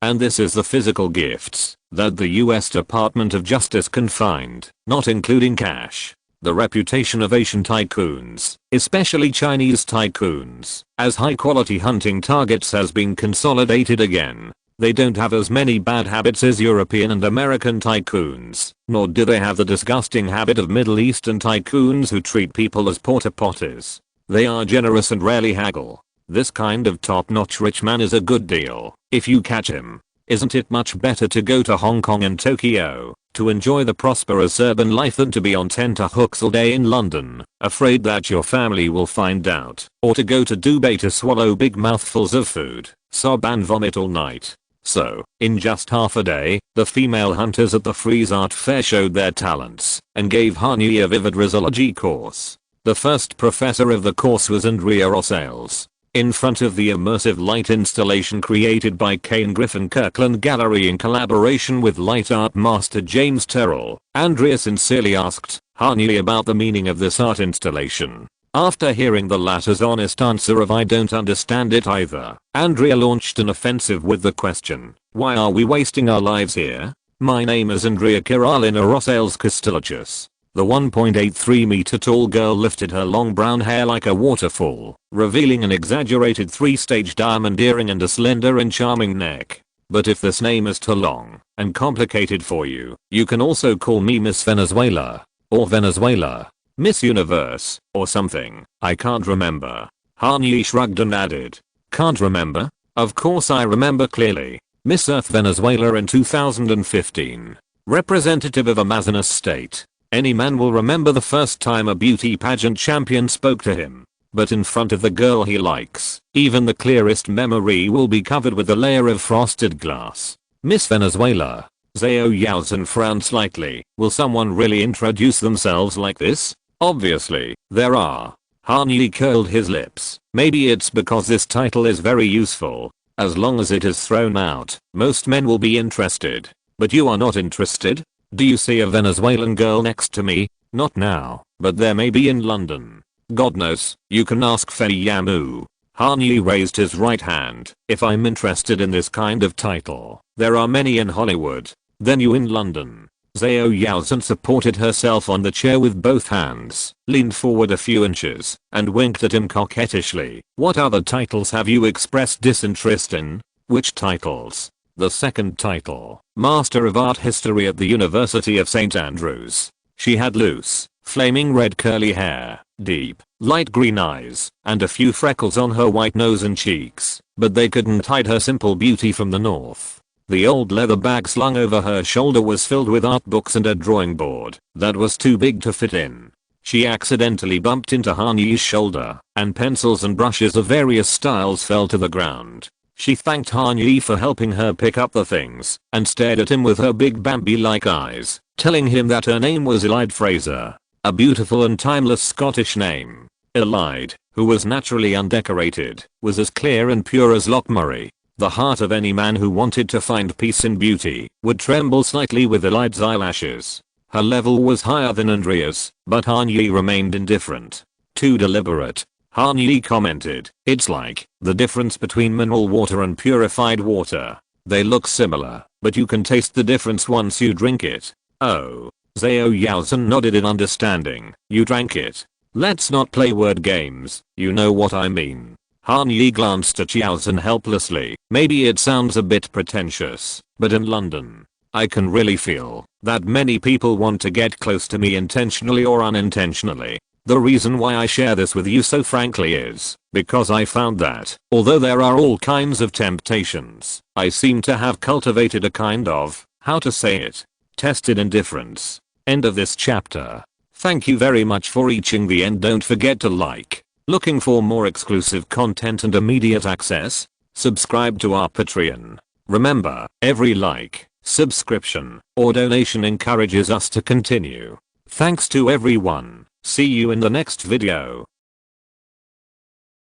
And this is the physical gifts that the US Department of Justice can find, not including cash. The reputation of Asian tycoons, especially Chinese tycoons, as high quality hunting targets has been consolidated again. They don't have as many bad habits as European and American tycoons, nor do they have the disgusting habit of Middle Eastern tycoons who treat people as porta potties. They are generous and rarely haggle. This kind of top-notch rich man is a good deal, if you catch him. Isn't it much better to go to Hong Kong and Tokyo to enjoy the prosperous urban life than to be on tenterhooks all day in London, afraid that your family will find out, or to go to Dubai to swallow big mouthfuls of food, sob and vomit all night? So, in just half a day, the female hunters at the Frieze Art Fair showed their talents and gave Han Yi a vivid Rizology course. The first professor of the course was Andrea Rosales. In front of the immersive light installation created by Kane Griffin Kirkland Gallery in collaboration with light art master James Terrell, Andrea sincerely asked Han Yi about the meaning of this art installation. After hearing the latter's honest answer of "I don't understand it either," Andrea launched an offensive with the question, "Why are we wasting our lives here? My name is Andrea Carolina Rosales Castellachus." The 1.83 meter tall girl lifted her long brown hair like a waterfall, revealing an exaggerated 3-stage diamond earring and a slender and charming neck. "But if this name is too long and complicated for you, you can also call me Miss Venezuela, or Venezuela, Miss Universe, or something. I can't remember." Han Yi shrugged and added, "Can't remember? Of course I remember clearly. Miss Earth Venezuela in 2015. Representative of Amazonas State. Any man will remember the first time a beauty pageant champion spoke to him. But in front of the girl he likes, even the clearest memory will be covered with a layer of frosted glass. Miss Venezuela." Zhao Yaozhen frowned slightly. Will someone really introduce themselves like this? Obviously, there are. Han Yi curled his lips. Maybe it's because this title is very useful. As long as it is thrown out, most men will be interested. But you are not interested? Do you see a Venezuelan girl next to me? Not now, but there may be in London. God knows, you can ask Fei Yamu. Han Yi raised his right hand. If I'm interested in this kind of title, there are many in Hollywood. Then you in London. Zhao Yaozhen supported herself on the chair with both hands, leaned forward a few inches, and winked at him coquettishly. What other titles have you expressed disinterest in? Which titles? The second title, Master of Art History at the University of St. Andrews. She had loose, flaming red curly hair, deep, light green eyes, and a few freckles on her white nose and cheeks, but they couldn't hide her simple beauty from the north. The old leather bag slung over her shoulder was filled with art books and a drawing board that was too big to fit in. She accidentally bumped into Han Yi's shoulder, and pencils and brushes of various styles fell to the ground. She thanked Han Yi for helping her pick up the things, and stared at him with her big Bambi-like eyes, telling him that her name was Elide Fraser, a beautiful and timeless Scottish name. Elide, who was naturally undecorated, was as clear and pure as Loch Murray. The heart of any man who wanted to find peace in beauty would tremble slightly with Elide's eyelashes. Her level was higher than Andrea's, but Han Yi remained indifferent. Too deliberate. Han Yi commented, "It's like the difference between mineral water and purified water. They look similar, but you can taste the difference once you drink it." "Oh." Zhao Yaozhen nodded in understanding. "You drank it. Let's not play word games, you know what I mean." Han Yi glanced at Yaozhen helplessly. Maybe it sounds a bit pretentious, but in London, I can really feel that many people want to get close to me intentionally or unintentionally. The reason why I share this with you so frankly is because I found that, although there are all kinds of temptations, I seem to have cultivated a kind of, how to say it, tested indifference. End of this chapter. Thank you very much for reaching the end. Don't forget to like. Looking for more exclusive content and immediate access? Subscribe to our Patreon. Remember, every like, subscription, or donation encourages us to continue. Thanks to everyone. See you in the next video.